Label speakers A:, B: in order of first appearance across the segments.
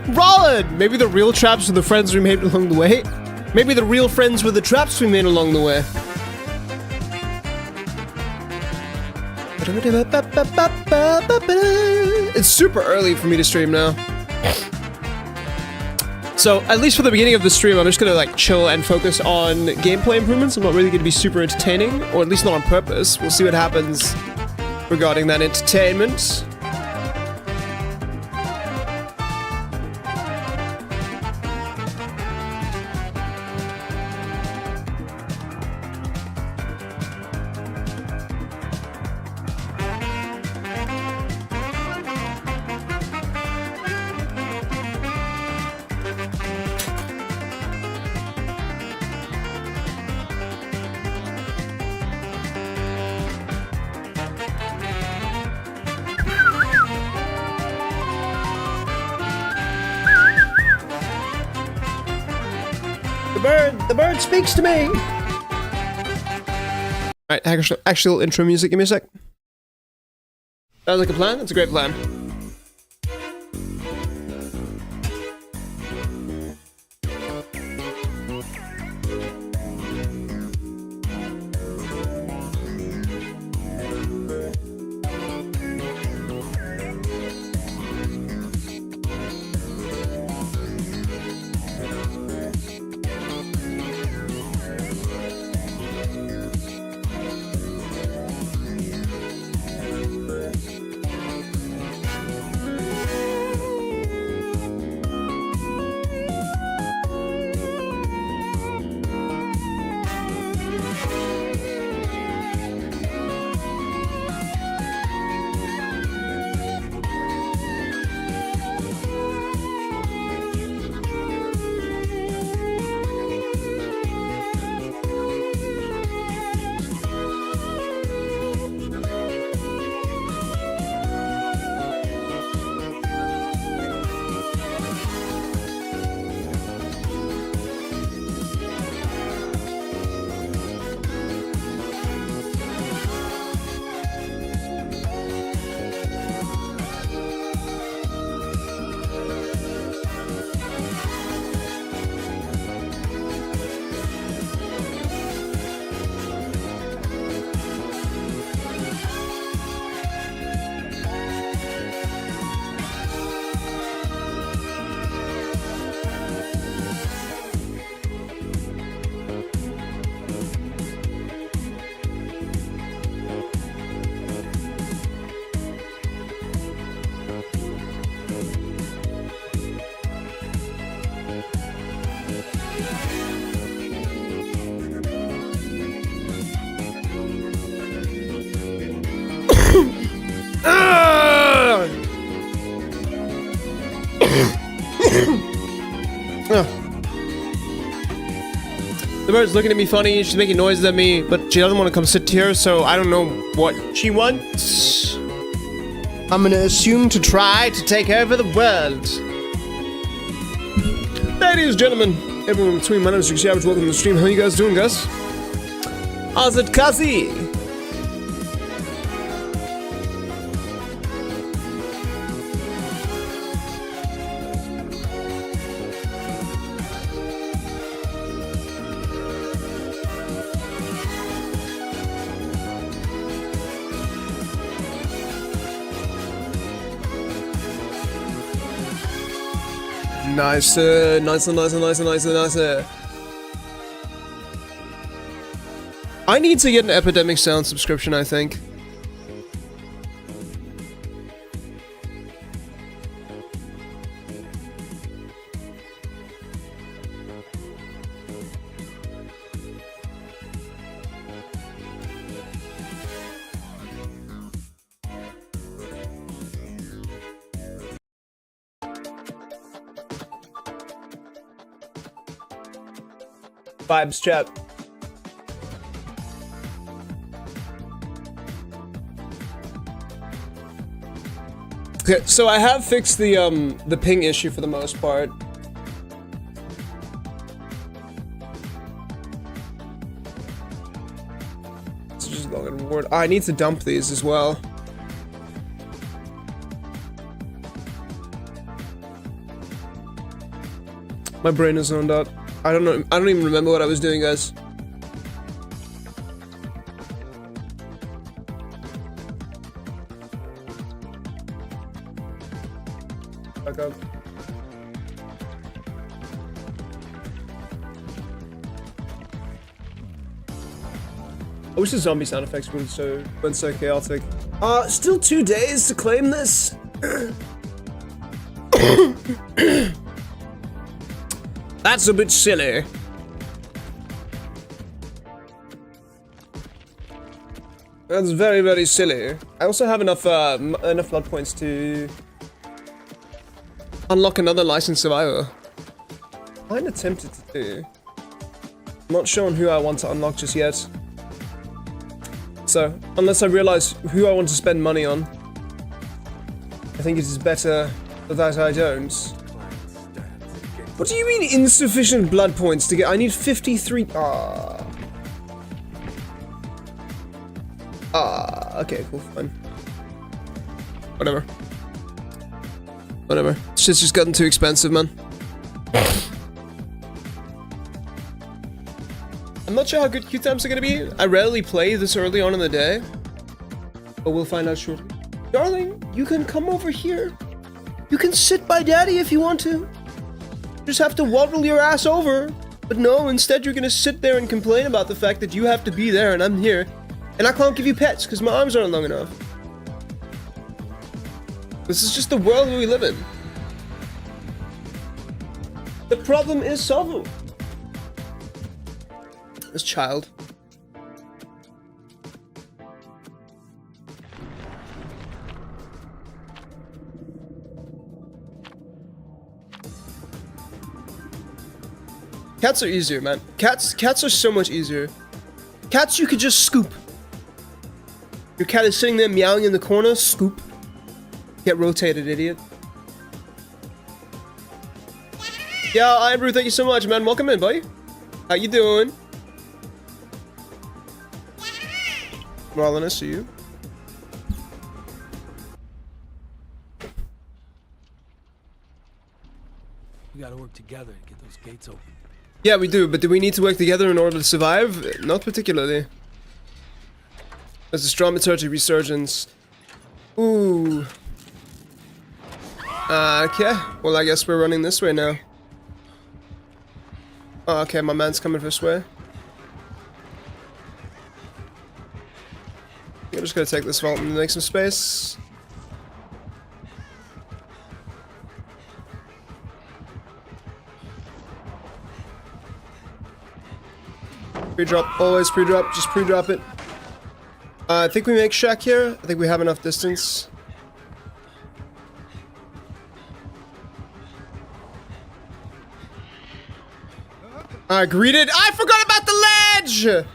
A: Rollin! Maybe the real traps were the friends we made along the way. Maybe the real friends were the traps we made along the way. It's super early for me to stream now. So, at least for the beginning of the stream, I'm just gonna like chill and focus on gameplay improvements. I'm not really gonna be super entertaining, or at least not on purpose. We'll see what happens regarding that entertainment. The bird speaks to me! Alright, actual intro music, give me a sec. Sounds like a plan? That's a great plan. The bird's looking at me funny, she's making noises at me, but she doesn't want to come sit here, so I don't know what she wants. I'm gonna assume to try to take over the world. Ladies and gentlemen, everyone between my name is Ricky Average, welcome to the stream. How are you guys doing, guys? How's it, Kazi? Nice. I need to get an Epidemic Sound subscription, I think. Vibes chat. Okay, so I have fixed the ping issue for the most part. It's just long and reward. I need to dump these as well. My brain is zoned out. I don't know. I don't even remember what I was doing, guys. Back up. I wish the zombie sound effects weren't so chaotic. Still 2 days to claim this. That's a bit silly. That's very, very silly. I also have enough blood points to unlock another licensed survivor. I'm tempted to do. I'm not sure on who I want to unlock just yet. So, unless I realize who I want to spend money on, I think it is better that I don't. What do you mean insufficient blood points to get? I need 53. Okay, cool, fine. Whatever. Whatever. Shit's just gotten too expensive, man. I'm not sure how good queue times are gonna be. I rarely play this early on in the day, but we'll find out shortly. Darling, you can come over here. You can sit by daddy if you want to. You just have to waddle your ass over. But no, instead you're gonna sit there and complain about the fact that you have to be there and I'm here. And I can't give you pets because my arms aren't long enough. This is just the world we live in. The problem is solvable. This child. Cats are easier, man. Cats are so much easier. Cats you could just scoop. Your cat is sitting there meowing in the corner, scoop. Get rotated, idiot. Yeah, Iron thank you so much, man. Welcome in, buddy. How you doing? Marlon, I see you.
B: We gotta work together to get those gates open.
A: Yeah, we do, but do we need to work together in order to survive? Not particularly. There's a dramaturgy resurgence. Ooh. Okay. Well, I guess we're running this way now. Oh, okay, my man's coming this way. I'm just gonna take this vault and make some space. Pre-drop, always pre-drop, just pre-drop it. I think we make shack here. I think we have enough distance. Greeted. I forgot about the ledge!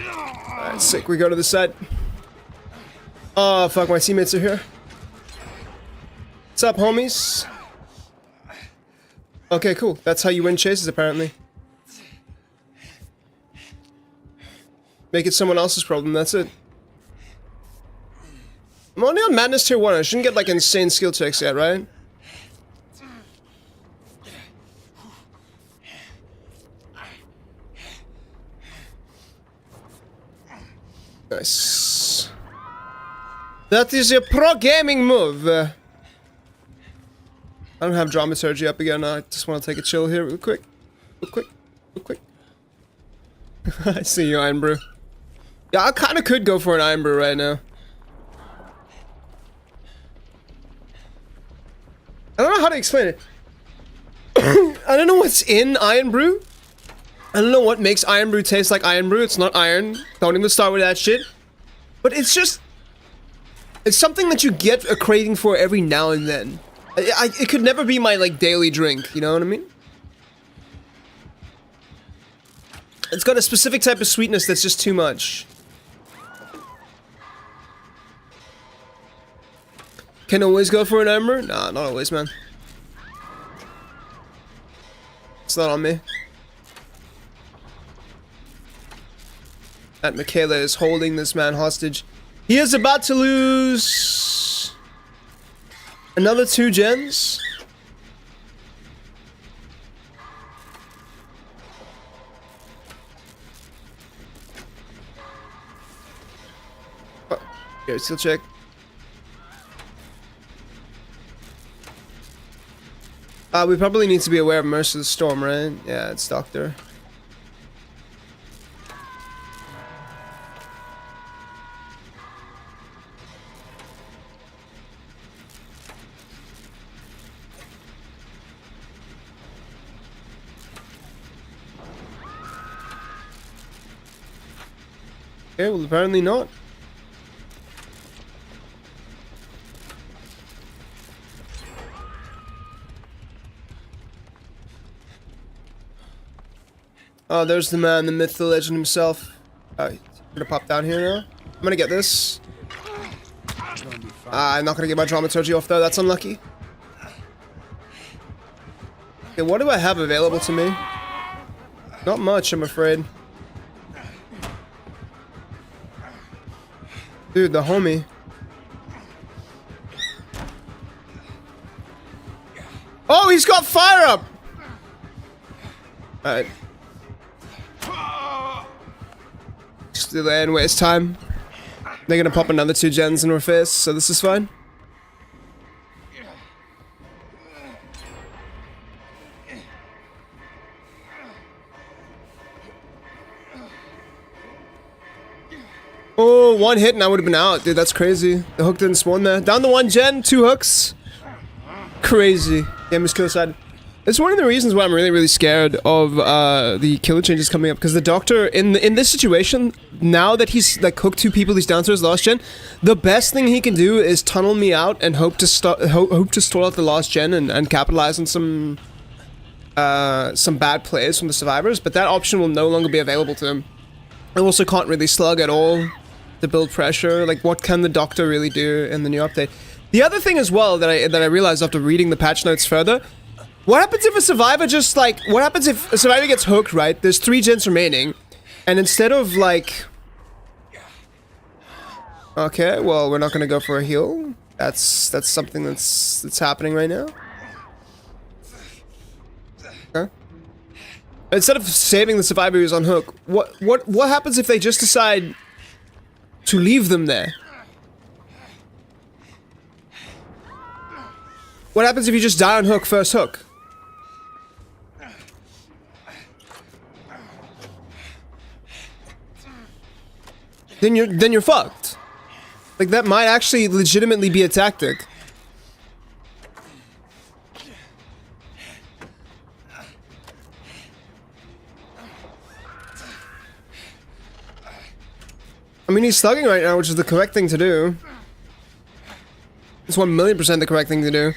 A: Alright, sick. We go to the side. Oh, fuck. My teammates are here. What's up, homies? Okay, cool. That's how you win chases, apparently. Make it someone else's problem, that's it. I'm only on Madness Tier 1. I shouldn't get, like, insane skill checks yet, right? Nice. That is a pro gaming move. I don't have dramaturgy up again. I just want to take a chill here real quick. Real quick. Real quick. I see you, Iron Brew. Yeah, I kind of could go for an Iron Brew right now. I don't know how to explain it. I don't know what's in Iron Brew. I don't know what makes Iron Brew taste like Iron Brew. It's not iron. Don't even start with that shit. But it's just... it's something that you get a craving for every now and then. It could never be my, like, daily drink. You know what I mean? It's got a specific type of sweetness that's just too much. Can always go for an Iron Brew? Nah, not always, man. It's not on me. That Michaela is holding this man hostage. He is about to lose Another 2 gens. Oh, okay, still check. We probably need to be aware of Mercer's storm, right? Yeah, it's Doctor. Okay, well apparently not. Oh, there's the man, the myth, the legend himself. He's gonna pop down here now. I'm gonna get this. I'm not gonna get my dramaturgy off though, that's unlucky. Okay, what do I have available to me? Not much, I'm afraid. Dude, the homie. Oh, he's got fire up! Alright. Just delay and waste time. They're gonna pop another 2 gens in our face, so this is fine. Oh, 1 hit and I would have been out, dude. That's crazy. The hook didn't spawn there. Down to 1 gen, 2 hooks. Crazy. Game is killer side. It's one of the reasons why I'm really scared of the killer changes coming up, because the Doctor in this situation, now that he's like hooked 2 people, he's down to his last gen, the best thing he can do is tunnel me out and hope to stall out the last gen and capitalize on some bad plays from the survivors. But that option will no longer be available to him. I also can't really slug at all to build pressure. Like, what can the Doctor really do in the new update? The other thing as well that I realized after reading the patch notes further, what happens if a survivor just like, what happens if a survivor gets hooked, right? There's 3 gens remaining, and instead of like, okay, well, we're not gonna go for a heal. That's something that's happening right now. Okay. Instead of saving the survivor who's on hook, what happens if they just decide to leave them there? What happens if you just die on hook, first hook? Then you're fucked. Like, that might actually legitimately be a tactic. I mean, he's slugging right now, which is the correct thing to do. It's 1,000,000% the correct thing to do.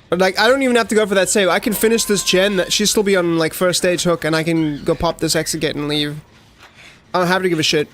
A: But like, I don't even have to go for that save. I can finish this gen. She'll still be on like first stage hook, and I can go pop this exit gate and leave. I don't have to give a shit.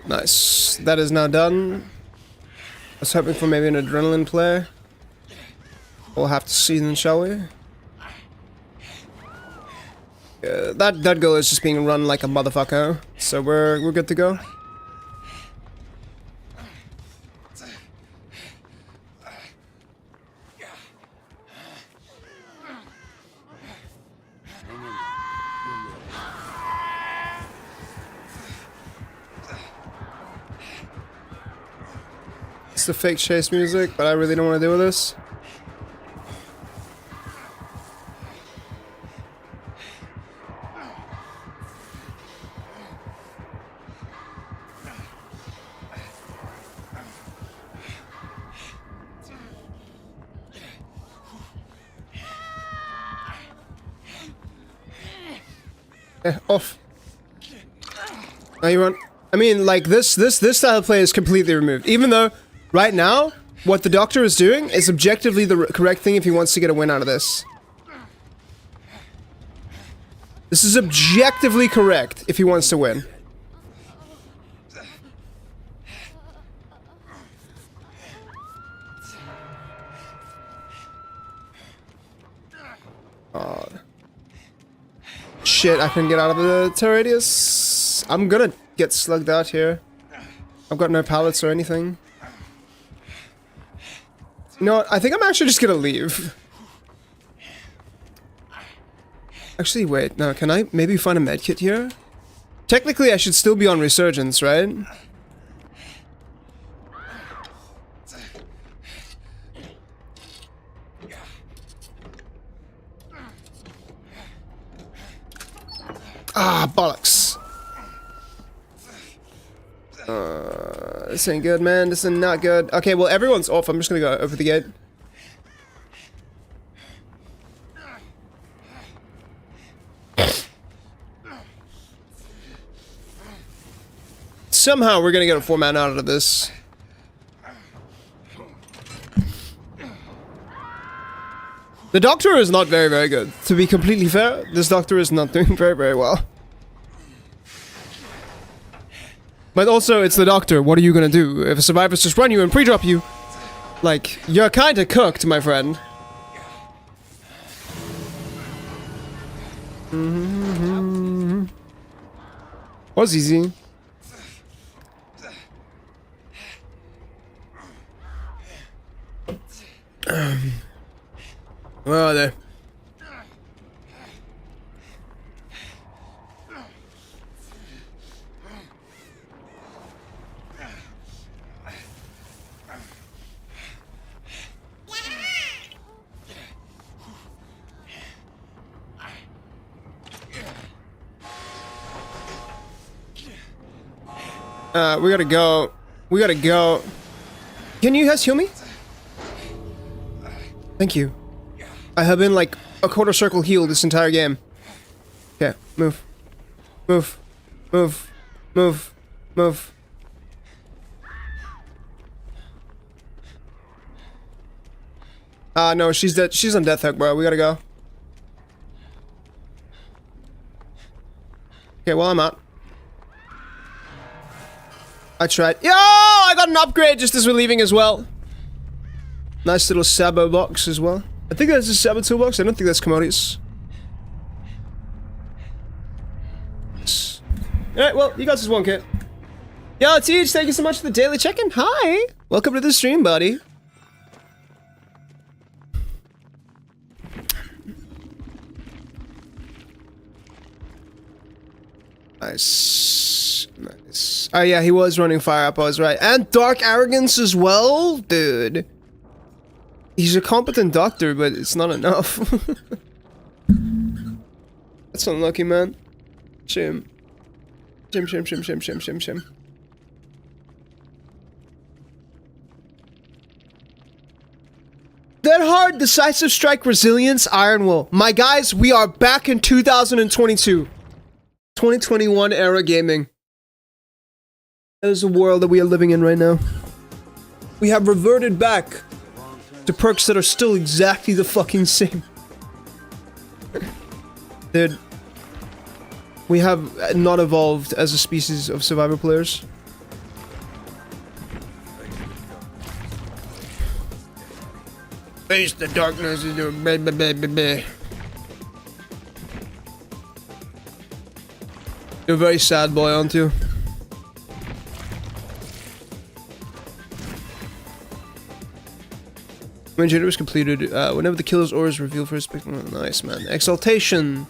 A: Nice. That is now done. I was hoping for maybe an adrenaline play. We'll have to see then, shall we? That girl is just being run like a motherfucker, so we're good to go. It's the fake chase music, but I really don't want to deal with this. Off. Now you run. I mean, like, this style of play is completely removed. Even though, right now, what the doctor is doing is objectively the correct thing if he wants to get a win out of this. This is objectively correct if he wants to win. Oh. Shit, I couldn't get out of the terror radius. I'm gonna get slugged out here. I've got no pallets or anything. You know what? I think I'm actually just gonna leave. Actually, wait. No, can I maybe find a medkit here? Technically, I should still be on resurgence, right? Ah, bollocks. This ain't good, man. This is not good. Okay, well, everyone's off. I'm just gonna go over the gate. Somehow we're gonna get a 4-man out of this. The doctor is not very, very good. To be completely fair, this doctor is not doing very, very well. But also, it's the doctor. What are you gonna do? If a survivor's just run you and pre-drop you, like, you're kinda cooked, my friend. Was easy. Where are they? We gotta go. We gotta go. Can you guys heal me? Thank you. I have been like a quarter circle healed this entire game. Okay, move. Move. Move. Move. Move. No, she's dead. She's on death hook, bro. We gotta go. Okay, well, I'm out. I tried. Yo! I got an upgrade just as we're leaving as well. Nice little Sabo box as well. I think that's a Sabo toolbox. I don't think that's commodities. Alright, well, you got this one kit. Yo, Teach, thank you so much for the daily check-in. Hi! Welcome to the stream, buddy. Nice. Nice. Oh yeah, he was running fire up, I was right. And Dark Arrogance as well? Dude. He's a competent doctor, but it's not enough. That's unlucky, man. Shame. Shame, shame, shame, shame, shame, shame, shame. Dead Hard, Decisive Strike, Resilience, Iron Will. My guys, we are back in 2022. 2021 era gaming. That is the world that we are living in right now. We have reverted back to perks that are still exactly the fucking same. Dude. We have not evolved as a species of survivor players. Face the darkness is your baby. You're a very sad boy, aren't you? When Jada was completed, whenever the killer's aura is revealed for his pick. Oh, nice, man. Exaltation!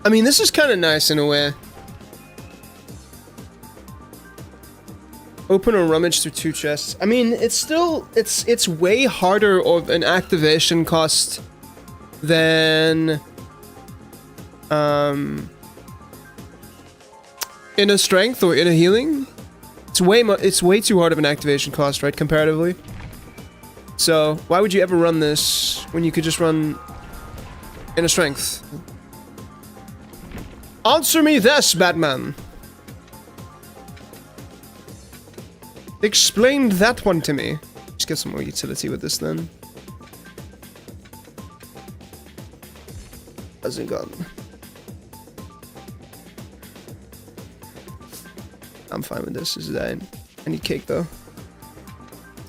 A: I mean, this is kind of nice in a way. Open or rummage through 2 chests. I mean, it's still... It's way harder of an activation cost than... inner strength or inner healing. It's way too hard of an activation cost, right, comparatively? So, why would you ever run this when you could just run inner strength? Answer me this, Batman! Explain that one to me. Just get some more utility with this then. Hasn't gone. I'm fine with this. Is that I need cake though.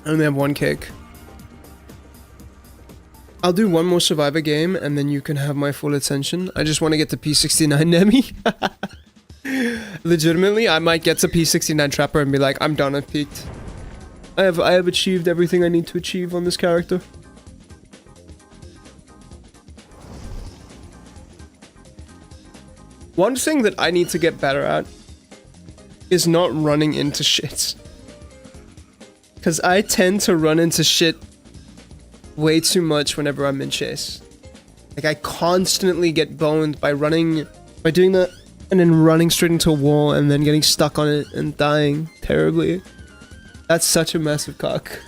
A: I only have one cake. I'll do one more Survivor game and then you can have my full attention. I just want to get to P69 Nemi. Legitimately, I might get to P69 Trapper and be like, I'm done, I've peaked. I have achieved everything I need to achieve on this character. One thing that I need to get better at is not running into shit. Because I tend to run into shit way too much whenever I'm in chase. Like, I constantly get boned by doing that, and then running straight into a wall and then getting stuck on it and dying terribly. That's such a massive cock.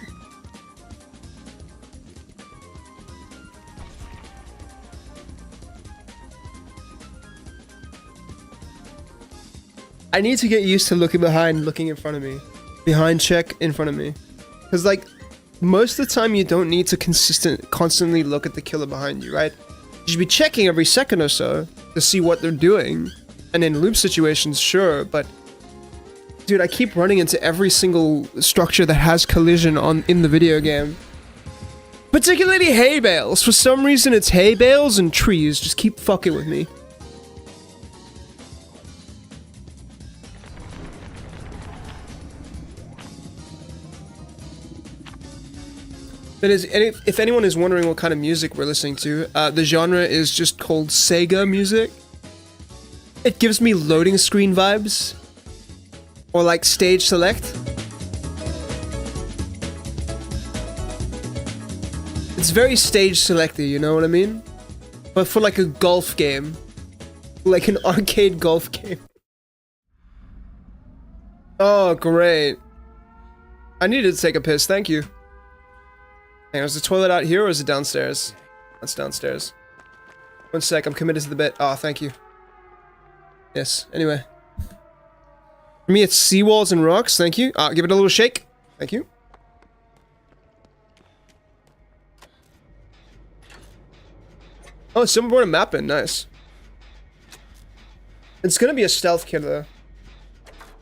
A: I need to get used to looking behind, looking in front of me. Behind check, in front of me. Because, like, most of the time you don't need to constantly look at the killer behind you, right? You should be checking every second or so to see what they're doing. And in loop situations, sure, but... Dude, I keep running into every single structure that has collision in the video game. Particularly hay bales. For some reason, it's hay bales and trees. Just keep fucking with me. That is, if anyone is wondering what kind of music we're listening to, the genre is just called Sega music. It gives me loading screen vibes. Or like stage select. It's very stage selecty, you know what I mean? But for like a golf game. Like an arcade golf game. Oh, great. I needed to take a piss, thank you. Hang on, is the toilet out here or is it downstairs? That's downstairs. One sec, I'm committed to the bit. Oh, thank you. Yes, anyway. For me, it's seawalls and rocks, thank you. Give it a little shake. Thank you. Oh, someone brought a map in, nice. It's gonna be a stealth killer.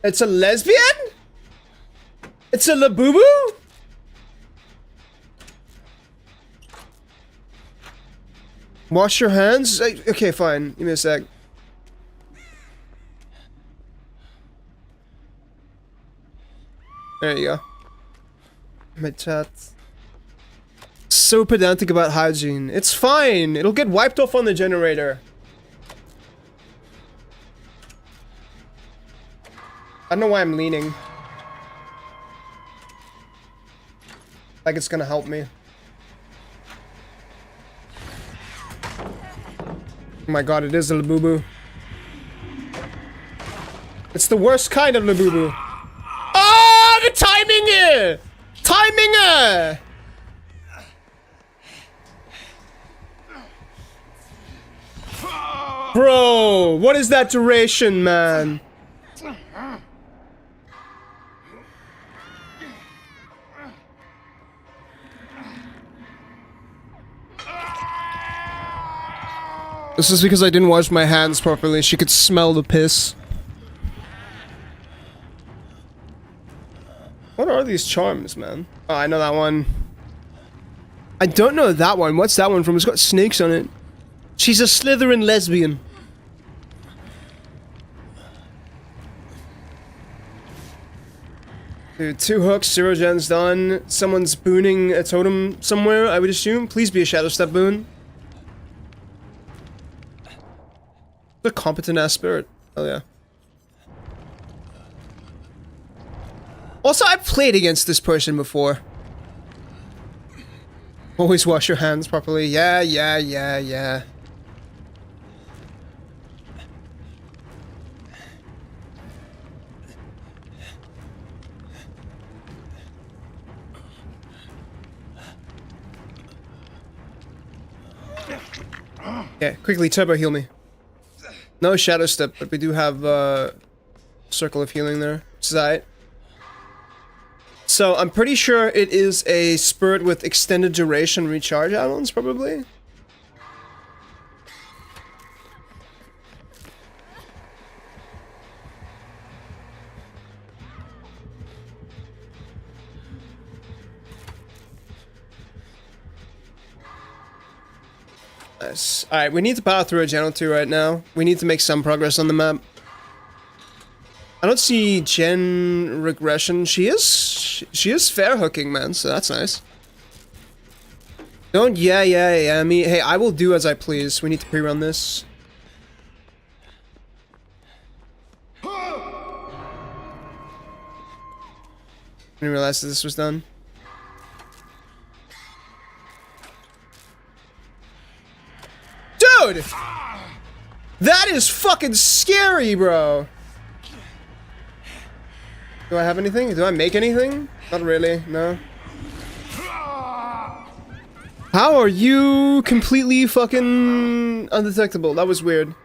A: It's a lesbian? It's a labubu? Wash your hands? Okay, fine. Give me a sec. There you go. My chat. So pedantic about hygiene. It's fine. It'll get wiped off on the generator. I don't know why I'm leaning. Like it's gonna help me. Oh my god, it is a labubu. It's the worst kind of labubu. Oh, the timing! Timing! Bro, what is that duration, man? This is because I didn't wash my hands properly. She could smell the piss. What are these charms, man? Oh, I know that one. I don't know that one. What's that one from? It's got snakes on it. She's a Slytherin lesbian. Dude, 2 hooks, 0 gens done. Someone's booning a totem somewhere, I would assume. Please be a Shadow Step boon. A competent ass spirit. Hell yeah. Also, I've played against this person before. Always wash your hands properly. Yeah. Okay, quickly, turbo heal me. No shadow step, but we do have circle of healing there, which is alright. So I'm pretty sure it is a spirit with extended duration recharge add-ons, probably. Nice. Alright, we need to power through a Gen 2 right now. We need to make some progress on the map. I don't see Gen regression. She is fair hooking, man, so that's nice. Don't yeah me. Hey, I will do as I please. We need to pre-run this. I didn't realize that this was done. Dude! That is fucking scary, bro! Do I have anything? Do I make anything? Not really, no. How are you completely fucking undetectable? That was weird.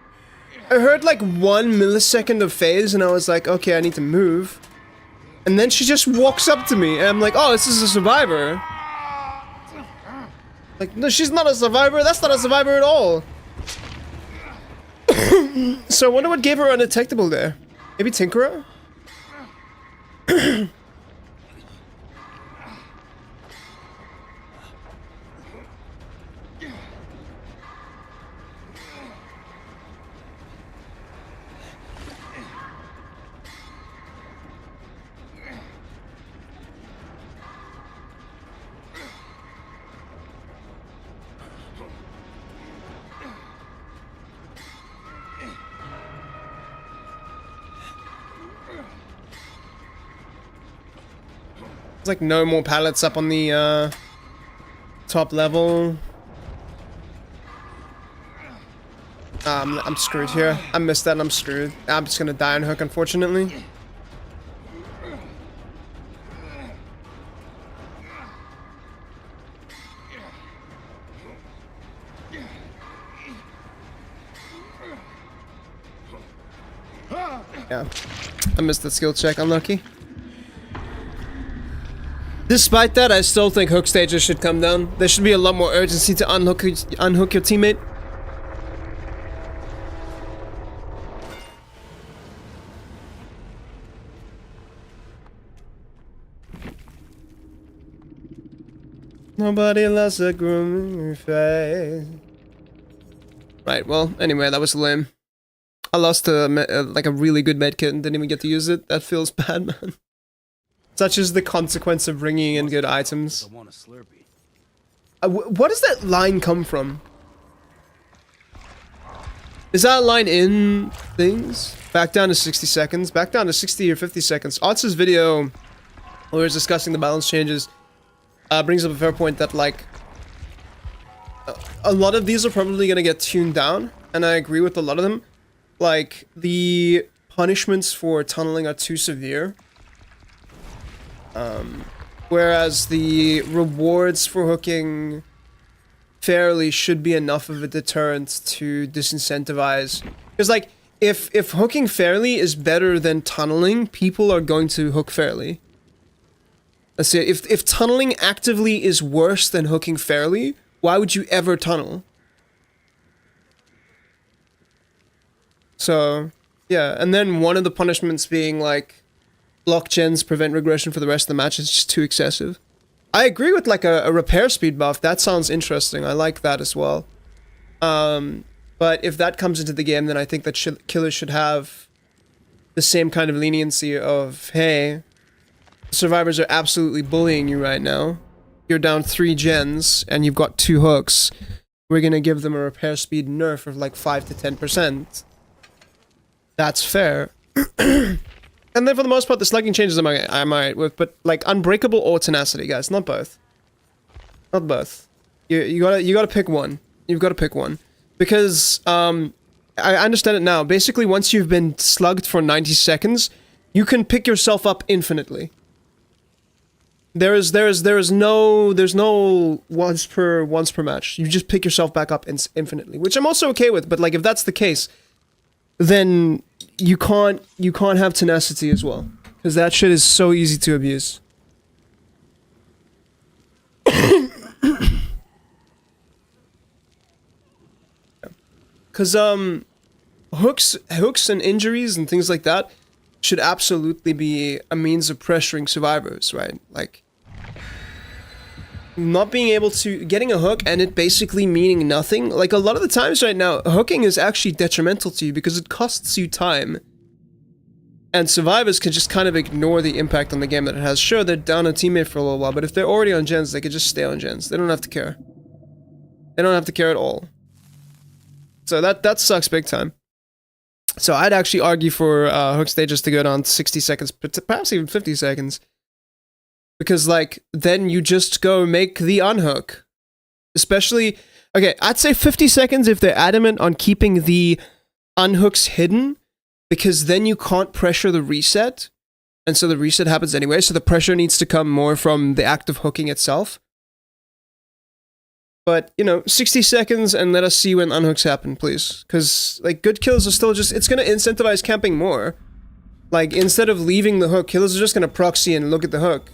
A: I heard like 1 millisecond of phase and I was like, okay, I need to move. And then she just walks up to me and I'm like, oh, this is a survivor. Like, no, she's not a survivor. That's not a survivor at all. So I wonder what gave her undetectable there. Maybe Tinkerer? There's like no more pallets up on the top level. I'm screwed here. I missed that and I'm screwed. I'm just gonna die on hook, unfortunately. Yeah, I missed that skill check. Unlucky. Despite that, I still think hook stages should come down. There should be a lot more urgency to unhook your teammate. Nobody loves a grooming face. Right, well, anyway, that was lame. I lost like a really good medkit and didn't even get to use it. That feels bad, man. Such is the consequence of bringing in good items. What does that line come from? Is that line in things? Back down to 60 seconds. Back down to 60 or 50 seconds. Otz's video, where he was discussing the balance changes, brings up a fair point that, like, a lot of these are probably going to get tuned down, and I agree with a lot of them. Like, the punishments for tunneling are too severe. Whereas the rewards for hooking fairly should be enough of a deterrent to disincentivize. Because, like, if hooking fairly is better than tunneling, people are going to hook fairly. Let's see, if tunneling actively is worse than hooking fairly, why would you ever tunnel? So, yeah, and then one of the punishments being, like, block gens prevent regression for the rest of the match is just too excessive. I agree with, like, a repair speed buff. That sounds interesting. I like that as well. But if that comes into the game, then I think that killers should have the same kind of leniency of, hey, survivors are absolutely bullying you right now. You're down 3 gens, and you've got 2 hooks. We're gonna give them a repair speed nerf of, like, 5 to 10%. That's fair. And then for the most part, the slugging changes I'm alright with, but like unbreakable or tenacity, guys, not both. Not both. You gotta pick one. You've got to pick one, because I understand it now. Basically, once you've been slugged for 90 seconds, you can pick yourself up infinitely. There's no once per match. You just pick yourself back up infinitely, which I'm also okay with. But like, if that's the case, then you can't have tenacity as well, because that shit is so easy to abuse. Because hooks and injuries and things like that should absolutely be a means of pressuring survivors, right? Like, not being able to getting a hook and it basically meaning nothing. Like, a lot of the times right now, hooking is actually detrimental to you because it costs you time. And survivors can just kind of ignore the impact on the game that it has. Sure, they're down a teammate for a little while, but if they're already on gens, they could just stay on gens. They don't have to care. They don't have to care at all. So that sucks big time. So I'd actually argue for hook stages to go down to 60 seconds, perhaps even 50 seconds. Because, like, then you just go make the unhook. Especially, okay, I'd say 50 seconds if they're adamant on keeping the unhooks hidden, because then you can't pressure the reset, and so the reset happens anyway, so the pressure needs to come more from the act of hooking itself. But, you know, 60 seconds and let us see when unhooks happen, please. Because, like, good kills are still just, it's going to incentivize camping more. Like, instead of leaving the hook, killers are just going to proxy and look at the hook.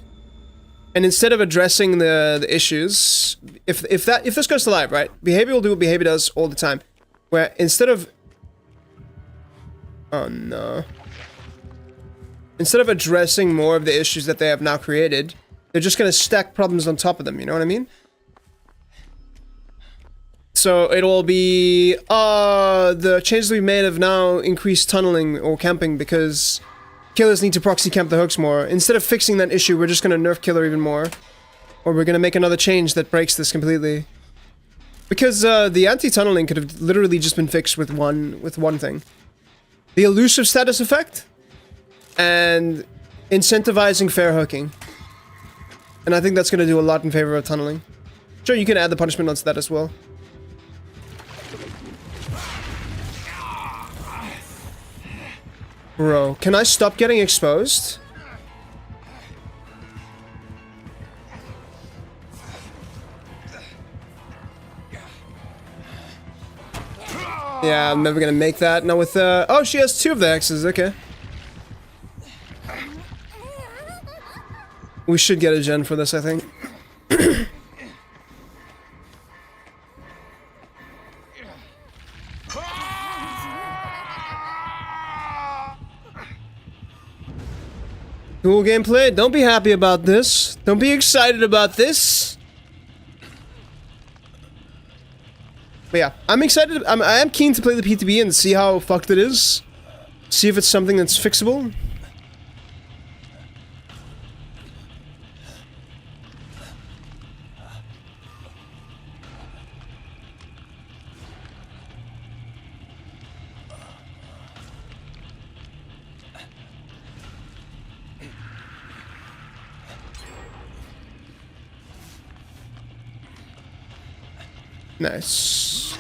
A: And instead of addressing the issues, if this goes to live, right? Behavior will do what behavior does all the time. Where instead of... Oh no. Instead of addressing more of the issues that they have now created, they're just going to stack problems on top of them, you know what I mean? So it'll be, the changes we made have now increased tunneling or camping because killers need to proxy camp the hooks more. Instead of fixing that issue, we're just gonna nerf killer even more. Or we're gonna make another change that breaks this completely. Because, the anti-tunneling could have literally just been fixed with one thing. The elusive status effect, and incentivizing fair hooking. And I think that's gonna do a lot in favor of tunneling. Sure, you can add the punishment onto that as well. Bro, can I stop getting exposed? Yeah, I'm never gonna make that. Now with oh, she has 2 of the X's, okay. We should get a gen for this, I think. Cool gameplay. Don't be happy about this. Don't be excited about this. But yeah, I'm excited. I am keen to play the PTB and see how fucked it is. See if it's something that's fixable. Nice.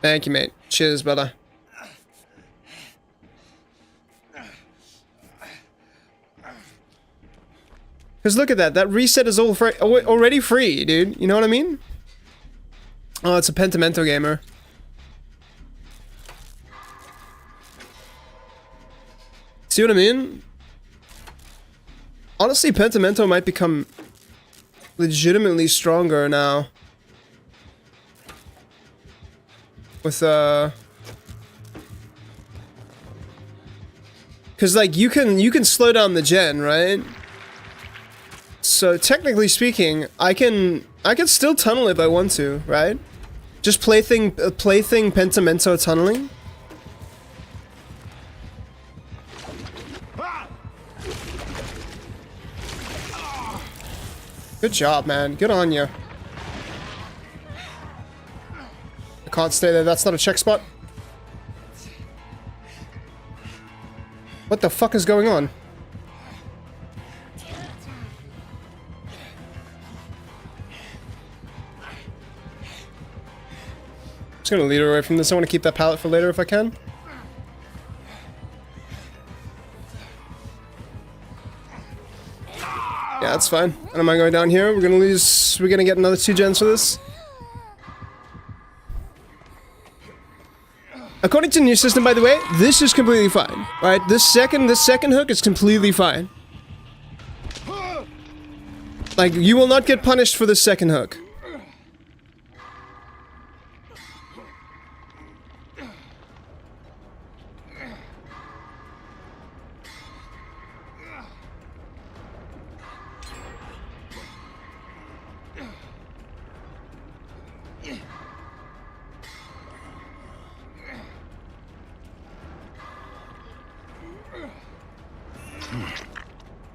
A: Thank you, mate. Cheers, brother. Because look at that. That reset is already free, dude. You know what I mean? Oh, it's a Pentimento gamer. See what I mean? Honestly, Pentimento might become legitimately stronger now. With, cause like, you can slow down the gen, right? So, technically speaking, I can still tunnel if I want to, right? Just plaything Pentimento tunneling. Good job, man. Good on you. Can't stay there, that's not a check spot. What the fuck is going on? Just gonna lead her away from this. I want to keep that pallet for later if I can. Yeah, that's fine. I don't mind going down here. We're gonna lose. We're gonna get another 2 gens for this. According to the new system, by the way, this is completely fine. Right? This second hook is completely fine. Like, you will not get punished for the second hook.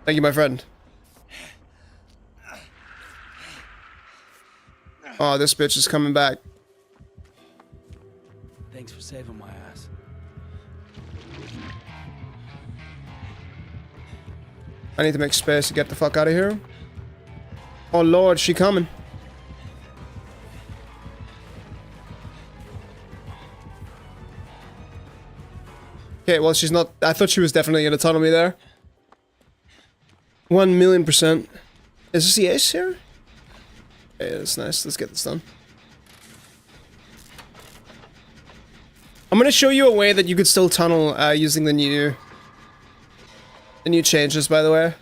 A: Thank you, my friend. Oh, this bitch is coming back.
B: Thanks for saving my ass.
A: I need to make space to get the fuck out of here. Oh lord, she coming. Okay, well she's not. I thought she was definitely gonna tunnel me there. 1,000,000%. Is this the ace here? Okay, that's nice. Let's get this done. I'm gonna show you a way that you could still tunnel using the new changes, by the way.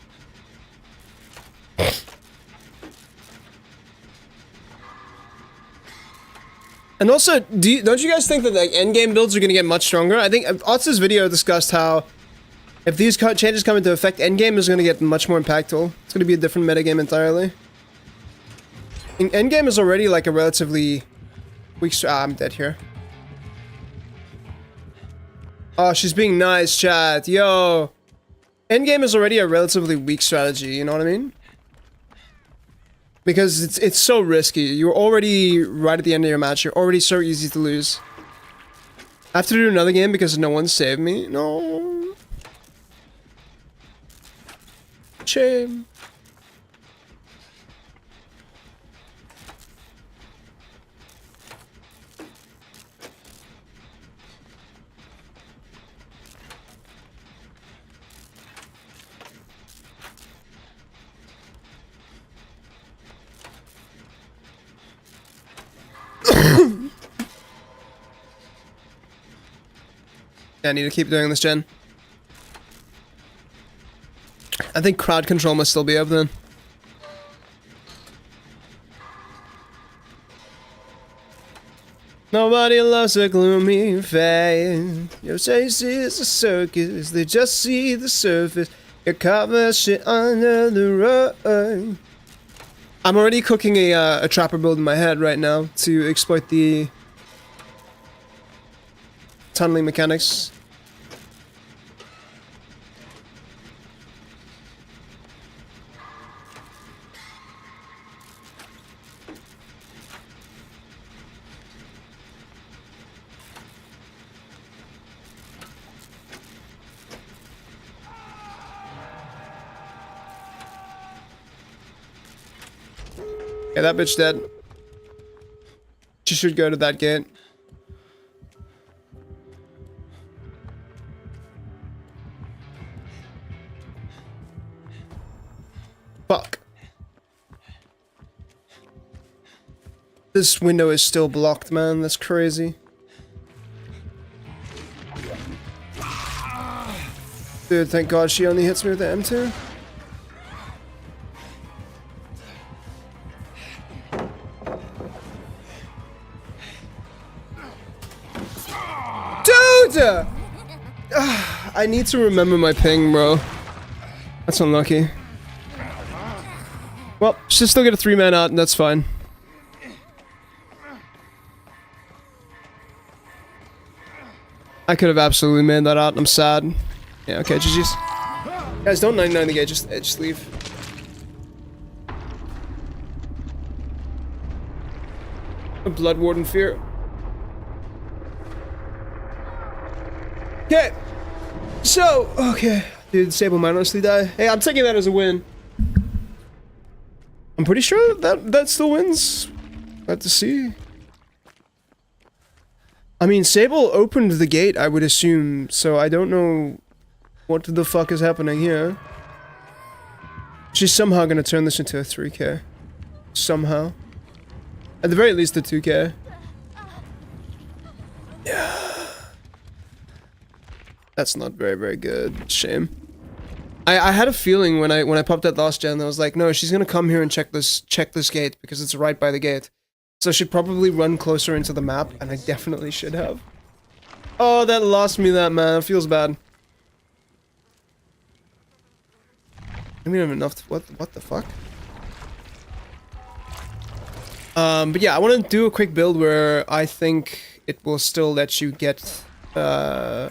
A: And also, don't you guys think that like endgame builds are gonna get much stronger? I think Otz's video discussed how if these changes come into effect, endgame is gonna get much more impactful. It's gonna be a different metagame entirely. Endgame is already like a relatively weak. I'm dead here. Oh, she's being nice, chat. Yo, endgame is already a relatively weak strategy. You know what I mean? Because it's so risky. You're already right at the end of your match. You're already so easy to lose. I have to do another game because no one saved me. No. Shame. Yeah, I need to keep doing this, Jen. I think crowd control must still be open. Nobody loves a gloomy face. Your face is a circus. They just see the surface. Your cover shit under the rug. I'm already cooking a trapper build in my head right now to exploit the tunneling mechanics. Yeah, that bitch dead. She should go to that gate. Fuck. This window is still blocked, man. That's crazy. Dude, thank God she only hits me with the M2. Dude! I need to remember my ping, bro. That's unlucky. Well, should still get a 3-man out, and that's fine. I could have absolutely made that out. I'm sad. Yeah, okay, GG's. Guys, don't 99 the gate, just leave. A Blood Warden fear. Okay. So, okay. Dude, Sable might honestly die. Hey, I'm taking that as a win. I'm pretty sure that still wins. Glad to see. I mean, Sable opened the gate, I would assume, so I don't know what the fuck is happening here. She's somehow gonna turn this into a 3k. Somehow. At the very least a 2k. Yeah. That's not very, very good. Shame. I had a feeling when I popped that last gen, I was like, no, she's gonna come here and check this gate because it's right by the gate. So I should probably run closer into the map, and I definitely should have. Oh, that lost me that, man. It feels bad. I mean, enough. What the fuck? But yeah, I want to do a quick build where I think it will still let you get around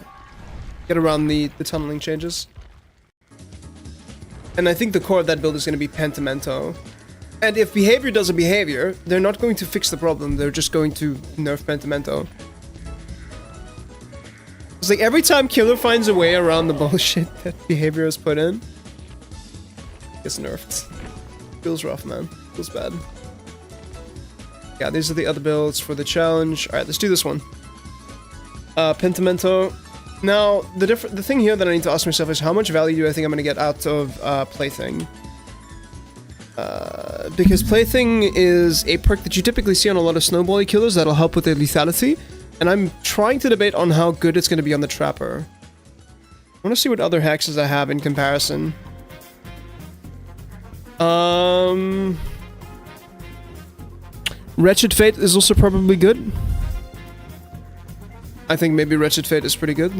A: the tunneling changes. And I think the core of that build is going to be Pentimento. And if behavior does a behavior, they're not going to fix the problem, they're just going to nerf Pentimento. It's like every time Killer finds a way around the bullshit that behavior has put in, gets nerfed. Feels rough, man. Feels bad. Yeah, these are the other builds for the challenge. Alright, let's do this one. Pentimento. Now, the thing here that I need to ask myself is how much value do I think I'm going to get out of Plaything? Because Plaything is a perk that you typically see on a lot of snowbally killers that'll help with their lethality, and I'm trying to debate on how good it's going to be on the Trapper. I want to see what other hexes I have in comparison. Wretched Fate is also probably good. I think maybe Wretched Fate is pretty good.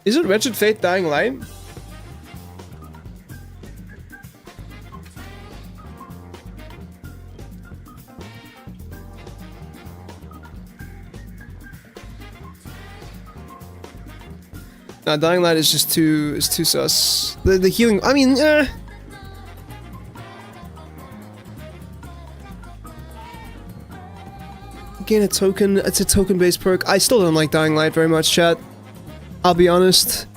A: Is it Wretched Fate Dying Light? Nah, Dying Light is just too sus. The healing, I mean, Gain a token, it's a token-based perk. I still don't like Dying Light very much, chat. I'll be honest.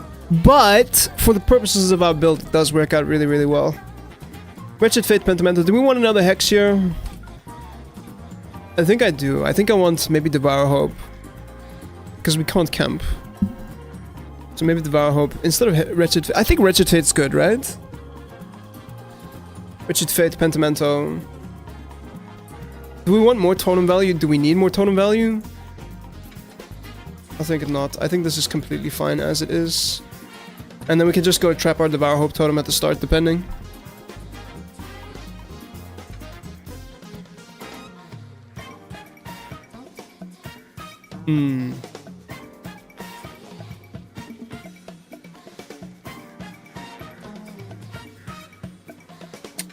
A: But, for the purposes of our build, it does work out really, really well. Wretched Fate Pentimento. Do we want another Hex here? I think I do. I think I want maybe Devour Hope. Because we can't camp. So maybe Devour Hope. Instead of Wretched Fate. I think Wretched Fate's good, right? Wretched Fate Pentimento. Do we want more totem value? Do we need more totem value? I think not. I think this is completely fine as it is. And then we can just go trap our Devour Hope totem at the start, depending.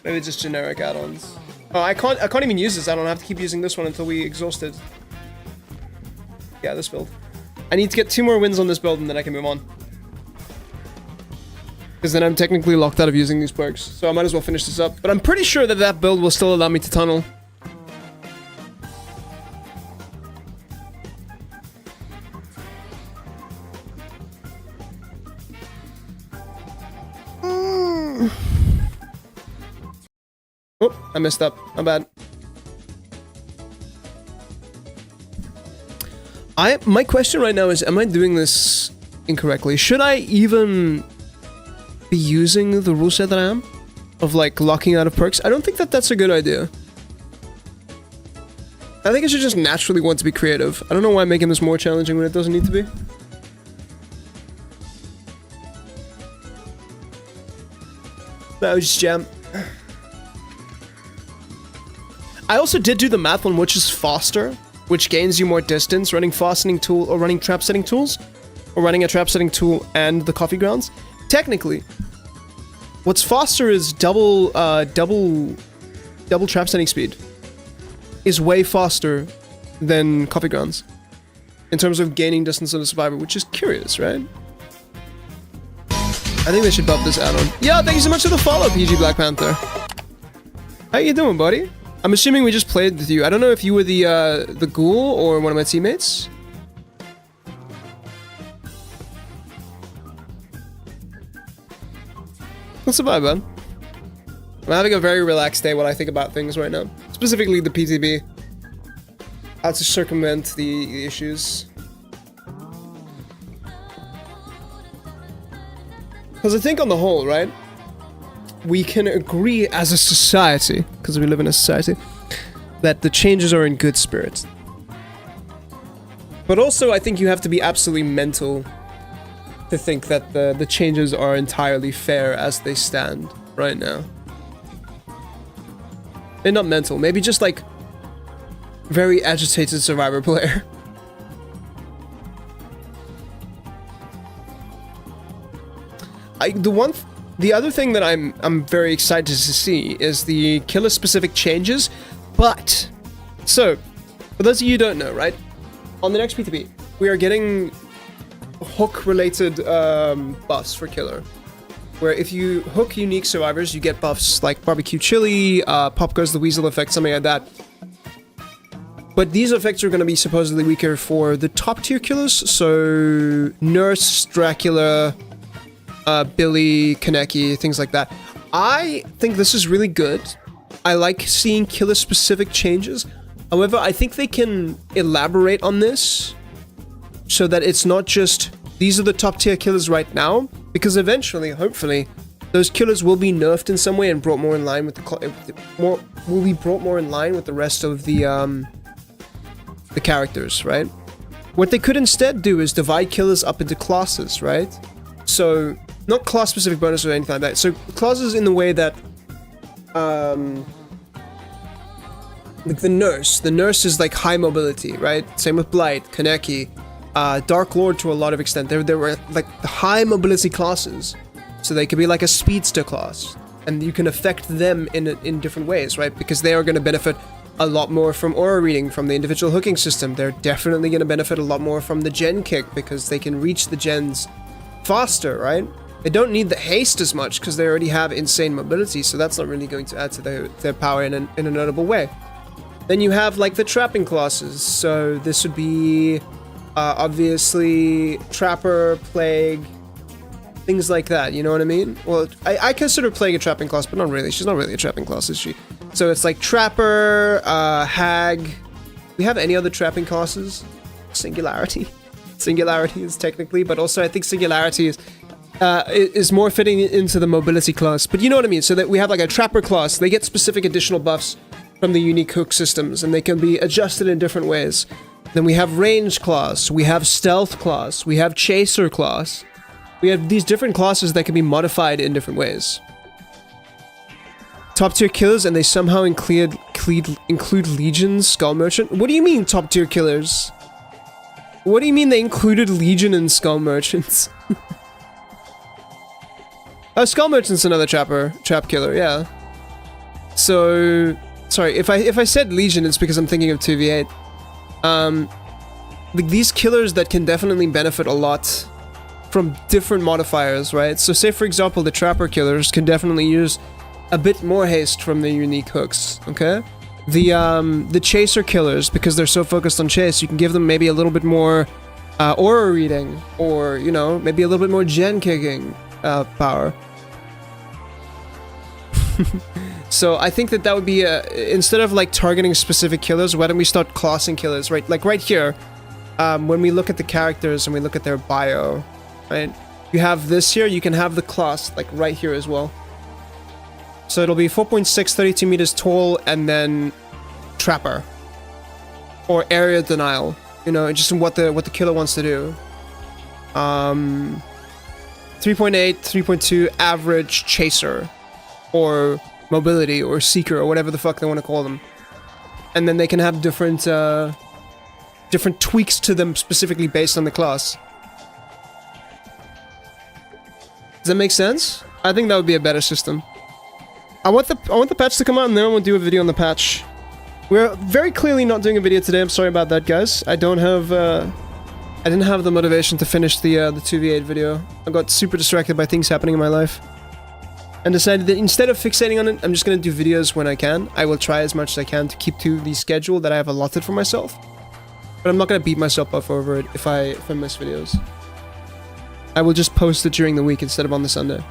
A: Maybe just generic add-ons. Oh, I can't even use this. I don't have to keep using this one until we exhaust it. Yeah, this build. I need to get 2 more wins on this build and then I can move on. Because then I'm technically locked out of using these perks. So I might as well finish this up. But I'm pretty sure that that build will still allow me to tunnel. Oh, I messed up. My bad. My question right now is, am I doing this incorrectly? Should I even be using the rule set that I am? Of, like, locking out of perks? I don't think that that's a good idea. I think I should just naturally want to be creative. I don't know why I'm making this more challenging when it doesn't need to be. That was just jam. I also did do the math on which is faster, which gains you more distance, running fastening tool or running trap setting tools, or running a trap setting tool and the coffee grounds. Technically, what's faster is double trap setting speed is way faster than coffee grounds in terms of gaining distance on the survivor, which is curious, right? I think they should buff this add-on. Yeah, thank you so much for the follow, PG Black Panther. How you doing, buddy? I'm assuming we just played with you. I don't know if you were the ghoul or one of my teammates. What's the vibe, man? I'm having a very relaxed day when I think about things right now. Specifically the PTB. How to circumvent the issues. Because I think on the whole, right? we can agree as a society, because we live in a society, that the changes are in good spirits. But also, I think you have to be absolutely mental to think that the changes are entirely fair as they stand right now. And not mental, maybe just like very agitated Survivor player. The other thing that I'm very excited to see is the killer specific changes, but so for those of you who don't know, right? On the next P2P, we are getting hook related buffs for killer, where if you hook unique survivors, you get buffs like barbecue chili, pop goes the weasel effect, something like that. But these effects are going to be supposedly weaker for the top tier killers, so Nurse, Dracula, Billy, Kaneki, things like that. I think this is really good. I like seeing killer specific changes. However, I think they can elaborate on this so that it's not just these are the top tier killers right now, because eventually, hopefully, those killers will be nerfed in some way and brought more in line with the rest of the characters, right? What they could instead do is divide killers up into classes, right? So not class specific bonus or anything like that. So classes in the way that like the nurse is like high mobility, right? Same with Blight, Kaneki, Dark Lord to a lot of extent. There were like the high mobility classes, so they could be like a speedster class, and you can affect them in different ways, right? Because they are going to benefit a lot more from aura reading from the individual hooking system. They're definitely going to benefit a lot more from the gen kick because they can reach the gens faster, right? They don't need the haste as much because they already have insane mobility, so that's not really going to add to their power in a notable way. Then you have like the trapping classes, so this would be obviously Trapper, Plague, things like that, you know what I mean? Well, I consider Plague a trapping class, but not really. She's not really a trapping class, is she? So it's like Trapper, Hag. We have any other trapping classes? Singularity. Singularity is technically, but also I think Singularity is more fitting into the mobility class. But you know what I mean? So that we have like a Trapper class. They get specific additional buffs from the unique hook systems, and they can be adjusted in different ways. Then we have Range class, we have Stealth class, we have Chaser class. We have these different classes that can be modified in different ways. Top tier killers, and they somehow include Legion, Skull Merchant. What do you mean top tier killers? What do you mean they included Legion and Skull Merchants? Skull Merchant's another trap killer, yeah. So, sorry, if I said Legion, it's because I'm thinking of 2v8. Like these killers that can definitely benefit a lot from different modifiers, right? So say for example, the Trapper killers can definitely use a bit more haste from the unique hooks, okay? The Chaser killers, because they're so focused on chase, you can give them maybe a little bit more aura reading, or, you know, maybe a little bit more gen kicking power. So I think that would be instead of like targeting specific killers, why don't we start classing killers, right? Like right here, when we look at the characters and we look at their bio, right? You have this here, you can have the class like right here as well. So it'll be 4.6, 32 meters tall, and then Trapper. Or Area Denial, you know, just what the killer wants to do. 3.8, 3.2, Average Chaser. Or Mobility, or Seeker, or whatever the fuck they want to call them. And then they can have different tweaks to them specifically based on the class. Does that make sense? I think that would be a better system. I want the patch to come out, and then I want to do a video on the patch. We're very clearly not doing a video today. I'm sorry about that, guys. I didn't have the motivation to finish the 2v8 video. I got super distracted by things happening in my life, and decided that instead of fixating on it, I'm just gonna do videos when I can. I will try as much as I can to keep to the schedule that I have allotted for myself. But I'm not gonna beat myself up over it if I miss videos. I will just post it during the week instead of on the Sunday.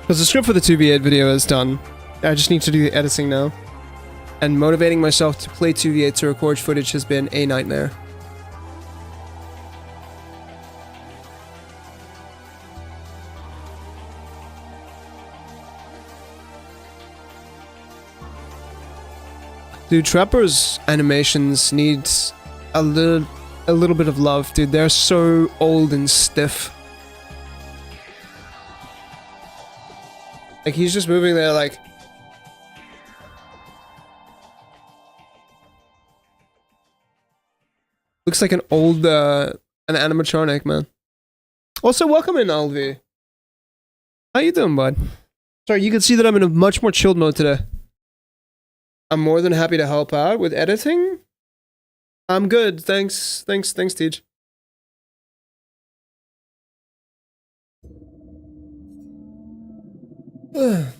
A: Because the script for the 2v8 video is done. I just need to do the editing now. And motivating myself to play 2v8 to record footage has been a nightmare. Dude, Trapper's animations need a little bit of love, dude. They're so old and stiff. Like, he's just moving there like... Looks like an old, an animatronic, man. Also, welcome in, Alvi. How you doing, bud? Sorry, you can see that I'm in a much more chilled mode today. I'm more than happy to help out with editing. I'm good, thanks, Tej. I'm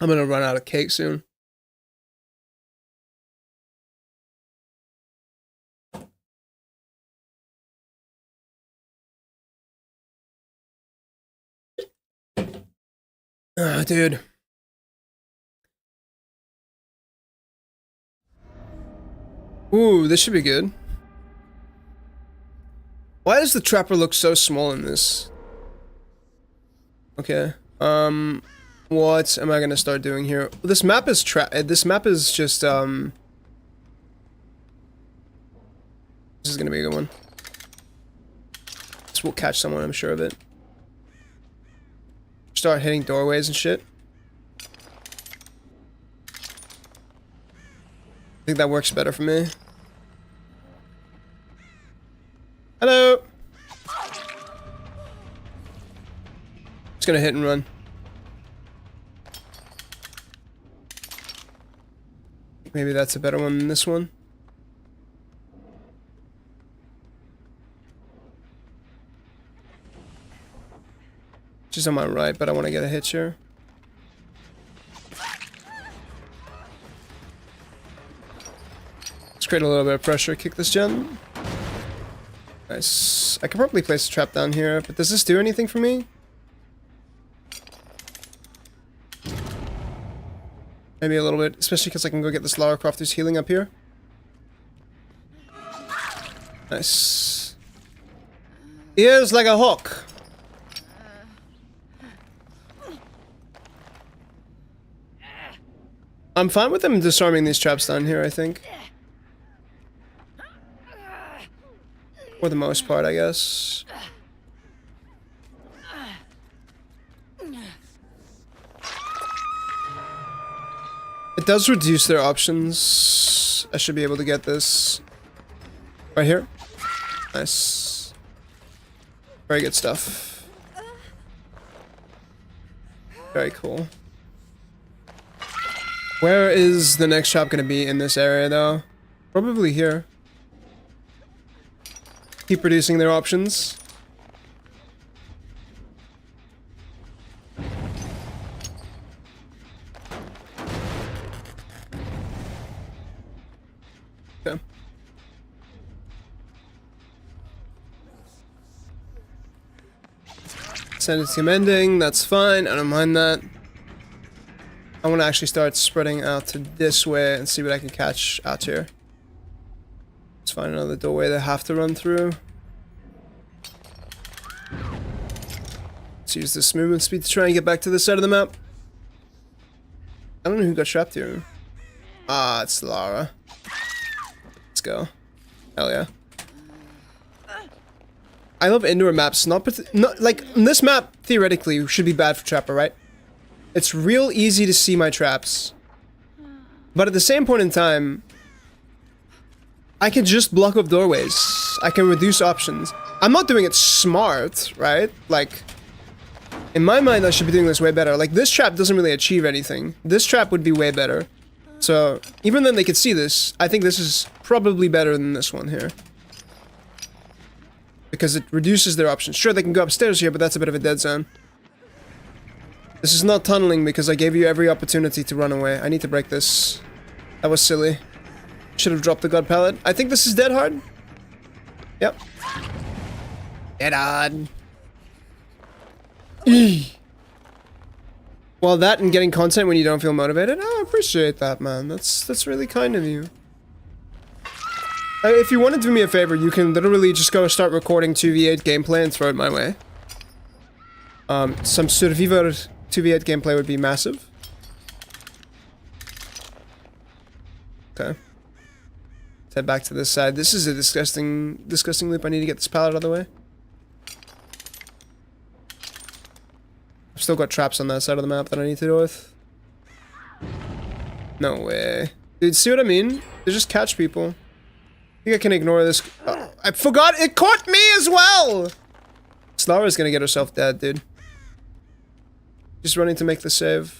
A: gonna run out of cake soon. Dude. Ooh, this should be good. Why does the Trapper look so small in this? Okay. What am I gonna start doing here? This map is just, this is gonna be a good one. This will catch someone, I'm sure of it. Start hitting doorways and shit. I think that works better for me. Hello! Just gonna hit and run. Maybe that's a better one than this one. She's on my right, but I want to get a hit here. Let's create a little bit of pressure. Kick this gen. Nice. I could probably place a trap down here, but does this do anything for me? Maybe a little bit, especially because I can go get this Lara Croft who's healing up here. Nice. Ears like a hawk. I'm fine with them disarming these traps down here, I think. For the most part, I guess. It does reduce their options. I should be able to get this. Right here. Nice. Very good stuff. Very cool. Where is the next shop gonna be in this area, though? Probably here. Keep reducing their options. Okay. Send it to mending, that's fine, I don't mind that. I want to actually start spreading out to this way and see what I can catch out here. Let's find another doorway they have to run through. Let's use this movement speed to try and get back to this side of the map. I don't know who got trapped here. Ah, it's Lara. Let's go. Hell yeah. I love indoor maps. Not like, this map theoretically should be bad for Trapper, right? It's real easy to see my traps. But at the same point in time, I can just block up doorways. I can reduce options. I'm not doing it smart, right? Like, in my mind, I should be doing this way better. Like, this trap doesn't really achieve anything. This trap would be way better. So, even then they could see this, I think this is probably better than this one here. Because it reduces their options. Sure, they can go upstairs here, but that's a bit of a dead zone. This is not tunneling because I gave you every opportunity to run away. I need to break this. That was silly. Should have dropped the god pallet. I think this is dead hard. Yep. Dead hard. Well, that and getting content when you don't feel motivated. Oh, I appreciate that, man. That's really kind of you. If you want to do me a favor, you can literally just go start recording 2v8 gameplay and throw it my way. Some sort of 2v8 gameplay would be massive. Okay. Let's head back to this side. This is a disgusting loop. I need to get this pallet out of the way. I've still got traps on that side of the map that I need to deal with. No way. Dude, see what I mean? They just catch people. I think I can ignore this. Oh, I forgot it caught me as well! Slara's gonna get herself dead, dude. Just running to make the save.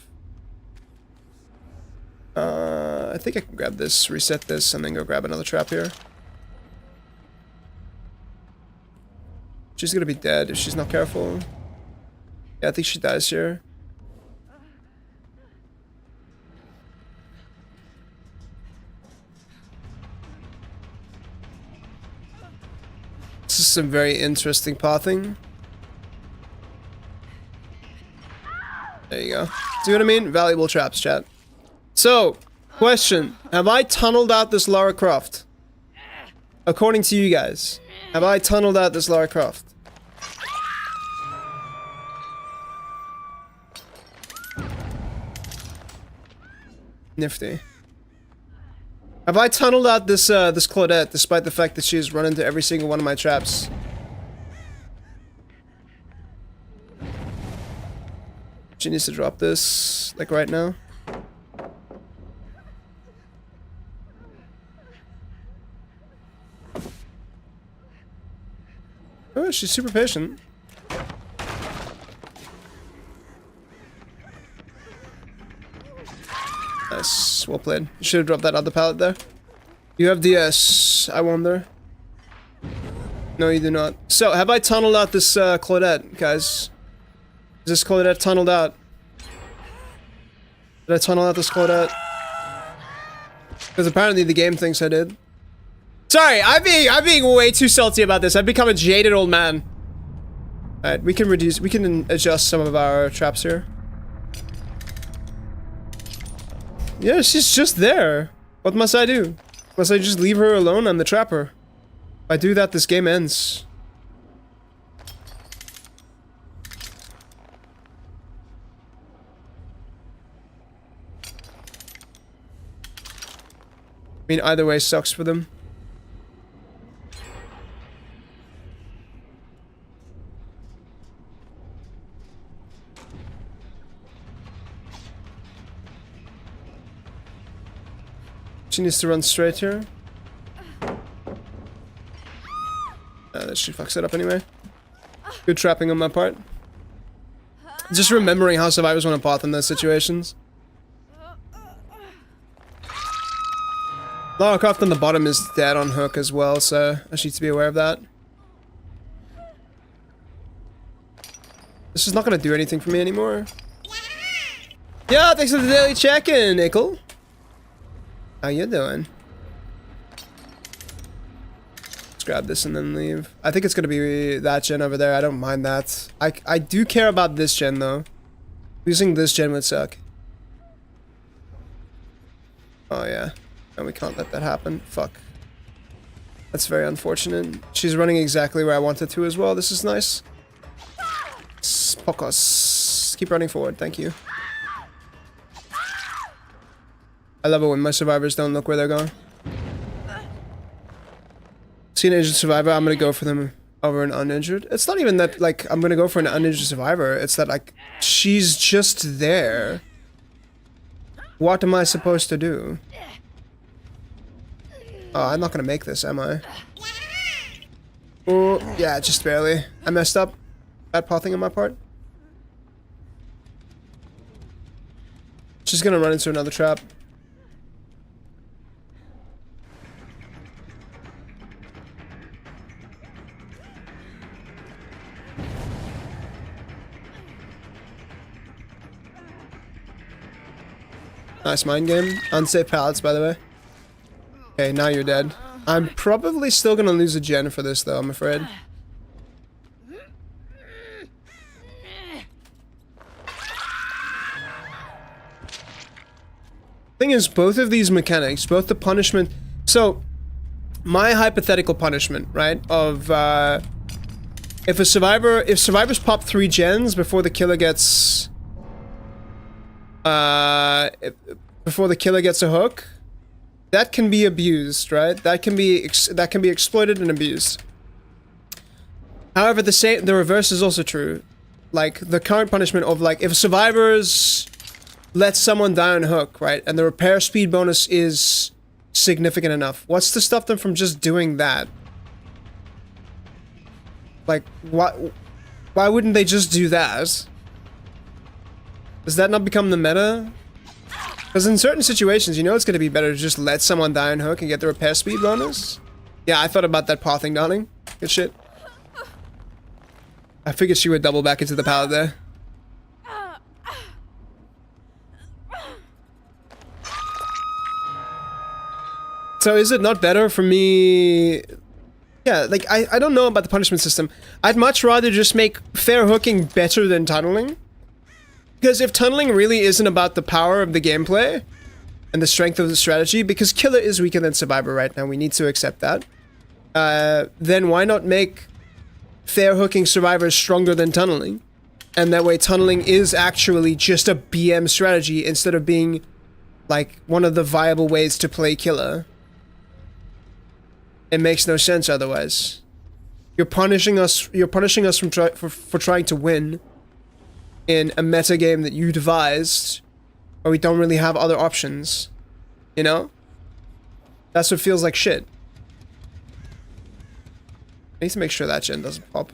A: I think I can grab this, reset this, and then go grab another trap here. She's gonna be dead if she's not careful. Yeah, I think she dies here. This is some very interesting pathing. There you go. See what I mean? Valuable traps, chat. So, question. Have I tunneled out this Lara Croft? According to you guys, have I tunneled out this Lara Croft? Nifty. Have I tunneled out this this Claudette, despite the fact that she's run into every single one of my traps? She needs to drop this, like right now. Oh, she's super patient. Nice. Well played. You should have dropped that other pallet there. You have DS, I wonder. No, you do not. So, have I tunneled out this Claudette, guys? Is this Claudette tunneled out? Did I tunnel out this Claudette? Because apparently the game thinks I did. Sorry, I'm being way too salty about this. I've become a jaded old man. Alright, we can adjust some of our traps here. Yeah, she's just there. What must I do? Must I just leave her alone? I'm the trapper. If I do that, this game ends. I mean, either way sucks for them. She needs to run straight here. She fucks it up anyway. Good trapping on my part. Just remembering how survivors want to path in those situations. Lara Croft on the bottom is dead on hook as well, so I need to be aware of that. This is not going to do anything for me anymore. Yeah, thanks for the daily check-in, Nickel. How you doing? Let's grab this and then leave. I think it's gonna be that gen over there. I don't mind that. I do care about this gen though. Losing this gen would suck. Oh yeah. And we can't let that happen. Fuck. That's very unfortunate. She's running exactly where I wanted to as well. This is nice. Pocos. Keep running forward. Thank you. I love it when my survivors don't look where they're going. See an injured survivor, I'm gonna go for them over an uninjured. It's not even that, like, I'm gonna go for an uninjured survivor. It's that, like, she's just there. What am I supposed to do? Oh, I'm not gonna make this, am I? Oh, yeah, just barely. I messed up. Bad pathing on my part. She's gonna run into another trap. Nice mind game. Unsafe pallets, by the way. Okay, now you're dead. I'm probably still gonna lose a gen for this, though, I'm afraid. Thing is, both of these mechanics, both the punishment... So, my hypothetical punishment, right, of, if survivors pop 3 gens before the killer gets... before the killer gets a hook, that can be abused, right? That can be exploited and abused. However, the reverse is also true. Like, the current punishment of, like, if survivors let someone die on hook, right, and the repair speed bonus is significant enough, what's to stop them from just doing that? Like, why wouldn't they just do that? Does that not become the meta? Because in certain situations, you know it's going to be better to just let someone die on hook and get the repair speed bonus. Yeah, I thought about that paw thing, darling. Good shit. I figured she would double back into the pallet there. So is it not better for me? Yeah, like, I don't know about the punishment system. I'd much rather just make fair hooking better than tunneling. Because if tunneling really isn't about the power of the gameplay and the strength of the strategy, because Killer is weaker than Survivor right now, we need to accept that, then why not make fair hooking Survivors stronger than tunneling? And that way tunneling is actually just a BM strategy instead of being, like, one of the viable ways to play Killer. It makes no sense otherwise. You're punishing us for trying to win in a meta game that you devised, where we don't really have other options. You know? That's what feels like shit. I need to make sure that gen doesn't pop.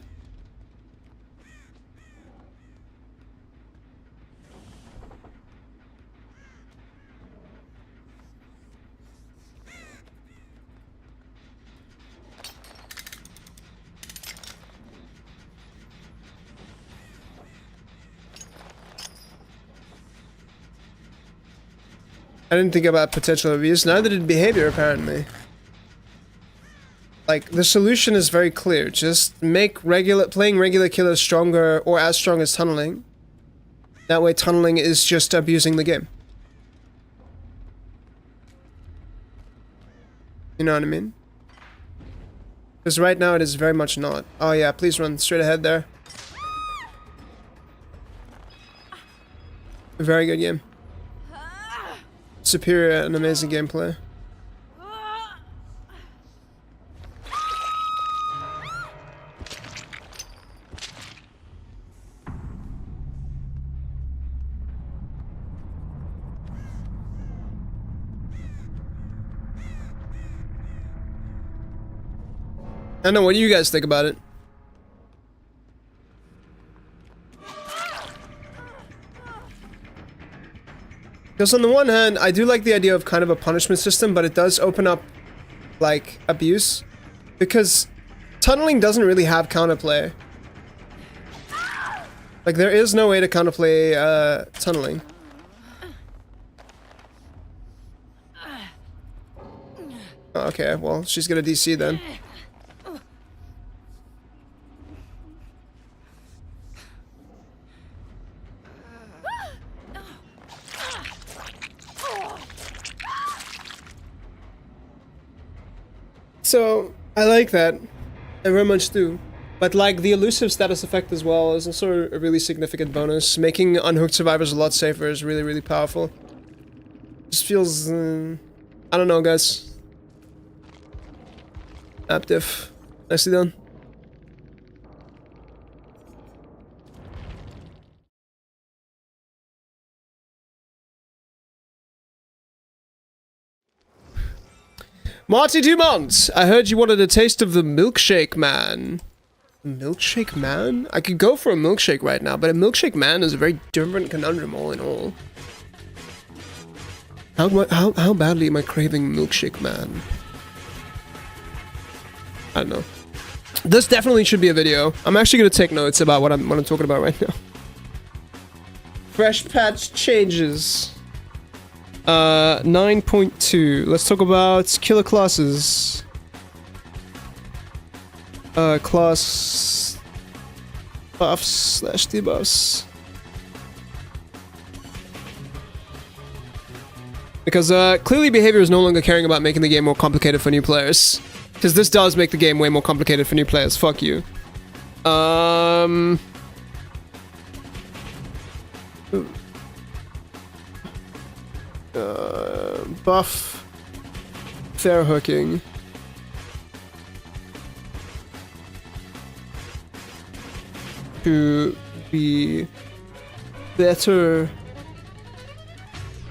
A: I didn't think about potential abuse, neither did behavior, apparently. Like, the solution is very clear. Just make playing regular Killer stronger, or as strong as tunneling. That way tunneling is just abusing the game. You know what I mean? Because right now it is very much not. Oh yeah, please run straight ahead there. Very good game. Superior and amazing gameplay. I don't know, what do you guys think about it? Because on the one hand, I do like the idea of kind of a punishment system, but it does open up, like, abuse. Because tunneling doesn't really have counterplay. Like, there is no way to counterplay, tunneling. Oh, okay, well, she's gonna DC then. So, I like that. I very much do. But, like, the elusive status effect as well is also a really significant bonus. Making unhooked survivors a lot safer is really, really powerful. Just feels... I don't know, guys. Aptiv. Nicely done. Marty Dumont, I heard you wanted a taste of the milkshake man. Milkshake man? I could go for a milkshake right now, but a milkshake man is a very different conundrum all in all. How badly am I craving milkshake man? I don't know. This definitely should be a video. I'm actually gonna take notes about what I'm talking about right now. Fresh patch changes. 9.2. Let's talk about killer classes. Class buffs / debuffs. Because clearly behavior is no longer caring about making the game more complicated for new players. Because this does make the game way more complicated for new players. Fuck you. Buff. fair hooking to be better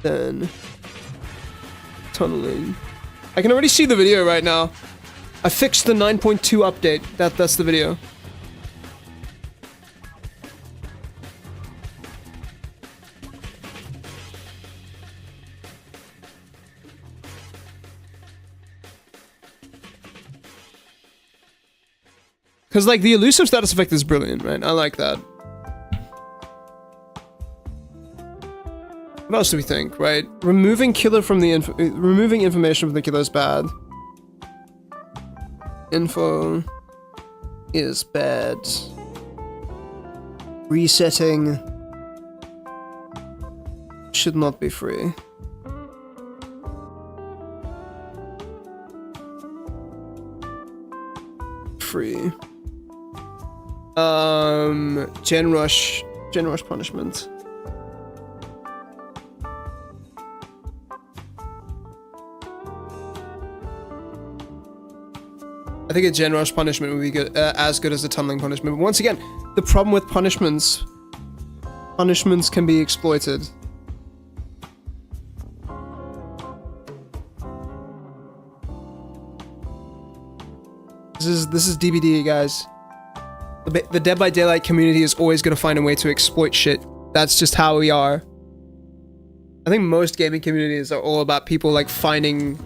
A: than tunneling. I can already see the video right now. I fixed the 9.2 update. That's the video. Because, like, the elusive status effect is brilliant, right? I like that. What else do we think, right? Removing killer from the removing information from the killer is bad. Info is bad. Resetting should not be free. Free. Gen rush punishment. I think a gen rush punishment would be good, as good as a tunneling punishment. But once again, the problem with punishments can be exploited. This is DBD, guys. The Dead by Daylight community is always going to find a way to exploit shit. That's just how we are. I think most gaming communities are all about people like finding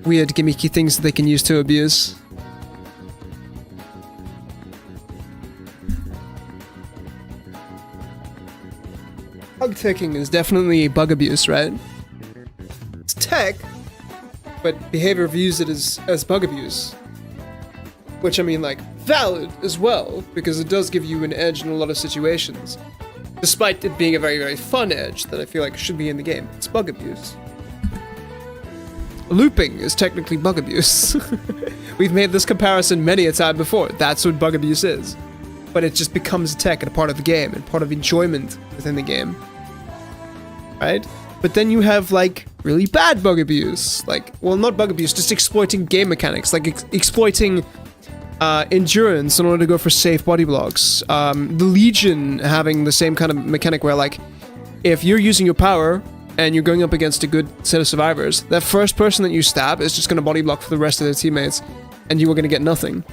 A: weird gimmicky things that they can use to abuse. Bug ticking is definitely bug abuse, right? It's tech, but behavior views it as bug abuse. Which, I mean, like, valid as well, because it does give you an edge in a lot of situations. Despite it being a very, very fun edge that I feel like should be in the game. It's bug abuse. Looping is technically bug abuse. We've made this comparison many a time before. That's what bug abuse is. But it just becomes tech and a part of the game, and part of enjoyment within the game. Right? But then you have, like, really bad bug abuse. Like, well, not bug abuse, just exploiting game mechanics. Like, exploiting endurance in order to go for safe body blocks. The Legion having the same kind of mechanic where, like, if you're using your power and you're going up against a good set of survivors, that first person that you stab is just going to body block for the rest of their teammates, and you are going to get nothing.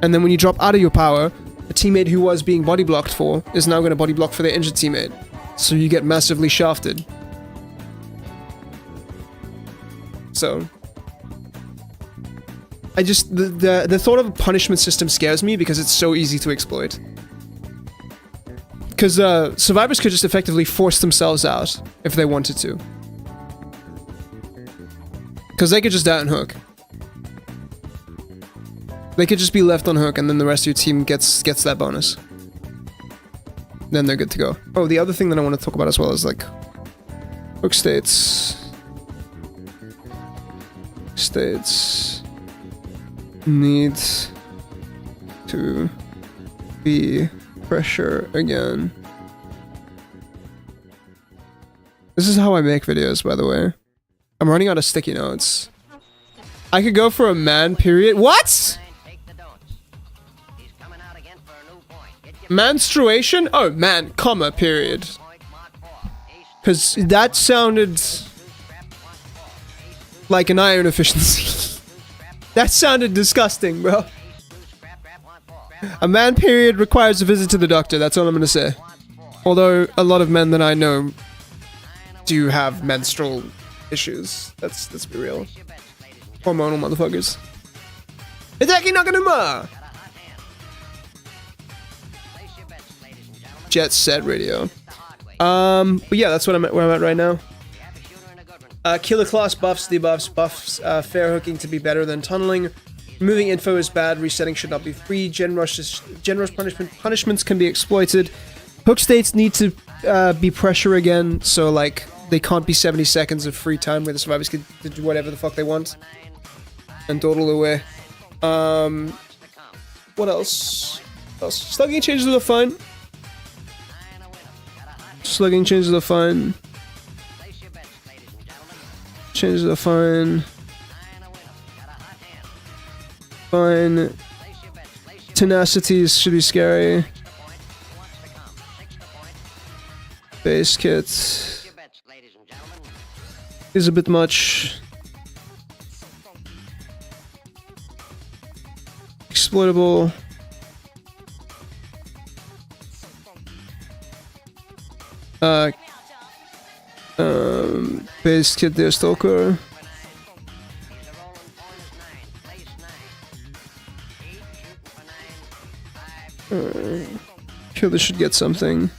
A: And then when you drop out of your power, a teammate who was being body blocked for is now going to body block for their injured teammate. So you get massively shafted. So I just, the thought of a punishment system scares me because it's so easy to exploit. Because survivors could just effectively force themselves out if they wanted to. Because they could just die on hook. They could just be left on hook and then the rest of your team gets that bonus. Then they're good to go. Oh, the other thing that I want to talk about as well is like hook states. States need to be pressure again. This is how I make videos, by the way. I'm running out of sticky notes. I could go for a man period. What? Menstruation? Oh, man, comma, period. Because that sounded like an iron efficiency. That sounded disgusting, bro. A man period requires a visit to the doctor, that's all I'm gonna say. Although, a lot of men that I know do have menstrual issues. Let's be real. Hormonal motherfuckers. Hideki Naganuma! Jet Set Radio. But yeah, that's what where I'm at right now. Killer class buffs, debuffs, buffs, fair hooking to be better than tunneling. Removing info is bad, resetting should not be free, gen rush punishments can be exploited. Hook states need to be pressure again, so like, they can't be 70 seconds of free time where the survivors can do whatever the fuck they want. And dawdle away. What else? Slugging changes are fine. Slugging changes are fine. Changes are fine. Fine. Tenacities should be scary. Base kit is a bit much. Exploitable. Base kit there, Stalker. Killer should get something.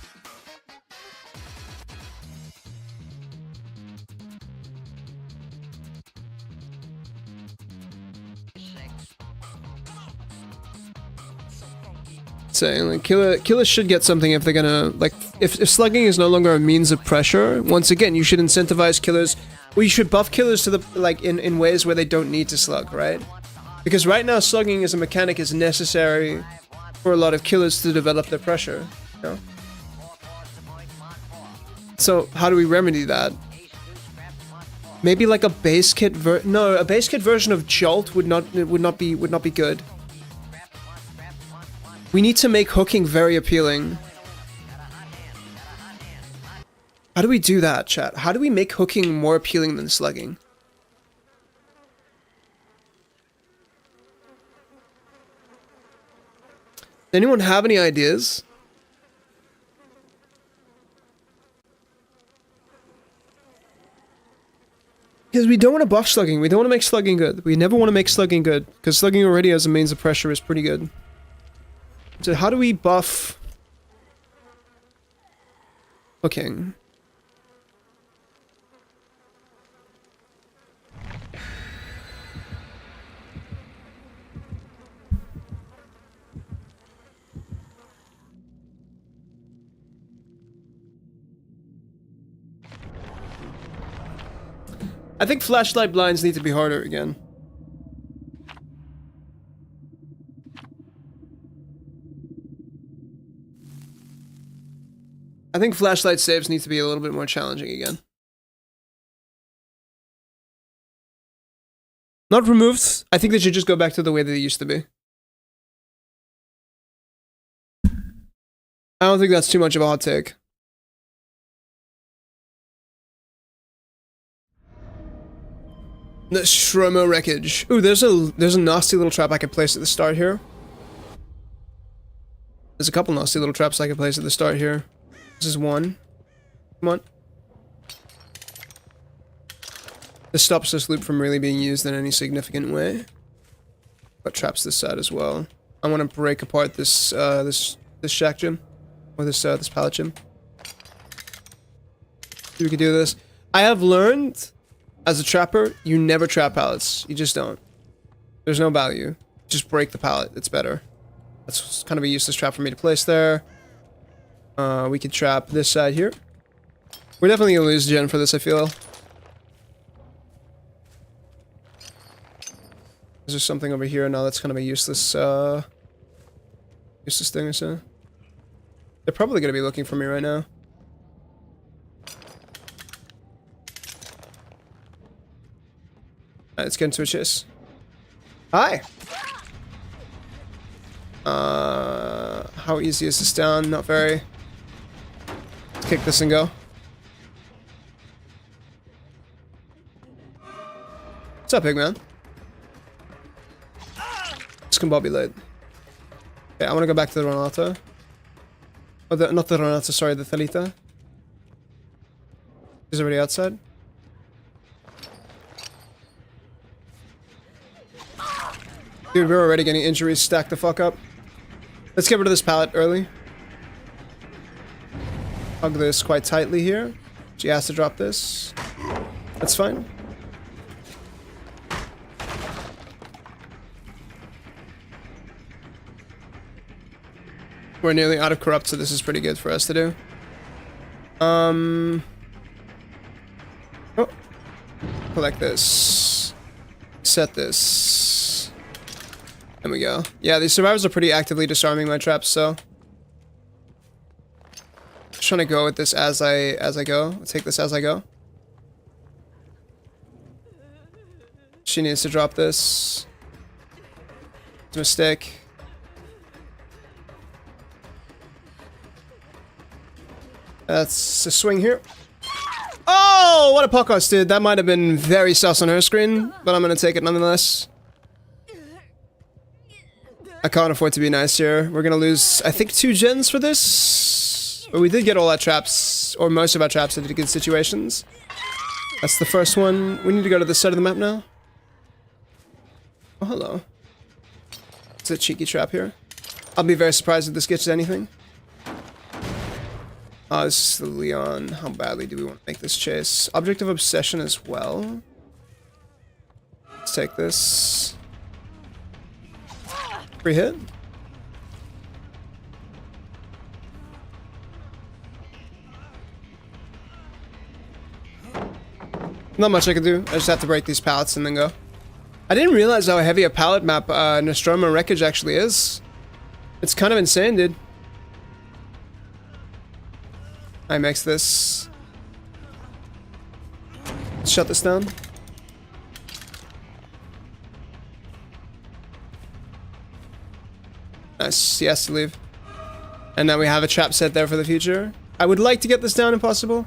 A: Saying like killer should get something if they're gonna like if slugging is no longer a means of pressure. Once again, you should incentivize killers. Well, you should buff killers to the like in ways where they don't need to slug, right? Because right now slugging as a mechanic is necessary for a lot of killers to develop their pressure. You know? So how do we remedy that? Maybe like a base kit a base kit version of Jolt would not be good. We need to make hooking very appealing. How do we do that, chat? How do we make hooking more appealing than slugging? Does anyone have any ideas? Because we don't want to buff slugging. We don't want to make slugging good. We never want to make slugging good. Because slugging already as a means of pressure is pretty good. So how do we buff hooking? I think flashlight blinds need to be harder again. I think flashlight saves need to be a little bit more challenging again. Not removed. I think they should just go back to the way that they used to be. I don't think that's too much of a hot take. The Shromo wreckage. Ooh, there's a nasty little trap I could place at the start here. There's a couple nasty little traps I could place at the start here. This is one. Come on. This stops this loop from really being used in any significant way. But traps this side as well. I want to break apart this this shack gym, or this pallet gym. We could do this. I have learned, as a trapper, you never trap pallets. You just don't. There's no value. Just break the pallet. It's better. That's kind of a useless trap for me to place there. We could trap this side here. We're definitely gonna lose gen for this, I feel. Is there something over here? No, that's kind of a useless thing or so. They're probably gonna be looking for me right now. Alright, let's get into a chase. Hi! How easy is this down? Not very. Let's kick this and go. What's up, big man? This can be late. Okay, I want to go back to the Ronata. Oh, not the Ronata, sorry, the Thalita. He's already outside. Dude, we're already getting injuries stacked the fuck up. Let's get rid of this pallet early. Hug this quite tightly here. She has to drop this. That's fine. We're nearly out of corrupt, so this is pretty good for us to do. Oh. Collect this. Set this. There we go. Yeah, these survivors are pretty actively disarming my traps, so just trying to go with this as I go. I'll take this as I go. She needs to drop this. Mistake. That's a swing here. Oh, what a podcast, dude. That might have been very sus on her screen, but I'm gonna take it nonetheless. I can't afford to be nice here. We're gonna lose, I think, 2 gens for this. But we did get all our traps, or most of our traps into good situations. That's the first one. We need to go to this side of the map now. Oh, hello. It's a cheeky trap here. I'll be very surprised if this gets anything. This is the Leon. How badly do we want to make this chase? Object of Obsession as well. Let's take this. Free hit. Not much I can do. I just have to break these pallets and then go. I didn't realize how heavy a pallet map Nostromo Wreckage actually is. It's kind of insane, dude. I mix this. Let's shut this down. Nice. He has to leave. And now we have a trap set there for the future. I would like to get this down if possible.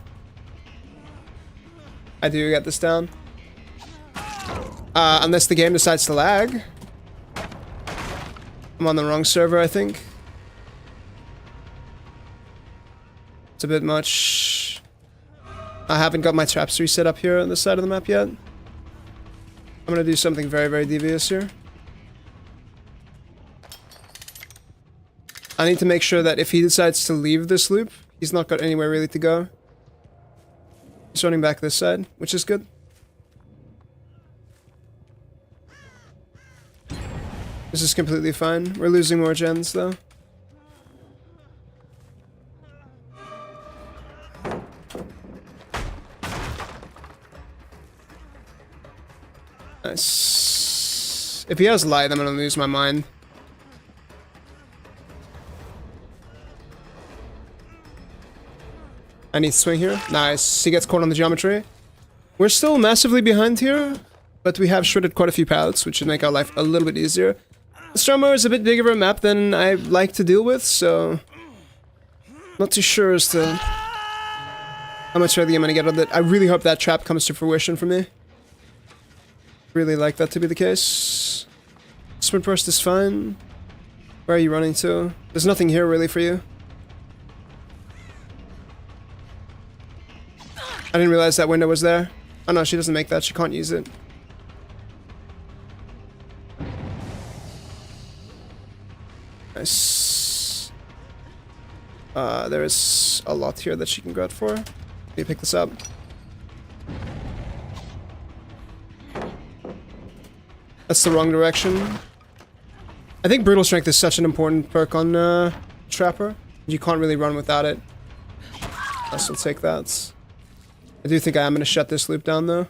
A: I do get this down. Unless the game decides to lag. I'm on the wrong server, I think. It's a bit much. I haven't got my traps reset up here on this side of the map yet. I'm gonna do something very, very devious here. I need to make sure that if he decides to leave this loop, he's not got anywhere really to go. He's running back this side, which is good. This is completely fine. We're losing more gens though. Nice. If he has light, I'm gonna lose my mind. I need to swing here. Nice. He gets caught on the geometry. We're still massively behind here, but we have shredded quite a few pallets, which should make our life a little bit easier. Nostromo is a bit bigger of a map than I like to deal with, so not too sure as to how much early I'm gonna get on it. I really hope that trap comes to fruition for me. Really like that to be the case. Sprint burst is fine. Where are you running to? There's nothing here really for you. I didn't realize that window was there. Oh no, she doesn't make that. She can't use it. Nice. There is a lot here that she can grab for. Let me pick this up. That's the wrong direction. I think Brutal Strength is such an important perk on Trapper. You can't really run without it. I still take that. I do think I am going to shut this loop down, though.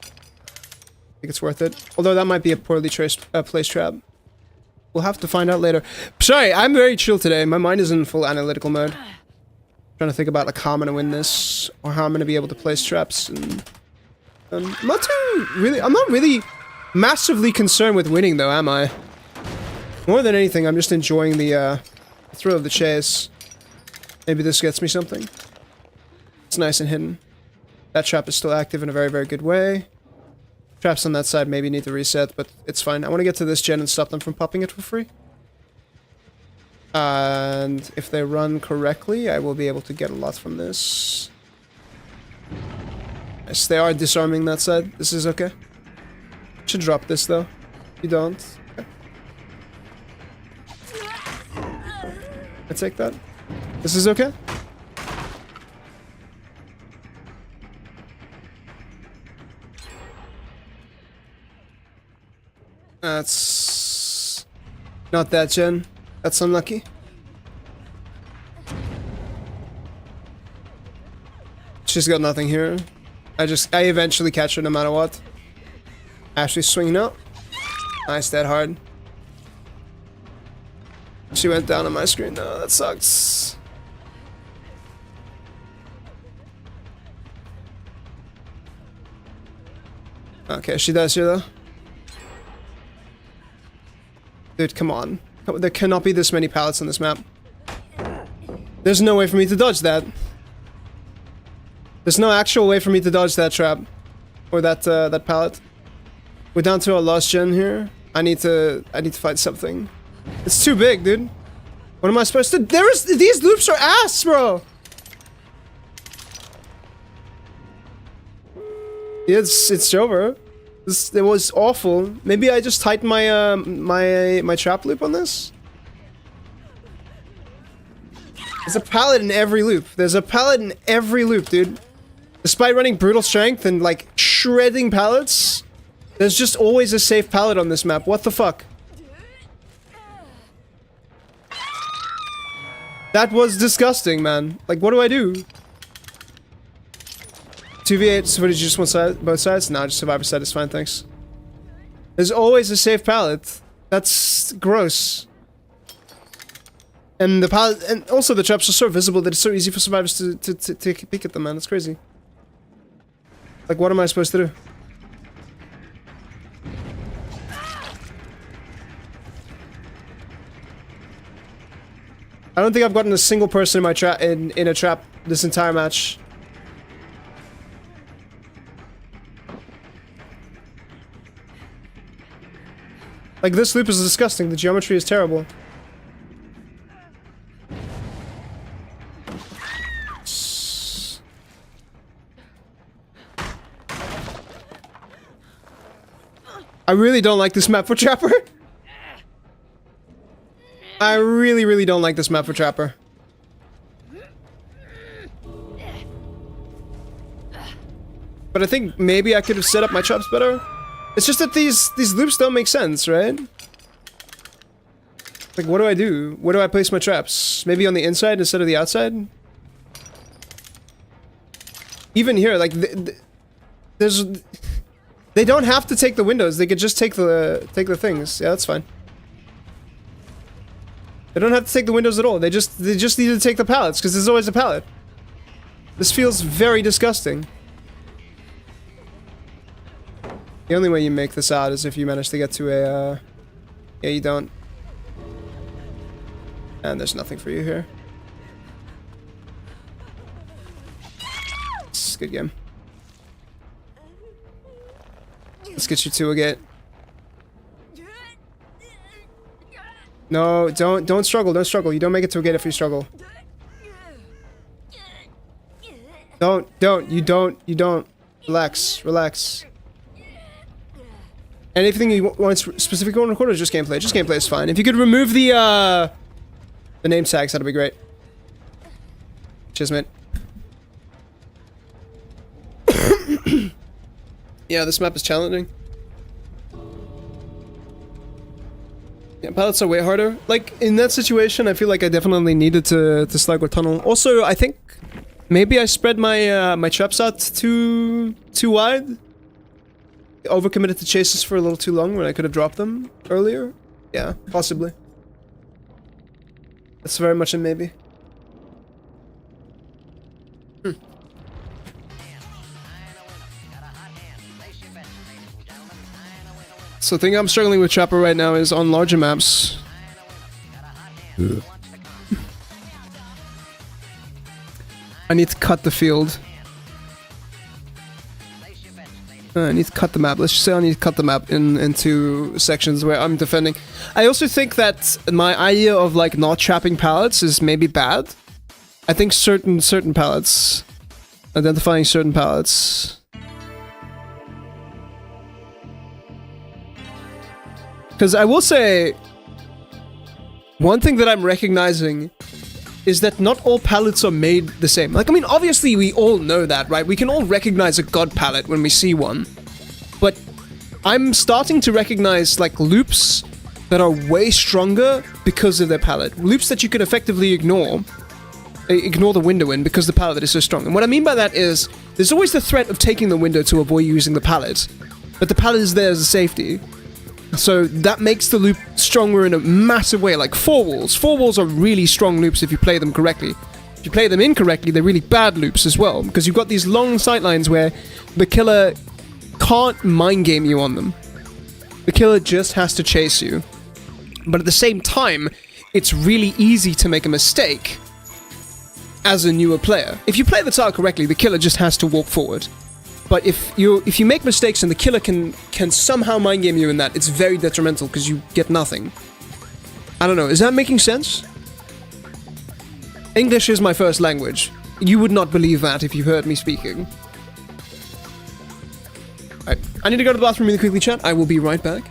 A: I think it's worth it. Although that might be a poorly placed trap. We'll have to find out later. Sorry, I'm very chill today. My mind is in full analytical mode. Trying to think about like how I'm going to win this, or how I'm going to be able to place traps. And I'm not really massively concerned with winning, though, am I? More than anything, I'm just enjoying the thrill of the chase. Maybe this gets me something. It's nice and hidden. That trap is still active in a very, very good way. Traps on that side maybe need to reset, but it's fine. I want to get to this gen and stop them from popping it for free. And if they run correctly, I will be able to get a lot from this. Yes, they are disarming that side. This is okay. Should drop this though. You don't. Okay. I take that. This is okay. That's not that gen. That's unlucky. She's got nothing here. I eventually catch her no matter what. Actually swinging up. Nice, dead hard. She went down on my screen though. That sucks. Okay, she does here though. Dude, come on. There cannot be this many pallets on this map. There's no way for me to dodge that. There's no actual way for me to dodge that trap. Or that pallet. We're down to our last gen here. I need to find something. It's too big, dude. What am I supposed to... These loops are ass, bro! It's over. It was awful. Maybe I just tighten my my trap loop on this? There's a pallet in every loop. There's a pallet in every loop, dude. Despite running brutal strength and like shredding pallets, there's just always a safe pallet on this map. What the fuck? That was disgusting, man. Like, what do I do? 2v8 footage just one side, both sides? Nah, just survivor side is fine, thanks. There's always a safe pallet. That's gross. And the pallet, and also the traps are so visible that it's so easy for survivors to take a peek at them, man. It's crazy. Like, what am I supposed to do? I don't think I've gotten a single person in my trap in a trap this entire match. Like, this loop is disgusting. The geometry is terrible. I really don't like this map for Trapper. I really, really don't like this map for Trapper. But I think maybe I could have set up my traps better. It's just that these loops don't make sense, right? Like, what do I do? Where do I place my traps? Maybe on the inside instead of the outside? Even here, like, there's... They don't have to take the windows. They could just take the things. Yeah, that's fine. They don't have to take the windows at all. They just need to take the pallets because there's always a pallet. This feels very disgusting. The only way you make this out is if you manage to get to a yeah, you don't. And there's nothing for you here. It's a good game. Let's get you to a gate. No, don't struggle, don't struggle. You don't make it to a gate if you struggle. You don't. Relax, relax. Anything you want specifically on record or just gameplay? Just gameplay is fine. If you could remove the name tags, that'd be great. Cheers, mate. Yeah, this map is challenging. Yeah, pallets are way harder. Like, in that situation, I feel like I definitely needed to slug with tunnel. Also, I think maybe I spread my my traps out too wide. Overcommitted to chases for a little too long when I could have dropped them earlier. Yeah, possibly. That's very much a maybe. So the thing I'm struggling with Trapper right now is on larger maps. I need to cut the field. I need to cut the map. Let's just say I need to cut the map into sections where I'm defending. I also think that my idea of like not trapping pallets is maybe bad. I think certain pallets, identifying certain pallets. Because I will say, one thing that I'm recognizing is that not all pallets are made the same. Like, I mean, obviously we all know that, right? We can all recognize a god pallet when we see one. But I'm starting to recognize, like, loops that are way stronger because of their pallet. Loops that you can effectively ignore the window in because the pallet is so strong. And what I mean by that is, there's always the threat of taking the window to avoid using the pallet. But the pallet is there as a safety. So that makes the loop stronger in a massive way, like 4 walls. 4 walls are really strong loops if you play them correctly. If you play them incorrectly, they're really bad loops as well, because you've got these long sightlines where the killer can't mind game you on them. The killer just has to chase you. But at the same time, it's really easy to make a mistake as a newer player. If you play the tile correctly, the killer just has to walk forward. But if you make mistakes and the killer can somehow mind game you in that, it's very detrimental because you get nothing. I don't know, is that making sense? English is my first language. You would not believe that if you heard me speaking. Alright, I need to go to the bathroom really quickly, chat. I will be right back.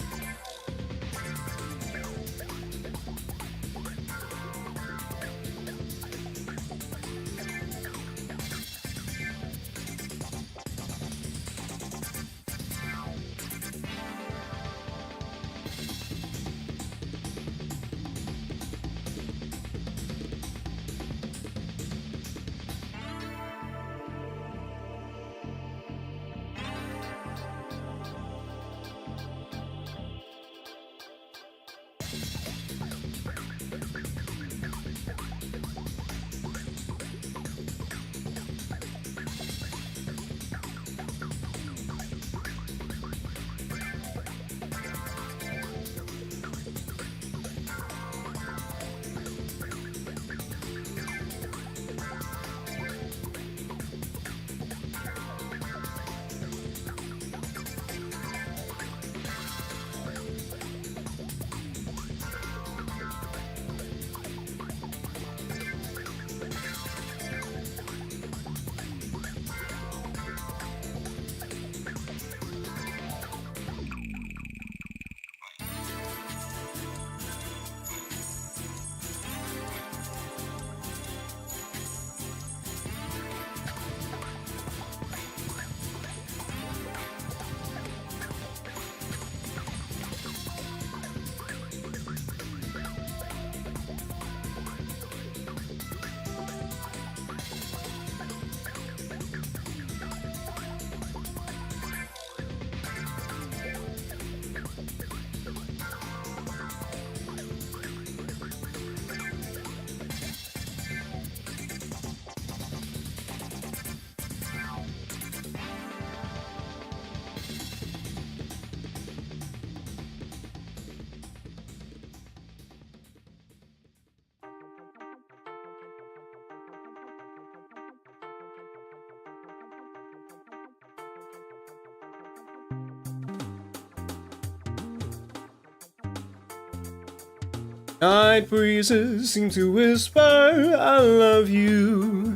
A: Night breezes seem to whisper, I love you.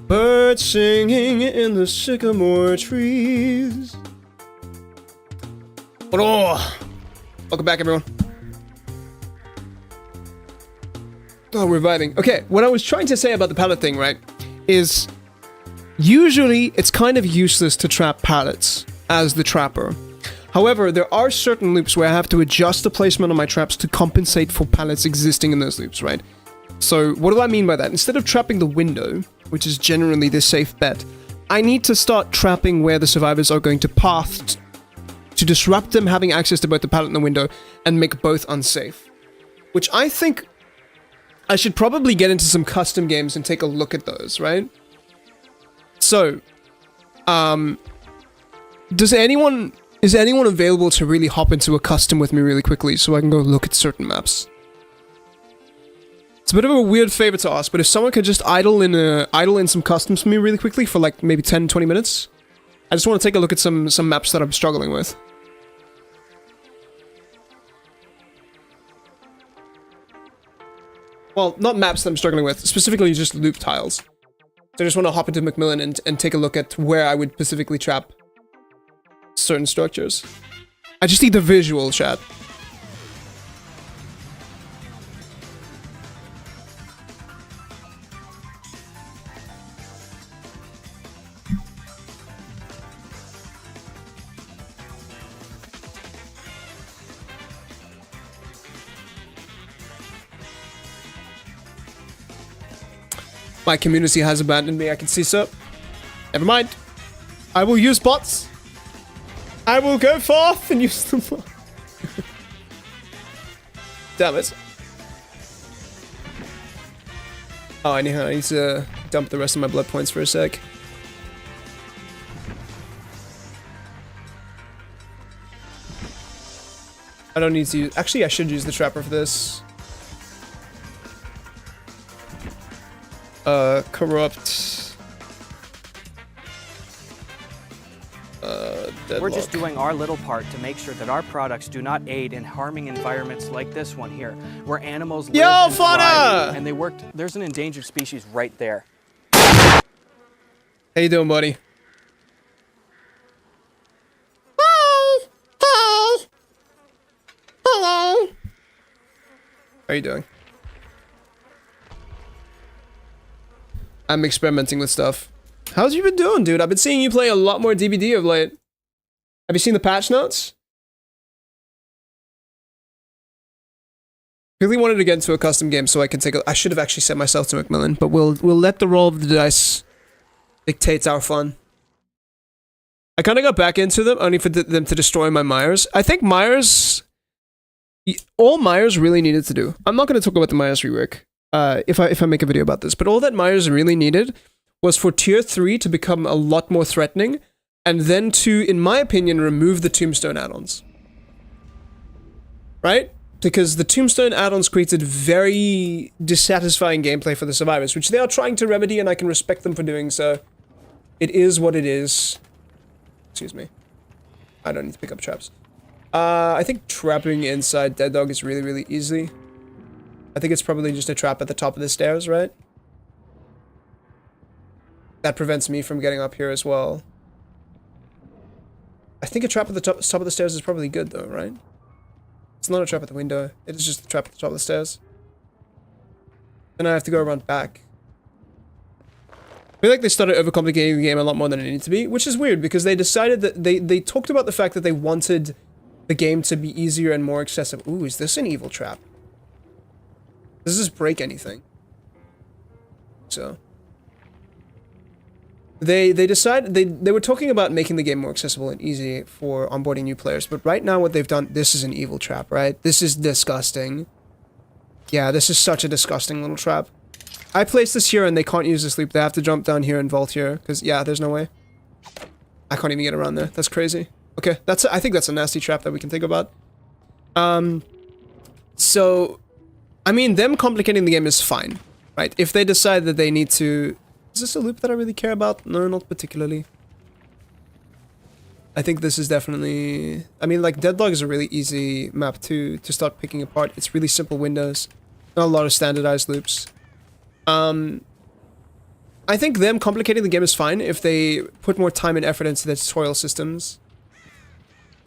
A: Birds singing in the sycamore trees. Oh, welcome back, everyone. Oh, we're vibing. Okay, what I was trying to say about the pallet thing, right, is usually it's kind of useless to trap pallets as the trapper. However, there are certain loops where I have to adjust the placement of my traps to compensate for pallets existing in those loops, right? So what do I mean by that? Instead of trapping the window, which is generally the safe bet, I need to start trapping where the survivors are going to path to disrupt them having access to both the pallet and the window and make both unsafe. Which I think I should probably get into some custom games and take a look at those, right? So, is anyone available to really hop into a custom with me really quickly so I can go look at certain maps? It's a bit of a weird favor to ask, but if someone could just idle in some customs for me really quickly for like maybe 10-20 minutes, I just want to take a look at some maps that I'm struggling with. Well, not maps that I'm struggling with, specifically just loop tiles. So I just want to hop into Macmillan and take a look at where I would specifically trap certain structures. I just need the visual, chat. My community has abandoned me, I can see so. Never mind. I will use bots. I will go forth and use them. Damn it. Oh, I need to dump the rest of my blood points for a sec. I don't need to use... Actually, I should use the trapper for this. Corrupt.
C: We're just doing our little part to make sure that our products do not aid in harming environments like this one here, where animals live and thrive, and they worked. There's an endangered species right there.
A: How you doing, buddy? Hello. How are you doing? I'm experimenting with stuff. How's you been doing, dude? I've been seeing you play a lot more DBD of late. Have you seen the patch notes? Really wanted to get into a custom game so I can take a... I should have actually set myself to Macmillan, but we'll let the roll of the dice dictate our fun. I kind of got back into them only for them to destroy my Myers. I think Myers... All Myers really needed to do... I'm not going to talk about the Myers rework if I make a video about this, but all that Myers really needed was for tier 3 to become a lot more threatening, and then to, in my opinion, remove the Tombstone add-ons. Right? Because the Tombstone add-ons created very dissatisfying gameplay for the survivors, which they are trying to remedy, and I can respect them for doing so. It is what it is. Excuse me. I don't need to pick up traps. I think trapping inside Dead Dog is really, really easy. I think it's probably just a trap at the top of the stairs, right? That prevents me from getting up here as well. I think a trap at the top of the stairs is probably good though, right? It's not a trap at the window. It is just a trap at the top of the stairs. Then I have to go around back. I feel like they started overcomplicating the game a lot more than it needed to be, which is weird because they decided that they talked about the fact that they wanted the game to be easier and more accessible. Ooh, is this an evil trap? Does this break anything? So... They decided, they were talking about making the game more accessible and easy for onboarding new players, but right now what they've done, this is an evil trap, right? This is disgusting. Yeah, this is such a disgusting little trap. I placed this here and they can't use this loop. They have to jump down here and vault here, because, yeah, there's no way. I can't even get around there. That's crazy. Okay, I think that's a nasty trap that we can think about. So, I mean, them complicating the game is fine, right? If they decide that they need to... Is this a loop that I really care about? No, not particularly. I think this is definitely... I mean, like, Deadlock is a really easy map to start picking apart. It's really simple windows. Not a lot of standardized loops. I think them complicating the game is fine if they put more time and effort into the tutorial systems.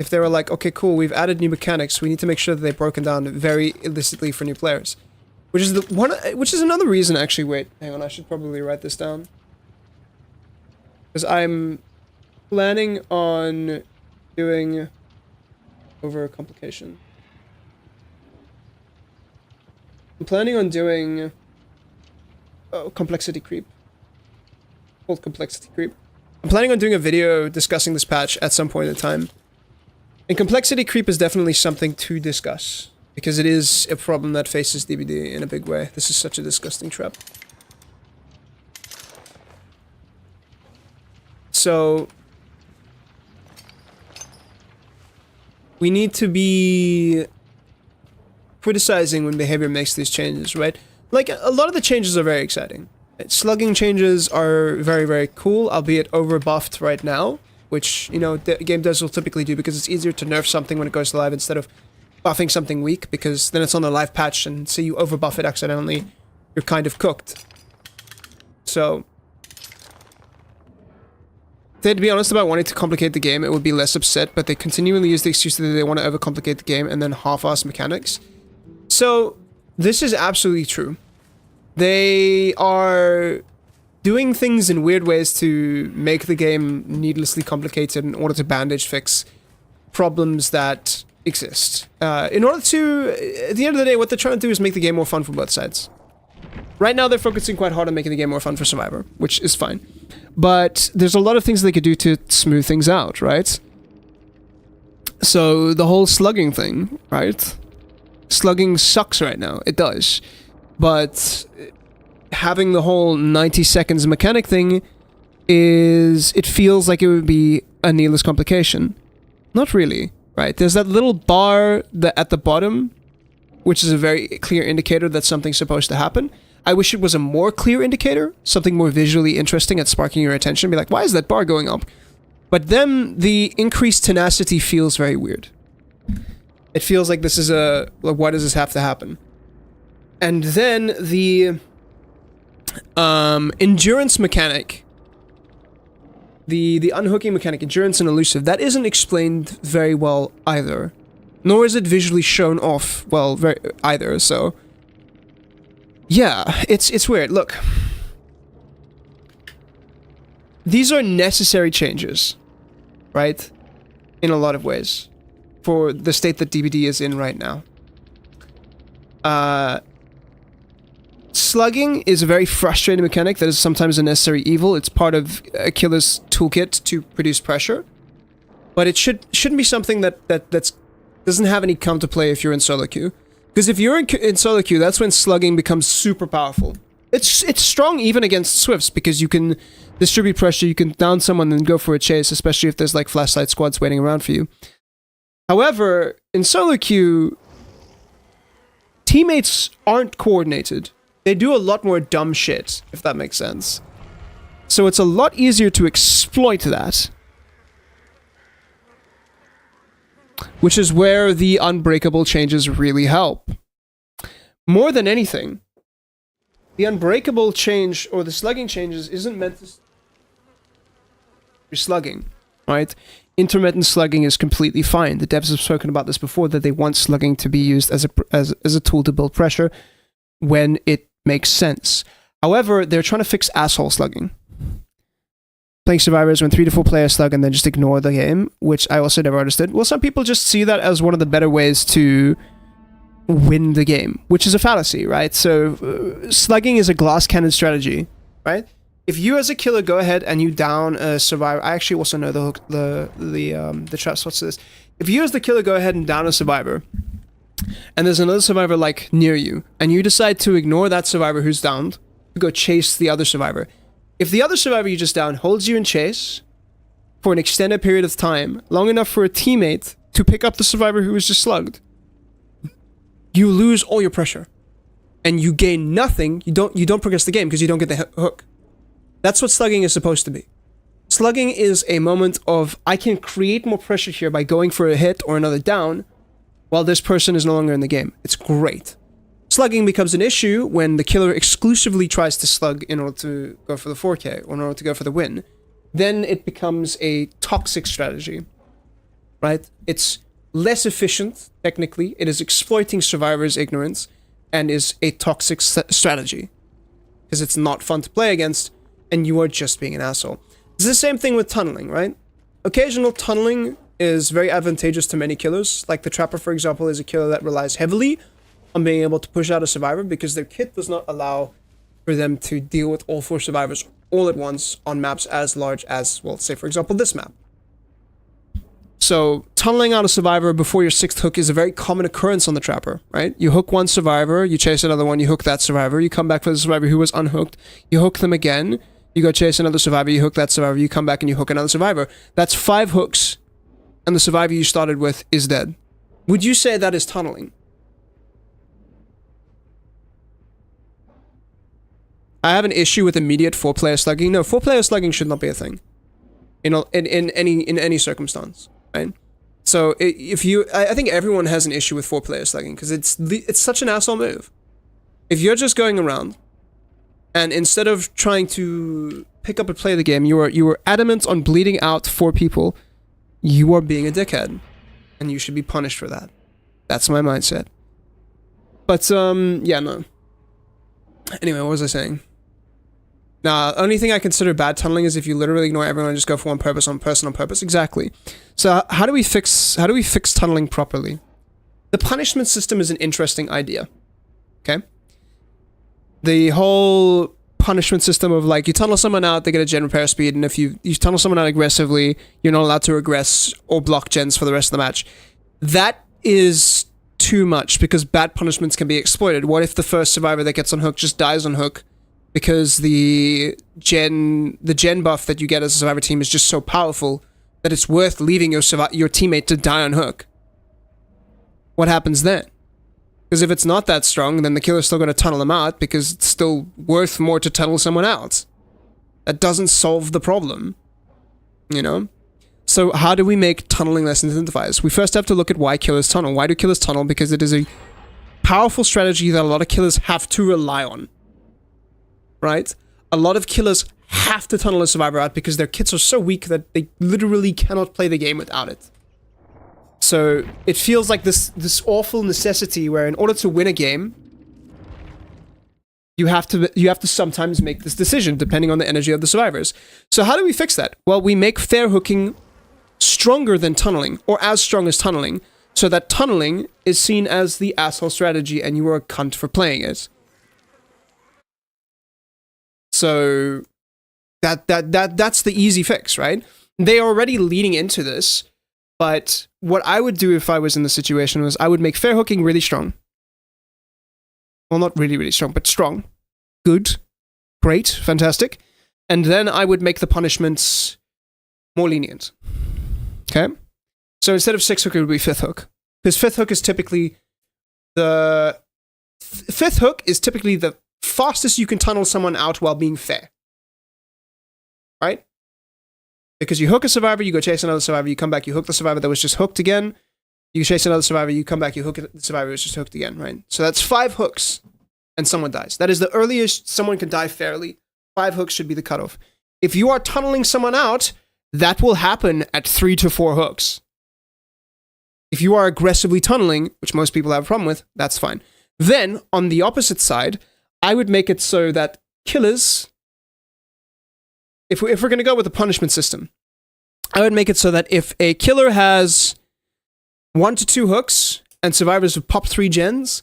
A: If they were like, okay, cool, we've added new mechanics, we need to make sure that they're broken down very illicitly for new players. Which is another reason, actually, wait, hang on, I should probably write this down. Because I'm planning on doing overcomplication. I'm planning on doing complexity creep. Called complexity creep. I'm planning on doing a video discussing this patch at some point in time. And complexity creep is definitely something to discuss. Because it is a problem that faces DBD in a big way. This is such a disgusting trap. So... we need to be... criticizing when behavior makes these changes, right? Like, a lot of the changes are very exciting. Slugging changes are very, very cool, albeit over-buffed right now. Which, you know, the game devs will typically do because it's easier to nerf something when it goes live instead of buffing something weak, because then it's on a live patch and say you overbuff it accidentally, you're kind of cooked. So... if they'd be honest about wanting to complicate the game, it would be less upset, but they continually use the excuse that they want to overcomplicate the game and then half-ass mechanics. So, this is absolutely true. They are doing things in weird ways to make the game needlessly complicated in order to bandage fix problems that exist. In order to, at the end of the day, what they're trying to do is make the game more fun for both sides. Right now, they're focusing quite hard on making the game more fun for Survivor, which is fine. But there's a lot of things they could do to smooth things out, right? So, the whole slugging thing, right? Slugging sucks right now. It does. But having the whole 90 seconds mechanic thing is... it feels like it would be a needless complication. Not really. right? There's that little bar that at the bottom, which is a very clear indicator that something's supposed to happen. I wish it was a more clear indicator, something more visually interesting at sparking your attention. Be like, why is that bar going up? But then the increased tenacity feels very weird. It feels like this is like, why does this have to happen? And then the endurance mechanic, the unhooking mechanic, endurance and elusive, that isn't explained very well either. Nor is it visually shown off well either, so... Yeah, it's weird. Look. These are necessary changes, right? In a lot of ways. For the state that DBD is in right now. Slugging is a very frustrating mechanic that is sometimes a necessary evil. It's part of a killer's toolkit to produce pressure. But it shouldn't be something that's doesn't have any come to play if you're in solo queue. Because if you're in solo queue, that's when slugging becomes super powerful. It's strong even against Swifts, because you can distribute pressure, you can down someone and go for a chase, especially if there's like flashlight squads waiting around for you. However, in solo queue, teammates aren't coordinated. They do a lot more dumb shit, if that makes sense. So it's a lot easier to exploit that. Which is where the unbreakable changes really help. More than anything, the unbreakable change, or the slugging changes, isn't meant to... You're slugging, right? Intermittent slugging is completely fine. The devs have spoken about this before, that they want slugging to be used as a tool to build pressure when it makes sense. However, they're trying to fix asshole slugging. Playing survivors when 3 to 4 players slug and then just ignore the game, which I also never understood. Well, some people just see that as one of the better ways to win the game, which is a fallacy, right? So, slugging is a glass cannon strategy, right? If you as a killer go ahead and you down a survivor, I actually also know the traps. What's this? If you as the killer go ahead and down a survivor, and there's another survivor like near you, and you decide to ignore that survivor who's downed, to go chase the other survivor. If the other survivor you just downed holds you in chase for an extended period of time, long enough for a teammate to pick up the survivor who was just slugged, you lose all your pressure, and you gain nothing. You don't progress the game because you don't get the hook. That's what slugging is supposed to be. Slugging is a moment of, I can create more pressure here by going for a hit or another down, while this person is no longer in the game. It's great. Slugging becomes an issue when the killer exclusively tries to slug in order to go for the 4K, or in order to go for the win. Then it becomes a toxic strategy, right? It's less efficient, technically. It is exploiting survivors' ignorance, and is a toxic strategy. Because it's not fun to play against, and you are just being an asshole. It's the same thing with tunneling, right? Occasional tunneling is very advantageous to many killers. Like the Trapper, for example, is a killer that relies heavily on being able to push out a survivor, because their kit does not allow for them to deal with all 4 survivors all at once on maps as large as, well, say for example this map. So tunneling out a survivor before your 6th hook is a very common occurrence on the Trapper, right? You hook one survivor, you chase another one, you hook that survivor, you come back for the survivor who was unhooked, you hook them again, you go chase another survivor, you hook that survivor, you come back and you hook another survivor. That's 5 hooks, and the survivor you started with is dead. Would you say that is tunneling? I have an issue with immediate 4-player slugging. No, 4-player slugging should not be a thing. In any circumstance, right? So I think everyone has an issue with 4-player slugging, because it's such an asshole move. If you're just going around, and instead of trying to pick up and play the game, you are adamant on bleeding out 4 people, you are being a dickhead, and you should be punished for that. That's my mindset. But yeah, no. Anyway, what was I saying? Now, only thing I consider bad tunneling is if you literally ignore everyone and just go for one person on purpose. Exactly. So how do we fix tunneling properly? The punishment system is an interesting idea. Okay? The whole punishment system of, like, you tunnel someone out, they get a gen repair speed, and if you tunnel someone out aggressively, you're not allowed to regress or block gens for the rest of the match. That is too much, because bad punishments can be exploited. What if the first survivor that gets on hook just dies on hook because the gen buff that you get as a survivor team is just so powerful that it's worth leaving your teammate to die on hook, what happens then? Because if it's not that strong, then the killer's still going to tunnel him out because it's still worth more to tunnel someone else. That doesn't solve the problem, you know? So how do we make tunneling less incentivized? We first have to look at why killers tunnel. Why do killers tunnel? Because it is a powerful strategy that a lot of killers have to rely on, right? A lot of killers have to tunnel a survivor out because their kits are so weak that they literally cannot play the game without it. So it feels like this awful necessity where in order to win a game, you have to sometimes make this decision depending on the energy of the survivors. So how do we fix that? Well, we make fair hooking stronger than tunneling, or as strong as tunneling, so that tunneling is seen as the asshole strategy and you are a cunt for playing it. So that's the easy fix, right? They are already leading into this, but what I would do if I was in the situation was I would make fair hooking really strong. Well, not really, really strong, but strong. Good. Great. Fantastic. And then I would make the punishments more lenient. Okay? So instead of 6 hook, it would be 5th hook. Because 5th hook is typically the... 5th hook is typically the fastest you can tunnel someone out while being fair. Right? Because you hook a survivor, you go chase another survivor, you come back, you hook the survivor that was just hooked again, you chase another survivor, you come back, you hook the survivor that was just hooked again, right? So that's 5 hooks, and someone dies. That is the earliest someone can die fairly. 5 hooks should be the cutoff. If you are tunneling someone out, that will happen at 3 to 4 hooks. If you are aggressively tunneling, which most people have a problem with, that's fine. Then, on the opposite side, I would make it so that killers... If we're going to go with the punishment system, I would make it so that if a killer has 1 to 2 hooks and survivors have popped 3 gens,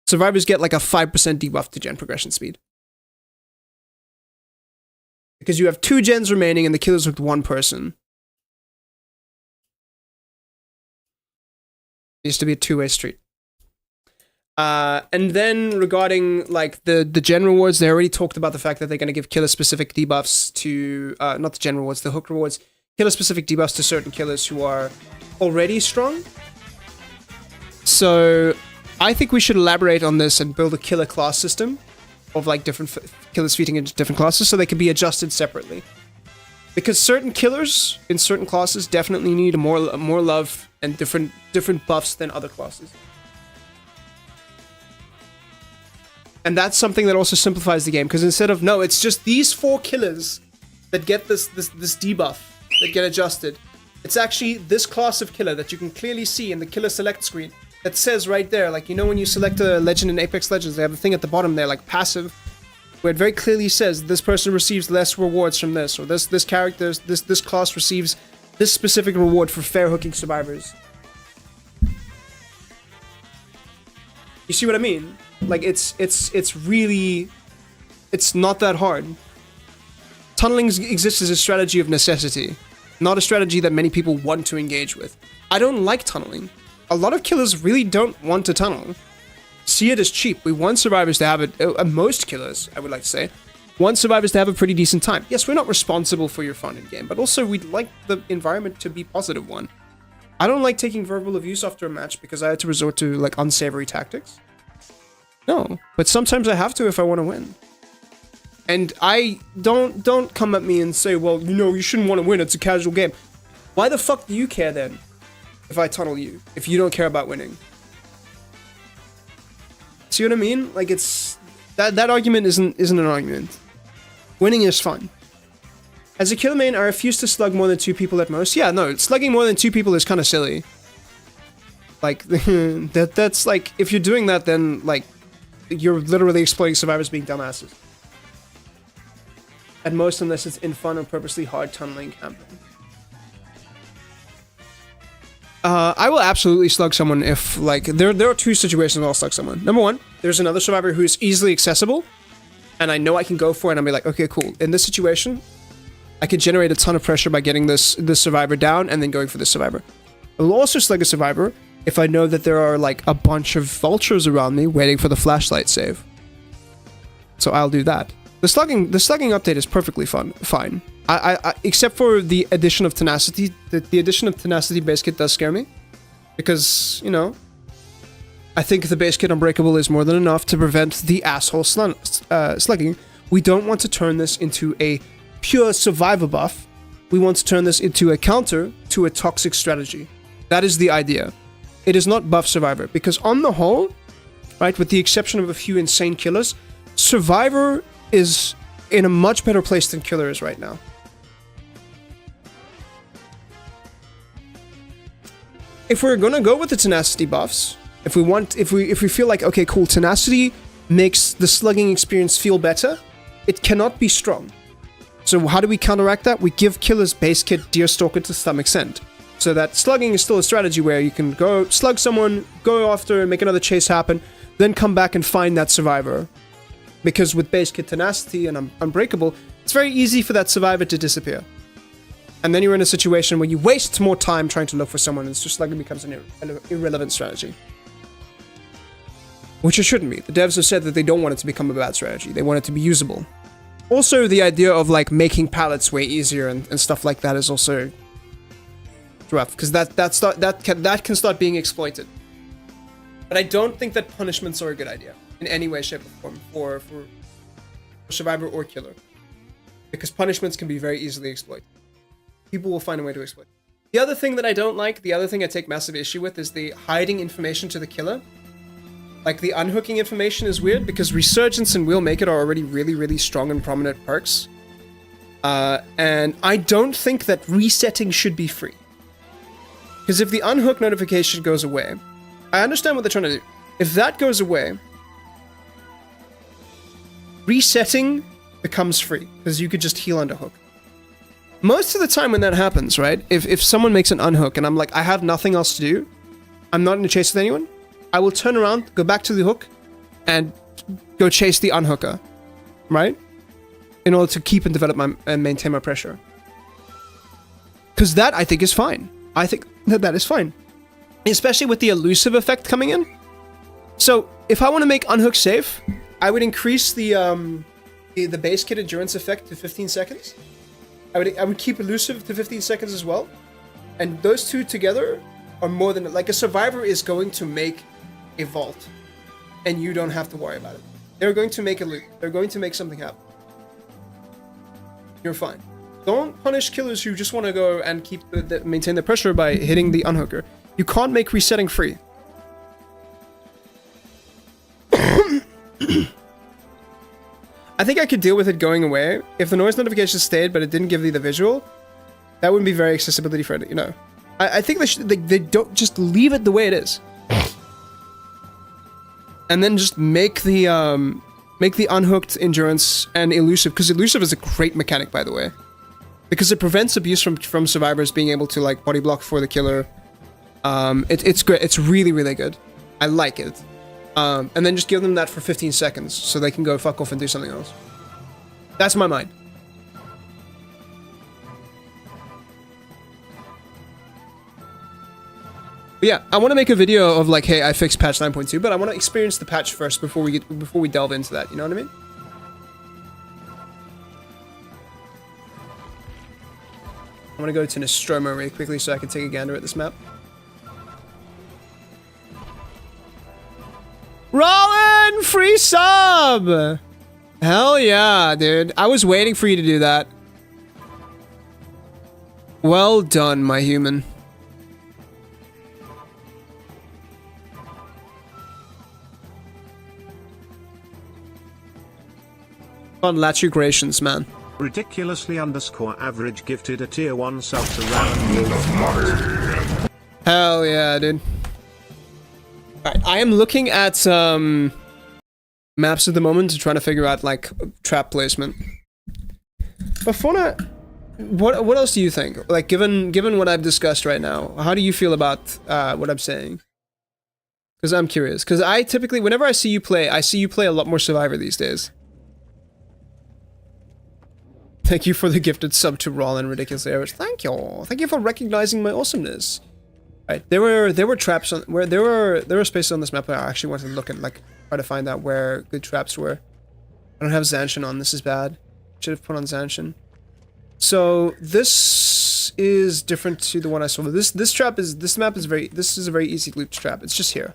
A: survivors get like a 5% debuff to gen progression speed. Because you have 2 gens remaining and the killer's hooked 1 person. It used to be a 2-way street. And then regarding like the gen rewards, they already talked about the fact that they're going to give killer specific debuffs to not the gen rewards, the hook rewards, killer specific debuffs to certain killers who are already strong. So I think we should elaborate on this and build a killer class system of like different killers feeding into different classes so they can be adjusted separately. Because certain killers in certain classes definitely need more love and different buffs than other classes. And that's something that also simplifies the game, because instead of, no, it's just these 4 killers that get this debuff, that get adjusted. It's actually this class of killer that you can clearly see in the killer select screen that says right there, like, you know when you select a legend in Apex Legends, they have a thing at the bottom there, like passive, where it very clearly says this person receives less rewards from this, or this character, this class receives this specific reward for fair hooking survivors. You see what I mean? Like, it's really... It's not that hard. Tunneling exists as a strategy of necessity, not a strategy that many people want to engage with. I don't like tunneling. A lot of killers really don't want to tunnel. See it as cheap. We want survivors to have it... most killers, I would like to say, want survivors to have a pretty decent time. Yes, we're not responsible for your fun in-game, but also we'd like the environment to be a positive one. I don't like taking verbal abuse after a match because I had to resort to, like, unsavory tactics. No, but sometimes I have to if I want to win. And I don't come at me and say, well, you know, you shouldn't want to win, it's a casual game. Why the fuck do you care then if I tunnel you, if you don't care about winning? See what I mean? Like, it's that argument isn't an argument. Winning is fun. As a killer main, I refuse to slug more than 2 people at most. Yeah, no, slugging more than 2 people is kind of silly. Like, that's like, if you're doing that, then, like, you're literally exploiting survivors being dumbasses. At most, unless it's in fun or purposely hard tunneling camping. I will absolutely slug someone if, like, there are 2 situations where I'll slug someone. Number 1, there's another survivor who is easily accessible, and I know I can go for it, and I'll be like, okay, cool. In this situation, I can generate a ton of pressure by getting this survivor down and then going for this survivor. I'll also slug a survivor if I know that there are, like, a bunch of vultures around me waiting for the flashlight save. So I'll do that. The slugging update is perfectly fine. except for the addition of tenacity, the addition of tenacity base kit does scare me. Because, you know, I think the base kit Unbreakable is more than enough to prevent the asshole slugging. We don't want to turn this into a pure survivor buff. We want to turn this into a counter to a toxic strategy. That is the idea. It is not buff survivor, because on the whole, right, with the exception of a few insane killers, survivor is in a much better place than killer is right now. If we're gonna go with the tenacity buffs, if we feel like, okay, cool, tenacity makes the slugging experience feel better, it cannot be strong. So how do we counteract that? We give killers base kit Deerstalker to some extent. So that slugging is still a strategy where you can go slug someone, go after, make another chase happen, then come back and find that survivor. Because with base kit tenacity and Unbreakable, it's very easy for that survivor to disappear. And then you're in a situation where you waste more time trying to look for someone, and it's just like it becomes an irrelevant strategy. Which it shouldn't be. The devs have said that they don't want it to become a bad strategy. They want it to be usable. Also, the idea of like making pallets way easier and stuff like that is also rough, because that can start being exploited. But I don't think that punishments are a good idea in any way, shape, or form for survivor or killer, because punishments can be very easily exploited. People will find a way to exploit. The other thing that I don't like, the other thing I take massive issue with, is the hiding information to the killer. Like, the unhooking information is weird, because Resurgence and We'll Make It are already really, really strong and prominent perks. And I don't think that resetting should be free. Because if the unhook notification goes away, I understand what they're trying to do. If that goes away, resetting becomes free, because you could just heal under hook. Most of the time when that happens, right, if someone makes an unhook and I'm like, I have nothing else to do, I'm not in a chase with anyone, I will turn around, go back to the hook, and go chase the unhooker, right? In order to keep and develop and maintain my pressure. Because that, I think, is fine. I think that is fine. Especially with the elusive effect coming in. So, if I want to make unhook safe, I would increase the base kit endurance effect to 15 seconds. I would keep elusive to 15 seconds as well. And those two together are more than... Like, a survivor is going to make a vault. And you don't have to worry about it. They're going to make a loot. They're going to make something happen. You're fine. Don't punish killers who just want to go and keep maintain the pressure by hitting the unhooker. You can't make resetting free. I think I could deal with it going away. If the noise notification stayed, but it didn't give me the visual, that wouldn't be very accessibility friendly, you know. I think they don't just leave it the way it is. And then just make the unhooked endurance and elusive, because elusive is a great mechanic, by the way. Because it prevents abuse from survivors being able to, like, body block for the killer. It's great. It's really, really good. I like it. And then just give them that for 15 seconds so they can go fuck off and do something else. That's my mind. But yeah, I want to make a video of like, hey, I fixed patch 9.2, but I want to experience the patch first before we delve into that. You know what I mean? I want to go to Nostromo really quickly so I can take a gander at this map. Rollin! Free sub! Hell yeah, dude. I was waiting for you to do that. Well done, my human. Congratulations, man.
D: Ridiculously _average gifted a tier 1 sub to Random.
A: Hell yeah, dude. Alright, I am looking at maps at the moment to try to figure out like trap placement. But Fauna, what else do you think? Like given what I've discussed right now, how do you feel about what I'm saying? Because I'm curious. Because I typically, whenever I see you play a lot more Survivor these days. Thank you for the gifted sub to Raw and Ridiculously Average. Thank you. Thank you for recognizing my awesomeness. Right, there were traps on where there were spaces on this map where I actually wanted to look and like try to find out where good traps were. I don't have Zanshin on. This is bad. Should have put on Zanshin. So this is different to the one I saw. This map is a very easy loot trap. It's just here,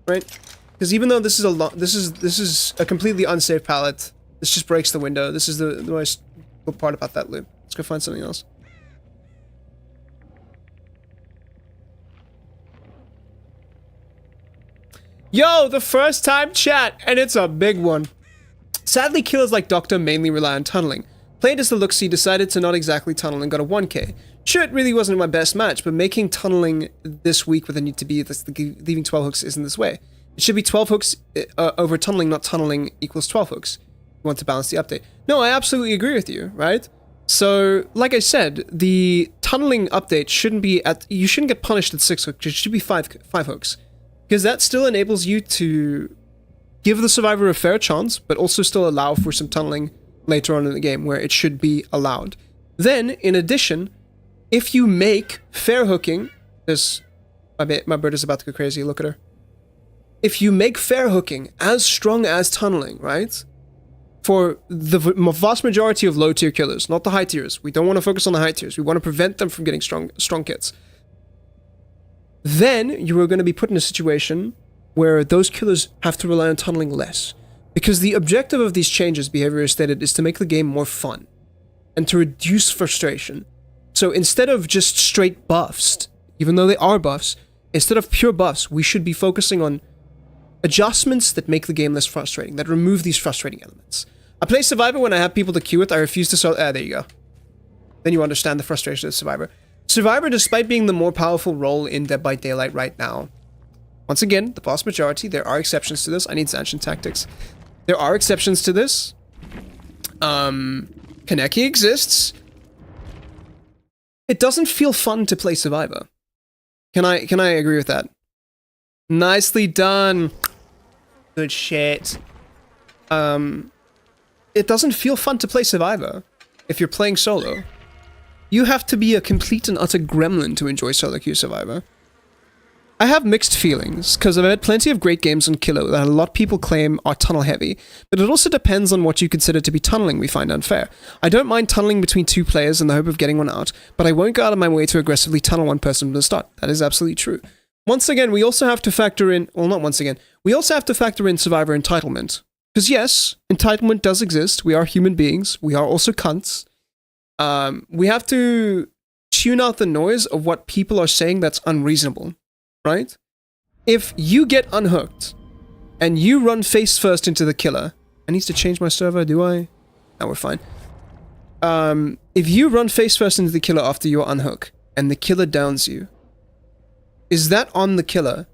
A: right? Because even though this is a completely unsafe pallet, this just breaks the window. This is the most cool part about that loop. Let's go find something else. Yo, the first time chat, and it's a big one. Sadly, killers like Doctor mainly rely on tunneling. Played as the look-see, decided to not exactly tunnel and got a 1k. Sure, it really wasn't my best match, but making tunneling this week with a need to be leaving 12 hooks isn't this way. It should be 12 hooks over tunneling, not tunneling equals 12 hooks. You want to balance the update. No, I absolutely agree with you, right? So, like I said, the tunneling update shouldn't be you shouldn't get punished at 6 hooks, it should be 5 hooks. Because that still enables you to give the survivor a fair chance, but also still allow for some tunneling later on in the game where it should be allowed. Then, in addition, if you make fair hooking, my bird is about to go crazy, look at her. If you make fair hooking as strong as tunneling, right? For the vast majority of low tier killers, not the high tiers. We don't want to focus on the high tiers. We want to prevent them from getting strong kits. Then you are going to be put in a situation where those killers have to rely on tunneling less. Because the objective of these changes, behavior as stated, is to make the game more fun and to reduce frustration. So instead of just straight buffs, even though they are buffs, instead of pure buffs, we should be focusing on adjustments that make the game less frustrating, that remove these frustrating elements. I play Survivor when I have people to queue with. I refuse to sell. There you go. Then you understand the frustration of Survivor. Survivor, despite being the more powerful role in Dead by Daylight right now, once again, the vast majority, there are exceptions to this. I need Zanchin tactics. There are exceptions to this. Kaneki exists. It doesn't feel fun to play Survivor. Can I agree with that? Nicely done. Good shit. It doesn't feel fun to play Survivor if you're playing solo. You have to be a complete and utter gremlin to enjoy solo queue Survivor. I have mixed feelings, because I've had plenty of great games on Kilo that a lot of people claim are tunnel heavy, but it also depends on what you consider to be tunneling we find unfair. I don't mind tunneling between 2 players in the hope of getting one out, but I won't go out of my way to aggressively tunnel one person from the start. That is absolutely true. Once again, we also have to factor in, well, not once again, we also have to factor in Survivor entitlement. Because yes, entitlement does exist, we are human beings, we are also cunts. We have to tune out the noise of what people are saying that's unreasonable. Right? If you get unhooked and you run face first into the killer, I need to change my server, do I? No, we're fine. If you run face first into the killer after you unhook and the killer downs you, is that on the killer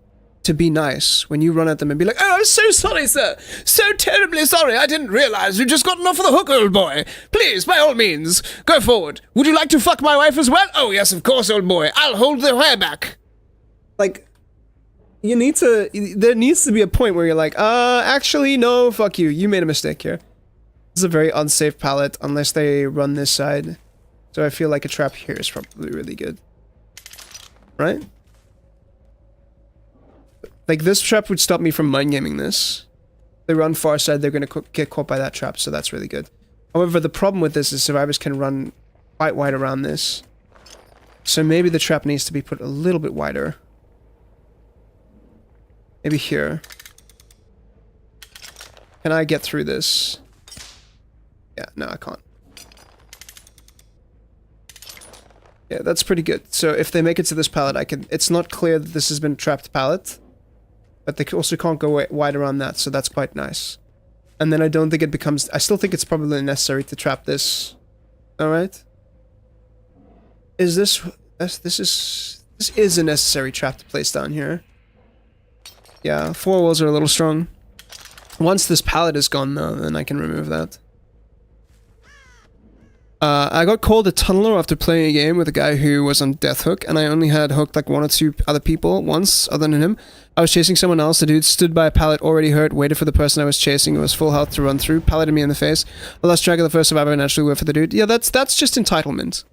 A: to be nice when you run at them and be like, "Oh, I'm so sorry, sir. So terribly sorry. I didn't realize you'd just gotten off of the hook, old boy. Please, by all means, go forward. Would you like to fuck my wife as well? Oh, yes, of course, old boy. I'll hold the hair back." Like, there needs to be a point where you're like, actually, no, fuck you. You made a mistake here. This is a very unsafe palette unless they run this side. So I feel like a trap here is probably really good. Right? Like, this trap would stop me from mind gaming this. If they run far side, they're going to get caught by that trap, so that's really good. However, the problem with this is survivors can run quite wide around this. So maybe the trap needs to be put a little bit wider. Maybe here. Can I get through this? Yeah, no, I can't. Yeah, that's pretty good. So if they make it to this pallet, I can... It's not clear that this has been a trapped pallet. But they also can't go wide around that, so that's quite nice. And then I don't think it becomes... I still think it's probably necessary to trap this. Alright? Is this... This is a necessary trap to place down here. Yeah, 4 walls are a little strong. Once this pallet is gone, though, then I can remove that. I got called a tunneler after playing a game with a guy who was on death hook, and I only had hooked like 1 or 2 other people once, other than him. I was chasing someone else. The dude stood by a pallet, already hurt, waited for the person I was chasing, who was full health, to run through, palleted me in the face. I lost track of the first survivor and actually went for the dude. Yeah, that's just entitlement.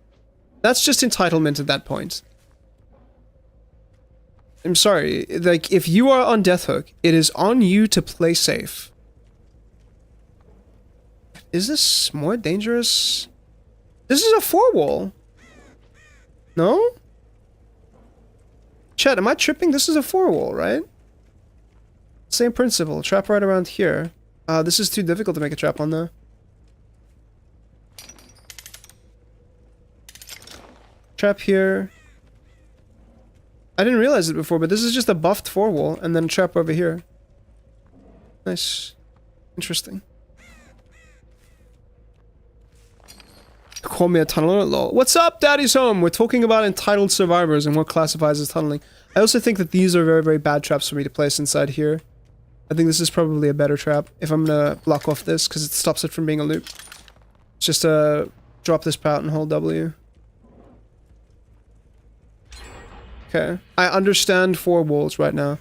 A: That's just entitlement at that point. I'm sorry, like, if you are on death hook, it is on you to play safe. Is this more dangerous? This is a 4-wall. No? Chat, am I tripping? This is a 4-wall, right? Same principle. Trap right around here. This is too difficult to make a trap on though. Trap here. I didn't realize it before, but this is just a buffed 4-wall, and then a trap over here. Nice. Interesting. Call me a tunneler? Lol. What's up, Daddy's home? We're talking about entitled survivors and what classifies as tunneling. I also think that these are very, very bad traps for me to place inside here. I think this is probably a better trap if I'm gonna block off this, because it stops it from being a loop. It's just drop this pout and hold W. Okay. I understand 4 walls right now.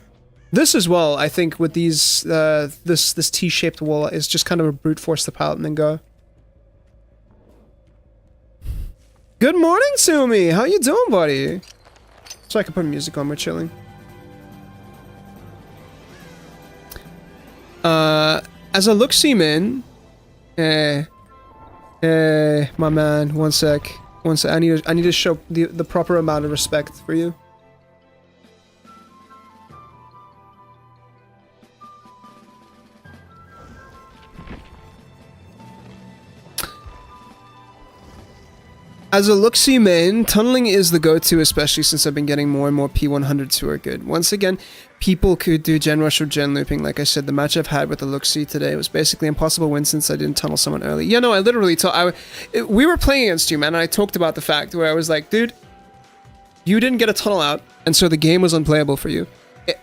A: This as well, I think, with these, this T-shaped wall is just kind of a brute force the pallet and then go. Good morning, Sumi! How you doing, buddy? So I can put music on, we're chilling. As a look-see man... my man, one sec. I need to show the proper amount of respect for you. As a look-see main, tunneling is the go-to, especially since I've been getting more and more P100s who are good. Once again, people could do gen rush or gen looping. Like I said, the match I've had with the look-see today was basically impossible win since I didn't tunnel someone early. Yeah, no, I literally we were playing against you, man, and I talked about the fact where I was like, dude, you didn't get a tunnel out, and so the game was unplayable for you.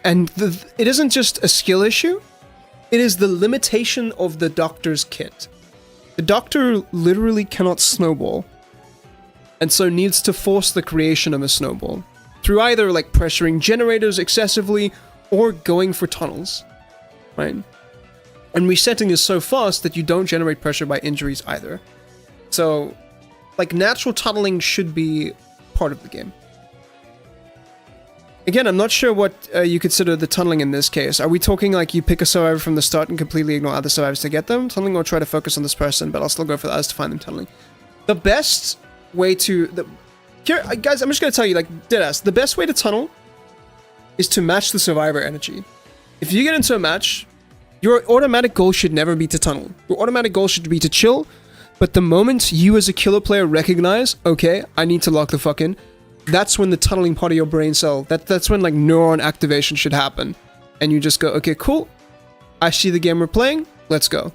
A: And it isn't just a skill issue, it is the limitation of the doctor's kit. The doctor literally cannot snowball, and so needs to force the creation of a snowball through either like pressuring generators excessively or going for tunnels, right? And resetting is so fast that you don't generate pressure by injuries either. So, like, natural tunneling should be part of the game. Again, I'm not sure what you consider the tunneling in this case. Are we talking like you pick a survivor from the start and completely ignore other survivors to get them tunneling, or try to focus on this person, but I'll still go for the others to find them tunneling? The best way to... Here, guys, I'm just gonna tell you, like, deadass, the best way to tunnel is to match the survivor energy. If you get into a match, your automatic goal should never be to tunnel. Your automatic goal should be to chill, but the moment you as a killer player recognize, okay, I need to lock the fuck in, that's when the tunneling part of your brain cell, that's when, like, neuron activation should happen. And you just go, okay, cool, I see the game we're playing, let's go.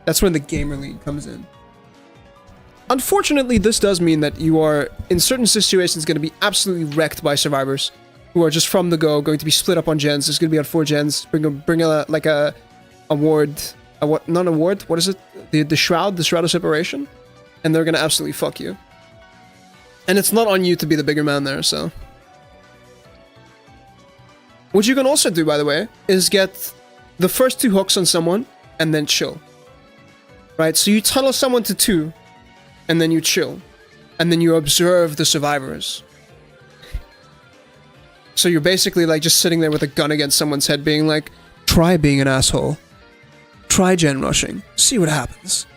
A: That's when the gamer league comes in. Unfortunately, this does mean that you are, in certain situations, going to be absolutely wrecked by survivors who are just from the go, going to be split up on gens. There's going to be on 4 gens. Bring a like a ward, not a ward. What is it? The shroud of separation, and they're going to absolutely fuck you. And it's not on you to be the bigger man there. So, what you can also do, by the way, is get the first 2 hooks on someone and then chill. Right. So you tunnel someone to 2. And then you chill. And then you observe the survivors. So you're basically like just sitting there with a gun against someone's head being like, try being an asshole. Try gen rushing. See what happens.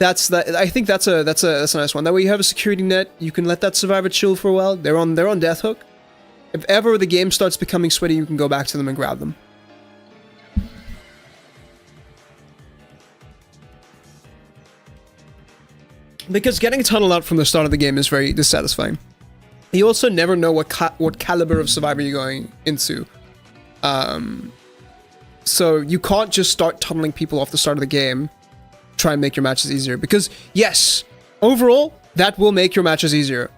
A: I think that's a nice one. That way you have a security net, you can let that survivor chill for a while. They're on death hook. If ever the game starts becoming sweaty, you can go back to them and grab them. Because getting tunneled out from the start of the game is very dissatisfying. You also never know what caliber of survivor you're going into. So you can't just start tunneling people off the start of the game, try and make your matches easier. Because, yes, overall, that will make your matches easier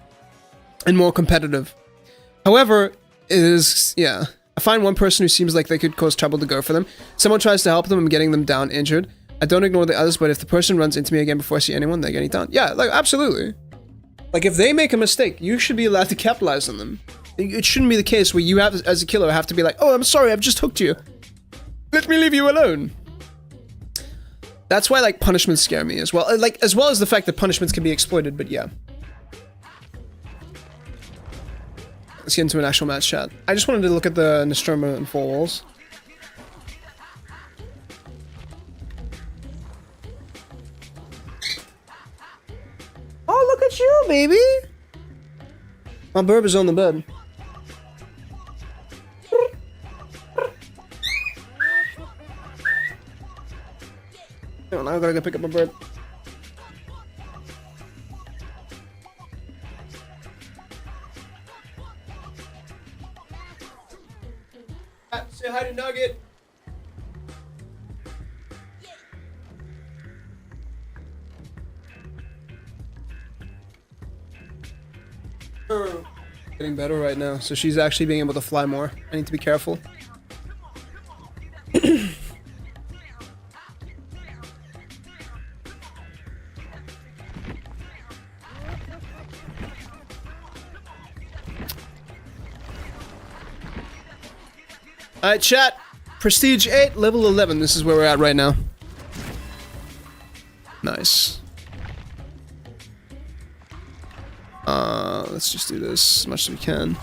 A: and more competitive. However, it is, yeah. I find one person who seems like they could cause trouble to go for them. Someone tries to help them and getting them down injured. I don't ignore the others, but if the person runs into me again before I see anyone, they're getting down. Yeah, like, absolutely. Like, if they make a mistake, you should be allowed to capitalize on them. It shouldn't be the case where you have, as a killer, have to be like, oh, I'm sorry, I've just hooked you. Let me leave you alone. That's why, like, punishments scare me as well. Like, as well as the fact that punishments can be exploited, but yeah. Let's get into an actual match chat. I just wanted to look at the Nostromo and 4 walls. My burb is on the bed. Oh, now I gotta go pick up my bird. Say hi to Nugget. Getting better right now, so she's actually being able to fly more. I need to be careful. Alright, chat. Prestige 8, level 11. This is where we're at right now. Nice. Let's just do this as much as we can.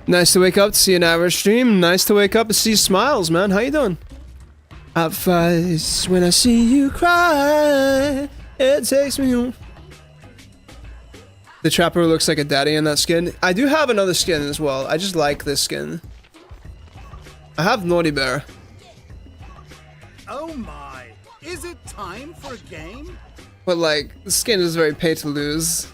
A: Nice to wake up to see an average stream. Nice to wake up to see smiles, man. How you doing? Advice when I see you cry. It takes me home. The Trapper looks like a daddy in that skin. I do have another skin as well. I just like this skin. I have Naughty Bear.
E: Oh my! Is it time for a game?
A: But like, the skin is very pay to lose.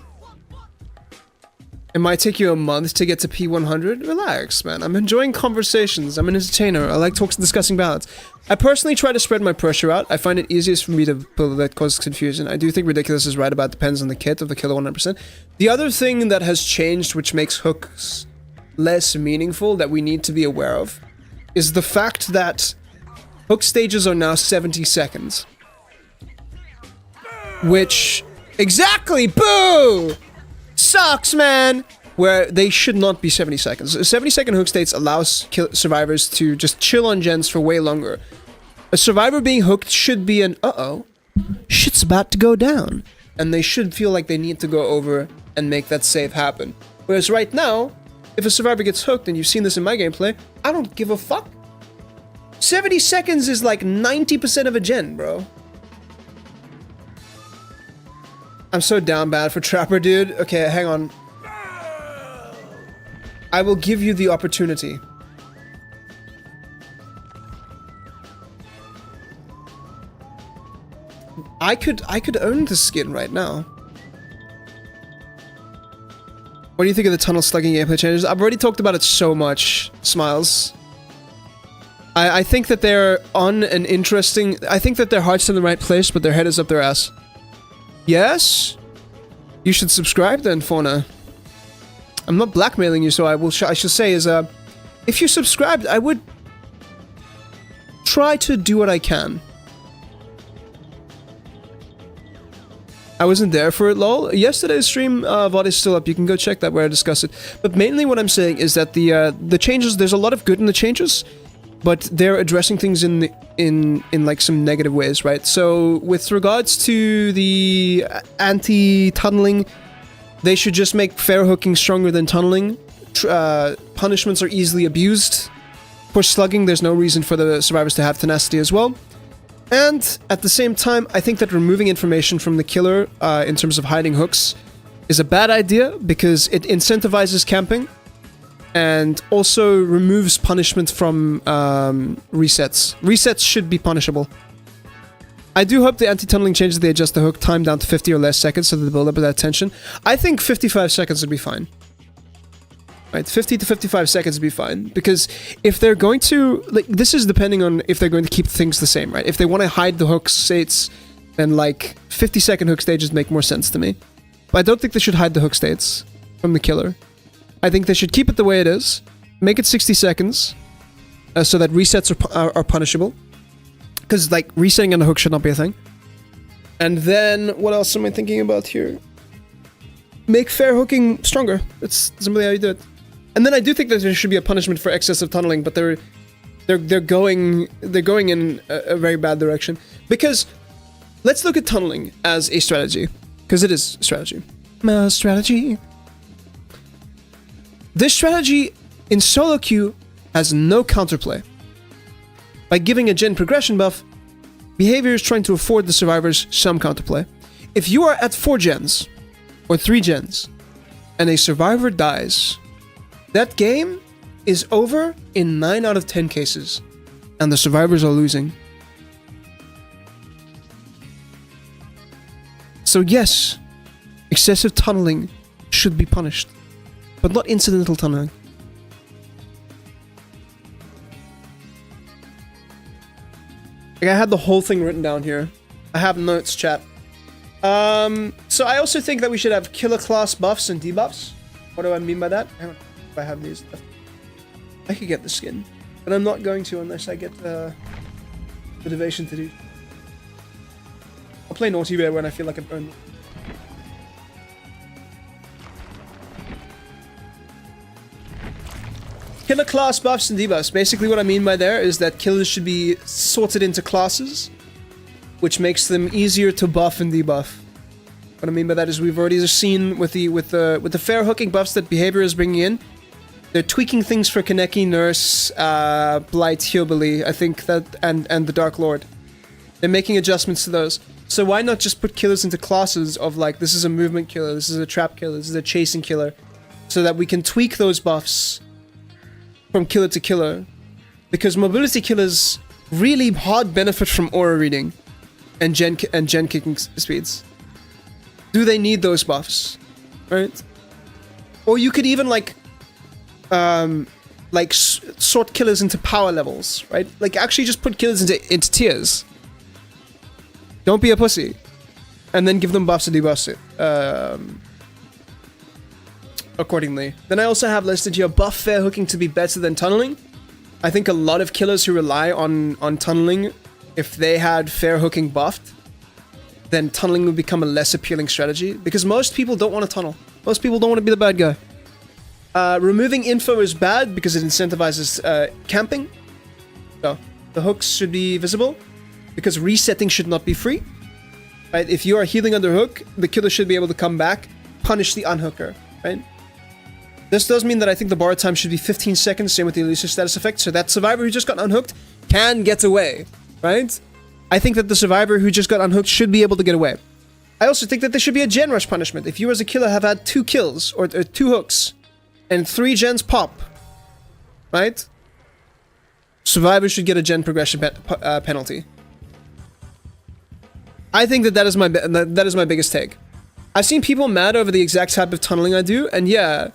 A: It might take you a month to get to P100. Relax, man. I'm enjoying conversations. I'm an entertainer. I like talks discussing balance. I personally try to spread my pressure out. I find it easiest for me to pull that causes confusion. I do think Ridiculous is right about depends on the kit of the killer 100%. The other thing that has changed, which makes hooks less meaningful, that we need to be aware of, is the fact that hook stages are now 70 seconds. Which... Exactly! Boo! Sucks, man! Where they should not be 70 seconds. 70-second hook states allows survivors to just chill on gens for way longer. A survivor being hooked should be an uh-oh, shit's about to go down. And they should feel like they need to go over and make that save happen. Whereas right now, if a survivor gets hooked, and you've seen this in my gameplay, I don't give a fuck. 70 seconds is like 90% of a gen, bro. I'm so down bad for Trapper, dude. Okay, hang on. I will give you the opportunity. I could own the skin right now. What do you think of the tunnel slugging gameplay changes? I've already talked about it so much, Smiles. I think that they're on an interesting... I think that their heart's in the right place, but their head is up their ass. Yes? You should subscribe then, Fauna. I'm not blackmailing you, so I should say is, if you subscribed, I would try to do what I can. I wasn't there for it, lol. Yesterday's stream, VOD is still up. You can go check that where I discuss it. But mainly what I'm saying is that the changes, there's a lot of good in the changes, but they're addressing things in like some negative ways, right? So with regards to the anti-tunneling, they should just make fair hooking stronger than tunneling. Punishments are easily abused. For slugging, there's no reason for the survivors to have tenacity as well. And at the same time, I think that removing information from the killer in terms of hiding hooks is a bad idea because it incentivizes camping and also removes punishment from resets. Resets should be punishable. I do hope the anti-tunneling changes, they adjust the hook time down to 50 or less seconds so that they build up that tension. I think 55 seconds would be fine. Right, 50 to 55 seconds would be fine. Because if they're going to... like, this is depending on if they're going to keep things the same, right? If they want to hide the hook states, then like 50-second hook stages make more sense to me. But I don't think they should hide the hook states from the killer. I think they should keep it the way it is. Make it 60 seconds. So that resets are punishable. Because, like, resetting on the hook should not be a thing. And then, what else am I thinking about here? Make fair hooking stronger. That's simply how you do it. And then I do think that there should be a punishment for excessive tunneling, but they're going in a very bad direction. Because, let's look at tunneling as a strategy. Because it is a strategy. Strategy. This strategy in solo queue has no counterplay. By giving a gen progression buff, behavior is trying to afford the survivors some counterplay. If you are at 4 gens, or 3 gens, and a survivor dies, that game is over in 9 out of 10 cases, and the survivors are losing. So yes, excessive tunneling should be punished, but not incidental tunneling. Like, I had the whole thing written down here. I have notes, chat. So I also think that we should have killer class buffs and debuffs. What do I mean by that? I don't know if I have these. I could get the skin, but I'm not going to unless I get the motivation to do. I'll play Naughty Bear when I feel like I've earned it. Killer class buffs and debuffs. Basically what I mean by there is that killers should be sorted into classes, which makes them easier to buff and debuff. What I mean by that is we've already seen with the fair hooking buffs that Behavior is bringing in. They're tweaking things for Kaneki, Nurse, Blight, Hillbilly, I think that, and the Dark Lord. They're making adjustments to those. So why not just put killers into classes of like, this is a movement killer, this is a trap killer, this is a chasing killer, so that we can tweak those buffs from killer to killer. Because mobility killers really hard benefit from aura reading and gen kicking speeds. Do they need those buffs? Right? Or you could even like sort killers into power levels, right? Like actually just put killers into tiers. Don't be a pussy. And then give them buffs and debuffs accordingly. Then I also have listed here buff fair hooking to be better than tunneling. I think a lot of killers who rely on tunneling, if they had fair hooking buffed, then tunneling would become a less appealing strategy, because most people don't want to tunnel. Most people don't want to be the bad guy. Removing info is bad because it incentivizes camping. So the hooks should be visible, because resetting should not be free. Right? If you are healing under hook, the killer should be able to come back, punish the unhooker. Right? This does mean that I think the bar time should be 15 seconds, same with the elusive status effect, so that survivor who just got unhooked can get away. Right? I think that the survivor who just got unhooked should be able to get away. I also think that there should be a gen rush punishment. If you as a killer have had 2 kills, or 2 hooks, and 3 gens pop, right? Survivors should get a gen progression penalty. I think that is my biggest take. I've seen people mad over the exact type of tunneling I do, and yeah,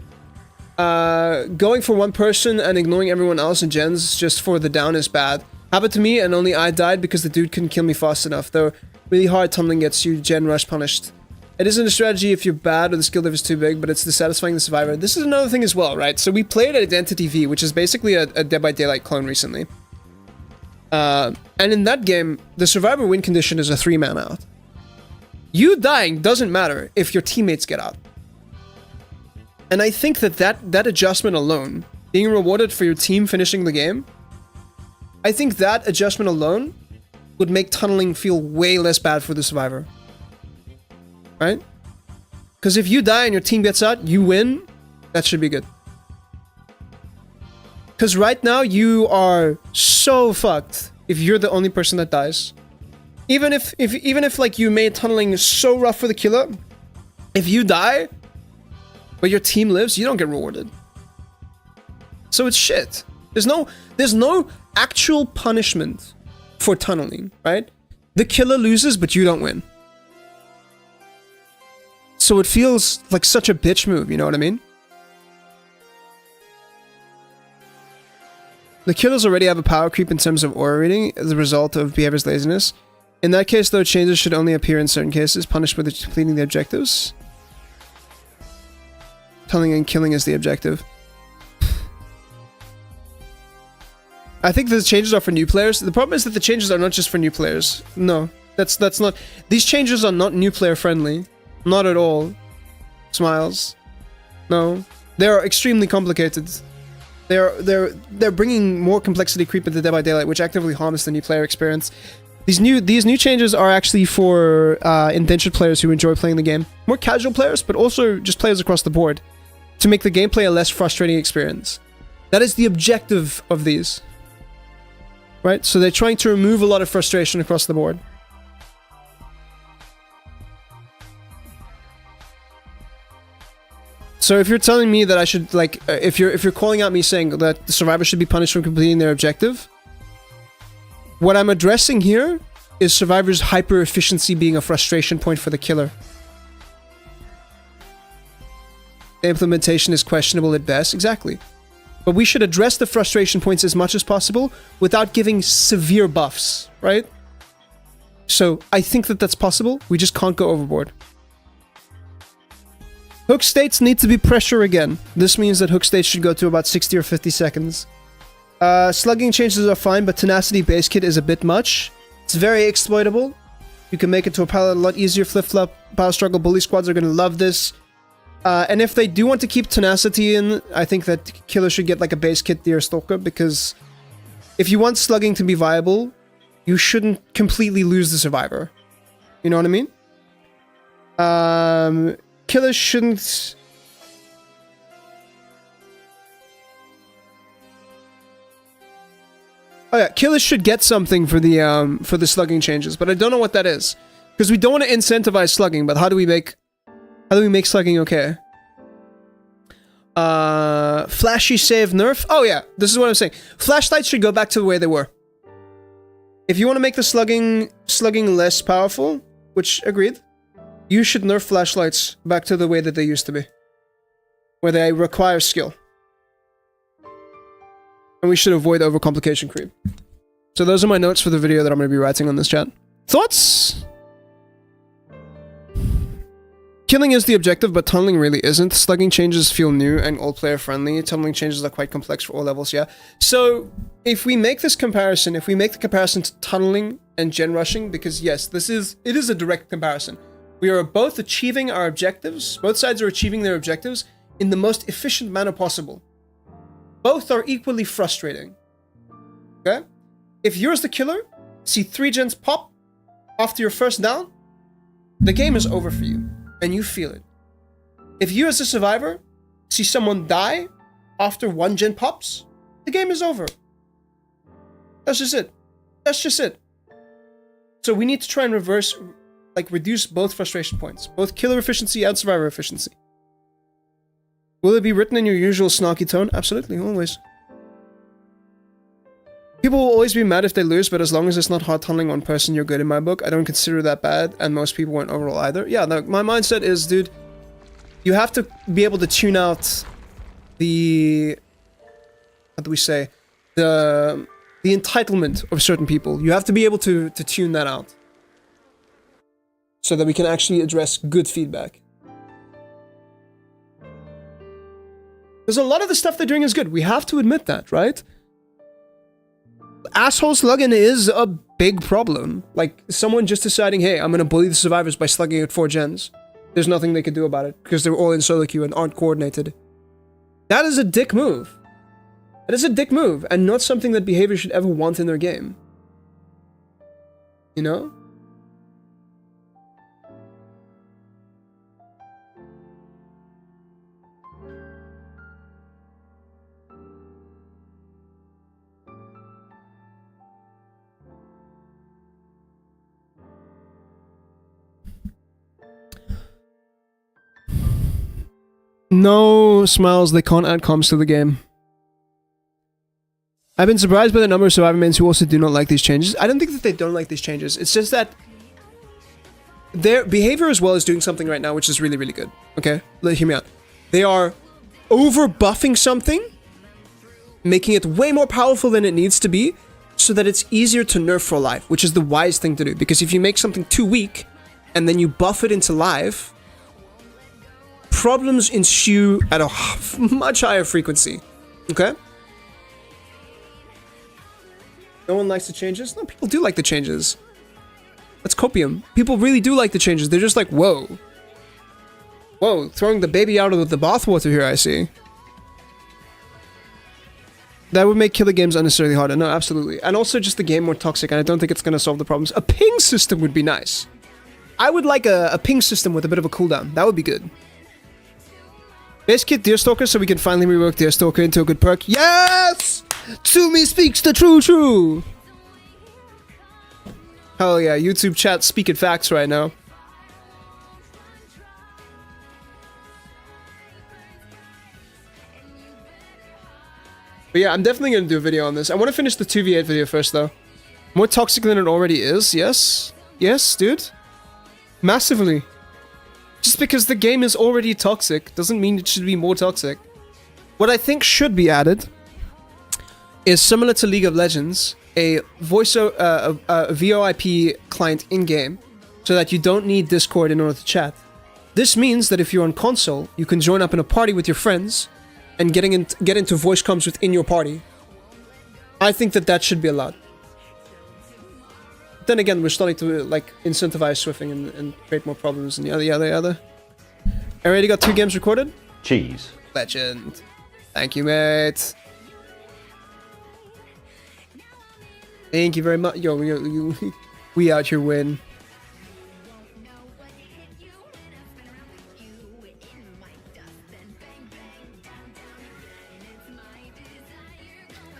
A: going for one person and ignoring everyone else in gens just for the down is bad. Happened to me, and only I died because the dude couldn't kill me fast enough, though really hard tunneling gets you gen rush punished. It isn't a strategy if you're bad or the skill diff is too big, but it's dissatisfying the survivor. This is another thing as well, right? So we played Identity V, which is basically a Dead by Daylight clone recently. And in that game, the survivor win condition is a 3-man out. You dying doesn't matter if your teammates get out. And I think that adjustment alone, being rewarded for your team finishing the game, I think that adjustment alone would make tunneling feel way less bad for the survivor. Right? Because if you die and your team gets out, you win, that should be good. Because right now, you are so fucked if you're the only person that dies. Even if like you made tunneling so rough for the killer, if you die, but your team lives, you don't get rewarded. So it's shit. There's no actual punishment for tunneling, right? The killer loses, but you don't win. So it feels like such a bitch move, you know what I mean? The killers already have a power creep in terms of aura reading as a result of Behavior's laziness. In that case, though, changes should only appear in certain cases, punished with completing the objectives. Tunneling and killing is the objective. I think the changes are for new players. The problem is that the changes are not just for new players. No, that's not. These changes are not new player friendly. Not at all. Smiles. No. They are extremely complicated. They're bringing more complexity creep into Dead by Daylight, which actively harms the new player experience. These new changes are actually for indentured players who enjoy playing the game. More casual players, but also just players across the board, to make the gameplay a less frustrating experience. That is the objective of these. Right? So they're trying to remove a lot of frustration across the board. So if you're telling me that I should, like, if you're calling out me saying that the survivor should be punished for completing their objective, what I'm addressing here is survivor's hyper efficiency being a frustration point for the killer. The implementation is questionable at best, exactly. But we should address the frustration points as much as possible without giving severe buffs, right? So I think that that's possible. We just can't go overboard. Hook states need to be pressure again. This means that hook states should go to about 60 or 50 seconds. Slugging changes are fine, but tenacity base kit is a bit much. It's very exploitable. You can make it to a pilot a lot easier. Flip-flop, power struggle, bully squads are going to love this. And if they do want to keep tenacity in, I think that killer should get like a base kit Deerstalker, because if you want slugging to be viable, you shouldn't completely lose the survivor. You know what I mean? Killers shouldn't... Oh yeah, killers should get something for the slugging changes, but I don't know what that is. Because we don't want to incentivize slugging, but how do we make slugging okay? Flashy save nerf? Oh yeah, this is what I'm saying. Flashlights should go back to the way they were. If you want to make the slugging less powerful, which agreed, you should nerf flashlights back to the way that they used to be. Where they require skill. And we should avoid overcomplication creep. So those are my notes for the video that I'm going to be writing on this chat. Thoughts? Killing is the objective, but tunneling really isn't. Slugging changes feel new and all-player friendly. Tunneling changes are quite complex for all levels, yeah. So, if we make this comparison, if we make the comparison to tunneling and gen rushing, because yes, it is a direct comparison. We are both achieving our objectives, both sides are achieving their objectives in the most efficient manner possible. Both are equally frustrating. Okay? If you're the killer, see 3 gens pop after your first down, the game is over for you. And you feel it. If you as a survivor see someone die after 1 gen pops, the game is over. That's just it. That's just it. So we need to try and reduce both frustration points. Both killer efficiency and survivor efficiency. Will it be written in your usual snarky tone? Absolutely, always. People will always be mad if they lose, but as long as it's not hard tunneling one person, you're good in my book. I don't consider that bad, and most people weren't overall either. Yeah, no, my mindset is, dude, you have to be able to tune out the... How do we say? The entitlement of certain people. You have to be able to tune that out. So that we can actually address good feedback. Because a lot of the stuff they're doing is good. We have to admit that, right? Asshole slugging is a big problem. Like, someone just deciding, hey, I'm gonna bully the survivors by slugging at 4 gens. There's nothing they can do about it, because they're all in solo queue and aren't coordinated. That is a dick move. That is a dick move, and not something that behavior should ever want in their game. You know? No, Smiles, they can't add comms to the game. I've been surprised by the number of survivor mains who also do not like these changes. I don't think that they don't like these changes. It's just that their behavior as well is doing something right now which is really, really good. Okay? Hear me out. They are over-buffing something, making it way more powerful than it needs to be, so that it's easier to nerf for life, which is the wise thing to do. Because if you make something too weak, and then you buff it into live, problems ensue at a much higher frequency. Okay? No one likes the changes? No, people do like the changes. That's copium. People really do like the changes. They're just like, whoa. Whoa, throwing the baby out of the bathwater here, I see. That would make killer games unnecessarily harder. No, absolutely. And also just the game more toxic, and I don't think it's going to solve the problems. A ping system would be nice. I would like a ping system with a bit of a cooldown. That would be good. Base kit Deerstalker so we can finally rework Deerstalker into a good perk. Yes! Tsumi speaks the true. Hell yeah, YouTube chat speaking facts right now. But yeah, I'm definitely gonna do a video on this. I want to finish the 2v8 video first, though. More toxic than it already is, yes. Yes, dude. Massively. Just because the game is already toxic doesn't mean it should be more toxic. What I think should be added is similar to League of Legends, a VoIP client in-game, so that you don't need Discord in order to chat. This means that if you're on console, you can join up in a party with your friends and get into voice comms within your party. I think that should be allowed. Then again, we're starting to like incentivize swifting and create more problems and yada. I already got 2 games recorded.
F: Cheese.
A: Legend. Thank you, mate. Thank you very much. Yo, we out here win.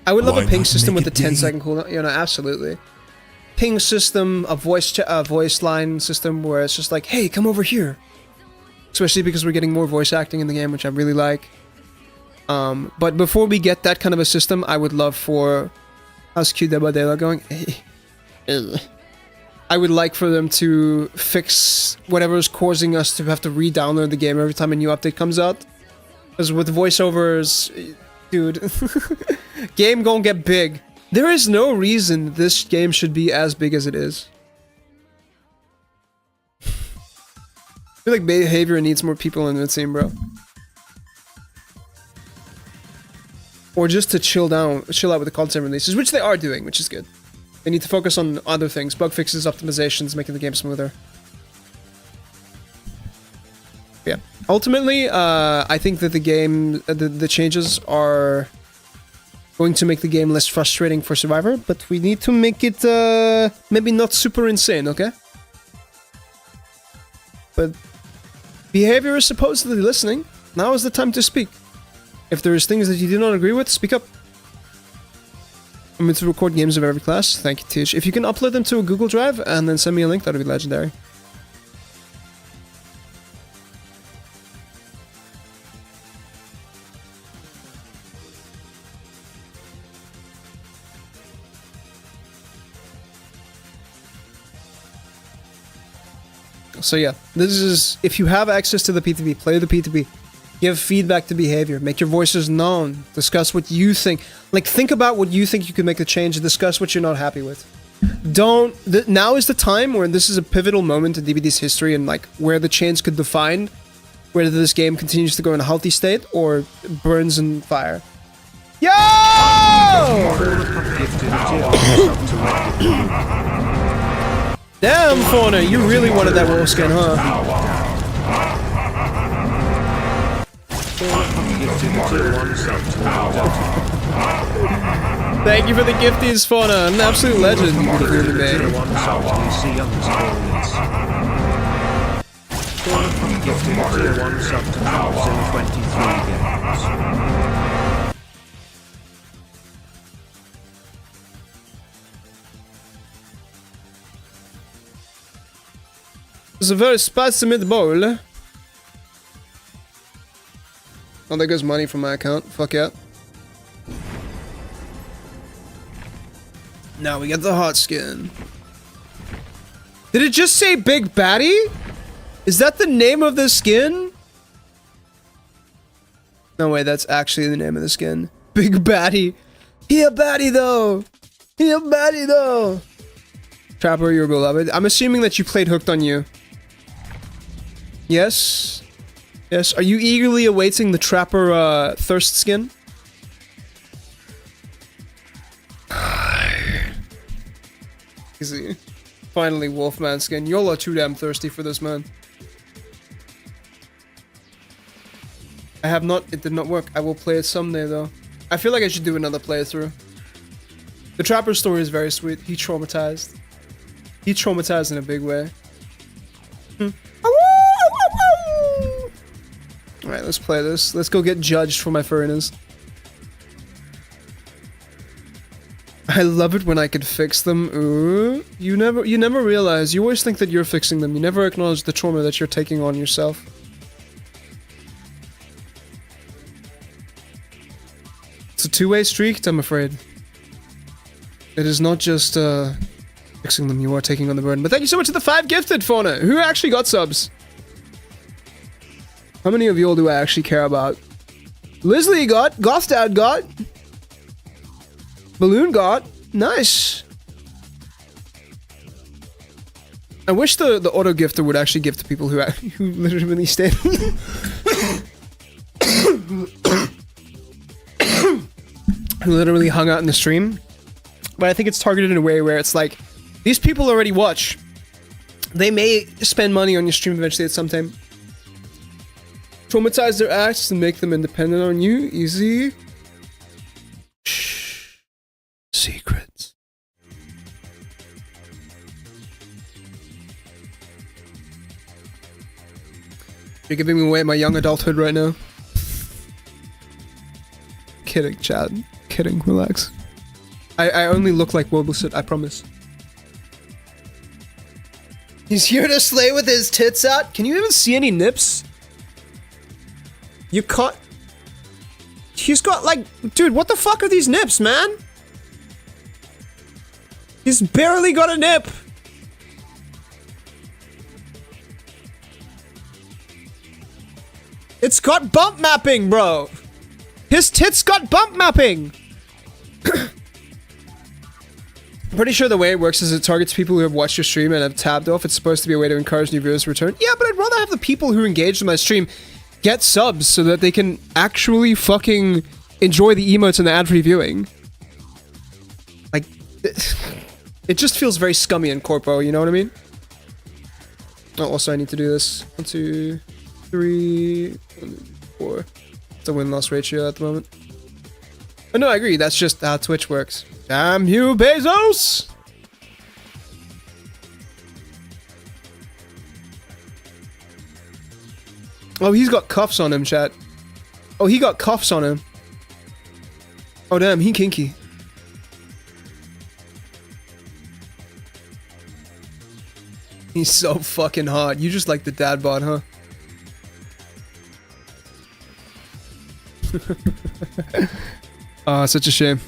A: I would love a ping system with a 10-second cooldown. You know, absolutely. Ping system, a voice line system where it's just like, hey, come over here. Especially because we're getting more voice acting in the game, which I really like. But before we get that kind of a system, I would love for... How's QDebadela going? I would like for them to fix whatever is causing us to have to re-download the game every time a new update comes out. Because with voiceovers, dude, game gonna get big. There is no reason this game should be as big as it is. I feel like behavior needs more people in the team, bro. Or just to chill out with the content releases, which they are doing, which is good. They need to focus on other things, bug fixes, optimizations, making the game smoother. Yeah. Ultimately, I think that the game, the changes are going to make the game less frustrating for Survivor, but we need to make it maybe not super insane, okay? But behavior is supposedly listening. Now is the time to speak. If there is things that you do not agree with, speak up. I'm going to record games of every class. Thank you, Teach. If you can upload them to a Google Drive and then send me a link, that would be legendary. So yeah, this is, if you have access to the P2P, play the P2P. Give feedback to behavior, make your voices known, discuss what you think. Like, think about what you think you can make the change and discuss what you're not happy with. Now is the time where this is a pivotal moment in DBD's history and like where the change could define whether this game continues to go in a healthy state or burns in fire. Yo! Damn, Fauna, you really wanted that wolf skin, huh? Thank you for the gifties, Fauna. An absolute legend. It's a very spicy meatball. Oh, there goes money from my account. Fuck yeah. Now we get the hot skin. Did it just say Big Baddie? Is that the name of the skin? No way, that's actually the name of the skin. Big Baddie. He a baddie though. He a baddie though. Trapper, you're beloved. I'm assuming that you played Hooked on You. Yes? Yes, are you eagerly awaiting the Trapper, Thirst skin? Easy. Finally, Wolfman skin. Y'all are too damn thirsty for this, man. I have not, it did not work. I will play it someday, though. I feel like I should do another playthrough. The Trapper story is very sweet. He traumatized. He traumatized in a big way. Alright, let's play this. Let's go get judged for my furriness. I love it when I can fix them. Ooh. You never realize. You always think that you're fixing them. You never acknowledge the trauma that you're taking on yourself. It's a two-way streak, I'm afraid. It is not just fixing them, you are taking on the burden. But thank you so much to the 5 gifted, Fauna. Who actually got subs? How many of y'all do I actually care about? Leslie got, Gostad got, Balloon got, nice. I wish the auto gifter would actually give to people who literally stayed. Who literally hung out in the stream. But I think it's targeted in a way where it's like, these people already watch. They may spend money on your stream eventually at some time. Traumatize their acts and make them independent on you. Easy. Shh. Secrets. You're giving me away my young adulthood right now. Kidding, Chad. Kidding, relax. I only look like Wobusit, I promise. He's here to slay with his tits out. Can you even see any nips? You can't. He's got like, dude, what the fuck are these nips, man? He's barely got a nip. It's got bump mapping, bro. His tits got bump mapping. I'm pretty sure the way it works is it targets people who have watched your stream and have tabbed off. It's supposed to be a way to encourage new viewers to return. Yeah, but I'd rather have the people who engaged in my stream get subs so that they can actually fucking enjoy the emotes and the ad-free viewing. Like, it just feels very scummy and corpo, you know what I mean? Oh, also I need to do this. 1, 2, 3, 4. It's a win-loss ratio at the moment. Oh no, I agree. That's just how Twitch works. Damn you, Bezos! Oh, he's got cuffs on him, chat. Oh, he got cuffs on him. Oh, damn, he kinky. He's so fucking hot. You just like the dad bod, huh? Such a shame.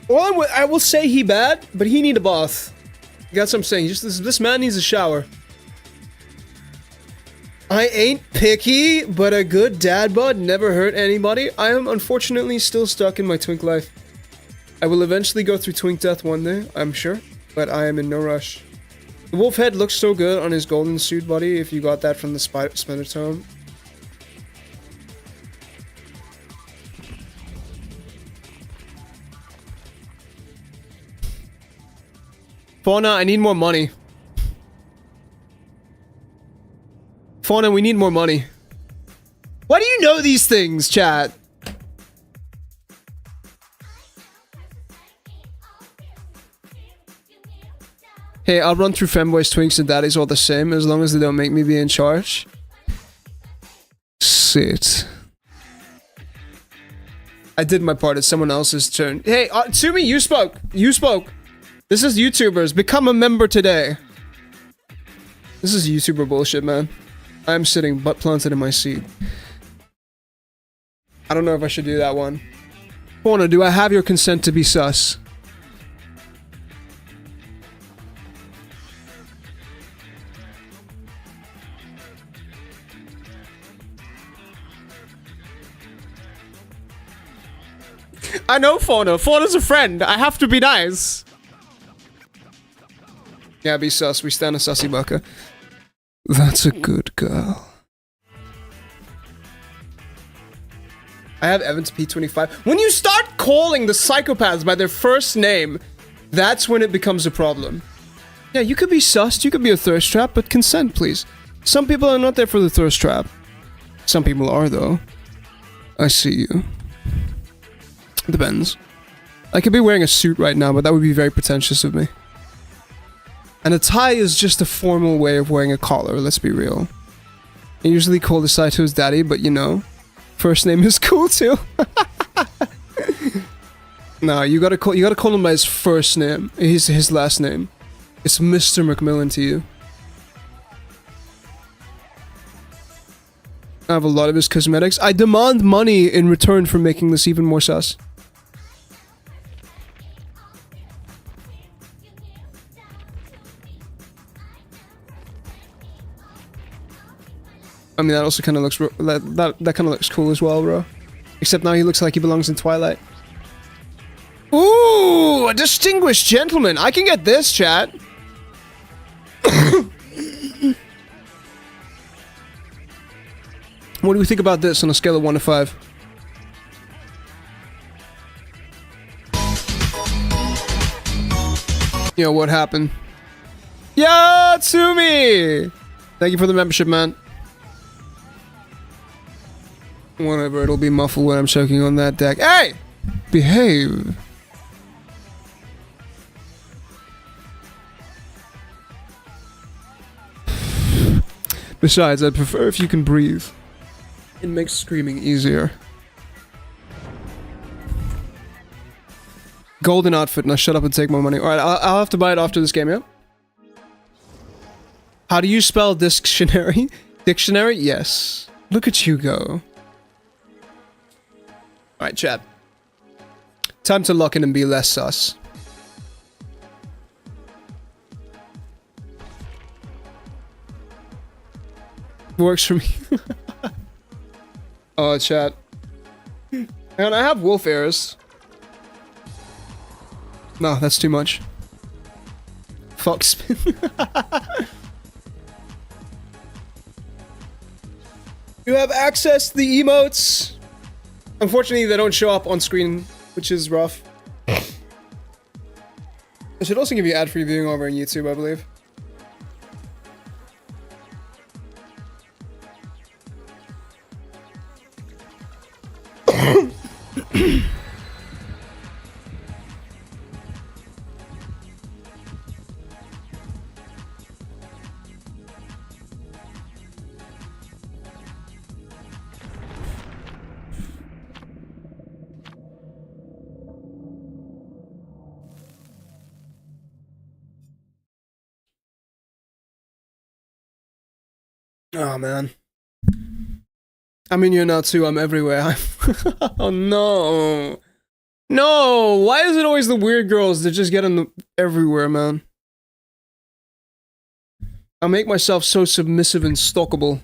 A: Well, I will say he bad, but he need a bath. That's what I'm saying. Just this man needs a shower. I ain't picky, but a good dad bod never hurt anybody. I am unfortunately still stuck in my twink life. I will eventually go through twink death one day, I'm sure, but I am in no rush. The wolf head looks so good on his golden suit, buddy, if you got that from the Spider Tome. Fauna, I need more money. Fauna, we need more money. Why do you know these things, chat? Hey, I'll run through femboys, twinks, and daddies all the same, as long as they don't make me be in charge. Sit. I did my part. It's someone else's turn. Hey, Tsumi, you spoke. You spoke. This is YouTubers. Become a member today. This is YouTuber bullshit, man. I'm sitting butt planted in my seat. I don't know if I should do that one. Fauna, do I have your consent to be sus? I know Fauna. Fauna's a friend. I have to be nice. Yeah, be sus. We stand a sussy bucker. That's a good girl. I have Evans P25. When you start calling the psychopaths by their first name, that's when it becomes a problem. Yeah, you could be sussed, you could be a thirst trap, but consent, please. Some people are not there for the thirst trap. Some people are, though. I see you. Depends. I could be wearing a suit right now, but that would be very pretentious of me. And a tie is just a formal way of wearing a collar, let's be real. I usually call the Saito's daddy, but you know, first name is cool too. No, you gotta call him by his first name, his last name. It's Mr. McMillan to you. I have a lot of his cosmetics. I demand money in return for making this even more sus. I mean, that also kind of looks that kind of looks cool as well, bro. Except now he looks like he belongs in Twilight. Ooh, a distinguished gentleman. I can get this, chat. What do we think about this on a scale of 1 to 5? Yo, what happened? Yatsumi! Thank you for the membership, man. Whatever, it'll be muffled when I'm choking on that deck. Hey! Behave. Besides, I'd prefer if you can breathe. It makes screaming easier. Golden outfit. Now shut up and take my money. Alright, I'll have to buy it after this game, yeah? How do you spell dictionary? Dictionary? Yes. Look at you go. Alright, chat. Time to lock in and be less sus. Works for me. Oh, chat. And I have wolf ears. No, that's too much. Fox spin. You have access to the emotes. Unfortunately, they don't show up on screen, which is rough. I should also give you ad-free viewing over on YouTube, I believe. Oh, man. I'm in here now, too. I'm everywhere. Oh, no. No! Why is it always the weird girls that just get in the everywhere, man? I make myself so submissive and stalkable.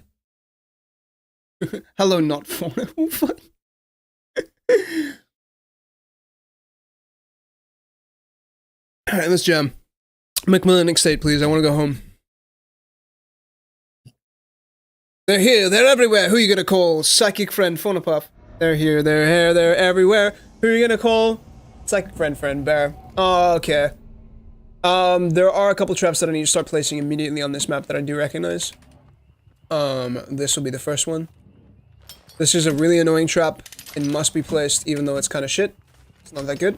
A: Hello, not fauna. Alright, let's jam. McMillan State, please. I want to go home. They're here, they're everywhere. Who are you gonna call? Psychic friend, Phonopuff. They're here, they're everywhere. Who are you gonna call? Psychic friend, Bear. Oh, okay. There are a couple traps that I need to start placing immediately on this map that I do recognize. This will be the first one. This is a really annoying trap. It must be placed, even though it's kind of shit. It's not that good.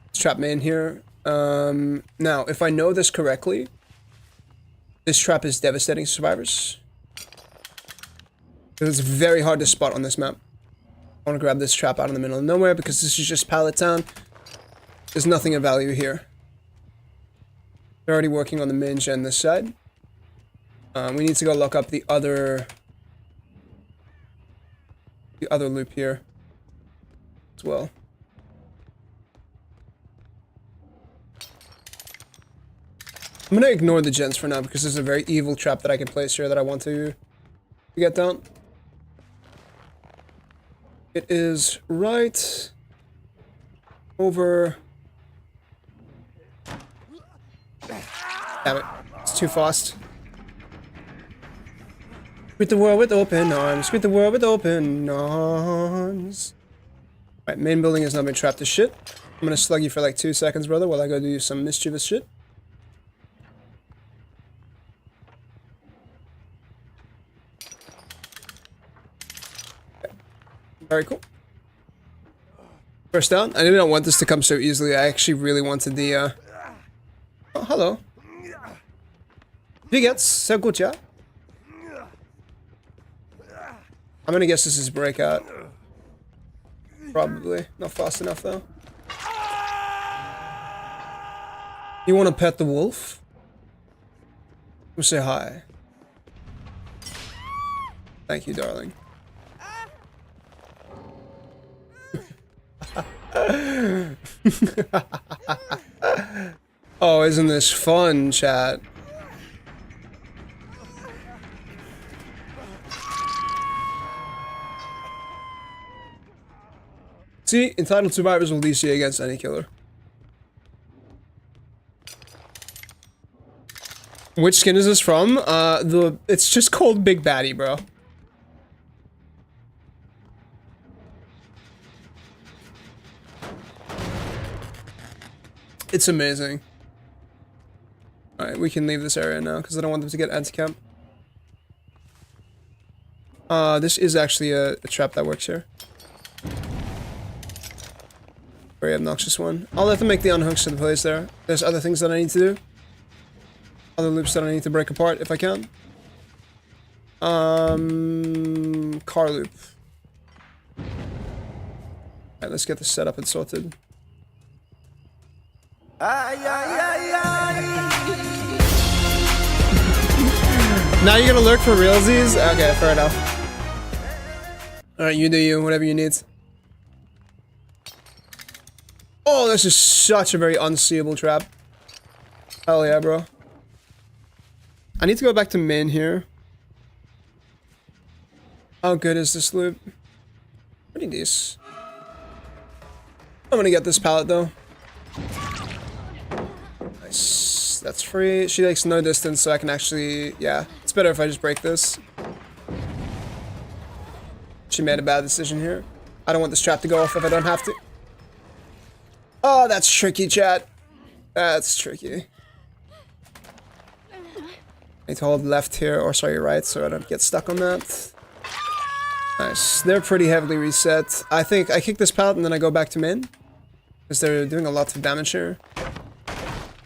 A: Let's trap main here. Now, if I know this correctly, this trap is devastating to survivors. It's very hard to spot on this map. I want to grab this trap out in the middle of nowhere because this is just Pallet Town. There's nothing of value here. They're already working on the main gen this side. We need to go lock up the other loop here as well. I'm gonna ignore the gens for now because there's a very evil trap that I can place here that I want to get down. It is right over. Damn it. It's too fast. Greet the world with open arms. Greet the world with open arms. Alright, main building has now been trapped to shit. I'm gonna slug you for like 2 seconds, brother, while I go do some mischievous shit. Very cool. First down. I did not want this to come so easily. I actually really wanted the, Oh, hello. Wie geht's? Sehr gut, ja? I'm gonna guess this is breakout. Probably. Not fast enough, though. You wanna pet the wolf? Or say hi? Thank you, darling. Oh, isn't this fun, chat? See, entitled survivors will DC against any killer. Which skin is this from? It's just called Big Baddie, bro. It's amazing. Alright, we can leave this area now, because I don't want them to get anti-camp. This is actually a trap that works here. Very obnoxious one. I'll let them make the unhooks to the place there. There's other things that I need to do. Other loops that I need to break apart if I can. Car loop. Alright, let's get this set up and sorted. Now you're gonna lurk for realsies? Okay, fair enough. Alright, you do you, whatever you need. Oh, this is such a very unseeable trap. Hell yeah, bro. I need to go back to main here. How good is this loop? Pretty decent. I'm gonna get this pallet though. Nice. That's free. She takes no distance, so I can actually... Yeah, it's better if I just break this. She made a bad decision here. I don't want this trap to go off if I don't have to. Oh, that's tricky, chat. That's tricky. I need to hold left here, or sorry, right, so I don't get stuck on that. Nice. They're pretty heavily reset. I think I kick this pallet and then I go back to main. Because they're doing a lot of damage here.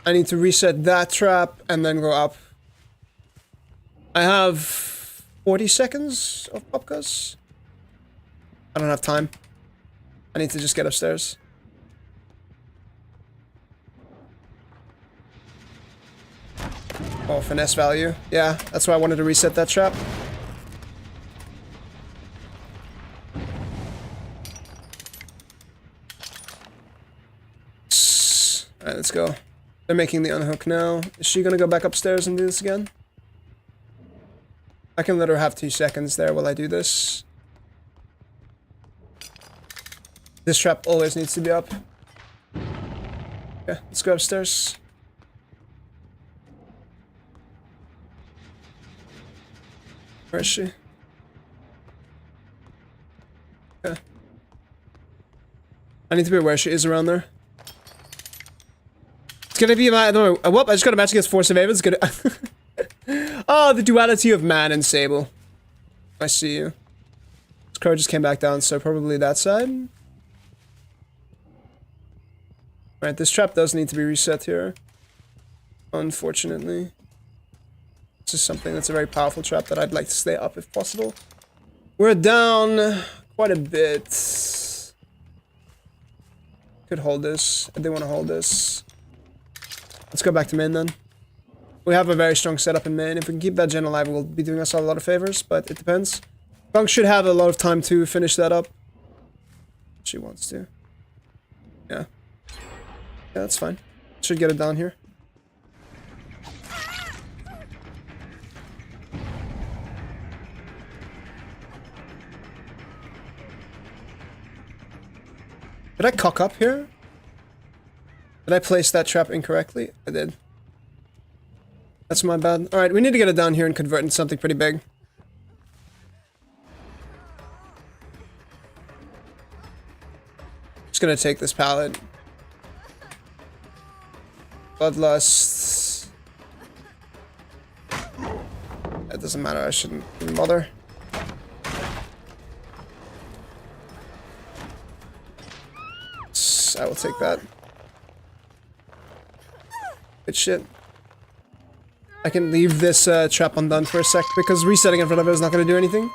A: I need to reset that trap and then go up. I have 40 seconds of popcas. I don't have time. I need to just get upstairs. Oh, finesse value. Yeah, that's why I wanted to reset that trap. Alright, let's go. They're making the unhook now. Is she gonna go back upstairs and do this again? I can let her have 2 seconds there while I do this. This trap always needs to be up. Yeah, let's go upstairs. Where is she? Okay. I need to be aware she is around there. It's gonna be my... I don't know. Whoop, I just got a match against 4 survivors. It's gonna... Oh, the duality of man and sable. I see you. This crow just came back down, so probably that side. Right, this trap does need to be reset here. Unfortunately. This is something that's a very powerful trap that I'd like to stay up if possible. We're down quite a bit. Could hold this. I do want to hold this. Let's go back to main then. We have a very strong setup in main. If we can keep that gen alive, we'll be doing us a lot of favors, but it depends. Bunk should have a lot of time to finish that up. She wants to. Yeah. Yeah, that's fine. Should get it down here. Did I cock up here? Did I place that trap incorrectly? I did. That's my bad. Alright, we need to get it down here and convert into something pretty big. Just gonna take this pallet. Bloodlust. That doesn't matter, I shouldn't even bother. I will take that. Good shit. I can leave this trap undone for a sec because resetting in front of it is not going to do anything.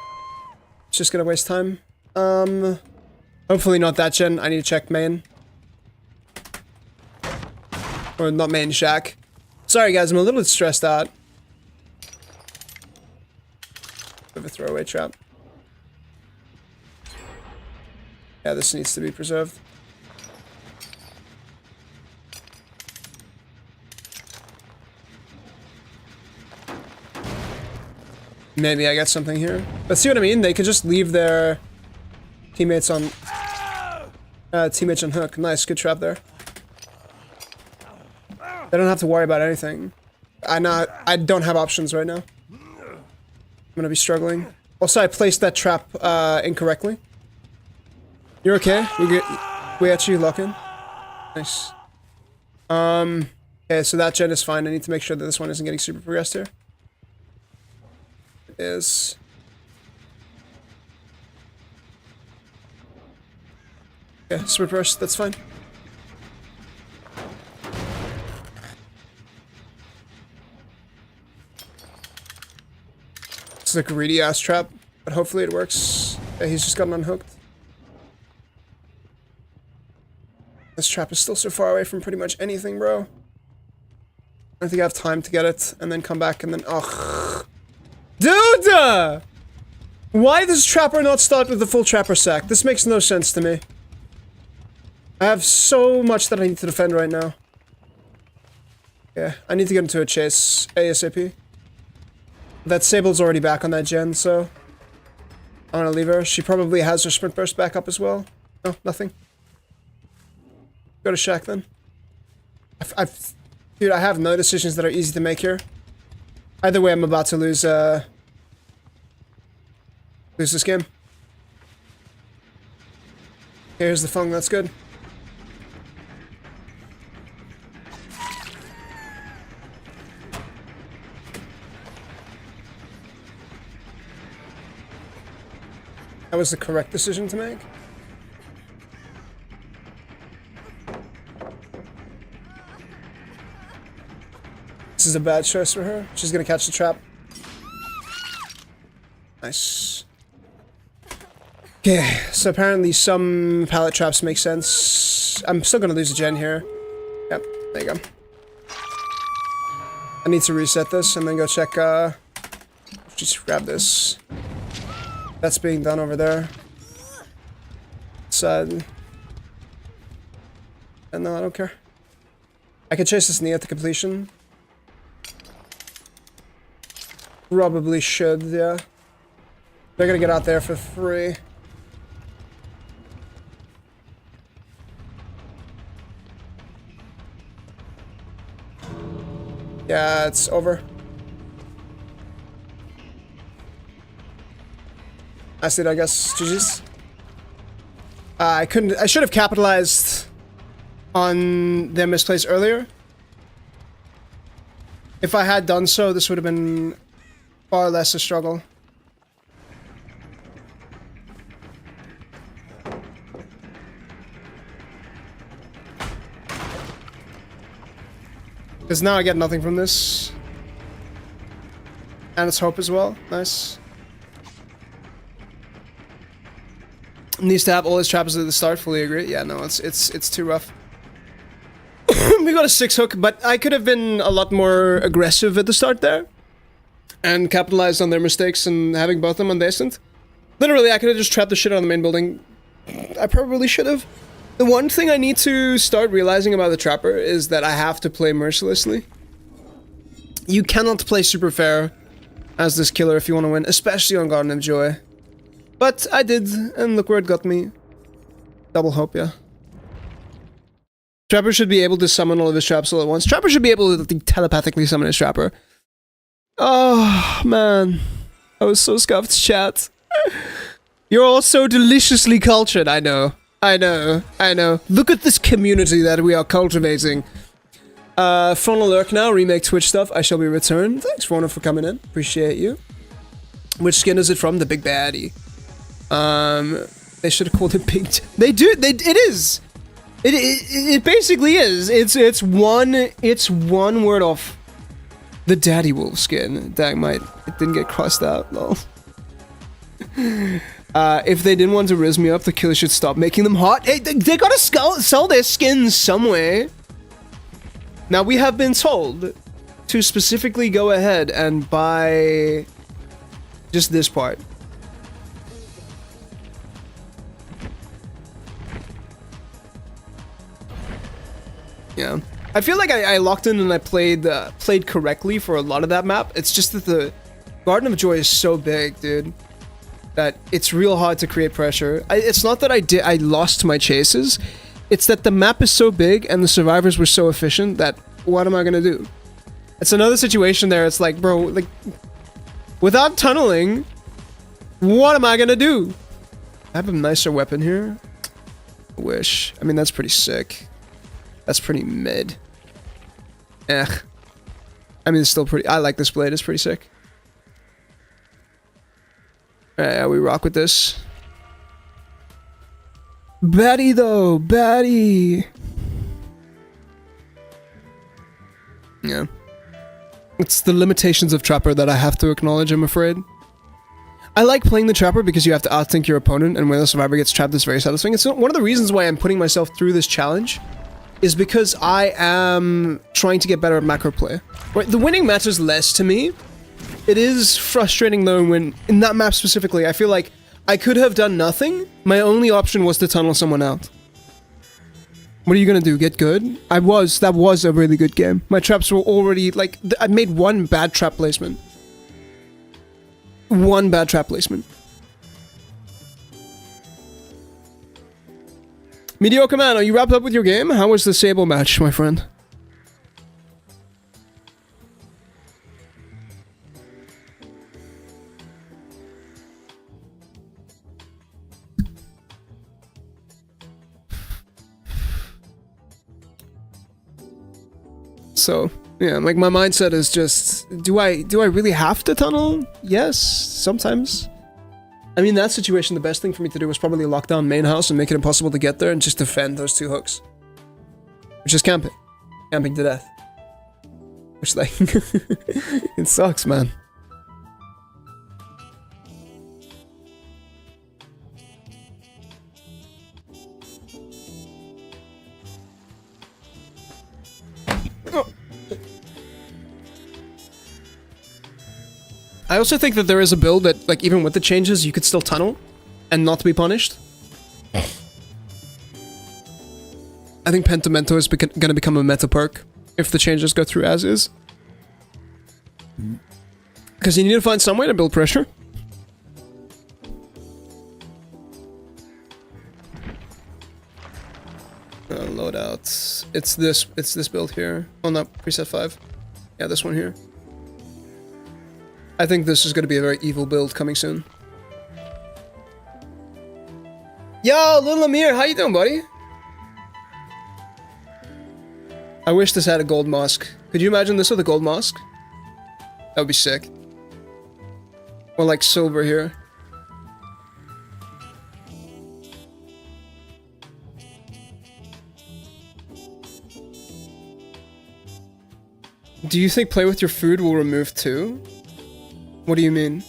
A: It's just going to waste time. Hopefully not that gen. I need to check main. Or not main, shack. Sorry guys, I'm a little bit stressed out. of a throwaway trap. Yeah, this needs to be preserved. Maybe I get something here. But see what I mean? They could just leave their teammates on hook. Nice, good trap there. They don't have to worry about anything. I don't have options right now. I'm gonna be struggling. Also, I placed that trap incorrectly. You're okay? We actually lock in. Nice. Okay, so that gen is fine. I need to make sure that this one isn't getting super progressed here. It is. Yeah, super burst, that's fine. It's a greedy ass trap, but hopefully it works. Yeah, he's just gotten unhooked. This trap is still so far away from pretty much anything, bro. I don't think I have time to get it, and then come back, and then... Ugh. Dude! Why does Trapper not start with the full Trapper sack? This makes no sense to me. I have so much that I need to defend right now. Yeah, I need to get into a chase ASAP. That Sable's already back on that gen, so... I'm gonna leave her. She probably has her sprint burst back up as well. No, nothing. Go to Shack then. Dude, I have no decisions that are easy to make here. Either way, I'm about to lose this game. Here's the Fung, that's good. That was the correct decision to make. This is a bad choice for her. She's gonna catch the trap. Nice. Okay, so apparently some pallet traps make sense. I'm still gonna lose a gen here. Yep, there you go. I need to reset this and then go check, just grab this. That's being done over there. Side. And no, I don't care. I can chase this Nia to completion. Probably should, yeah. They're gonna get out there for free. Yeah, it's over. That's it, I guess. GG's. I should have capitalized on their misplays earlier. If I had done so, this would have been far less a struggle. Because now I get nothing from this. And it's hope as well. Nice. Needs to have all his trappers at the start, fully agree. Yeah, no, it's too rough. We got a 6 hook, but I could have been a lot more aggressive at the start there. And capitalized on their mistakes and having both of them on the instant. Literally, I could have just trapped the shit out of the main building. I probably should have. The one thing I need to start realizing about the Trapper is that I have to play mercilessly. You cannot play super fair as this killer if you want to win, especially on Garden of Joy. But I did, and look where it got me. Double hope, yeah. Trapper should be able to summon all of his traps all at once. Trapper should be able to telepathically summon his Trapper. Oh, man. I was so scuffed, chat. You're all so deliciously cultured, I know. I know. Look at this community that we are cultivating. Frontal Lurk now, remake Twitch stuff. I shall be returned. Thanks, Fauna, for coming in. Appreciate you. Which skin is it from? The Big Baddie. They should have called it Big... They do! It is! It basically is. It's one word off the Daddy Wolf skin. Dang, it didn't get crossed out, lol. If they didn't want to rizz me up, the killer should stop making them hot. Hey, they gotta sell their skins some way. Now, we have been told to specifically go ahead and buy Just this part. Yeah. I feel like I locked in and I played correctly for a lot of that map. It's just that the Garden of Joy is so big, dude, that it's real hard to create pressure. It's not that I lost my chases. It's that the map is so big and the survivors were so efficient that what am I gonna do? It's another situation there. It's like, bro, like, without tunneling, what am I gonna do? I have a nicer weapon here. I wish. I mean, that's pretty sick. That's pretty mid. I mean, it's still pretty... I like this blade. It's pretty sick. Alright, yeah, we rock with this. Baddie, though. Baddie. Yeah. It's the limitations of Trapper that I have to acknowledge, I'm afraid. I like playing the Trapper because you have to outthink your opponent, and when the survivor gets trapped, it's very satisfying. It's one of the reasons why I'm putting myself through this challenge is because I am trying to get better at macro play. Right, the winning matters less to me. It is frustrating though when, in that map specifically, I feel like I could have done nothing. My only option was to tunnel someone out. What are you gonna do, get good? That was a really good game. My traps were already, like, I made one bad trap placement. One bad trap placement. Mediocre man, are you wrapped up with your game? How was the Sable match, my friend? So, yeah, like my mindset is just, do I really have to tunnel? Yes, sometimes. I mean, in that situation, the best thing for me to do was probably lock down main house and make it impossible to get there and just defend those two hooks. Which is camping. Camping to death. Which, like, it sucks, man. I also think that there is a build that, like, even with the changes, you could still tunnel and not be punished. I think Pentimento is gonna become a meta perk if the changes go through as is. Because you need to find some way to build pressure. Loadouts. It's this build here. Oh no, preset 5. Yeah, this one here. I think this is going to be a very evil build coming soon. Yo, little Amir, how you doing, buddy? I wish this had a gold mask. Could you imagine this with a gold mask? That would be sick. Or like silver here. Do you think play with your food will remove 2? What do you mean?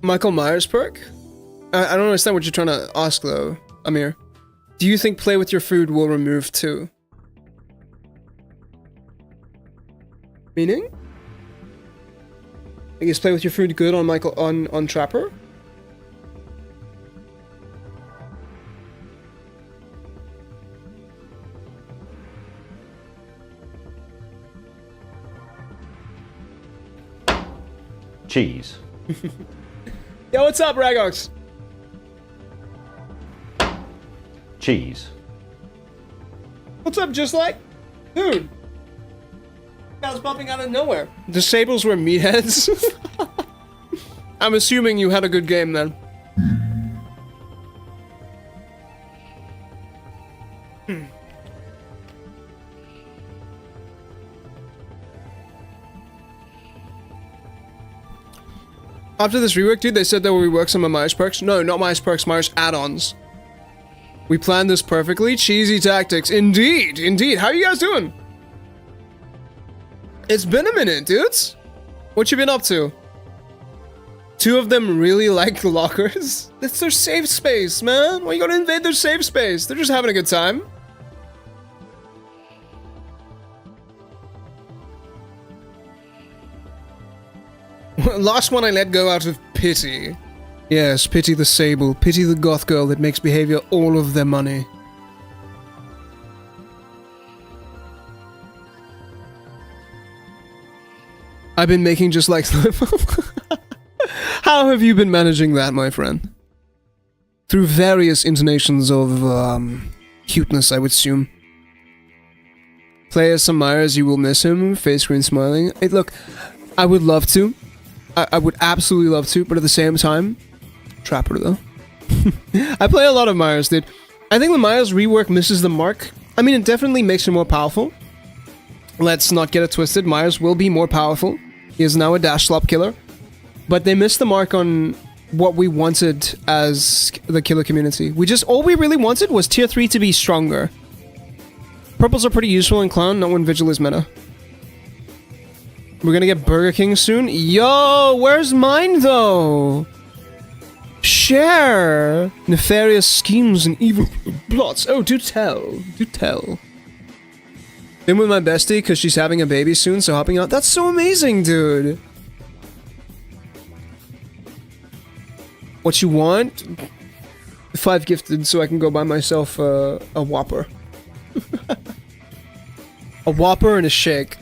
A: Michael Myers perk? I don't understand what you're trying to ask though, Amir. Do you think play with your food will remove 2? Meaning? I guess play with your food good on on Trapper?
F: Cheese.
A: Yo, what's up, Ragox?
F: Cheese.
A: What's up, just like? Dude. That was popping out of nowhere. The Sables were meatheads? I'm assuming you had a good game then. After this rework, dude, they said they will rework some of Myers perks. No, not Myers perks, Myers add-ons. We planned this perfectly. Cheesy tactics. Indeed, indeed. How are you guys doing? It's been a minute, dudes. What you been up to? Two of them really like lockers. It's their safe space, man. Why you gotta invade their safe space? They're just having a good time. Last one I let go out of pity. Yes, pity the sable. Pity the goth girl that makes behavior all of their money. I've been making just like How have you been managing that, my friend? Through various intonations of, cuteness, I would assume. Play as some Myers, you will miss him. Face screen smiling. Hey, look, I would love to. I would absolutely love to, but at the same time... Trapper, though. I play a lot of Myers, dude. I think the Myers rework misses the mark. I mean, it definitely makes him more powerful. Let's not get it twisted. Myers will be more powerful. He is now a dash slop killer. But they missed the mark on what we wanted as the killer community. All we really wanted was tier 3 to be stronger. Purples are pretty useful in Clown, not when Vigil is meta. We're gonna get Burger King soon. Yo, where's mine though? Share! Nefarious schemes and evil plots. Oh, do tell. Do tell. Been with my bestie because she's having a baby soon, so hopping out. That's so amazing, dude. What you want? 5 gifted so I can go buy myself a Whopper. A Whopper and a shake.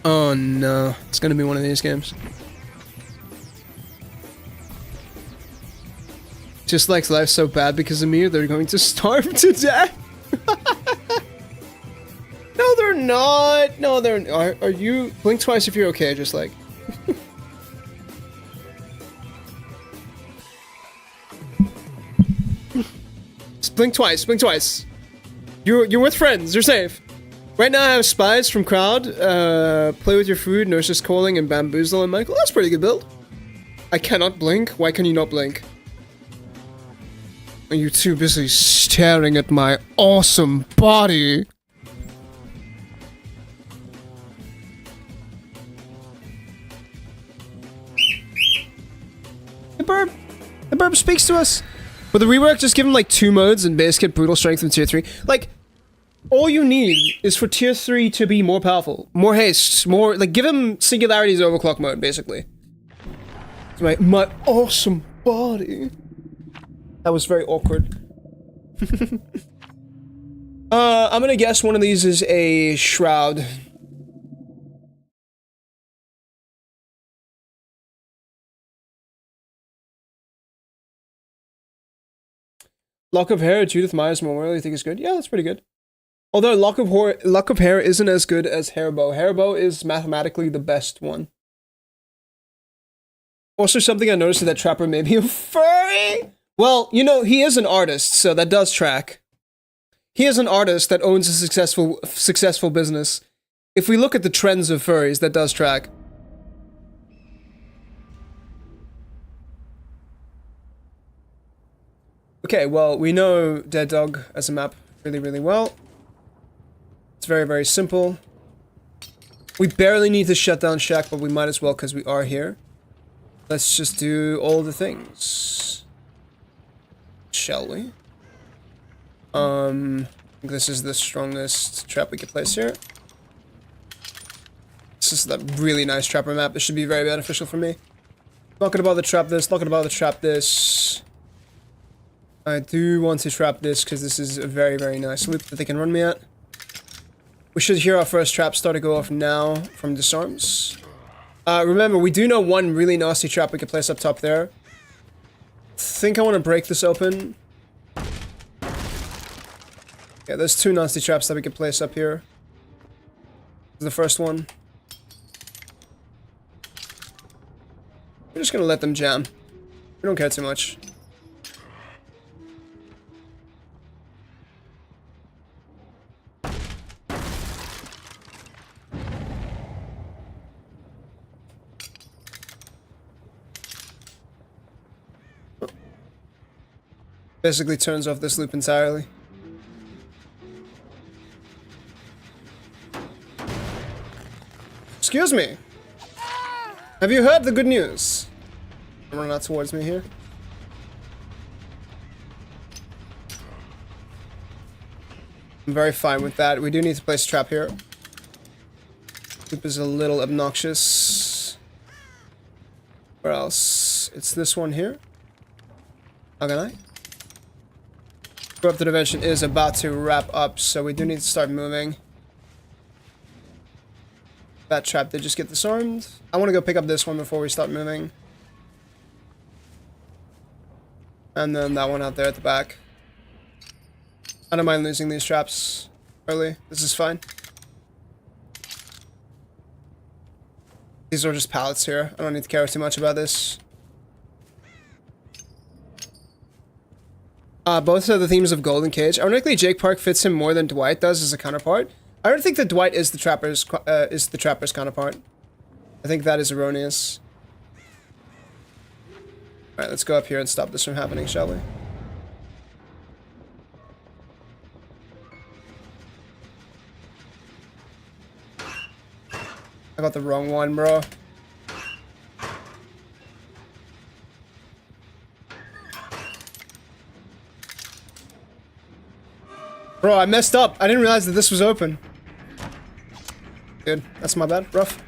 A: Oh no, it's gonna be one of these games. Just like life's so bad because of me, they're going to starve to death. No, they're not. No, they're. Are you? Blink twice if you're okay. Just like. Just blink twice. Blink twice. You're with friends. You're safe. Right now I have spies from crowd. Play with your food. Nurses calling and bamboozle and Michael. That's a pretty good build. I cannot blink. Why can you not blink? Are you too busy staring at my awesome body? The burb speaks to us. With the rework, just give him like 2 modes and base kit, brutal strength, and tier 3. Like, all you need is for tier 3 to be more powerful. More haste, more, like, give him Singularity's overclock mode, basically. It's my awesome body. That was very awkward. I'm gonna guess one of these is a shroud. Lock of Hair, Judith Myers Memorial, you think is good? Yeah, that's pretty good. Although Lock of Hair isn't as good as Hairbow. Hairbow is mathematically the best one. Also, something I noticed is that Trapper may be a furry. Well, you know, he is an artist, so that does track. He is an artist that owns a successful business. If we look at the trends of furries, that does track. Okay, well, we know Dead Dog as a map really, really well. It's very, very simple. We barely need to shut down Shack, but we might as well because we are here. Let's just do all the things. Shall we? This is the strongest trap we could place here. This is that really nice trapper map. This should be very beneficial for me. Not gonna bother to trap this, not gonna bother to trap this. I do want to trap this because this is a very, very nice loop that they can run me at. We should hear our first trap start to go off now from disarms. Remember, we do know one really nasty trap we can place up top there. I think I want to break this open. Yeah, there's 2 nasty traps that we can place up here. This is the first one. We're just gonna let them jam. We don't care too much. Basically turns off this loop entirely. Excuse me. Have you heard the good news? Run out towards me here. I'm very fine with that. We do need to place a trap here. Loop is a little obnoxious. Where else? It's this one here. How can I? Corrupted Intervention is about to wrap up, so we do need to start moving. That trap did just get disarmed. I want to go pick up this one before we start moving. And then that one out there at the back. I don't mind losing these traps early. This is fine. These are just pallets here. I don't need to care too much about this. Both are the themes of Golden Cage. Ironically, Jake Park fits him more than Dwight does as a counterpart. I don't think that Dwight is the trapper's counterpart. I think that is erroneous. Alright, let's go up here and stop this from happening, shall we? I got the wrong one, bro. Bro, I messed up. I didn't realize that this was open. Good. That's my bad. Rough.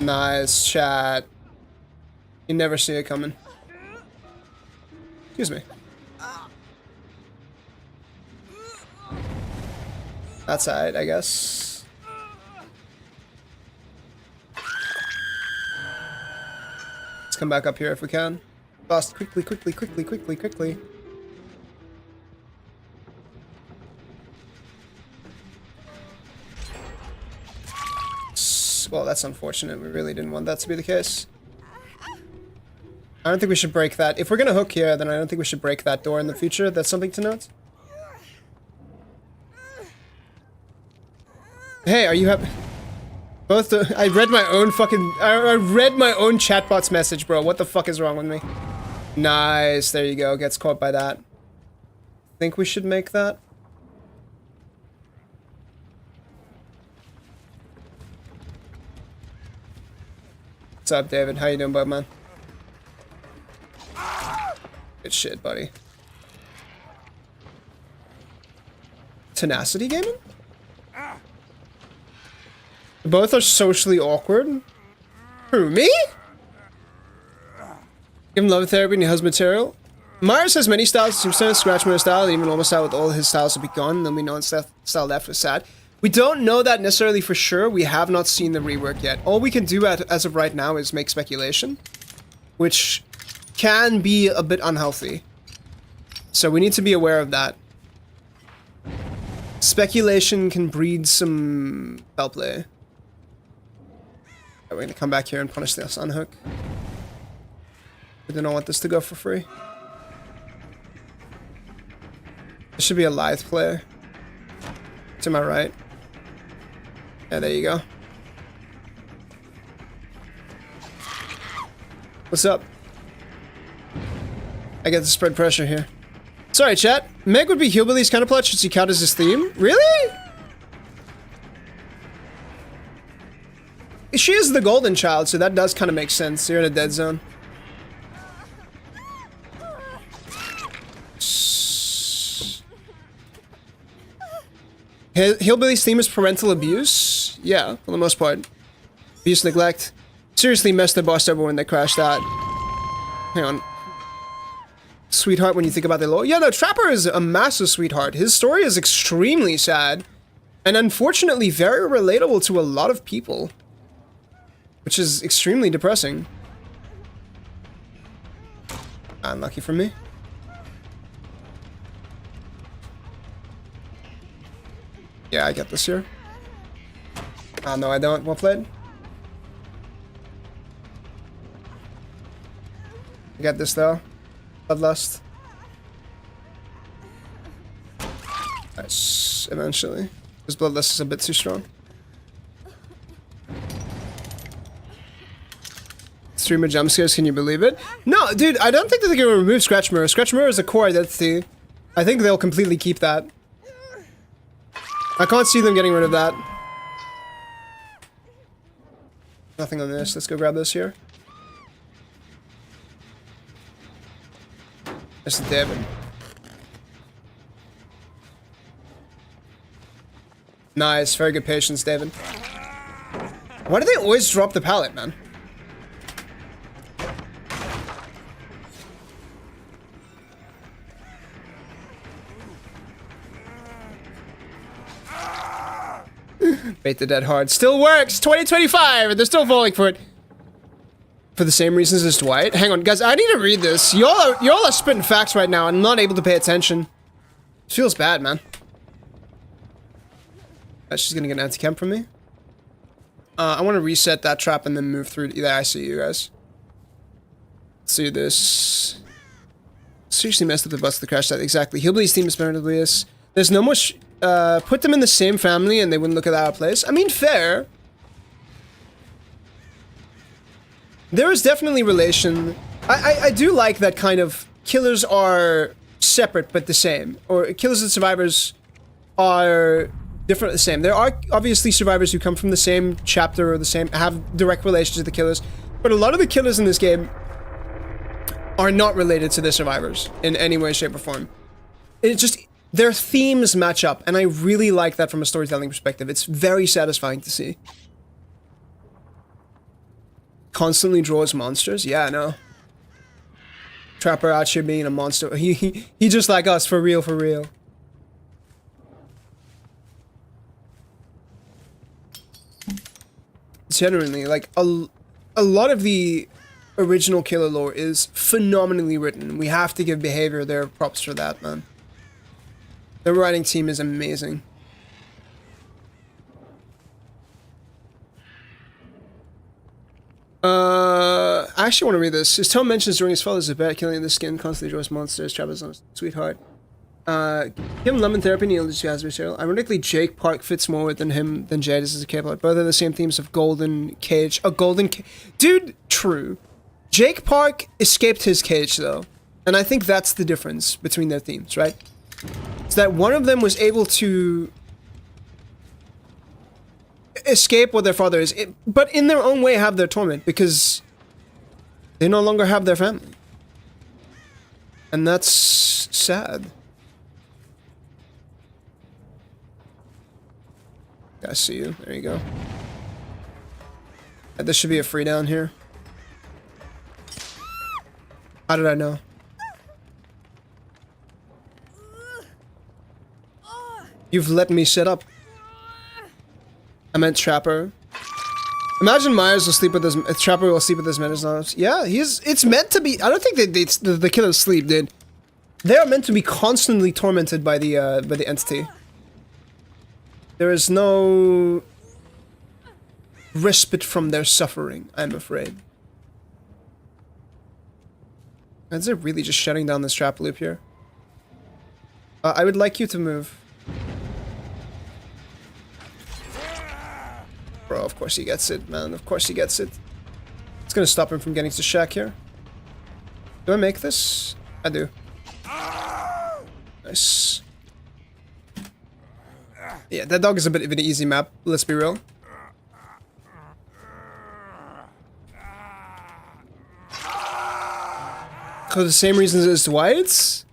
A: Nice chat. You never see it coming. Excuse me. That's alright, I guess. Let's come back up here if we can. Fast, quickly, quickly, quickly, quickly, quickly. Well, that's unfortunate. We really didn't want that to be the case. I don't think we should break that. If we're gonna hook here, then I don't think we should break that door in the future. That's something to note. Hey, are you happy? Both the- I read my own fucking- I read my own chatbot's message, bro. What the fuck is wrong with me? Nice, there you go. Gets caught by that. Think we should make that? What's up, David? How you doing, bud, man? Good shit, buddy. Tenacity gaming? Both are socially awkward. Who, me? Give him love therapy and he has material. Myers has many styles. Superstar, Scratch Mode style, even normal style with all his styles will be gone. Then we know style left was sad. We don't know that necessarily for sure. We have not seen the rework yet. All we can do as of right now is make speculation, which can be a bit unhealthy. So we need to be aware of that. Speculation can breed some foul play. We're gonna come back here and punish this unhook. We do not want this to go for free. This should be a lithe player. To my right. Yeah, there you go. What's up? I get to spread pressure here. Sorry, chat. Meg would be Hillbilly's counterplot. Should she count as his theme? Really? She is the golden child, so that does kind of make sense. You're in a dead zone. Hillbilly's theme is parental abuse? Yeah, for the most part. Abuse, neglect. Seriously messed the boss over when they crashed out. Hang on. Sweetheart when you think about the law. Yeah, no, Trapper is a massive sweetheart. His story is extremely sad. And unfortunately very relatable to a lot of people. Which is extremely depressing. Unlucky for me. Yeah, I get this here. No, I don't. Well played. I get this though. Bloodlust. Nice. Eventually. This Bloodlust is a bit too strong. streamer jump scares, can you believe it? No, dude, I don't think that they're gonna remove Scratch Mirror. Scratch Mirror is a core identity. I think they'll completely keep that. I can't see them getting rid of that. Nothing on this. Let's go grab this here. This is David. Nice, very good patience, David. Why do they always drop the pallet, man? Bait the dead hard. Still works! 2025! And they're still falling for it. For the same reasons as Dwight? Hang on, guys, I need to read this. Y'all are spitting facts right now. I'm not able to pay attention. It feels bad, man. She's gonna get an anti-chem from me. I want to reset that trap and then move through. Yeah, I see you guys. Let's do this. Seriously messed up the bus of the crash site. Exactly. Hillbilly's team is better than this. There's no more. Put them in the same family and they wouldn't look at our place. I mean, fair. There is definitely relation. I do like that kind of killers are separate but the same, or killers and survivors are different, the same. There are obviously survivors who come from the same chapter or the same, have direct relations to the killers, but a lot of the killers in this game are not related to the survivors in any way, shape, or form. It's just, their themes match up, and I really like that from a storytelling perspective. It's very satisfying to see. Constantly draws monsters? Yeah, I know. Trapper out here being a monster. He just like us, for real, for real. Genuinely, like, a lot of the original killer lore is phenomenally written. We have to give Behavior their props for that, man. The writing team is amazing. I actually want to read this. His tone mentions during his father's bad killing the skin, constantly draws monsters, Travis on sweetheart. Give him lemon therapy and he'll just has material. Ironically, Jake Park fits more than him than Jade is as a K-pop. Both are the same themes of golden cage. A golden dude, true. Jake Park escaped his cage though. And I think that's the difference between their themes, right? It's that one of them was able to escape what their father is, but in their own way have their torment because they no longer have their family. And that's sad. I see you. There you go. This should be a free down here. How did I know? You've let me set up. I meant Trapper. Imagine Myers will sleep with his... Trapper will sleep with his medicine. Yeah, it's meant to be... I don't think the killers sleep, dude. They are meant to be constantly tormented by the entity. There is no respite from their suffering, I'm afraid. Is it really just shutting down this trap loop here? I would like you to move. Bro, of course he gets it, man. Of course he gets it. It's gonna stop him from getting to Shack here. Do I make this? I do. Nice. Yeah, that dog is a bit of an easy map, let's be real. For the same reasons as Dwight's?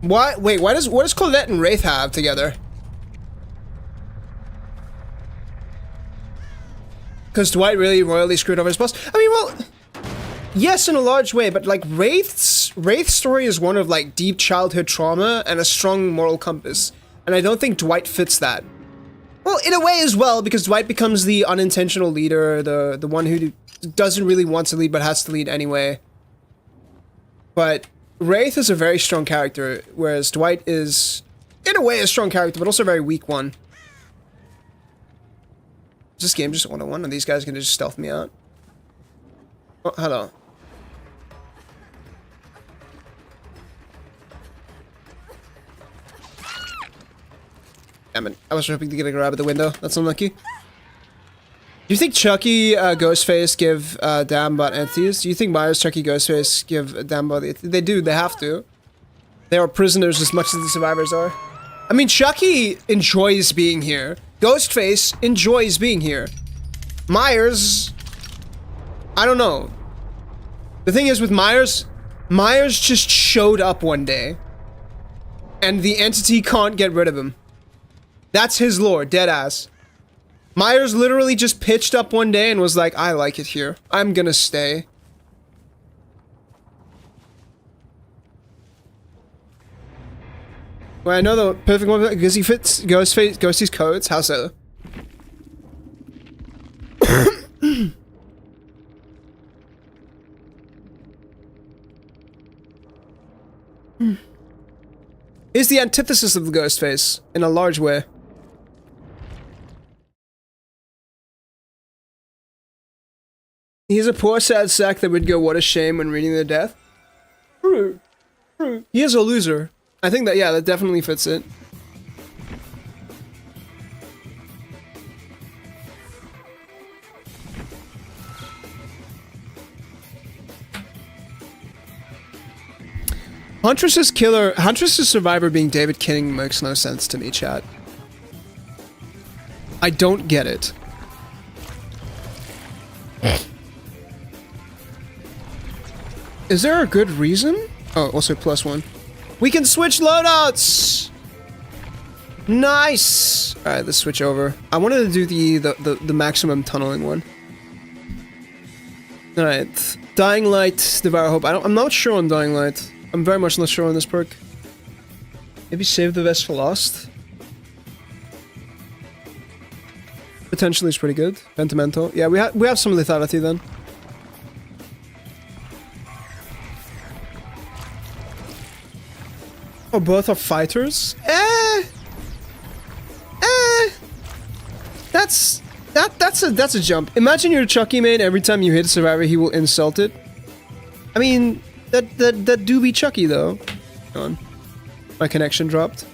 A: Why? Wait, what does Colette and Wraith have together? Because Dwight really royally screwed over his boss? I mean, well... Yes, in a large way, but like Wraith's story is one of like deep childhood trauma and a strong moral compass. And I don't think Dwight fits that. Well, in a way as well, because Dwight becomes the unintentional leader, the one who doesn't really want to lead but has to lead anyway. But Wraith is a very strong character, whereas Dwight is, in a way, a strong character, but also a very weak one. Is this game just 1-on-1? Are these guys gonna just stealth me out? Oh, hello. Damn it. I was hoping to get a grab at the window. That's unlucky. Do you think Chucky, Ghostface give a damn about entities? Do you think Myers, Chucky, Ghostface give a damn about the entities? They do, they have to. They are prisoners as much as the survivors are. I mean, Chucky enjoys being here. Ghostface enjoys being here. Myers... I don't know. The thing is with Myers, Myers just showed up one day. And the entity can't get rid of him. That's his lore, deadass. Myers literally just pitched up one day and was like, I like it here. I'm gonna stay. Well, I know the perfect one because he fits Ghosty's codes. How so? He's the antithesis of the Ghostface in a large way. He's a poor sad sack that would go, what a shame, when reading their death. True. True. He is a loser. I think that, yeah, that definitely fits it. Huntress's survivor being David King makes no sense to me, chat. I don't get it. Is there a good reason? Oh, also +1. We can switch loadouts! Nice! Alright, let's switch over. I wanted to do the maximum tunneling one. Alright. Dying Light, Devour Hope. I'm not sure on Dying Light. I'm very much not sure on this perk. Maybe Save the Vest for Lost? Potentially is pretty good. Sentimental. Yeah, we have some lethality then. Oh, both are fighters? That's a jump. Imagine you're a Chucky main, every time you hit a survivor he will insult it. I mean, that do be Chucky though. Hang on. My connection dropped.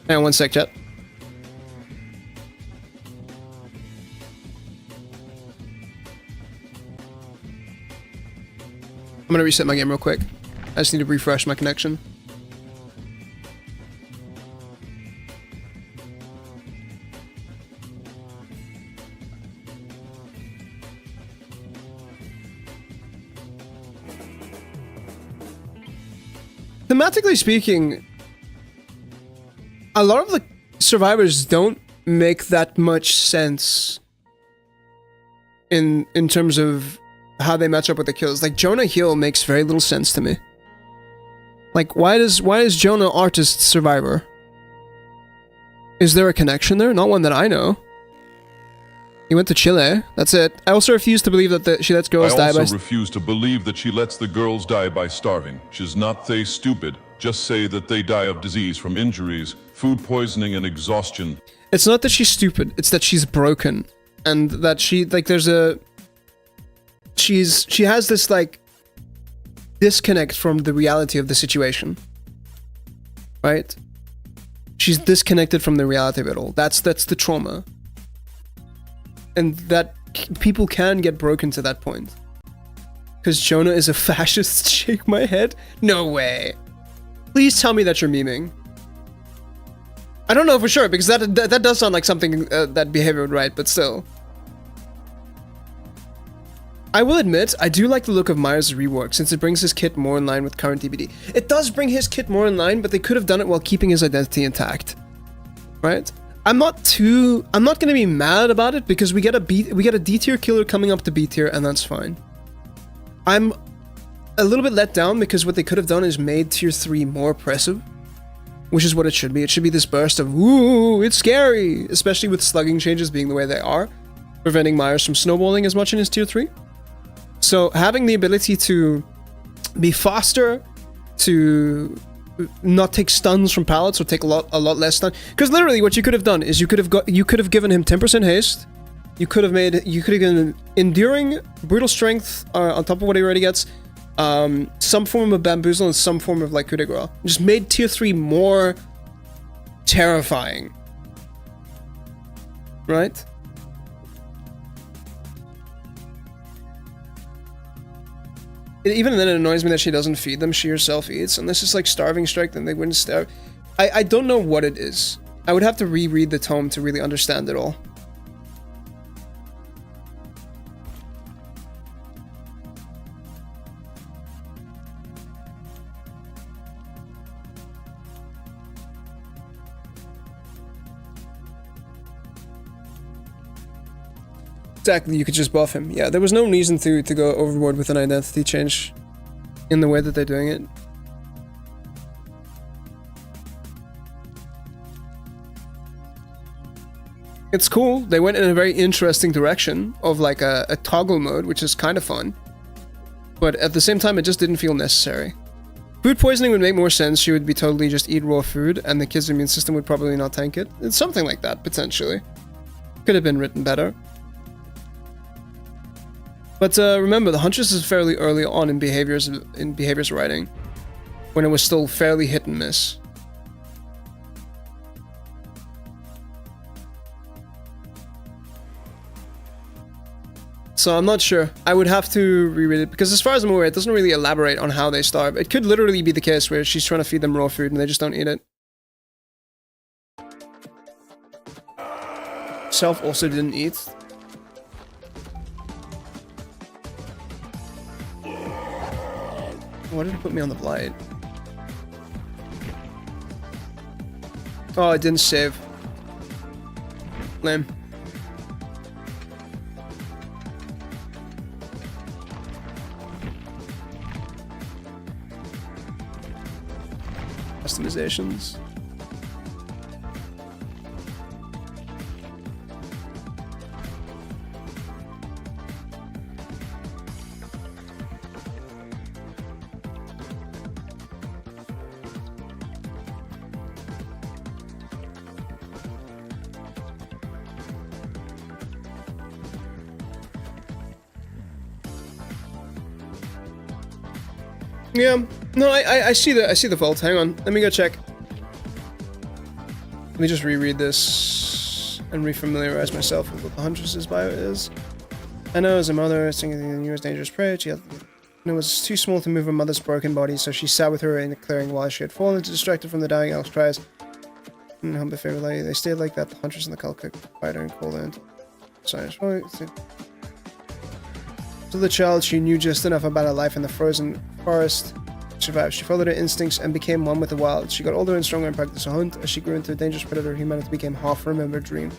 A: Hang on one sec, chat. I'm gonna reset my game real quick. I just need to refresh my connection. Thematically speaking, a lot of the survivors don't make that much sense in terms of how they match up with the kills. Like, Jonah Hill makes very little sense to me. Like, why is Jonah artist survivor? Is there a connection there? Not one that I know. He went to Chile. That's it. I also refuse to believe that she lets girls die by...
G: I also refuse to believe that she lets the girls die by starving. She's not they stupid. Just say that they die of disease from injuries, food poisoning, and exhaustion. It's not that she's stupid. It's that she's broken. And that she, like, there's a... She has this, like, disconnect from the reality of the situation. Right? She's disconnected from the reality of it all. That's the trauma. And that people can get broken to that point. Because Jonah is a fascist, shake my head? No way. Please tell me that you're memeing. I don't know for sure, because that does sound like something that behavior would write, but still. I will admit, I do like the look of Myers' rework, since it brings his kit more in line with current DBD. It does bring his kit more in line, but they could have done it while keeping his identity intact. Right? I'm not gonna be mad about it, because we get a D tier killer coming up to B tier, and that's fine. I'm a little bit let down, because what they could have done is made tier 3 more oppressive. Which is what it should be. It should be this burst of, ooh, it's scary! Especially with slugging changes being the way they are. Preventing Myers from snowballing as much in his tier 3. So having the ability to be faster, to not take stuns from pallets, or take a lot less stun. Because literally what you could have done is you could have given him 10% haste. You could have given him enduring, brutal strength on top of what he already gets, some form of bamboozle, and some form of like coup de grace. Just made tier 3 more terrifying. Right? Even then, it annoys me that she doesn't feed them. She herself eats. Unless it's like starving strike, then they wouldn't starve. I don't know what it is. I would have to reread the tome to really understand it all. Exactly, you could just buff him. Yeah, there was no reason to go overboard with an identity change in the way that they're doing it. It's cool. They went in a very interesting direction of like a toggle mode, which is kind of fun. But at the same time, it just didn't feel necessary. Food poisoning would make more sense. She would be totally just eat raw food, and the kid's immune system would probably not tank it. It's something like that, potentially. Could have been written better. But remember, the Huntress is fairly early on in behaviors writing, when it was still fairly hit and miss. So I'm not sure. I would have to reread it, because as far as I'm aware, it doesn't really elaborate on how they starve. It could literally be the case where she's trying to feed them raw food and they just don't eat it. Self also didn't eat. Why did it put me on the blight? Oh, it didn't save. Lame. Customizations. Yeah, no, I see the fault. Hang on, let me go check. Let me just reread this and refamiliarize myself with what the Huntress's bio is. I know as a mother, thinking the newest dangerous prey, it was too small to move her mother's broken body, so she sat with her in the clearing while she had fallen, distracted from the dying elf's cries. Humble favor lady, they stayed like that. The Huntress and the cult could fight her and call in. Sorry, to the child, she knew just enough about her life in the frozen forest to survive. She followed her instincts and became one with the wild. She got older and stronger and practiced a hunt. As she grew into a dangerous predator, humanity became half-remembered dream.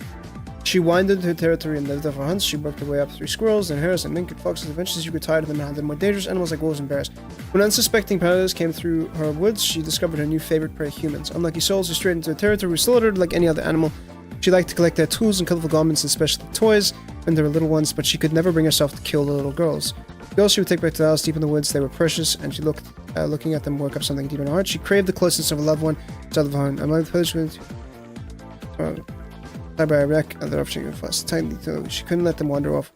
G: She winded her territory and lived off her hunts. She worked her way up through squirrels and hares and mink and foxes. Eventually, she grew tired of them and hunted more dangerous animals like wolves and bears. When unsuspecting predators came through her woods, she discovered her new favorite prey, humans. Unlucky souls who strayed into her territory were slaughtered like any other animal. She liked to collect their tools and colorful garments and especially toys when they were little ones, but she could never bring herself to kill the little girls. The girls she would take back to the house deep in the woods, they were precious, and she looking at them woke up something deep in her heart. She craved the closeness of a loved one outside of her home. Among the punishment, died by a wreck, and thereafter she fussed tightly till she couldn't let them wander off,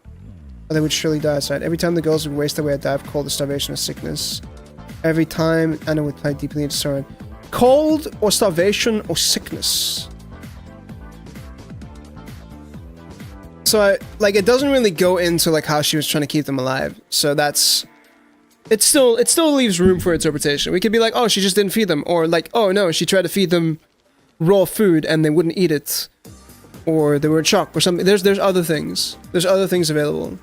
G: or they would surely die outside. Every time the girls would waste away a dive called the starvation or sickness. Every time Anna would play deeply into sorrow. Cold or starvation or sickness. So it doesn't really go into like how she was trying to keep them alive. So it still leaves room for interpretation. We could be like, oh, she just didn't feed them, or like, oh no, she tried to feed them raw food and they wouldn't eat it, or they were in shock or something. There's other things. There's other things available.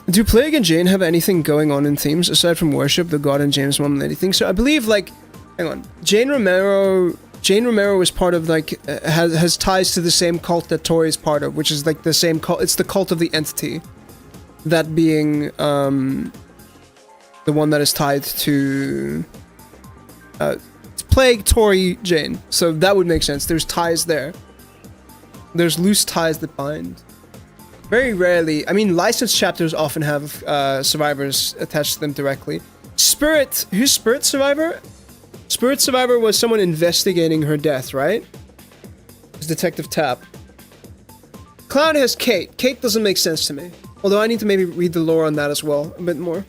G: Do Plague and Jane have anything going on in themes aside from worship, the god and James mom and anything? So I believe, like, hang on, Jane Romero is part of, like, has ties to the same cult that Tori is part of, which is like the same cult. It's the cult of the entity, that being the one that is tied to Plague, Tori, Jane. So that would make sense. There's ties there. There's loose ties that bind. Very rarely, I mean, licensed chapters often have survivors attached to them directly. Who's Spirit Survivor? Spirit Survivor was someone investigating her death, right? It's Detective Tap. Cloud has Kate. Kate doesn't make sense to me. Although I need to maybe read the lore on that as well, a bit more.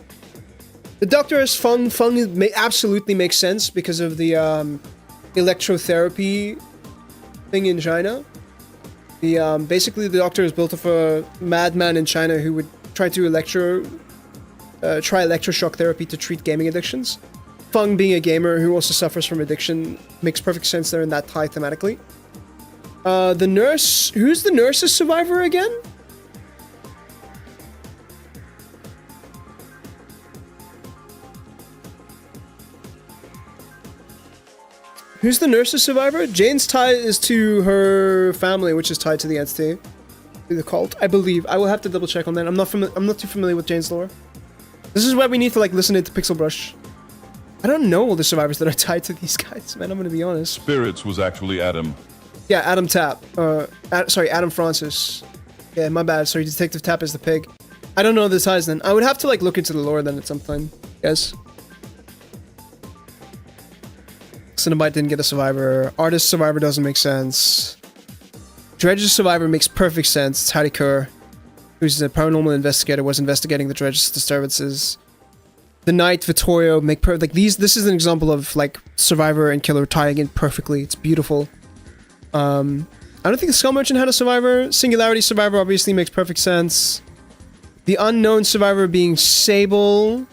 G: The Doctor has Feng. Feng absolutely makes sense because of the electrotherapy thing in China. The basically the Doctor is built of a madman in China who would try to try electroshock therapy to treat gaming addictions. Feng, being a gamer who also suffers from addiction, makes perfect sense there in that tie thematically. The nurse... Who's the nurse's survivor again? Who's the nurse's survivor? Jane's tie is to her family, which is tied to the entity. To the cult, I believe. I will have to double check on that. I'm not too familiar with Jane's lore. This is why we need to like listen to Pixel Brush. I don't know all the survivors that are tied to these guys, man. I'm gonna be honest.
H: Spirits was actually Adam.
G: Yeah, Adam Tap. Sorry, Adam Francis. Yeah, my bad. Sorry, Detective Tap is the pig. I don't know the ties then. I would have to like look into the lore then at some time. Yes. Cinnabite didn't get a survivor. Artist survivor doesn't make sense. Dredge's survivor makes perfect sense. It's Hattie Kerr, who's a paranormal investigator, was investigating the Dredge's disturbances. The Knight, Vittorio, make like these. This is an example of like survivor and killer tying in perfectly. It's beautiful. I don't think the Skull Merchant had a survivor. Singularity survivor obviously makes perfect sense. The unknown survivor being Sable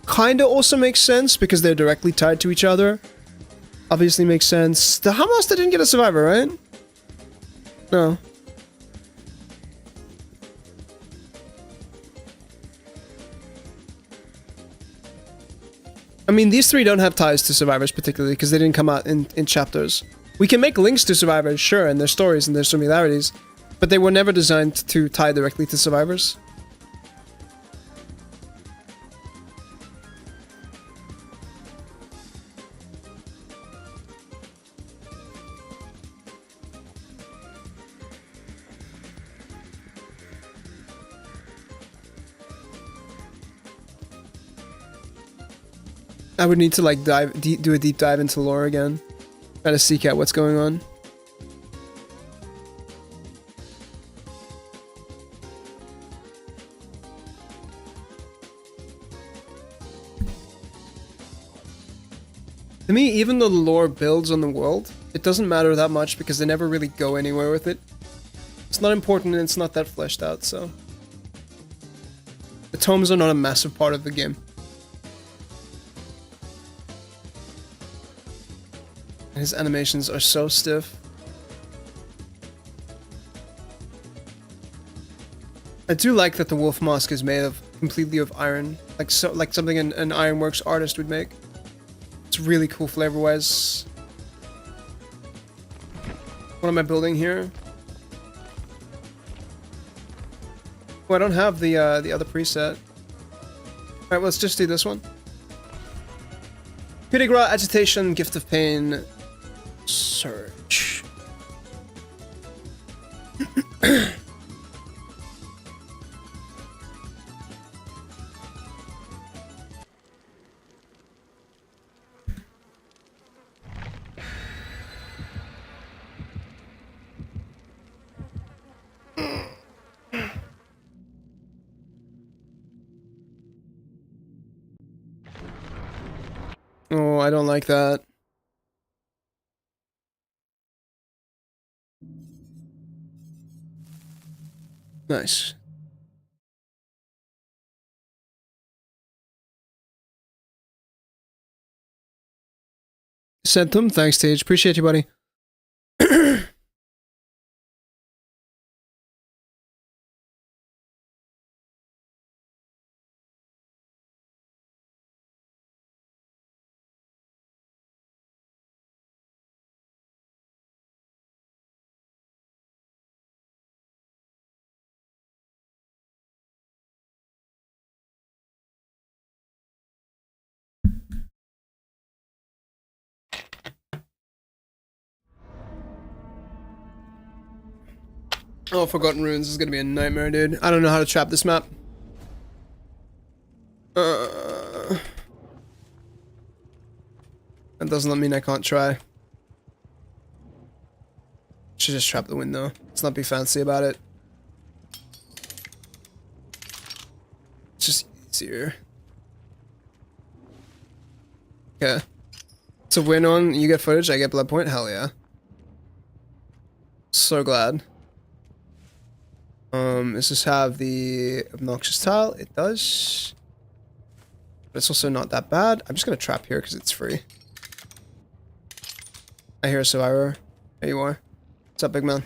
G: kinda also makes sense because they're directly tied to each other. Obviously makes sense. The Hamas didn't get a survivor, right? No. I mean, these three don't have ties to survivors particularly because they didn't come out in chapters. We can make links to survivors, sure, and their stories and their similarities, but they were never designed to tie directly to survivors. I would need to like do a deep dive into lore again. Try to seek out what's going on. To me, even though the lore builds on the world, it doesn't matter that much because they never really go anywhere with it. It's not important and it's not that fleshed out, so... The tomes are not a massive part of the game. His animations are so stiff. I do like that the wolf mask is made of completely of iron, like something an Ironworks artist would make. It's really cool flavor-wise. What am I building here? Oh, I don't have the other preset. All right, well, let's just do this one. Coup de grace, agitation, gift of pain. Search. Oh, I don't like that. Nice. Sent them. Thanks, Tage. Appreciate you, buddy. Oh, Forgotten Ruins is gonna be a nightmare, dude. I don't know how to trap this map. That doesn't mean I can't try. Should just trap the window. Let's not be fancy about it. It's just easier. Okay. So win on, you get footage, I get blood point. Hell yeah. So glad. Does this have the obnoxious tile? It does. But it's also not that bad. I'm just gonna trap here because it's free. I hear a survivor. There you are. What's up, big man?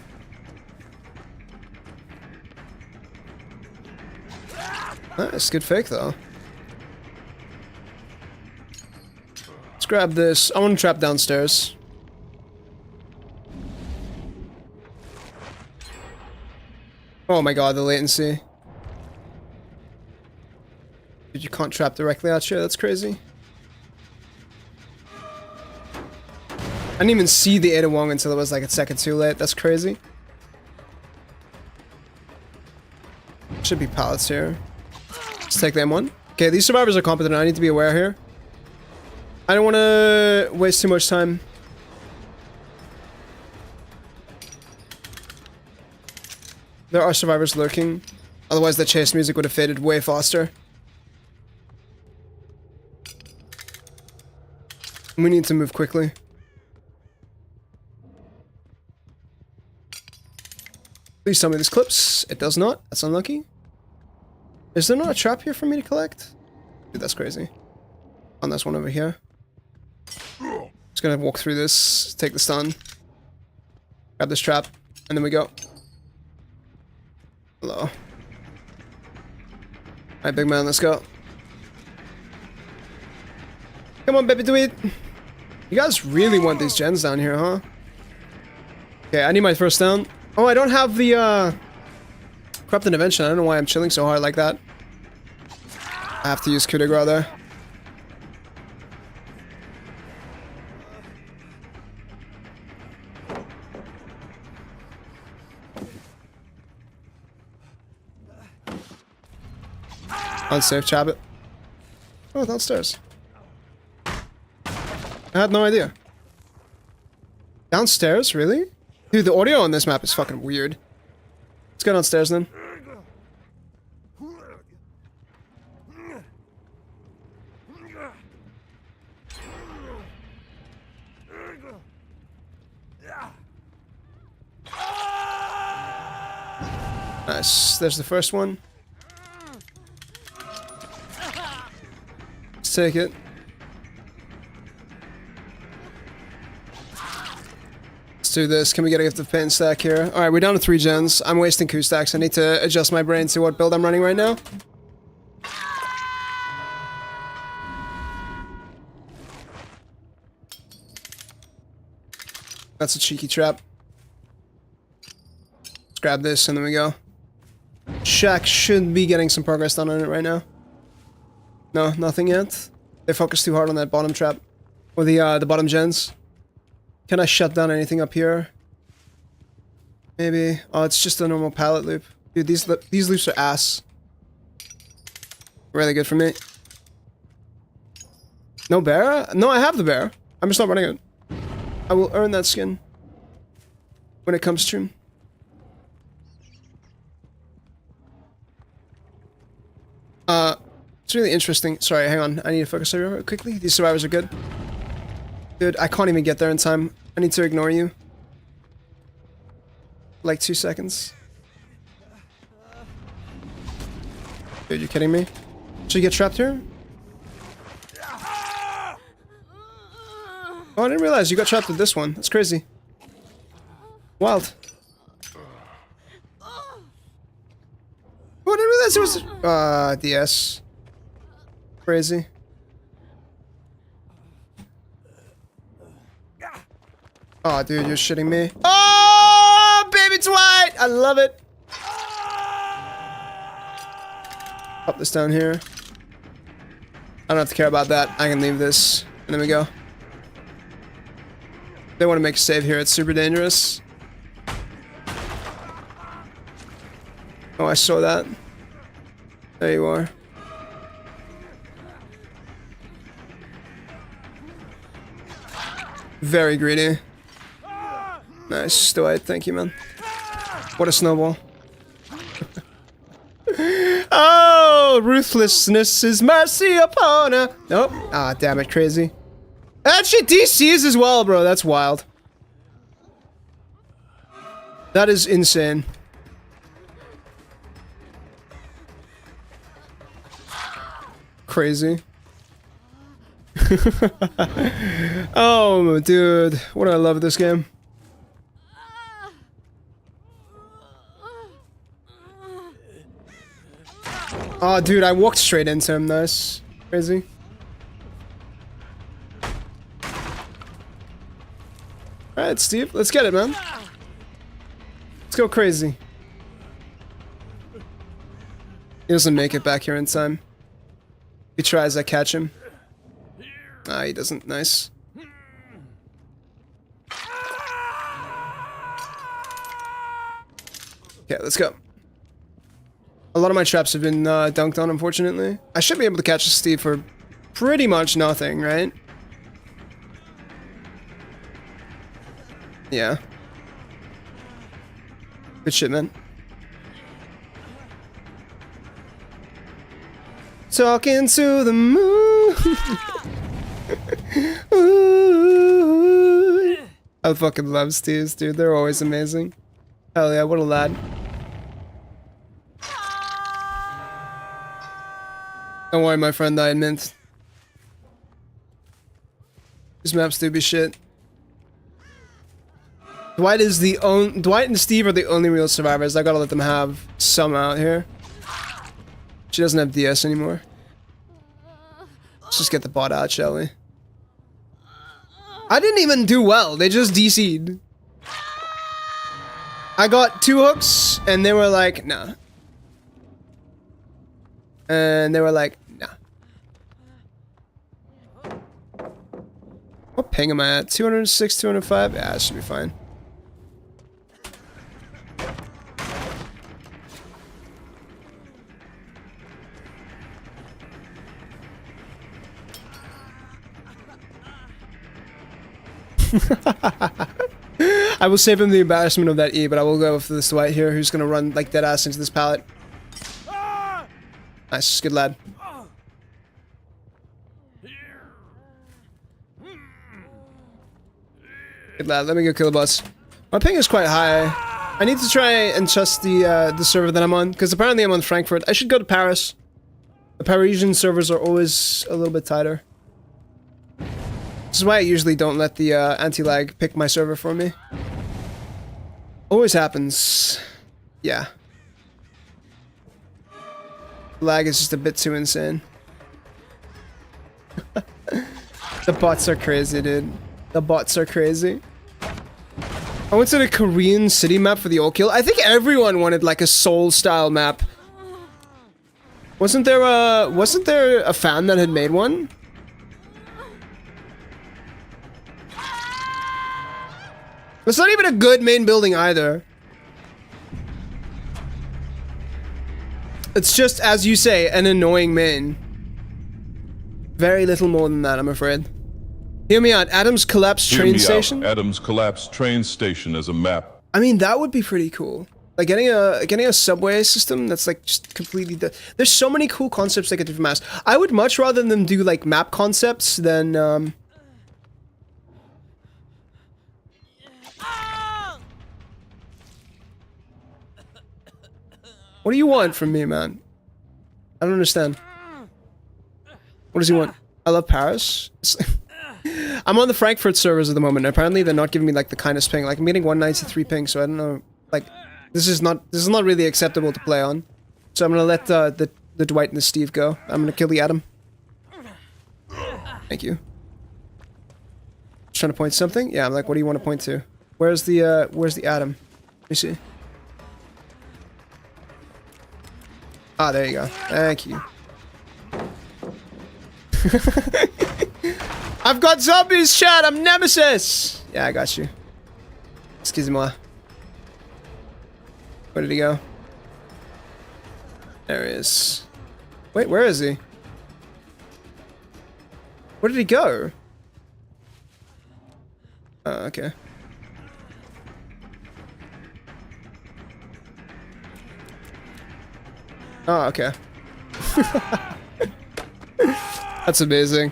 G: Nice, good fake though. Let's grab this. I want to trap downstairs. Oh my god, the latency. Dude, you can't trap directly out here, that's crazy. I didn't even see the Ada Wong until it was like a second too late, that's crazy. Should be pallets here. Let's take them one. Okay, these survivors are competent, I need to be aware here. I don't want to waste too much time. There are survivors lurking. Otherwise the chase music would have faded way faster. We need to move quickly. Please tell me this clips. It does not. That's unlucky. Is there not a trap here for me to collect? Dude, that's crazy. Oh, there's one over here. Just gonna walk through this, take the stun. Grab this trap, and then we go. Hello. Alright, big man, let's go. Come on, baby, do it. You guys really want these gens down here, huh? Okay, I need my first down. Oh, I don't have the, Corrupt Intervention. I don't know why I'm chilling so hard like that. I have to use coup de grace there. Unsafe, chab it. Oh, downstairs. I had no idea. Downstairs? Really? Dude, the audio on this map is fucking weird. Let's go downstairs then. Nice. There's the first one. Let's take it. Let's do this. Can we get a gift of pain stack here? Alright, we're down to 3 gens. I'm wasting coup stacks. I need to adjust my brain to what build I'm running right now. That's a cheeky trap. Let's grab this and then we go. Shaq should be getting some progress done on it right now. No, nothing yet. They focused too hard on that bottom trap. Or the bottom gens. Can I shut down anything up here? Maybe. Oh, it's just a normal pallet loop. Dude, these loops are ass. Really good for me. No bear? No, I have the bear. I'm just not running it. I will earn that skin. When it comes true. It's really interesting. Sorry, hang on. I need to focus here real quickly. These survivors are good. Dude, I can't even get there in time. I need to ignore you. Like 2 seconds. Dude, you kidding me? Should you get trapped here? Oh, I didn't realize you got trapped with this one. That's crazy. Wild. Oh, I didn't realize it was... DS. Crazy. Oh, dude, you're shitting me. Oh, baby, it's white! I love it. Pop this down here. I don't have to care about that. I can leave this. And then we go. They want to make a save here. It's super dangerous. Oh, I saw that. There you are. Very greedy. Nice, Dwight. Thank you, man. What a snowball. Oh, ruthlessness is mercy upon her. Nope. Ah, damn it, crazy. That shit DCs as well, bro. That's wild. That is insane. Crazy. Oh, dude. What do I love this game. Oh, dude, I walked straight into him. Nice. Crazy. Alright, Steve. Let's get it, man. Let's go crazy. He doesn't make it back here in time. He tries, I catch him. Ah, he doesn't. Nice. Okay, let's go. A lot of my traps have been dunked on, unfortunately. I should be able to catch Steve for pretty much nothing, right? Yeah. Good shit, man. Talking to the moon. Ooh. I fucking love Steves, dude. They're always amazing. Hell yeah, what a lad. Don't worry, my friend, I meant. These maps do be shit. Dwight and Steve are the only real survivors. I gotta let them have some out here. She doesn't have DS anymore. Let's just get the bot out, shall we? I didn't even do well. They just DC'd. I got 2 hooks, and they were like, nah. And they were like, nah. What ping am I at? 206, 205? Yeah, that should be fine. I will save him the embarrassment of that E, but I will go for this Dwight here, who's gonna run like dead ass into this pallet. Nice, good lad. Good lad. Let me go kill the boss. My ping is quite high. I need to try and trust the server that I'm on, because apparently I'm on Frankfurt. I should go to Paris. The Parisian servers are always a little bit tighter. This is why I usually don't let the anti-lag pick my server for me. Always happens. Yeah. Lag is just a bit too insane. The bots are crazy, dude. The bots are crazy. I went to the Korean city map for the ult kill. I think everyone wanted like a Seoul-style map. Wasn't there a fan that had made one? It's not even a good main building either. It's just, as you say, an annoying main. Very little more than that, I'm afraid. Hear me out. Adams collapsed train station?
H: Adams collapsed train station as a map.
G: I mean, that would be pretty cool. Like getting a subway system that's like just completely. There's so many cool concepts they could do for maps. I would much rather them do like map concepts than What do you want from me, man? I don't understand. What does he want? I love Paris. I'm on the Frankfurt servers at the moment. Apparently, they're not giving me like the kindest ping. Like I'm getting 193 ping, so I don't know. Like, this is not really acceptable to play on. So I'm gonna let the Dwight and the Steve go. I'm gonna kill the Adam. Thank you. Just trying to point something. Yeah, I'm like, what do you want to point to? Where's the Adam? Let me see. Ah, there you go. Thank you. I've got zombies, chat! I'm Nemesis! Yeah, I got you. Excuse-moi. Where did he go? There he is. Wait, where is he? Where did he go? Oh, okay. Oh, okay. That's amazing.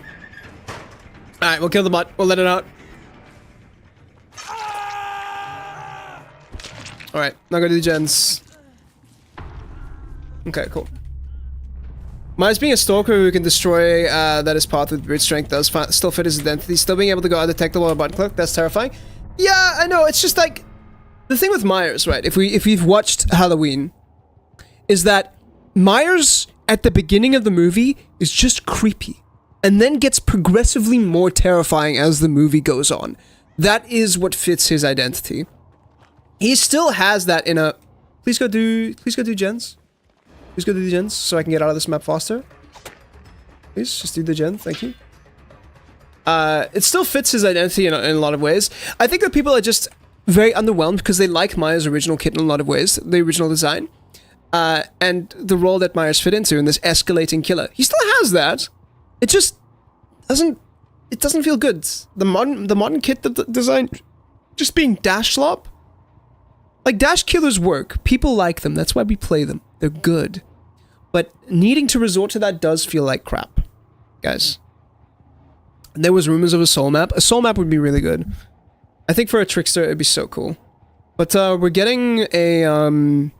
G: Alright, we'll kill the bot. We'll let it out. Alright, now go to the gens. Okay, cool. Myers being a stalker who can destroy that his path with brute strength does still fit his identity. Still being able to go undetectable on a button click, that's terrifying. Yeah, I know, it's just like... The thing with Myers, right, if we've watched Halloween, is that Myers, at the beginning of the movie, is just creepy. And then gets progressively more terrifying as the movie goes on. That is what fits his identity. He still has that in a... Please go do gens. Please go do the gens so I can get out of this map faster. Please, just do the gen, thank you. It still fits his identity in a lot of ways. I think that people are just very underwhelmed because they like Myers' original kit in a lot of ways, the original design. And the role that Myers fit into in this escalating killer. He still has that. It just doesn't feel good. The modern kit design just being dash slop. Like, dash killers work. People like them. That's why we play them. They're good. But needing to resort to that does feel like crap. Guys. There was rumors of a soul map. A soul map would be really good. I think for a trickster, it'd be so cool. But we're getting a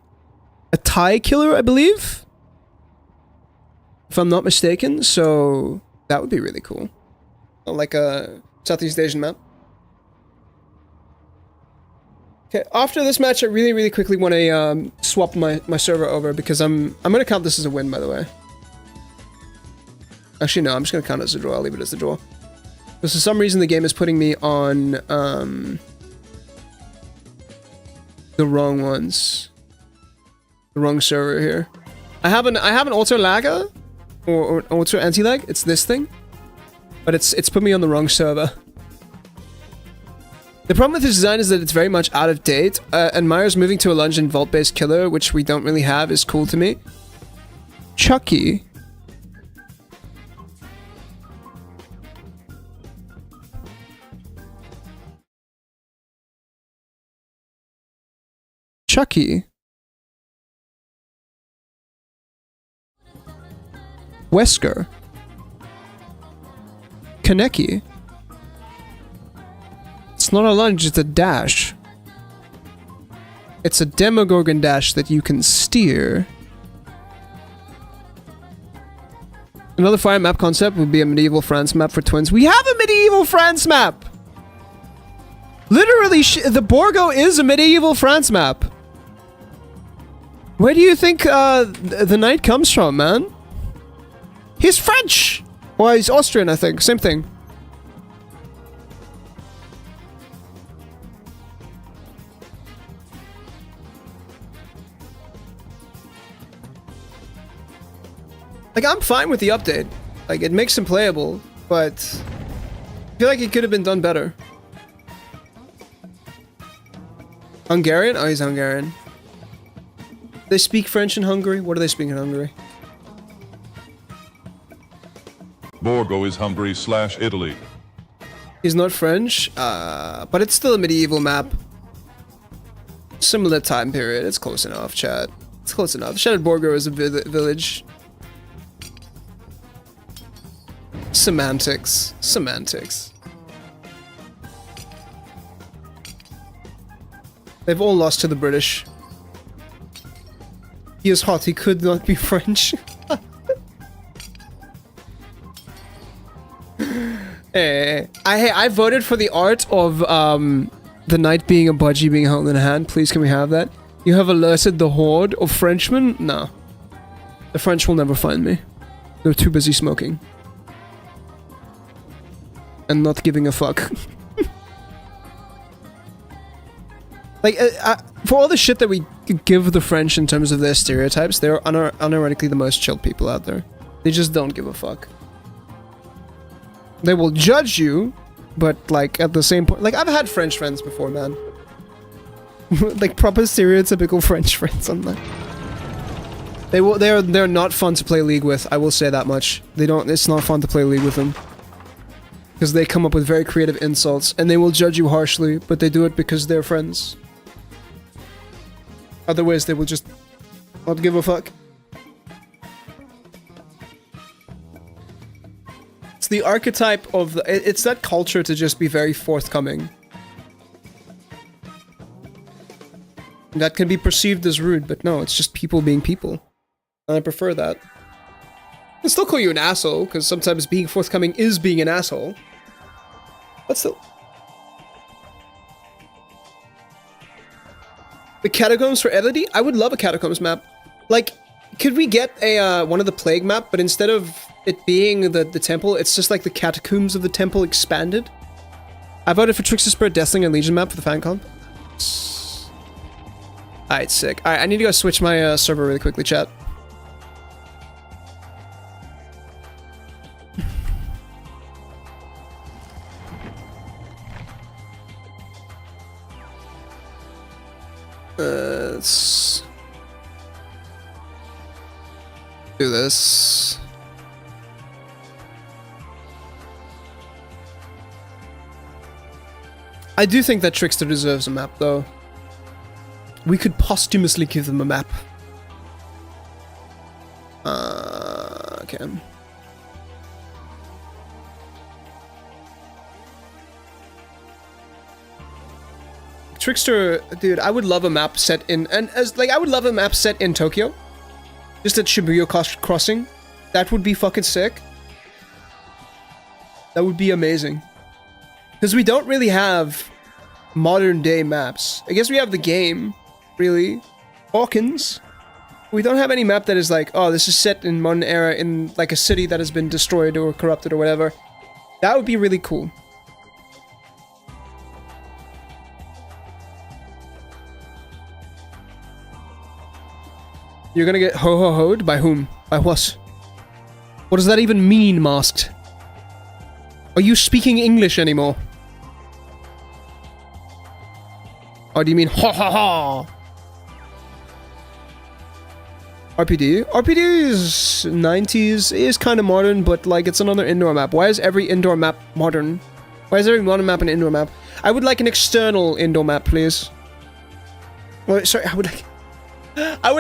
G: Thai killer, I believe? If I'm not mistaken. So that would be really cool. Like a Southeast Asian map. Okay, after this match, I really quickly want to swap my server over because I'm gonna count this as a win, by the way. Actually, no, I'm just gonna count it as a draw. I'll leave it as a draw. Because for some reason the game is putting me on the wrong ones, the wrong server here. I have an auto lagger or auto anti-lag. It's this thing, but it's put me on the wrong server. The problem with this design is that it's very much out of date, and Myers moving to a lunge and vault-based killer, which we don't really have, is cool to me. Chucky. Chucky. Wesker. Kaneki. It's not a lunge, it's a dash. It's a Demogorgon dash that you can steer. Another fire map concept would be a medieval France map for twins. We have a medieval France map! Literally, the Borgo is a medieval France map. Where do you think the knight comes from, man? He's French! Well, he's Austrian, I think. Same thing. Like, I'm fine with the update. Like, it makes him playable, but I feel like it could have been done better. Hungarian? Oh, he's Hungarian. They speak French in Hungary? What do they speak in Hungary?
H: Borgo is Hungary/Italy.
G: He's not French, but it's still a medieval map. Similar time period. It's close enough, chat. It's close enough. Shattered Borgo is a village. Semantics. Semantics. They've all lost to the British. He is hot, he could not be French. I voted for the art of the knight being a budgie being held in a hand. Please, can we have that? You have alerted the horde of Frenchmen? No. The French will never find me. They're too busy smoking. And not giving a fuck. Like, for all the shit that we give the French in terms of their stereotypes, they're unironically the most chill people out there. They just don't give a fuck. They will judge you, but, like, at the same point... Like, I've had French friends before, man. Like, proper stereotypical French friends, I'm like... They're not fun to play League with, I will say that much. It's not fun to play League with them. Because they come up with very creative insults, and they will judge you harshly, but they do it because they're friends. Other ways, they will just not give a fuck. the archetype of it's that culture to just be very forthcoming. That can be perceived as rude, but no, it's just people being people. And I prefer that. I can still call you an asshole, because sometimes being forthcoming is being an asshole. But still. The catacombs for Elodie? I would love a catacombs map. Like, could we get a one of the plague map, but instead of it being the temple, it's just like the catacombs of the temple expanded? I voted for Trickster Spirit, Deathling, and Legion map for the fan comp. Alright, sick. Alright, I need to go switch my server really quickly, chat. Let's do this. I do think that Trickster deserves a map, though. We could posthumously give them a map. Okay. Trickster, dude, I would love a map set in, I would love a map set in Tokyo. Just at Shibuya Crossing. That would be fucking sick. That would be amazing. Because we don't really have modern day maps. I guess we have the game, really. Hawkins. We don't have any map that is like, oh, this is set in modern era in like a city that has been destroyed or corrupted or whatever. That would be really cool. You're gonna get ho-ho-hoed? By whom? By what? What does that even mean, Masked? Are you speaking English anymore? Or do you mean ha-ha-ha? RPD? RPD is 90s, is kind of modern, but like it's another indoor map. Why is every indoor map modern? Why is every modern map an indoor map? I would like an external indoor map, please. Well, sorry, I would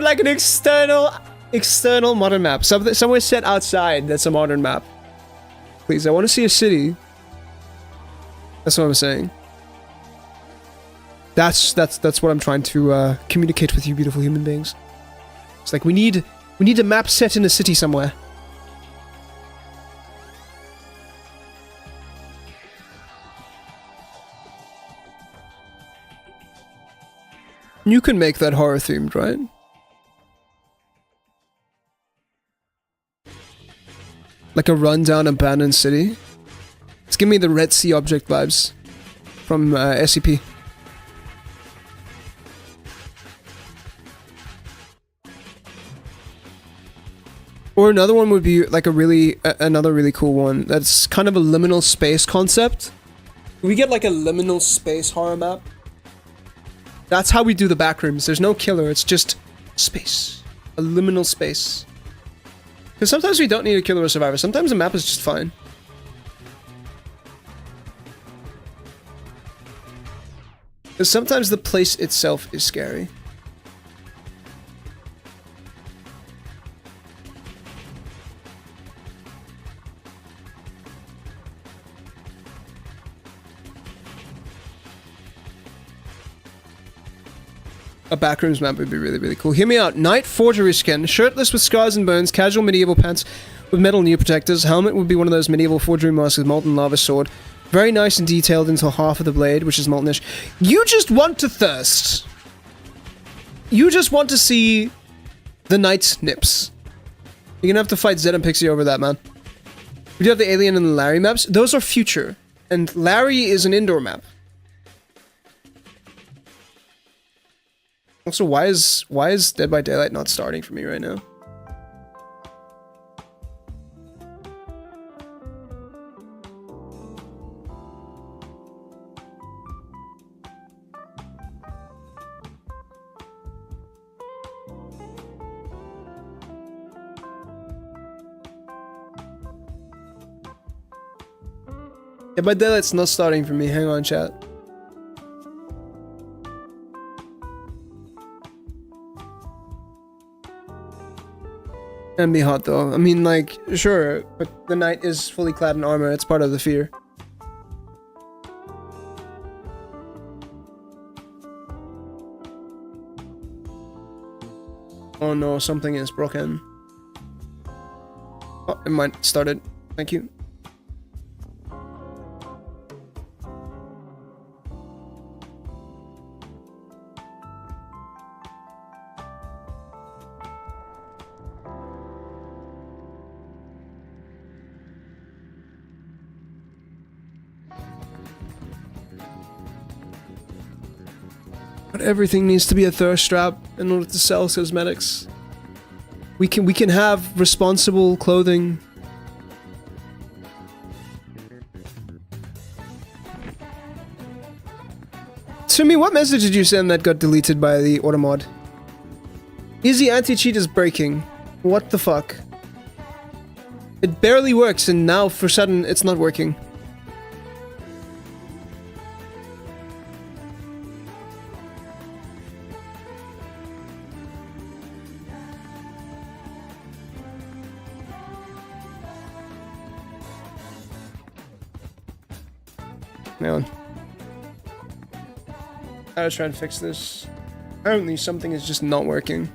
G: like an external modern map. Somewhere set outside that's a modern map. Please, I want to see a city. That's what I'm saying. That's what I'm trying to communicate with you beautiful human beings. It's like we need a map set in a city somewhere. You can make that horror themed, right? Like a rundown abandoned city. It's giving me the Red Sea object vibes from SCP. Or another one would be like another really cool one. That's kind of a liminal space concept. We get like a liminal space horror map. That's how we do the backrooms. There's no killer, it's just space. A liminal space. Because sometimes we don't need a killer or survivor. Sometimes the map is just fine. Because sometimes the place itself is scary. A backrooms map would be really, really cool. Hear me out. Knight Forgery skin. Shirtless with scars and bones. Casual medieval pants with metal knee protectors. Helmet would be one of those medieval forgery masks with molten lava sword. Very nice and detailed until half of the blade, which is moltenish. You just want to thirst. You just want to see the knight's nips. You're gonna have to fight Zed and Pixie over that, man. We do have the Alien and the Larry maps. Those are future. And Larry is an indoor map. Also, why is Dead by Daylight not starting for me right now? Dead by Daylight's not starting for me. Hang on, chat. Can be hot though. I mean, like, sure, but the knight is fully clad in armor. It's part of the fear. Oh no, something is broken. Oh, it might started. Thank you. But everything needs to be a thirst trap in order to sell cosmetics. We can have responsible clothing. To me, what message did you send that got deleted by the automod? Easy anti-cheat is breaking. What the fuck? It barely works and now for sudden it's not working. Hang on. I was trying to fix this. Apparently something is just not working.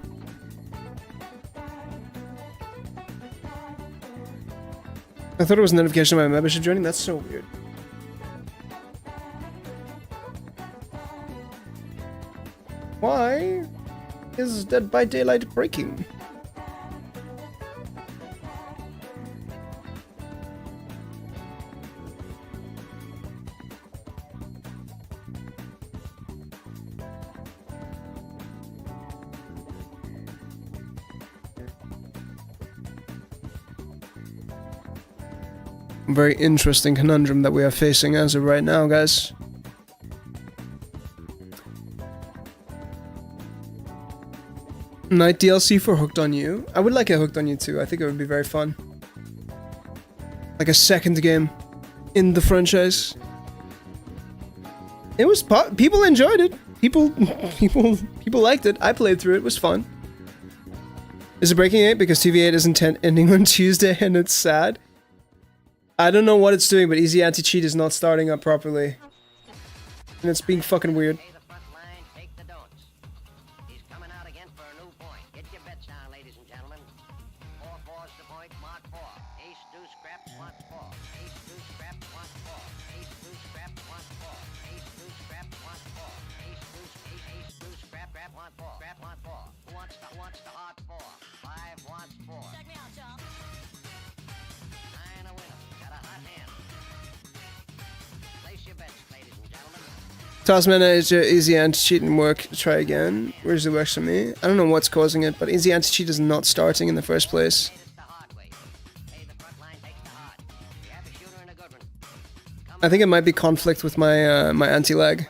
G: I thought it was a notification of my membership joining. That's so weird. Why is Dead by Daylight breaking? Very interesting conundrum that we are facing as of right now, guys. Night DLC for Hooked on You. I would like a Hooked on You too. I think it would be very fun. Like a second game in the franchise. It was people enjoyed it. People liked it. I played through it. It was fun. Is it breaking 8 because TV8 isn't ending on Tuesday and it's sad? I don't know what it's doing, but Easy Anti-Cheat is not starting up properly. And it's being fucking weird. Tasmania is your Easy Anti-Cheat and work. Try again. Where's the works for me? I don't know what's causing it, but Easy Anti-Cheat is not starting in the first place. I think it might be conflict with my my anti-lag.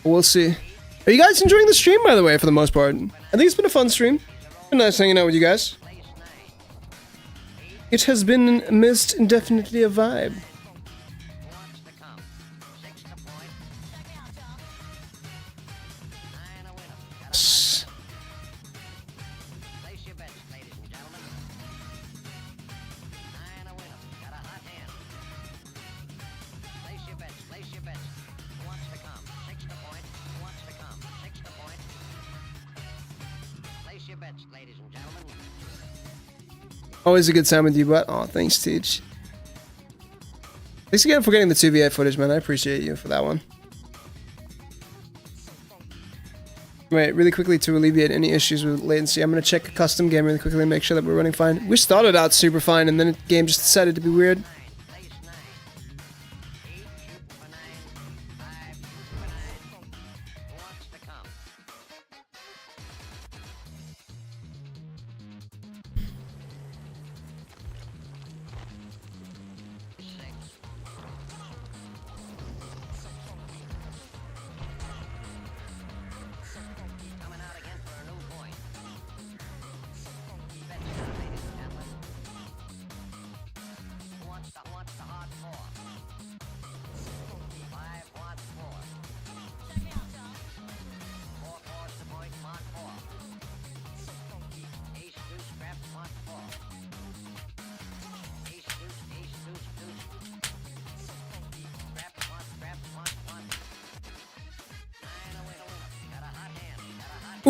G: We'll see. Are you guys enjoying the stream, by the way, for the most part? I think it's been a fun stream. Been nice hanging out with you guys. It has been missed and definitely a vibe. Yes. Always a good time with you, but oh, thanks, Teach. Thanks again for getting the 2v8 footage, man. I appreciate you for that one. Wait, really quickly to alleviate any issues with latency, I'm gonna check a custom game really quickly and make sure that we're running fine. We started out super fine, and then the game just decided to be weird.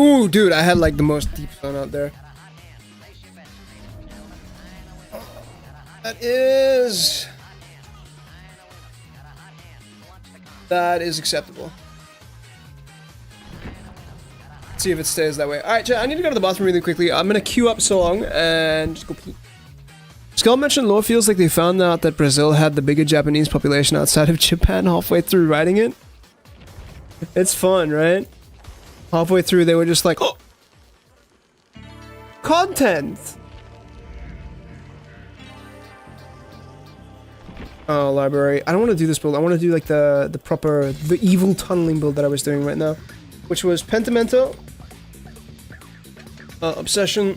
G: Ooh, dude, I had like the most deep zone out there. That is acceptable. Let's see if it stays that way. Alright, chat, I need to go to the bathroom really quickly. I'm gonna queue up so long and just go pee. Skull mentioned lore feels like they found out that Brazil had the bigger Japanese population outside of Japan halfway through writing it. It's fun, right? Halfway through, they were just like, oh! Content! Oh, library. I don't want to do this build. I want to do like the proper, the evil tunneling build that I was doing right now. Which was Pentimento. Obsession.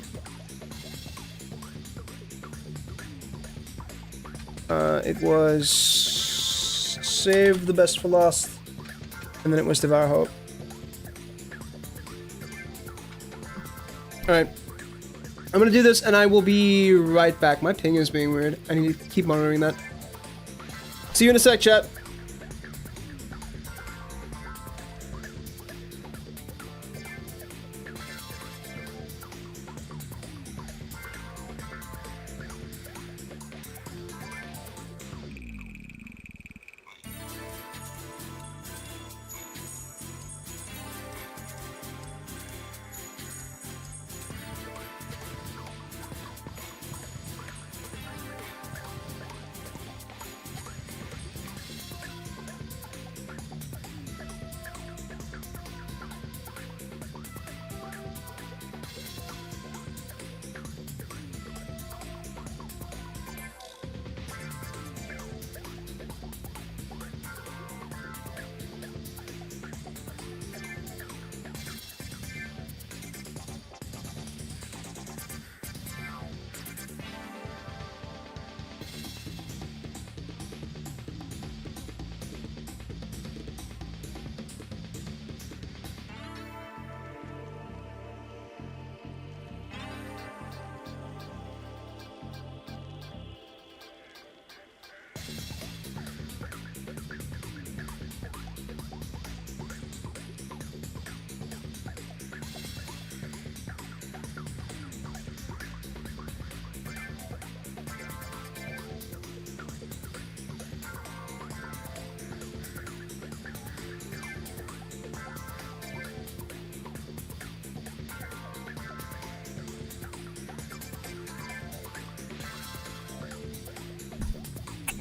G: It was Save the Best for Last. And then it was Devour Hope. Alright. I'm gonna do this and I will be right back. My ping is being weird. I need to keep monitoring that. See you in a sec, chat.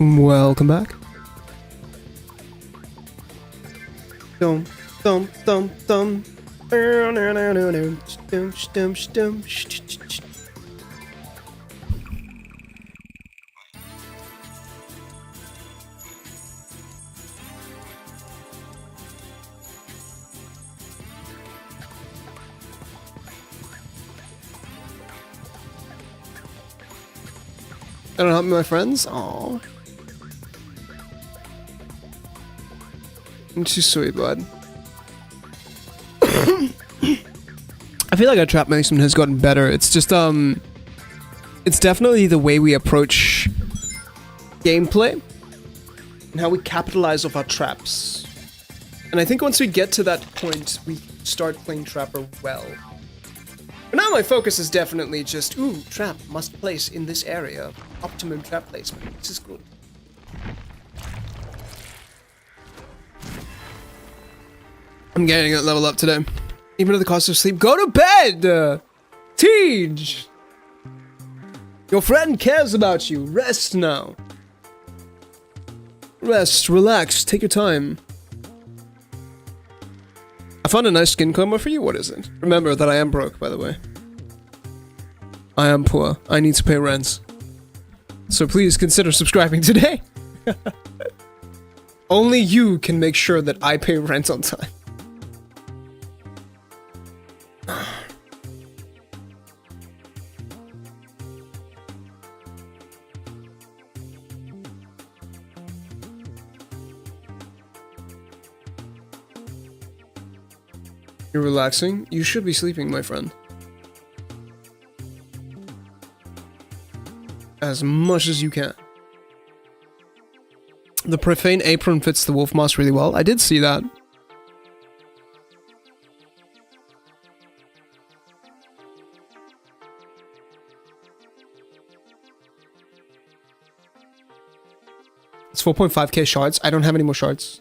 G: Welcome back. Dum dum dum dum. I don't help my friends. Aww. She's sweet, bud. I feel like our trap management has gotten better. It's just, it's definitely the way we approach gameplay and how we capitalize off our traps. And I think once we get to that point, we start playing Trapper well. But now my focus is definitely just, ooh, trap must place in this area. Optimum trap placement. This is good. I'm getting that level up today. Even at the cost of sleep. Go to bed! Tej! Your friend cares about you. Rest now. Rest, relax, take your time. I found a nice skin combo for you. What is it? Remember that I am broke, by the way. I am poor. I need to pay rent. So please consider subscribing today. Only you can make sure that I pay rent on time. You're relaxing? You should be sleeping, my friend. As much as you can. The profane apron fits the wolf mask really well. I did see that. It's 4.5k shards. I don't have any more shards.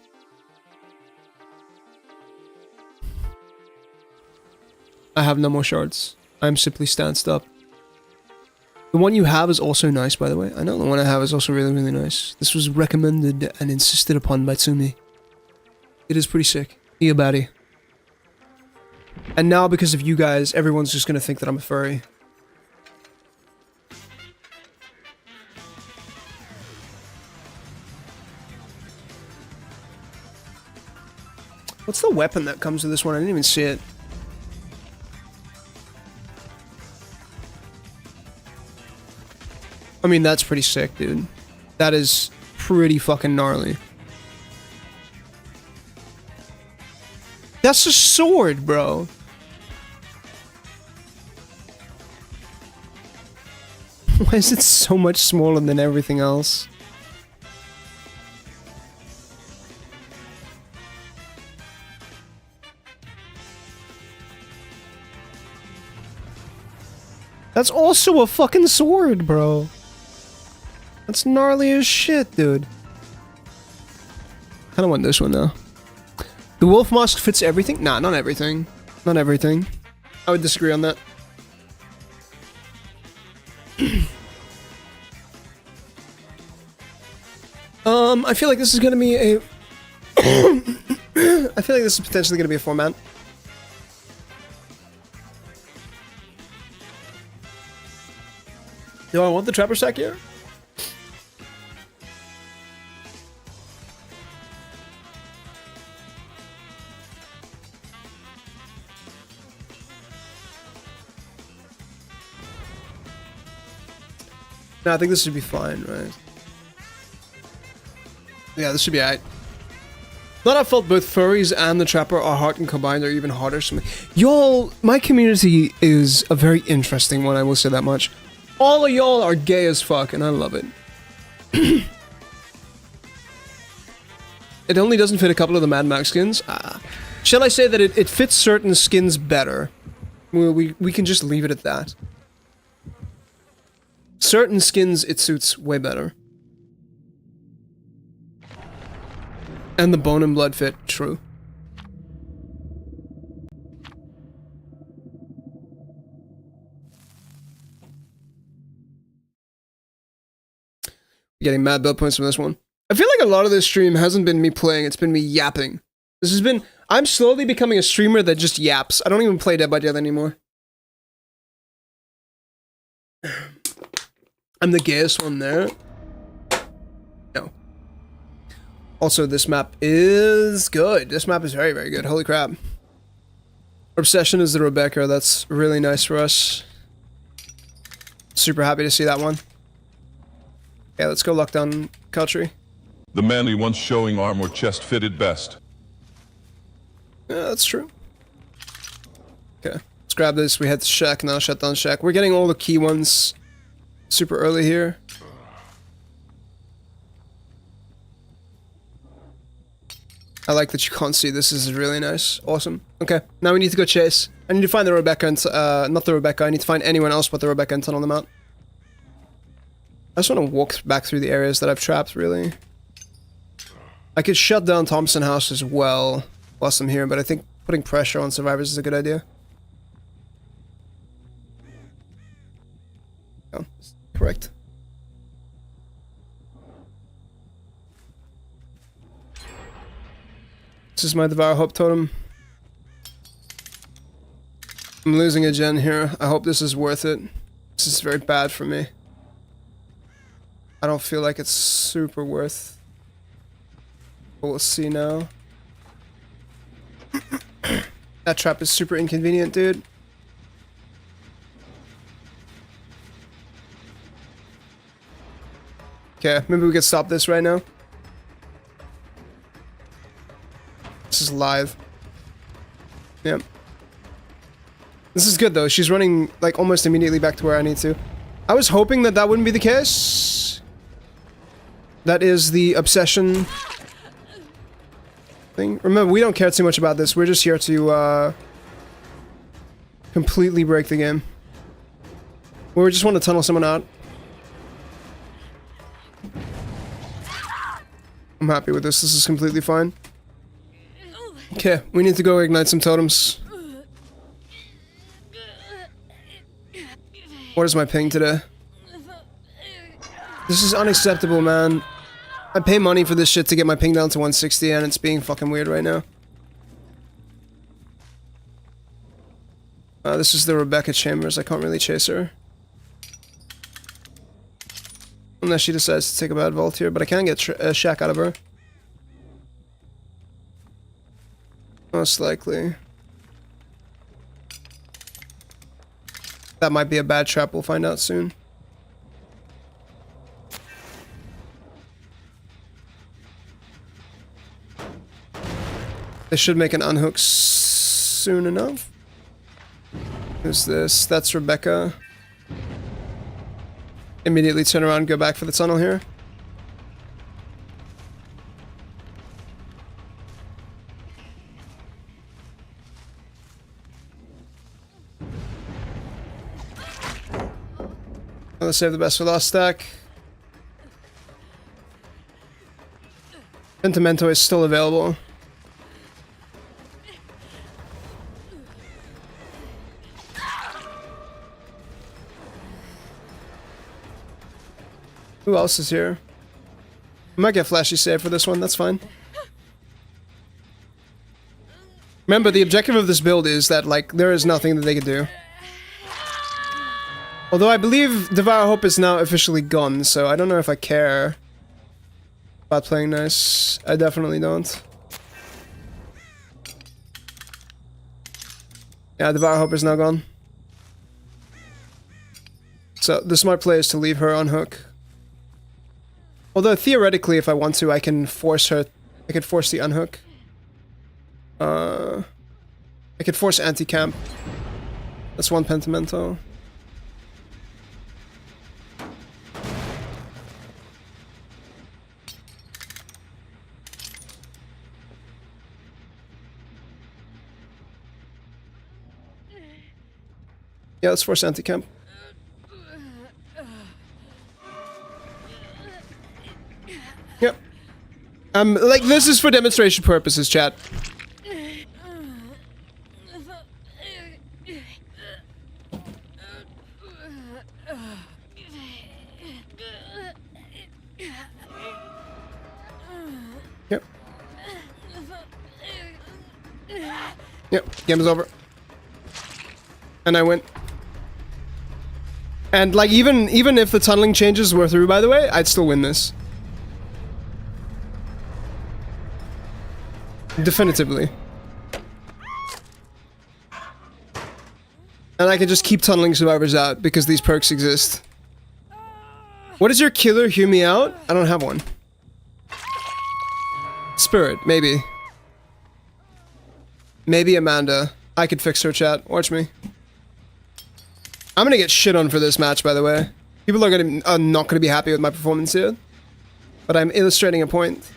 G: I have no more shards. I'm simply stanced up. The one you have is also nice, by the way. I know the one I have is also really, really nice. This was recommended and insisted upon by Tsumi. It is pretty sick. Yeah, baddie. And now, because of you guys, everyone's just gonna think that I'm a furry. What's the weapon that comes with this one? I didn't even see it. I mean, that's pretty sick, dude. That is pretty fucking gnarly. That's a sword, bro. Why is it so much smaller than everything else? That's also a fucking sword, bro. That's gnarly as shit, dude. Kinda want this one, though. The wolf mask fits everything? Nah, not everything. Not everything. I would disagree on that. I feel like this is gonna be a... I feel like this is potentially gonna be a format. Do I want the trapper sack here? No, I think this should be fine, right? Yeah, this should be alright. Not I felt both furries and the trapper are hard and combined, they're even harder to me. Y'all, my community is a very interesting one, I will say that much. All of y'all are gay as fuck, and I love it. It only doesn't fit a couple of the Mad Max skins. Shall I say that it fits certain skins better? We can just leave it at that. Certain skins it suits way better. And the bone and blood fit, true. Getting mad build points from this one. I feel like a lot of this stream hasn't been me playing, it's been me yapping. This has been... I'm slowly becoming a streamer that just yaps. I don't even play Dead by Daylight anymore. I'm the gayest one there. No. Also, this map is good. This map is very, very good. Holy crap. Obsession is the Rebecca. That's really nice for us. Super happy to see that one. Okay, let's go lock down Country.
H: The manly ones showing arm or chest fitted best.
G: Yeah, that's true. Okay, let's grab this. We head to Shack now. Shut down Shack. We're getting all the key ones super early here. I like that you can't see. This is really nice. Awesome. Okay, now we need to go chase. I need to find the Rebecca and... not the Rebecca. I need to find anyone else but the Rebecca and tunnel them out. I just want to walk back through the areas that I've trapped, really. I could shut down Thompson House as well whilst I'm here, but I think putting pressure on survivors is a good idea. Oh, correct. This is my Devour Hope totem. I'm losing a gen here. I hope this is worth it. This is very bad for me. I don't feel like it's super worth. But we'll see now. That trap is super inconvenient, dude. Okay, maybe we could stop this right now. This is live. Yep. This is good though. She's running like almost immediately back to where I need to. I was hoping that that wouldn't be the case. That is the obsession thing. Remember, we don't care too much about this. We're just here to completely break the game. We just want to tunnel someone out. I'm happy with this. This is completely fine. Okay, we need to go ignite some totems. What is my ping today? This is unacceptable, man. I pay money for this shit to get my ping down to 160 and it's being fucking weird right now. This is the Rebecca Chambers. I can't really chase her. Unless she decides to take a bad vault here, but I can get a shack out of her. Most likely. That might be a bad trap, we'll find out soon. They should make an unhook soon enough. Who's this? That's Rebecca. Immediately turn around and go back for the tunnel here. Let's save the best for last stack. Pentimento is still available. Who else is here? I might get flashy save for this one, that's fine. Remember, the objective of this build is that, like, there is nothing that they can do. Although I believe Devour Hope is now officially gone, so I don't know if I care about playing nice. I definitely don't. Yeah, Devour Hope is now gone. So the smart play is to leave her on hook. Although theoretically, if I want to, I can force her. I could force the unhook. I could force anti-camp. That's one Pentimento. Yeah, let's force anti-camp. Yep. Like, this is for demonstration purposes, chat. Yep. Yep, game is over. And I win. And, like, even if the tunneling changes were through, by the way, I'd still win this. Definitively. And I can just keep tunneling survivors out because these perks exist. What is your killer? Hear me out? I don't have one. Spirit, maybe. Maybe Amanda. I could fix her, chat. Watch me. I'm gonna get shit on for this match, by the way. People are not gonna be happy with my performance here. But I'm illustrating a point.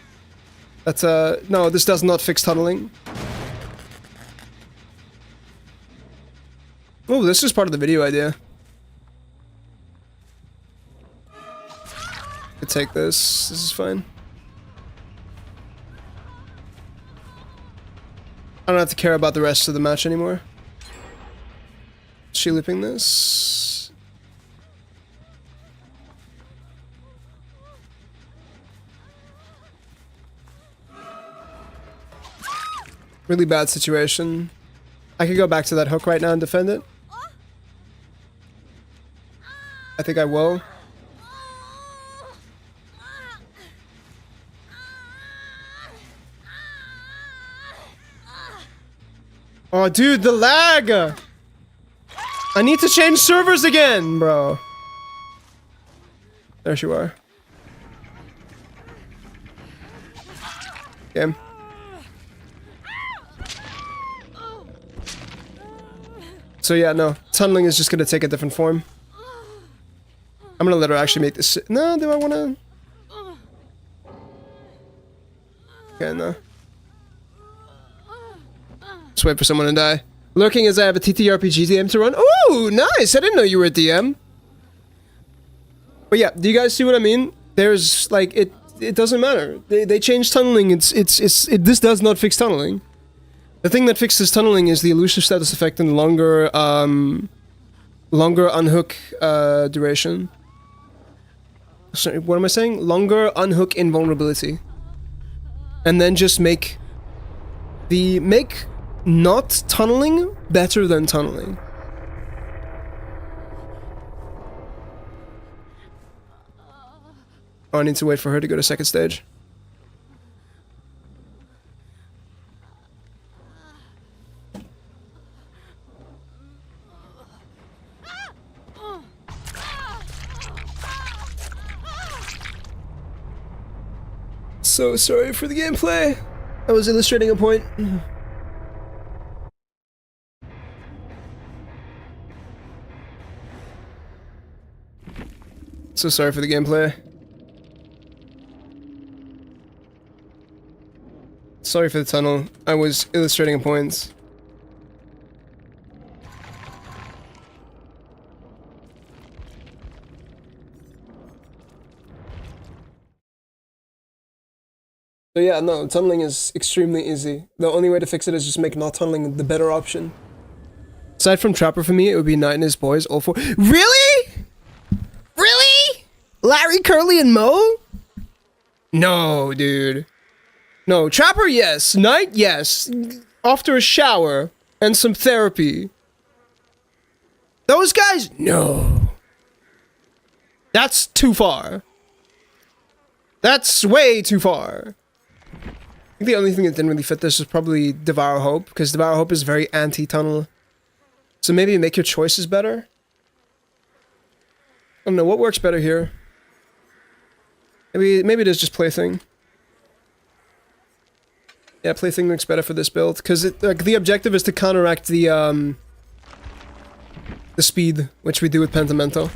G: That's, no, this does not fix tunneling. Oh, this is part of the video idea. Could take this. This is fine. I don't have to care about the rest of the match anymore. Is she looping this? Really bad situation. I could go back to that hook right now and defend it. I think I will. Oh, dude, the lag! I need to change servers again, bro. There you are. Game. So yeah, no. Tunneling is just gonna take a different form. I'm gonna let her actually make this. No, do I wanna? Okay, no. Just wait for someone to die. Lurking as I have a TTRPG DM to run. Ooh, nice! I didn't know you were a DM. But yeah, do you guys see what I mean? There's, like, it doesn't matter. They changed tunneling. This does not fix tunneling. The thing that fixes tunneling is the elusive status effect and longer unhook duration. Sorry, what am I saying? Longer unhook invulnerability. And then just make not tunneling better than tunneling. Oh, I need to wait for her to go to second stage. So sorry for the gameplay. I was illustrating a point. So sorry for the gameplay. Sorry for the tunnel. I was illustrating a point. So yeah, no, tunneling is extremely easy. The only way to fix it is just make not tunneling the better option. Aside from Trapper for me, it would be Knight and his boys, all four. Really? Really? Larry, Curly, and Mo? No, dude. No, Trapper, yes. Knight, yes. After a shower and some therapy. Those guys? No. That's too far. That's way too far. I think the only thing that didn't really fit this is probably Devour Hope, because Devour Hope is very anti-tunnel. So maybe make your choices better? I don't know, what works better here? Maybe it is just Plaything. Yeah, Plaything looks better for this build, because like, the objective is to counteract the speed, which we do with Pentimento.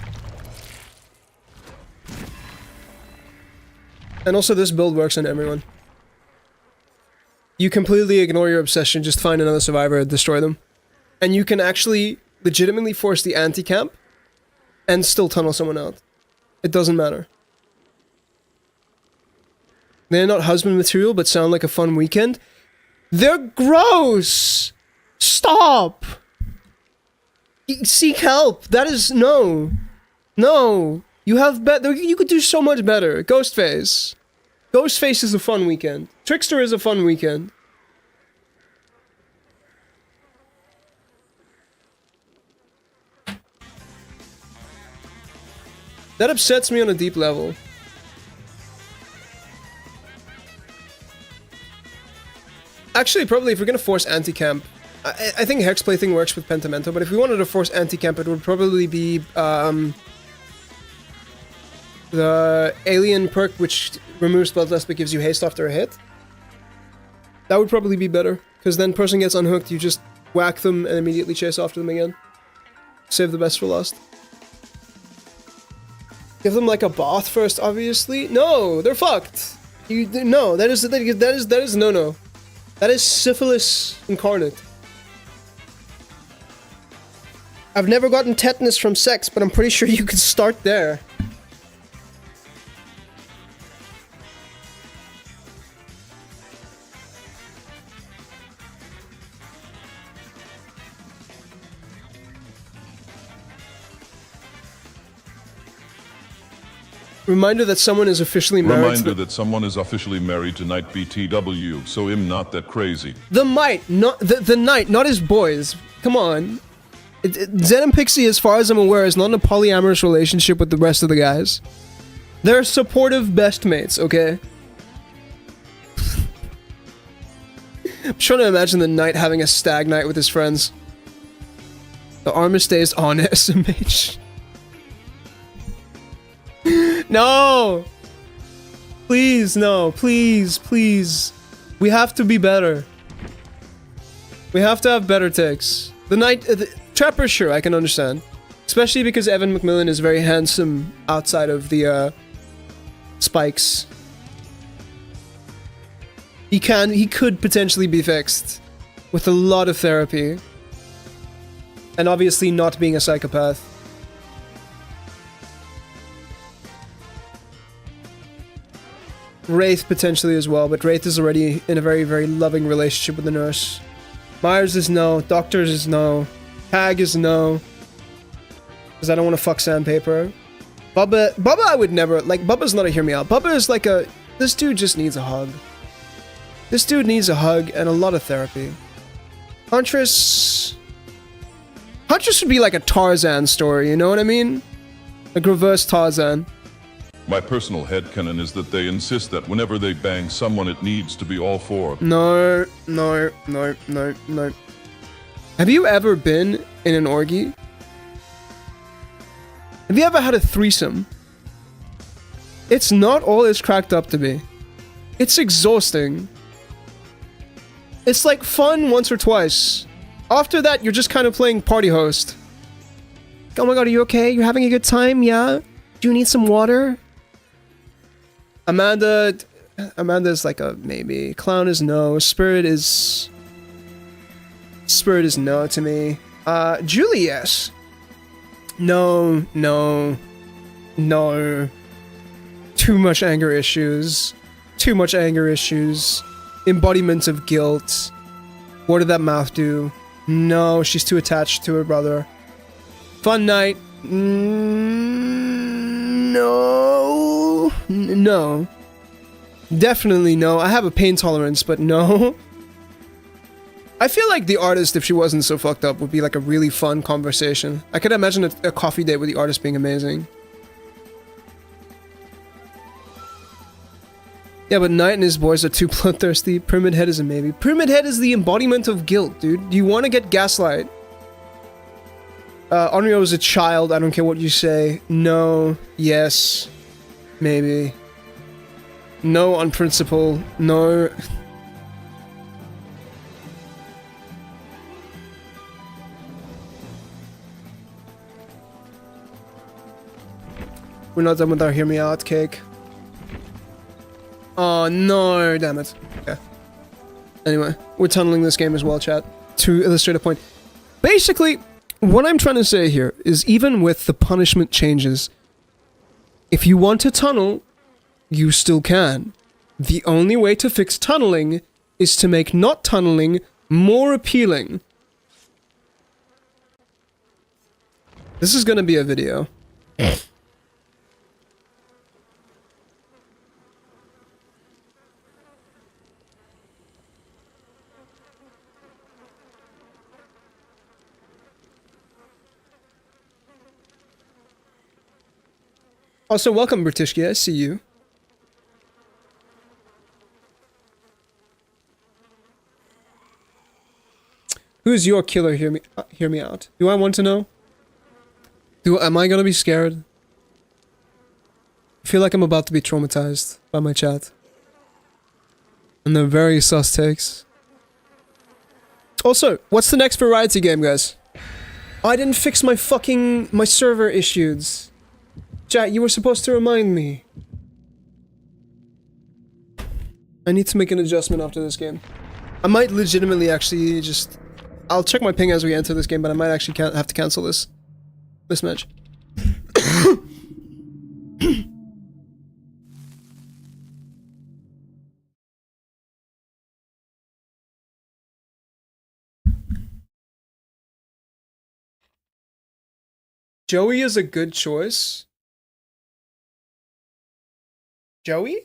G: And also this build works on everyone. You completely ignore your obsession, just find another survivor and destroy them. And you can actually legitimately force the anti-camp and still tunnel someone out. It doesn't matter. They're not husband material, but sound like a fun weekend. They're gross! Stop! Seek help! That is... no. No. You have better... you could do so much better. Ghostface. Ghostface is a fun weekend. Trickster is a fun weekend. That upsets me on a deep level. Actually, probably if we're gonna force anti-camp, I think Hex Plaything works with Pentimento, but if we wanted to force anti-camp, it would probably be the alien perk, which removes Bloodlust but gives you haste after a hit. That would probably be better, because then person gets unhooked, you just whack them and immediately chase after them again. Save the best for last. Give them like a bath first, obviously. No, they're fucked. No, that is no. That is syphilis incarnate. I've never gotten tetanus from sex, but I'm pretty sure you could start there. Reminder that someone is officially married.
H: Reminder that someone is officially married to Knight BTW, so I'm not that crazy.
G: The Might, not the Knight, not his boys. Come on. Zen and Pixie, as far as I'm aware, is not in a polyamorous relationship with the rest of the guys. They're supportive best mates, okay? I'm trying to imagine the Knight having a stag night with his friends. The armor stays on SMH. No! Please, no. Please, please. We have to be better. We have to have better takes. The Knight... Trapper, sure, I can understand. Especially because Evan McMillan is very handsome outside of the, spikes. He could potentially be fixed. With a lot of therapy. And obviously not being a psychopath. Wraith potentially as well, but Wraith is already in a very, very loving relationship with the nurse. Myers is no. Doctors is no. Tag is no. Because I don't want to fuck Sandpaper. Bubba I would never... Like, Bubba's not a hear me out. Bubba is like a... This dude just needs a hug. This dude needs a hug and a lot of therapy. Huntress... Huntress would be like a Tarzan story, you know what I mean? Like reverse Tarzan.
H: My personal headcanon is that they insist that whenever they bang someone, it needs to be all four of them.
G: No, no, no, no, no. Have you ever been in an orgy? Have you ever had a threesome? It's not all it's cracked up to be. It's exhausting. It's like fun once or twice. After that, you're just kind of playing party host. Oh my god, are you okay? You're having a good time? Yeah? Do you need some water? Amanda's like a maybe. Clown is no. Spirit is no to me. Julie, yes. No, no, no. Too much anger issues. Too much anger issues. Embodiment of guilt. What did that mouth do? No, she's too attached to her brother. Fun night. No. No. Definitely no. I have a pain tolerance, but no. I feel like the artist, if she wasn't so fucked up, would be like a really fun conversation. I could imagine a coffee date with the artist being amazing. Yeah, but Knight and his boys are too bloodthirsty. Pyramid Head is a maybe. Pyramid Head is the embodiment of guilt, dude. Do you want to get gaslight? Onryo is a child. I don't care what you say. No. Yes. Maybe. No on principle. No. We're not done with our hear me out cake. Oh no, damn it. Okay. Anyway, we're tunneling this game as well, chat. To illustrate a point. Basically, what I'm trying to say here is even with the punishment changes, if you want to tunnel, you still can. The only way to fix tunneling is to make not tunneling more appealing. This is gonna be a video. Also, welcome, Britishki. I see you. Who's your killer? Hear me out. Do I want to know? Am I gonna be scared? I feel like I'm about to be traumatized by my chat. And they're very sus takes. Also, what's the next variety game, guys? Oh, I didn't fix my server issues. Chat, you were supposed to remind me. I need to make an adjustment after this game. I might legitimately actually just... I'll check my ping as we enter this game, but I might actually have to cancel this match. Joey is a good choice. Joey?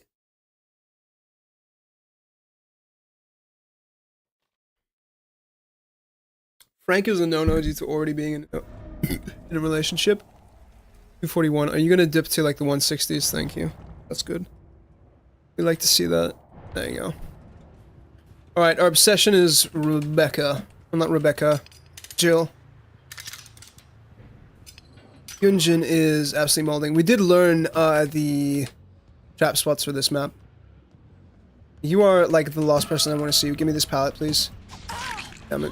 G: Frank is a no-no due to already being in a relationship. 241. Are you gonna dip to like the 160s? Thank you. That's good. We like to see that. There you go. Alright, our obsession is Rebecca. Well, not Rebecca. Jill. Yunjin is absolutely molding. We did learn the trap spots for this map. You are like the last person I want to see. Give me this pallet, please. Damn it.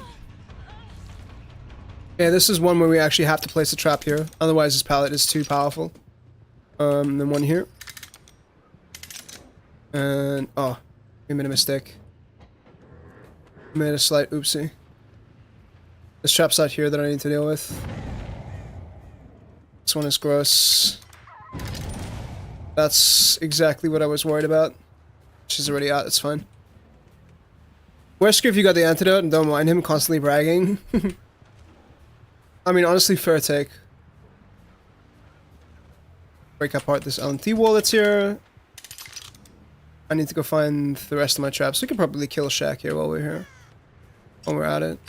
G: Yeah, this is one where we actually have to place a trap here. Otherwise, this pallet is too powerful. Then one here. And, oh, we made a mistake. We made a slight oopsie. This trap's out here that I need to deal with. This one is gross. That's exactly what I was worried about. She's already out, it's fine. Wesker, if you got the antidote and don't mind him constantly bragging. I mean, honestly, fair take. Break apart this LNT wall that's here. I need to go find the rest of my traps. We can probably kill Shaq here while we're here. While we're at it.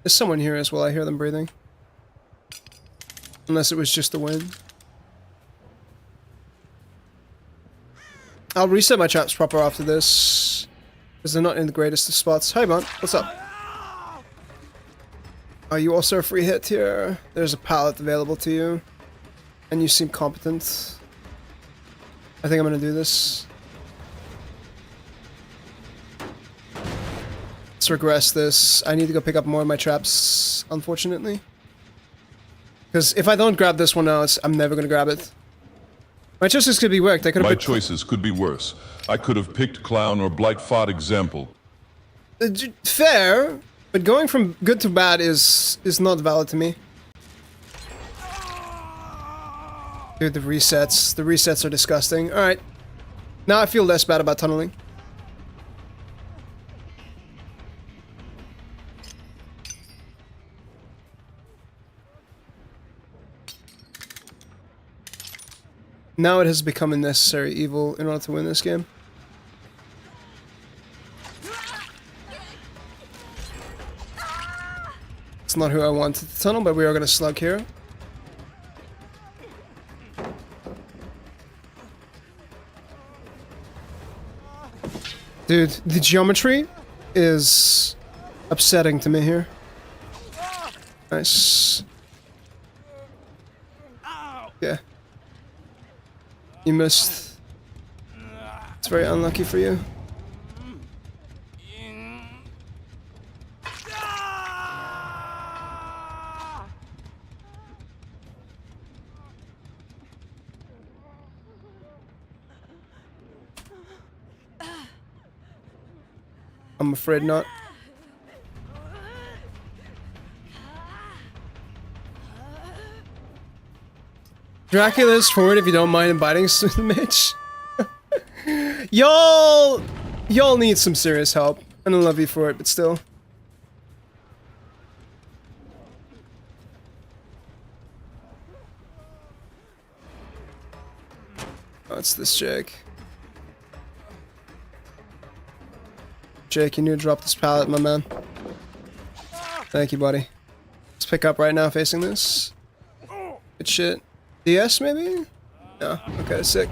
G: There's someone here as well. I hear them breathing. Unless it was just the wind. I'll reset my traps proper after this. Because they're not in the greatest of spots. Hi, Bond. What's up? Are you also a free hit here? There's a pallet available to you. And you seem competent. I think I'm gonna do this. Let's regress this. I need to go pick up more of my traps, unfortunately. Because if I don't grab this one now, I'm never gonna grab it. My choices could be worked. I could have
H: My choices could be worse. I could have picked Clown or Blightfot example.
G: Fair, but going from good to bad is not valid to me. Dude, the resets are disgusting. Alright. Now I feel less bad about tunneling. Now it has become a necessary evil in order to win this game. It's not who I wanted to tunnel, but we are gonna slug here. Dude, the geometry is upsetting to me here. Nice. Yeah. You missed. It's very unlucky for you. I'm afraid not. Dracula's forward if you don't mind biting Mitch. Y'all need some serious help. I don't love you for it, but still. Oh, it's this Jake. Jake, you need to drop this pallet, my man. Thank you, buddy. Let's pick up right now facing this. Good shit. DS, maybe? No. Okay, sick.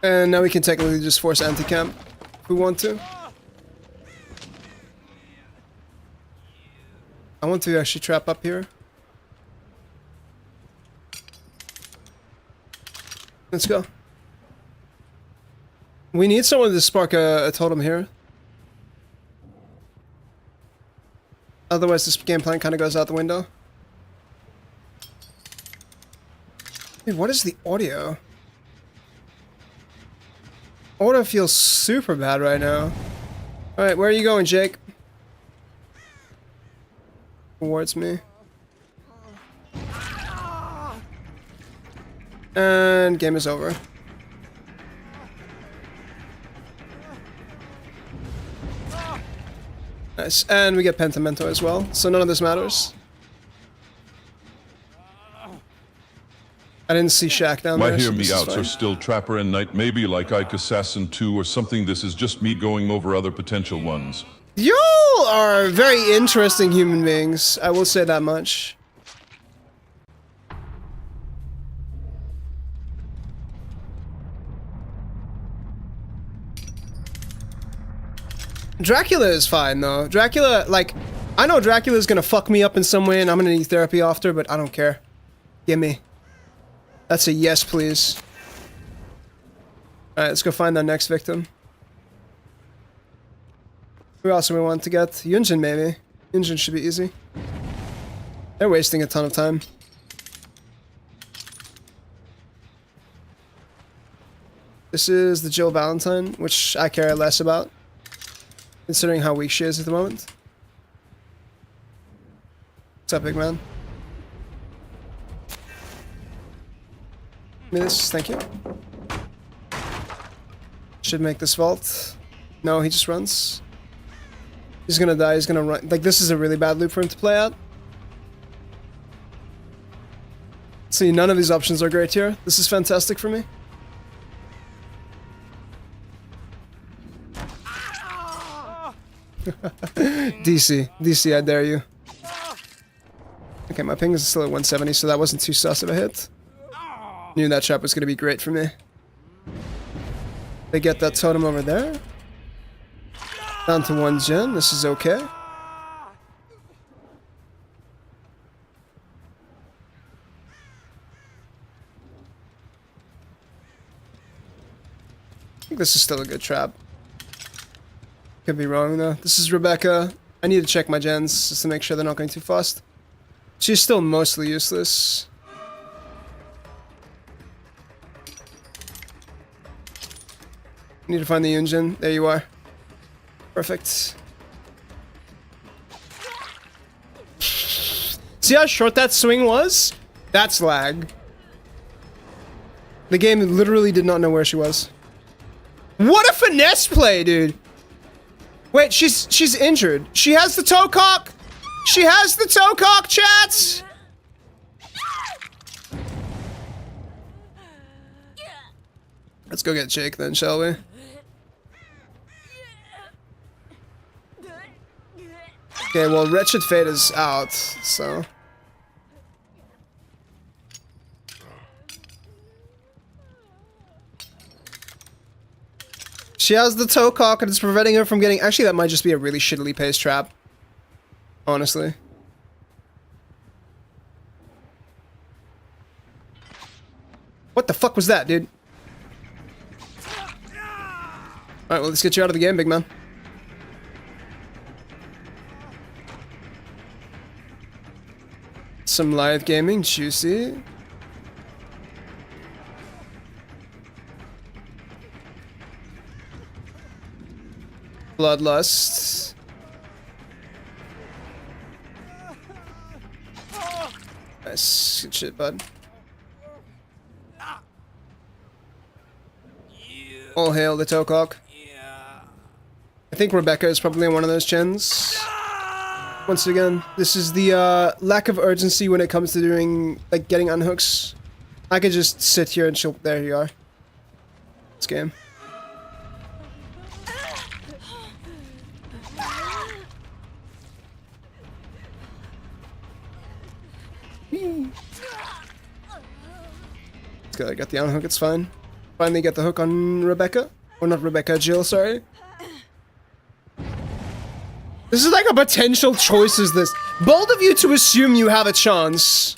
G: And now we can technically just force anti-camp if we want to. I want to actually trap up here. Let's go. We need someone to spark a totem here. Otherwise this game plan kind of goes out the window. Dude, what is the audio? Audio feels super bad right now. Alright, where are you going, Jake? Towards me. And game is over. Nice, and we get Pentamento as well, so none of this matters. I didn't see Shaq down there.
H: My hear-me-outs are still Trapper and Knight, maybe like Ike Assassin 2 or something. This is just me going over other potential ones.
G: Y'all are very interesting human beings, I will say that much. Dracula is fine though. Dracula, like, I know Dracula is gonna fuck me up in some way and I'm gonna need therapy after, but I don't care. Gimme. That's a yes, please. Alright, let's go find our next victim. Who else do we want to get? Yunjin, maybe. Yunjin should be easy. They're wasting a ton of time. This is the Jill Valentine, which I care less about, considering how weak she is at the moment. What's up, big man? Give me this, thank you. Should make this vault. No, he just runs. He's gonna die, he's gonna run. Like, this is a really bad loop for him to play out. See, none of these options are great here. This is fantastic for me. DC, I dare you. Okay, my ping is still at 170, so that wasn't too sus of a hit. Knew that trap was gonna be great for me. They get that totem over there. Down to 1 gen, this is okay. I think this is still a good trap. Could be wrong though. This is Rebecca. I need to check my gens just to make sure they're not going too fast. She's still mostly useless. Need to find the engine. There you are. Perfect. See how short that swing was? That's lag. The game literally did not know where she was. What a finesse play, dude! Wait, she's injured. She has the toe cock! She has the toe cock, chats! Let's go get Jake then, shall we? Okay, well, Wretched Fate is out, so... She has the toe cock and it's preventing her from getting... Actually, that might just be a really shittily paced trap. Honestly. What the fuck was that, dude? Alright, well, let's get you out of the game, big man. Some live gaming, juicy. Bloodlust. Nice. Good shit, bud. All hail the toe cock. I think Rebecca is probably one of those gens. Once again, this is the lack of urgency when it comes to doing, like, getting unhooks. I could just sit here and she'll... There you are. This game. Let's go, I got the unhook, it's fine. Finally get the hook on Rebecca. Or not Rebecca, Jill, sorry. This is like a potential choice, is this? Bold of you to assume you have a chance.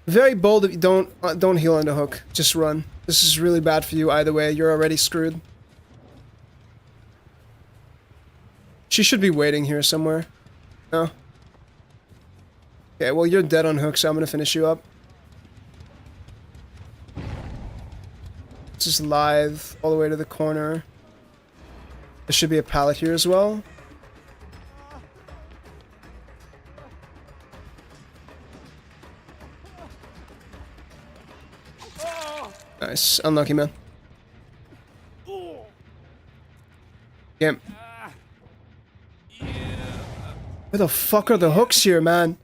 G: Very bold of you. Don't heal on the hook. Just run. This is really bad for you either way. You're already screwed. She should be waiting here somewhere. No? Okay, well, you're dead on hook, so I'm gonna finish you up. Just live all the way to the corner. There should be a pallet here as well. Nice. Unlucky, man. Game. Where the fuck are the hooks here, man?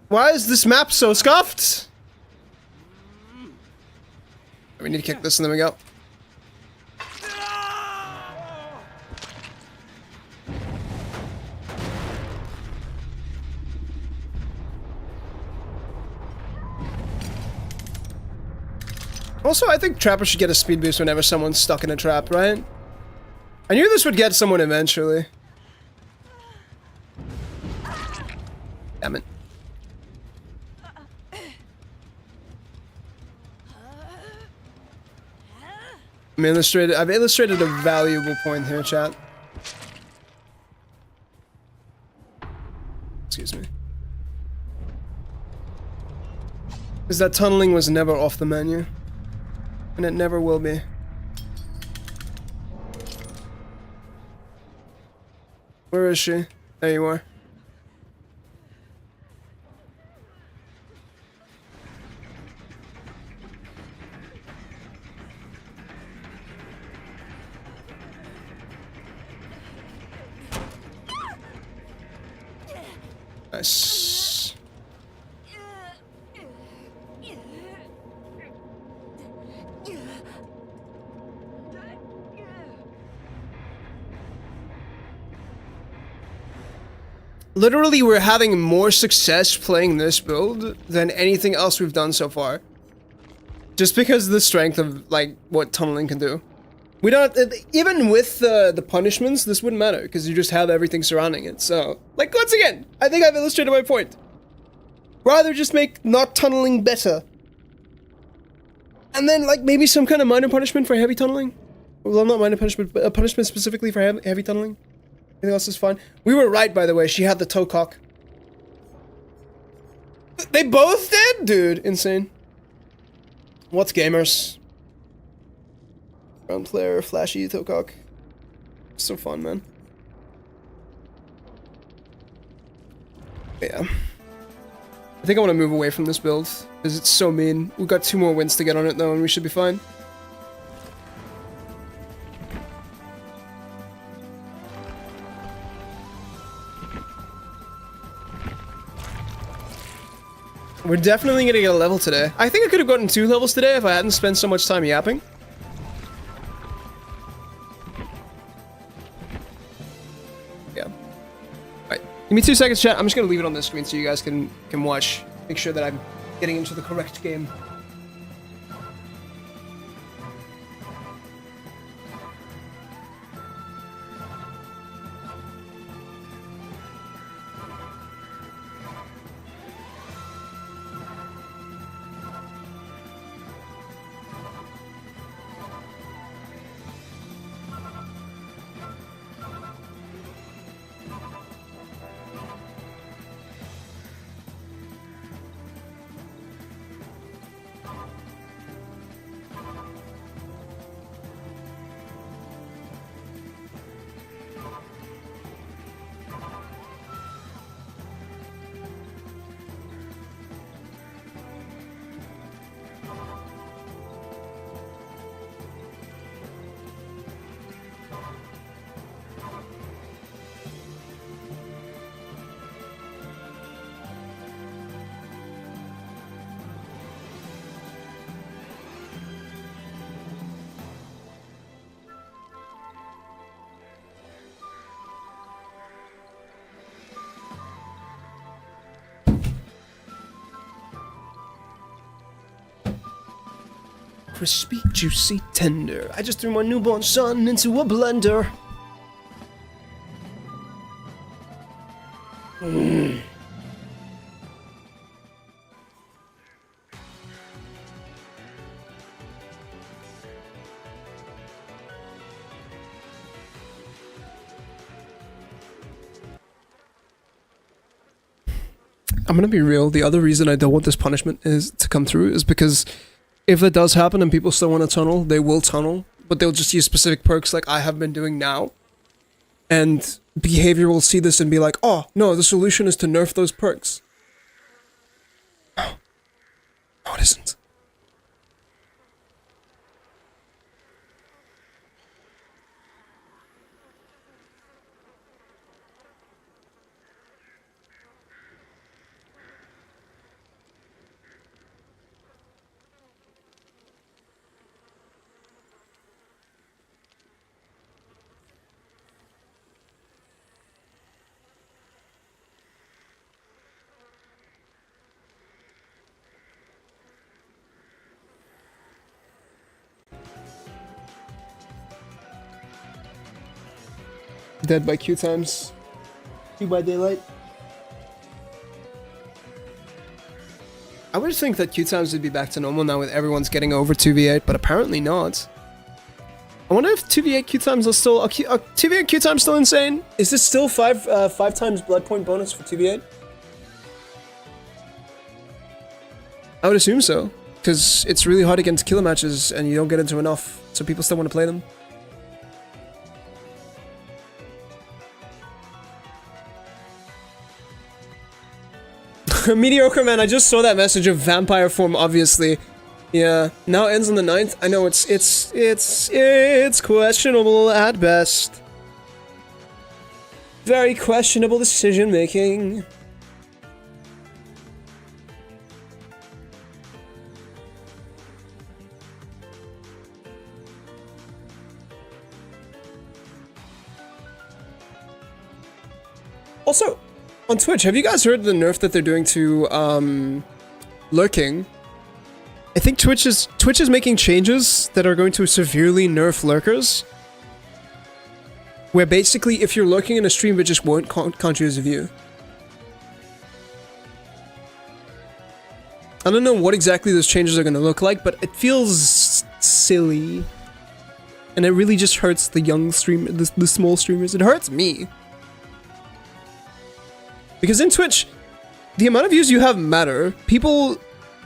G: Why is this map so scuffed? We need to kick this and then we go. Also, I think trappers should get a speed boost whenever someone's stuck in a trap, right? I knew this would get someone eventually. Damn it. I've illustrated a valuable point here, chat. Excuse me. Is that tunneling was never off the menu. And it never will be. Where is she? There you are. Nice. Literally, we're having more success playing this build than anything else we've done so far. Just because of the strength of, like, what tunneling can do. We don't, even with the punishments, this wouldn't matter, because you just have everything surrounding it, so... Like, once again, I think I've illustrated my point. Rather just make not tunneling better. And then, like, maybe some kind of minor punishment for heavy tunneling? Well, not minor punishment, but a punishment specifically for heavy tunneling? Anything else is fine. We were right, by the way. She had the toe cock. They both did? Dude, insane. What's gamers? Round player, flashy, toe cock. So fun, man. Yeah. I think I want to move away from this build, because it's so mean. We've got 2 more wins to get on it, though, and we should be fine. We're definitely gonna get a level today. I think I could have gotten 2 levels today if I hadn't spent so much time yapping. Yeah. Alright. Give me 2 seconds, chat. I'm just gonna leave it on this screen so you guys can watch. Make sure that I'm getting into the correct game. Crispy, juicy, tender. I just threw my newborn son into a blender. I'm gonna be real, the other reason I don't want this punishment is to come through is because if it does happen and people still want to tunnel, they will tunnel, but they'll just use specific perks like I have been doing now. And behavior will see this and be like, oh, no, the solution is to nerf those perks. No. No, it isn't. Dead by Q times. Q by daylight. I would think that Q times would be back to normal now with everyone's getting over 2v8, but apparently not. I wonder if 2v8 Q times are still... 2v8 Q times still insane? Is this still 5 times blood point bonus for 2v8? I would assume so, because it's really hard to get into killer matches and you don't get into enough, so people still want to play them. Mediocre man, I just saw that message of vampire form, obviously. Yeah, now ends on the 9th. I know it's questionable at best. Very questionable decision making. Also, on Twitch, have you guys heard the nerf that they're doing to lurking? I think Twitch is making changes that are going to severely nerf lurkers. Where basically, if you're lurking in a stream, it just won't count you as a view. I don't know what exactly those changes are going to look like, but it feels silly. And it really just hurts the young streamers, the small streamers. It hurts me. Because in Twitch, the amount of views you have matter. People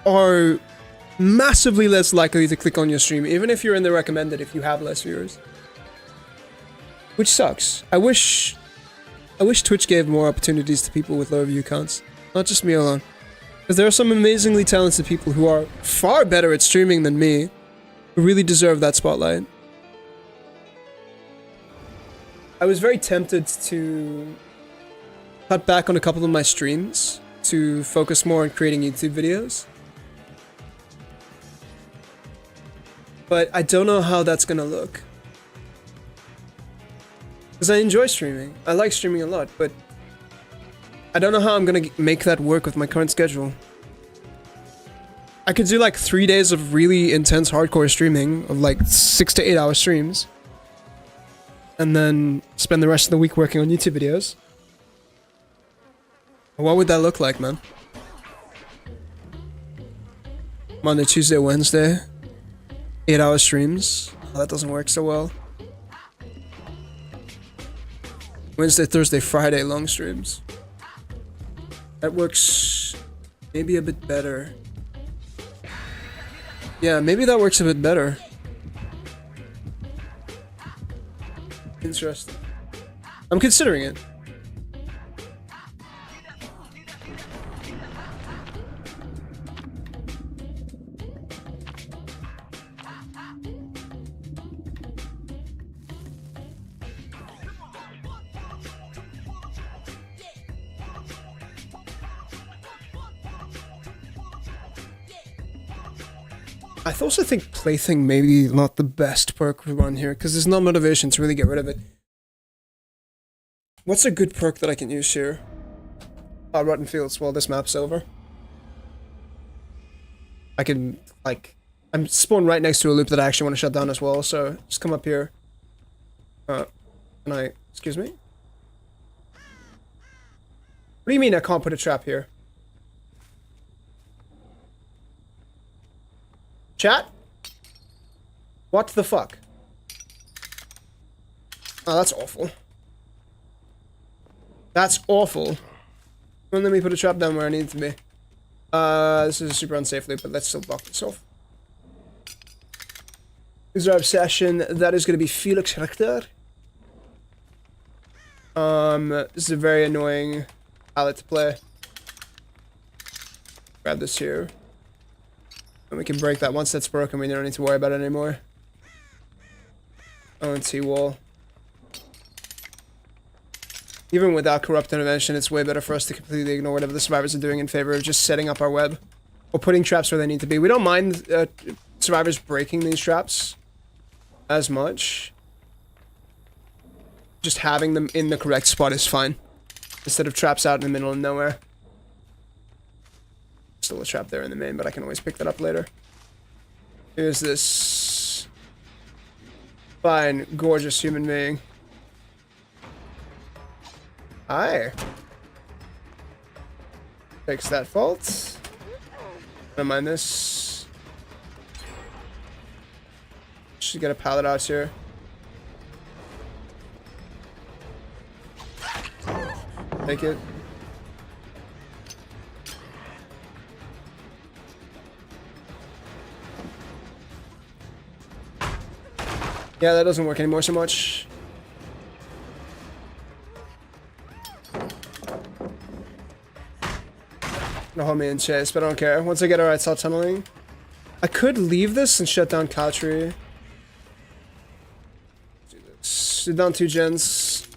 G: are massively less likely to click on your stream, even if you're in the recommended if you have less viewers. Which sucks. I wish Twitch gave more opportunities to people with lower view counts. Not just me alone. Because there are some amazingly talented people who are far better at streaming than me, who really deserve that spotlight. I was very tempted to cut back on a couple of my streams to focus more on creating YouTube videos. But I don't know how that's gonna look. Because I enjoy streaming. I like streaming a lot, but I don't know how I'm gonna make that work with my current schedule. I could do like 3 days of really intense hardcore streaming of like 6 to 8 hour streams. And then spend the rest of the week working on YouTube videos. What would that look like, man? Monday, Tuesday, Wednesday. 8 hour streams. Oh, that doesn't work so well. Wednesday, Thursday, Friday, long streams. That works maybe a bit better. Yeah, maybe that works a bit better. Interesting. I'm considering it. I also think Plaything maybe not the best perk to run here, because there's no motivation to really get rid of it. What's a good perk that I can use here? Rotten Fields, well this map's over. I can, like, I'm spawned right next to a loop that I actually want to shut down as well, so just come up here. Excuse me? What do you mean I can't put a trap here? Chat? What the fuck? Oh, that's awful. That's awful. Don't let me put a trap down where I need it to be. This is a super unsafe loop, but let's still block this off. User obsession, that is going to be Felix Richter. This is a very annoying palette to play. Grab this here. And we can break that. Once that's broken, we don't need to worry about it anymore. ONT wall. Even without corrupt intervention, it's way better for us to completely ignore whatever the survivors are doing in favor of just setting up our web. Or putting traps where they need to be. We don't mind survivors breaking these traps as much. Just having them in the correct spot is fine. Instead of traps out in the middle of nowhere. Still a trap there in the main, but I can always pick that up later. Here's this fine, gorgeous human being. Hi. Fix that fault. Don't mind this. Should get a pallet out here. Take it. Yeah, that doesn't work anymore so much. No hold me in chase, but I don't care. Once I get alright, start tunneling. I could leave this and shut down Cow Tree. Do this. Do down 2 gens.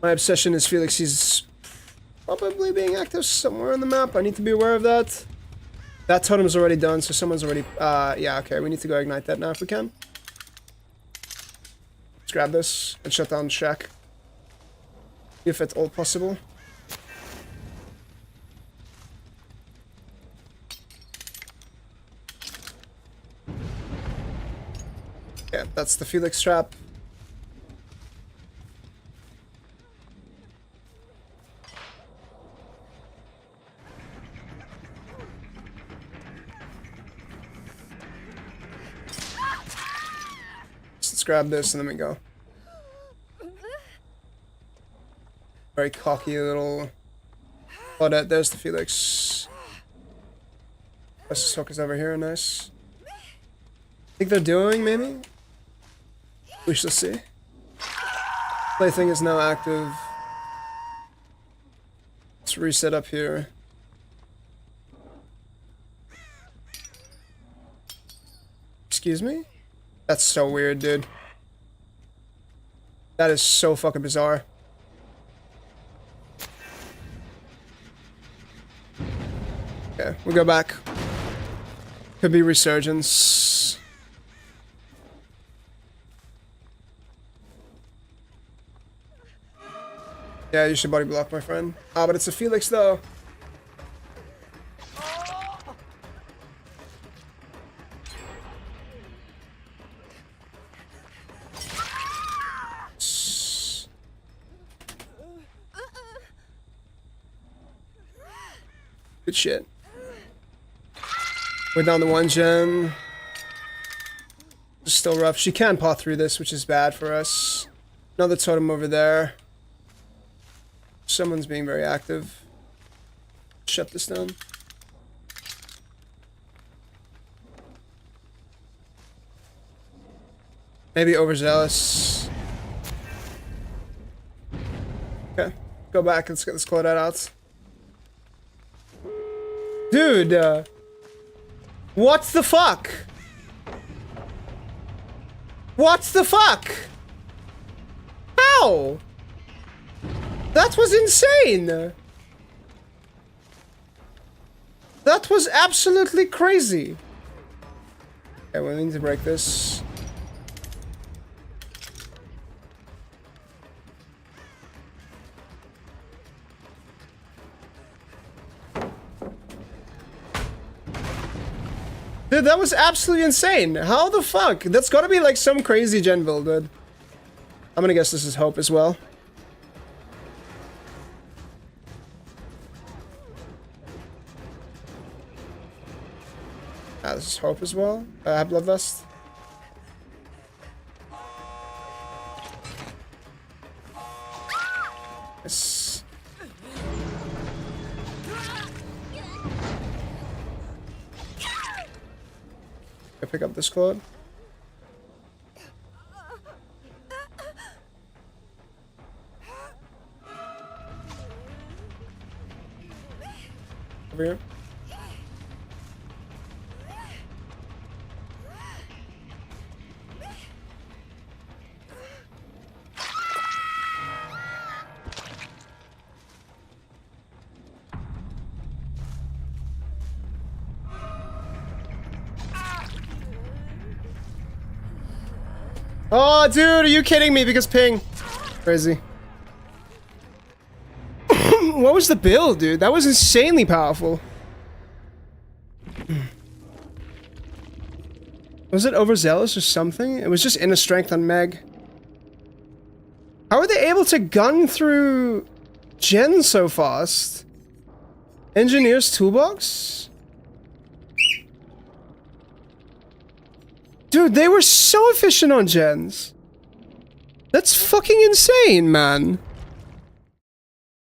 G: My obsession is Felix. He's probably being active somewhere on the map. I need to be aware of that. That totem's already done, so someone's already... yeah, okay. We need to go ignite that now if we can. Let's grab this and shut down the shack. if at all possible. Yeah, that's the Felix trap. Let's grab this and then we go. Very cocky little Claudette. There's the Felix. This is over here, nice. I think they're doing, maybe? We shall see. Plaything is now active. Let's reset up here. Excuse me? That's so weird, dude. That is so fucking bizarre. Okay, we go back. Could be resurgence. Yeah, you should body block, my friend. Ah, but it's a Felix, though. Good shit. We're down to 1 gen. It's still rough. She can paw through this, which is bad for us. Another totem over there. Someone's being very active. Shut this down. Maybe overzealous. Okay. Go back. Let's get this Claudette out. Dude! What the fuck? What the fuck? How? That was insane! That was absolutely crazy. Okay, we need to break this. Dude, that was absolutely insane. How the fuck? That's gotta be like some crazy gen build, dude. I'm gonna guess this is Hope as well. Ah, this is Hope as well. I have Bloodlust. Yes. I pick up this Claude. Over here. Oh, dude, are you kidding me? Because ping. Crazy. What was the build, dude? That was insanely powerful. Was it overzealous or something? It was just inner strength on Meg. How are they able to gun through Gen so fast? Engineer's toolbox? Dude, they were so efficient on gens. That's fucking insane, man.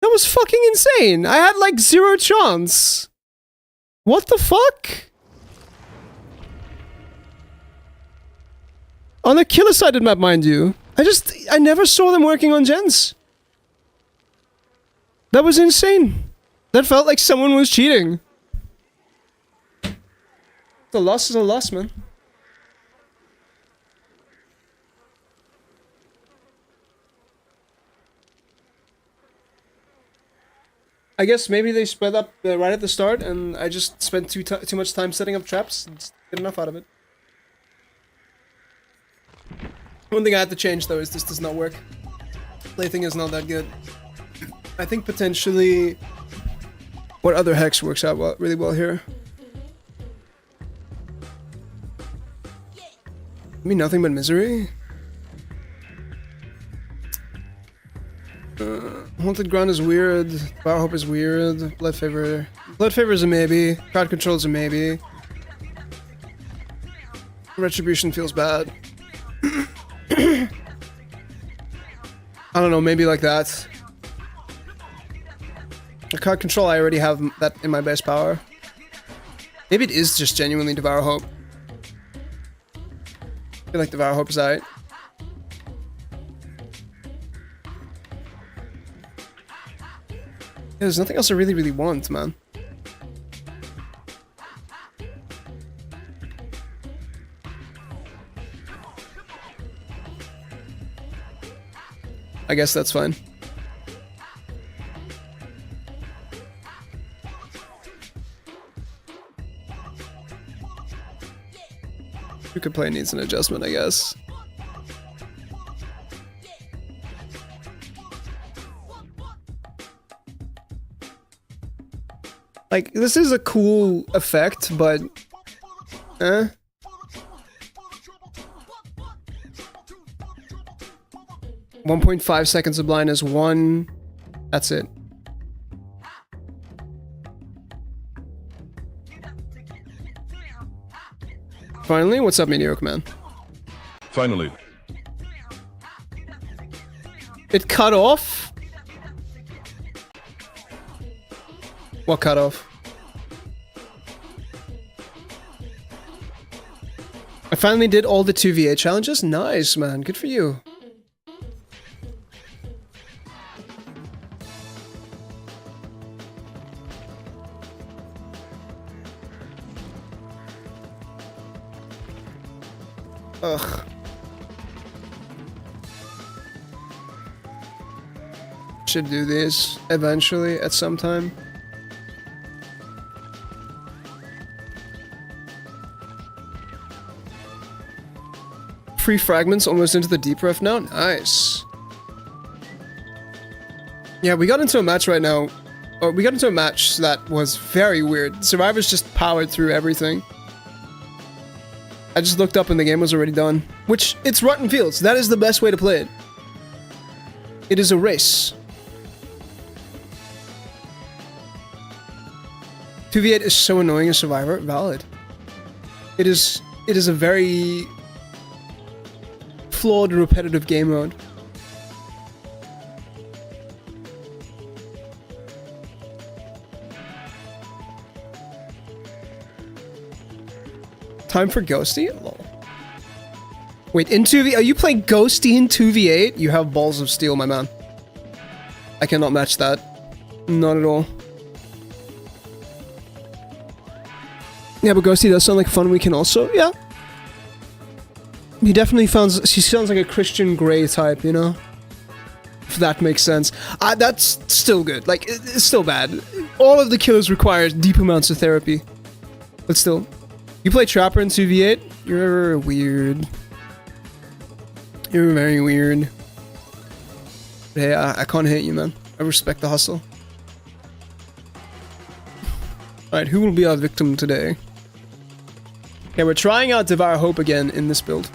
G: That was fucking insane. I had like 0 chance. What the fuck? On a killer-sided map, mind you. I never saw them working on gens. That was insane. That felt like someone was cheating. The loss is a loss, man. I guess maybe they sped up right at the start, and I just spent too much time setting up traps and just get enough out of it. One thing I had to change though is this does not work. Plaything is not that good. I think potentially... What other hex works out really well here? I mean, nothing but misery? Haunted Ground is weird. Power Hope is weird. Blood Favor. Blood Favor is a maybe. Crowd Control is a maybe. Retribution feels bad. I don't know, maybe like that. Crowd Control, I already have that in my base power. Maybe it is just genuinely Devour Hope. I feel like Devour Hope is out. There's nothing else I really want, man. I guess that's fine. Who could play needs an adjustment, I guess. Like, this is a cool effect, but... 1.5 seconds of blind is 1. That's it. Finally, what's up, Mediocre Man?
H: Finally.
G: It cut off? What cut off? I finally did all the 2v8 challenges? Nice, man. Good for you. Ugh. Should do these eventually at some time. Free fragments almost into the deep ref now? Nice. Yeah, we got into a match right now. Oh, we got into a match that was very weird. Survivors just powered through everything. I just looked up and the game was already done. Which, it's Rotten Fields. That is the best way to play it. It is a race. 2v8 is so annoying as Survivor. Valid. It is a very flawed, repetitive game mode. Time for Ghosty? Lol. Wait, in 2v... Are you playing Ghosty in 2v8? You have balls of steel, my man. I cannot match that. Not at all. Yeah, but Ghosty does sound like a fun weekend also. Yeah. He definitely he sounds like a Christian Grey type, you know? If that makes sense. That's still good. Like, it's still bad. All of the killers require deep amounts of therapy. But still... You play Trapper in 2v8? You're weird. You're very weird. But hey, I can't hate you, man. I respect the hustle. Alright, who will be our victim today? Okay, we're trying out Devour Hope again in this build.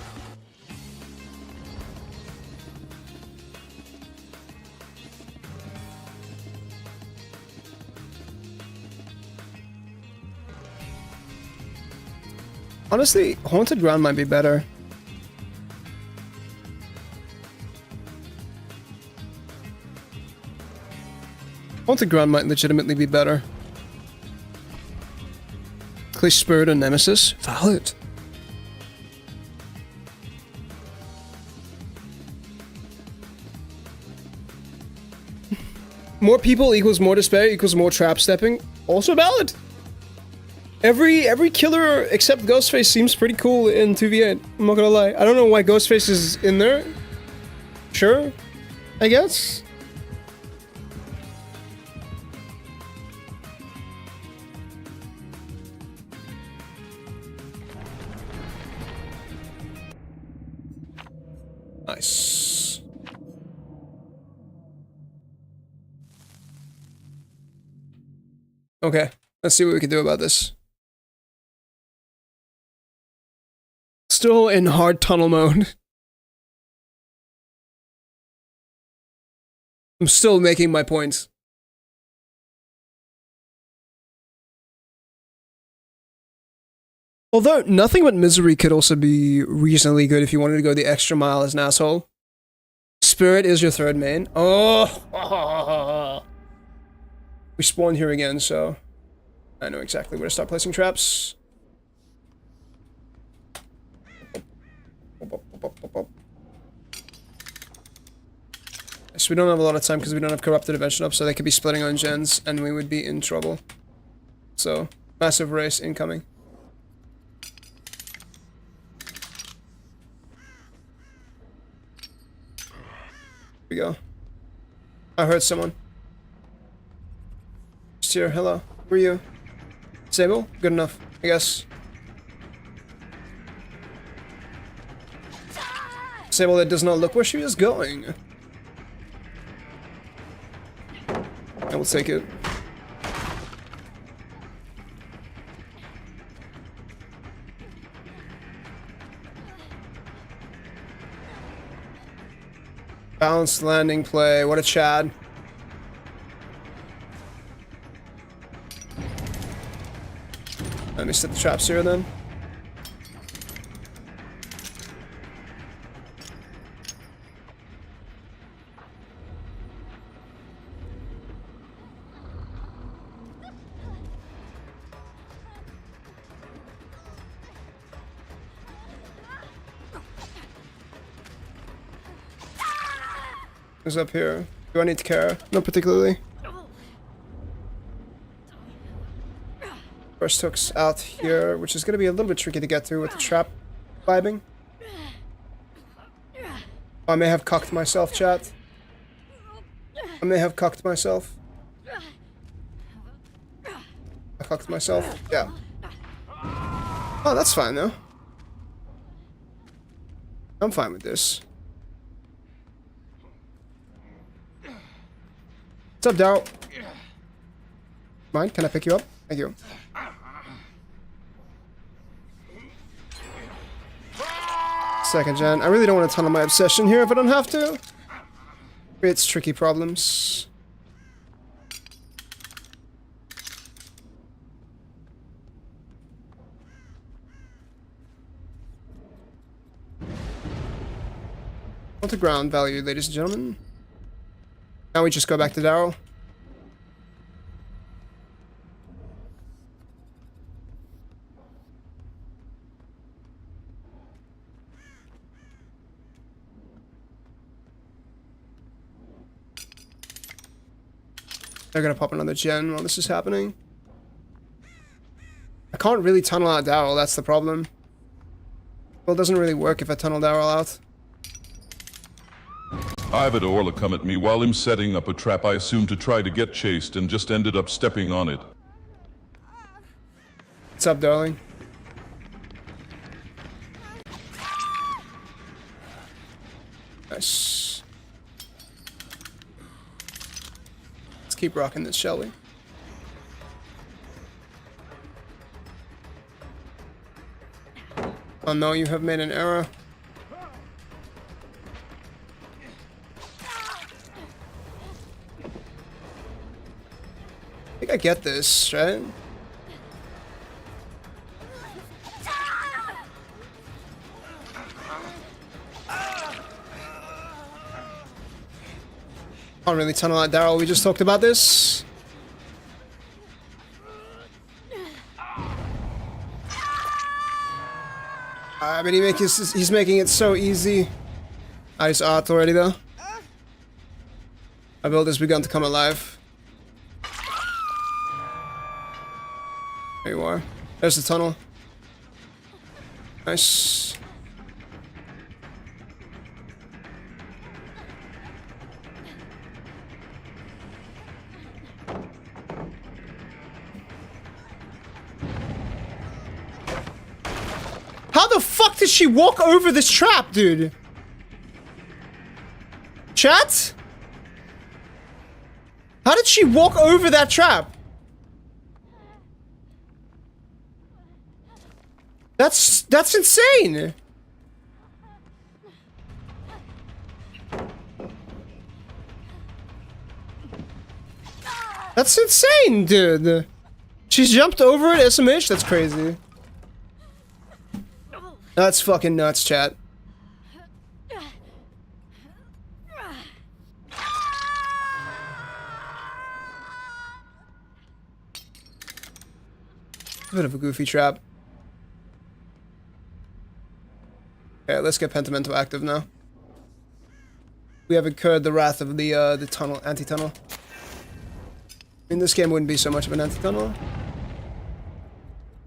G: Honestly, Haunted Ground might be better. Haunted Ground might legitimately be better. Clay Spirit and Nemesis? Valid. More people equals more despair equals more trap stepping. Also valid. Every killer except Ghostface seems pretty cool in 2v8. I'm not gonna lie. I don't know why Ghostface is in there. Sure, I guess. Nice. Okay, let's see what we can do about this. Still in hard tunnel mode. I'm still making my points. Although, nothing but misery could also be reasonably good if you wanted to go the extra mile as an asshole. Spirit is your third main. Oh! We spawned here again, so I know exactly where to start placing traps. So we don't have a lot of time because we don't have corrupted invention up, so they could be splitting on gens and we would be in trouble. So, massive race incoming. Here we go. I heard someone. Just here, hello. Who are you? Sable? Good enough, I guess. Sable that does not look where she is going. I will take it. Balanced landing play. What a Chad. Let me set the traps here then. Who's up here? Do I need to care? Not particularly. First hook's out here, which is going to be a little bit tricky to get through with the trap vibing. I may have cucked myself, chat. I may have cucked myself. I cucked myself? Yeah. Oh, that's fine though. I'm fine with this. What's up, Daryl? Mind? Can I pick you up? Thank you. Second gen. I really don't want to tunnel my obsession here if I don't have to. Creates tricky problems. What's the ground value, ladies and gentlemen? Now we just go back to Daryl. They're gonna pop another gen while this is happening. I can't really tunnel out Daryl, that's the problem. Well, it doesn't really work if I tunnel Daryl out.
H: I've had Orla come at me while I'm setting up a trap I assumed to try to get chased and just ended up stepping on it.
G: What's up, darling? Nice. Let's keep rocking this, shall we? Oh no, you have made an error. I think I get this, right? Can't really tunnel out Daryl, we just talked about this. But he's making it so easy. Ice art already though. My build has begun to come alive. There you are. There's the tunnel. Nice. How the fuck did she walk over this trap, dude? Chat? How did she walk over that trap? That's insane! That's insane, dude! She's jumped over it, SMH? That's crazy. That's fucking nuts, chat. A bit of a goofy trap. Okay, let's get Pentimento active now. We have incurred the wrath of the tunnel, anti-tunnel. I mean, this game wouldn't be so much of an anti-tunnel.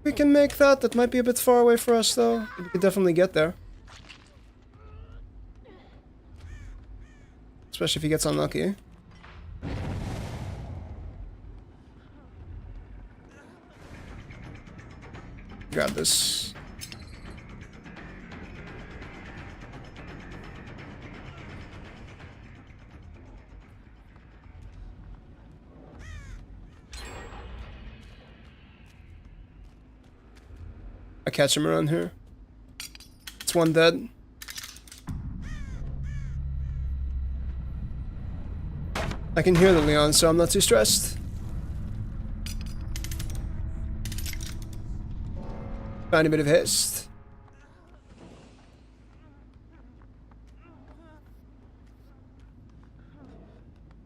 G: We can make that. That might be a bit far away for us, though. We could definitely get there. Especially if he gets unlucky. Grab this. I catch him around here. It's one dead. I can hear the Leon, so I'm not too stressed. Tiny bit of haste.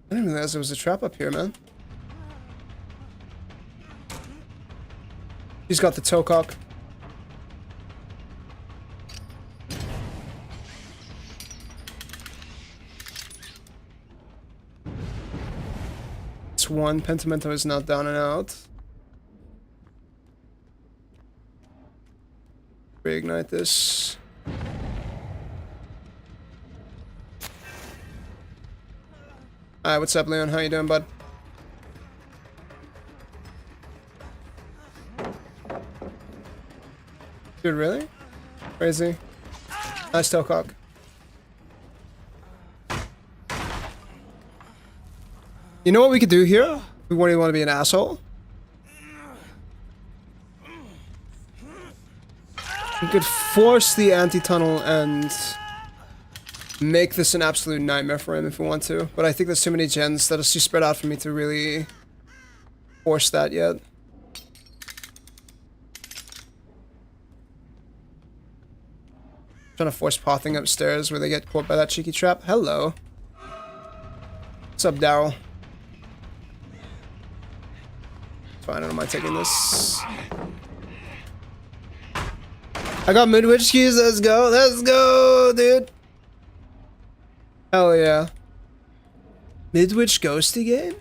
G: I didn't realize there was a trap up here, man. He's got the toe cock. It's one. Pentimento is not down and out. Reignite this. Alright, what's up, Leon? How you doing, bud? Dude, really? Crazy. Nice tail cock. You know what we could do here? We wouldn't want to be an asshole. We could force the anti-tunnel and make this an absolute nightmare for him if we want to. But I think there's too many gens that are too spread out for me to really force that yet. Trying to force Pothing upstairs where they get caught by that cheeky trap. Hello. What's up, Daryl? Fine, I don't mind taking this. I got mid-witch keys, let's go, dude. Hell yeah. Mid-witch ghosty game?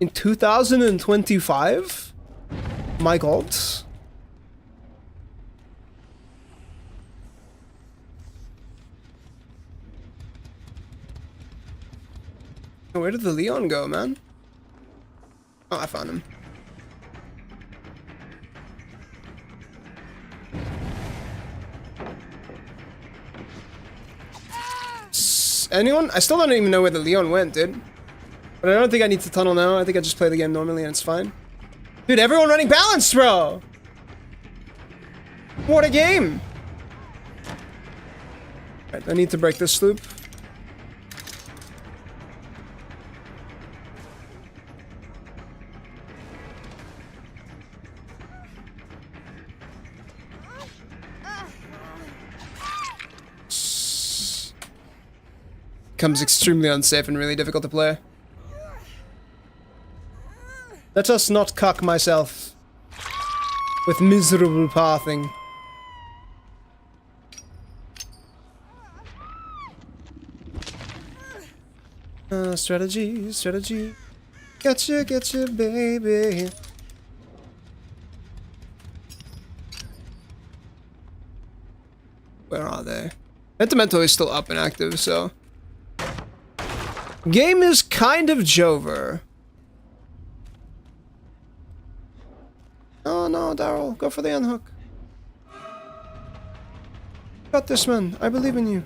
G: In 2025? My god. Where did the Leon go, man? Oh, I found him. Anyone? I still don't even know where the Leon went, dude. But I don't think I need to tunnel now. I think I just play the game normally and it's fine. Dude, everyone running balanced, bro! What a game! Alright, I need to break this loop. Becomes extremely unsafe and really difficult to play. Let us not cock myself with miserable pathing. Strategy. Getcha, baby. Where are they? Pentimento is still up and active, so... Game is kind of Jover. Oh no, Daryl, go for the unhook. Got this, man. I believe in you.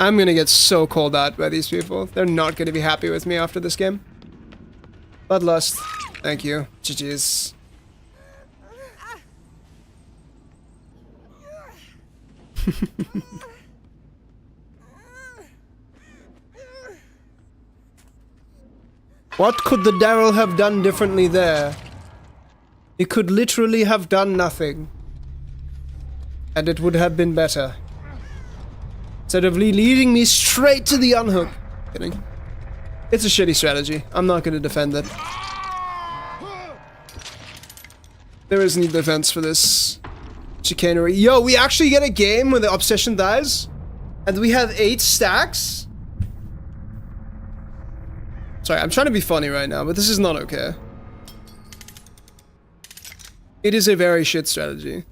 G: I'm gonna get so called out by these people. They're not gonna be happy with me after this game. Bloodlust. Thank you. GG's. What could the Daryl have done differently there? He could literally have done nothing. And it would have been better. Instead of leading me straight to the unhook. Kidding. It's a shitty strategy. I'm not gonna defend it. There is no defense for this chicanery. Yo, we actually get a game where the obsession dies? And we have 8 stacks? Sorry, I'm trying to be funny right now, but this is not okay. It is a very shit strategy.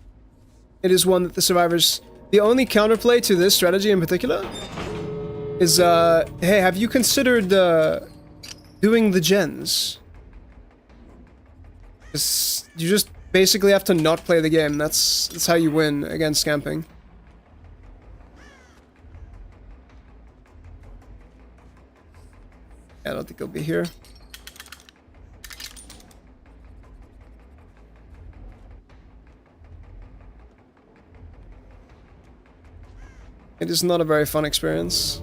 G: It is one that the survivors... The only counterplay to this strategy in particular is, hey, have you considered, doing the gens? 'Cause you just basically have to not play the game. That's how you win against camping. I don't think he'll be here. It is not a very fun experience.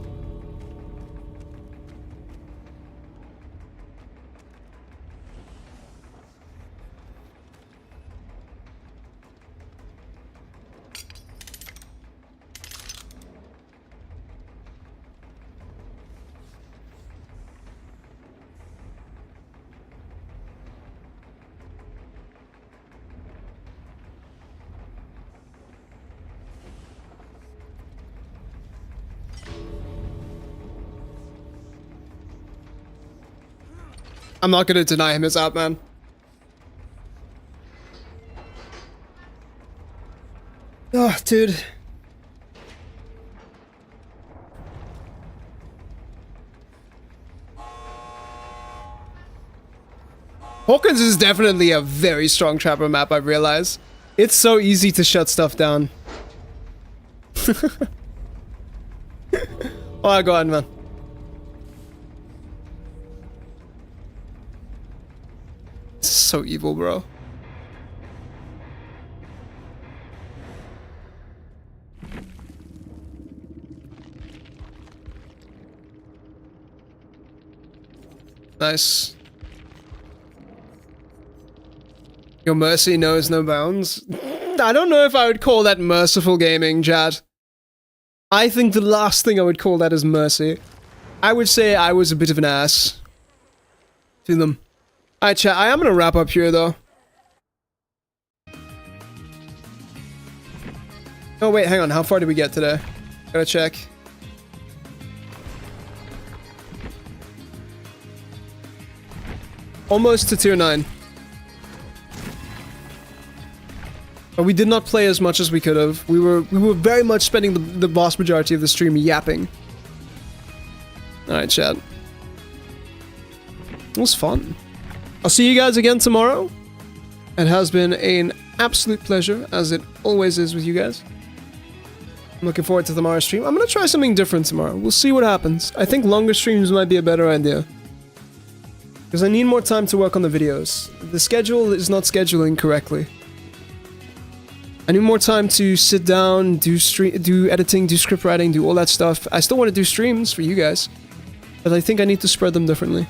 G: I'm not gonna deny him his out, man. Oh, dude. Hawkins is definitely a very strong trapper map, I realize. It's so easy to shut stuff down. Oh, go on, man. This is so evil, bro. Nice. Your mercy knows no bounds. I don't know if I would call that merciful gaming, Chad. I think the last thing I would call that is mercy. I would say I was a bit of an ass to them. Alright, chat, I am gonna wrap up here, though. Oh, wait, hang on. How far did we get today? Gotta check. Almost to tier 9. But we did not play as much as we could have. We were very much spending the vast majority of the stream yapping. Alright, chat. It was fun. I'll see you guys again tomorrow. It has been an absolute pleasure, as it always is with you guys. I'm looking forward to tomorrow's stream. I'm gonna try something different tomorrow. We'll see what happens. I think longer streams might be a better idea. Because I need more time to work on the videos. The schedule is not scheduling correctly. I need more time to sit down, do editing, do script writing, do all that stuff. I still want to do streams for you guys. But I think I need to spread them differently.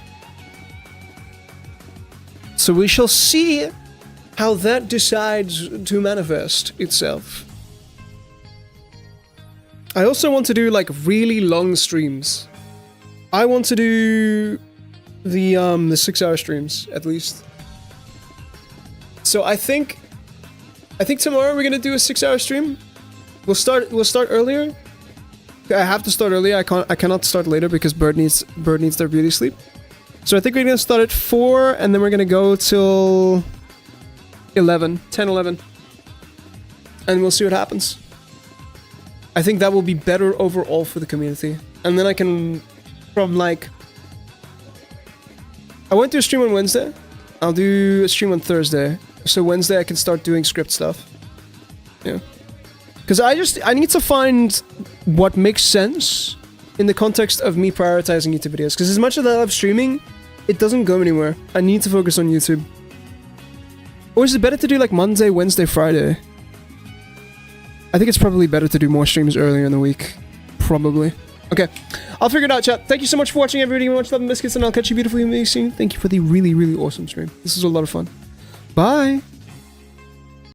G: So we shall see how that decides to manifest itself. I also want to do like really long streams. I want to do the 6-hour streams at least. So I think tomorrow we're gonna do a 6-hour stream. We'll start earlier. I have to start earlier. I cannot start later because Bird needs their beauty sleep. So I think we're gonna start at 4 and then we're gonna go till 10, 11. And we'll see what happens. I think that will be better overall for the community. And then I can, from like... I went to a stream on Wednesday. I'll do a stream on Thursday. So Wednesday I can start doing script stuff. Yeah. Because I need to find what makes sense in the context of me prioritizing YouTube videos. Because as much as I love streaming, it doesn't go anywhere. I need to focus on YouTube. Or is it better to do like Monday, Wednesday, Friday? I think it's probably better to do more streams earlier in the week. Probably. Okay. I'll figure it out, chat. Thank you so much for watching, everybody. Much love and biscuits, and I'll catch you beautifully soon. Thank you for the really, really awesome stream. This was a lot of fun. Bye.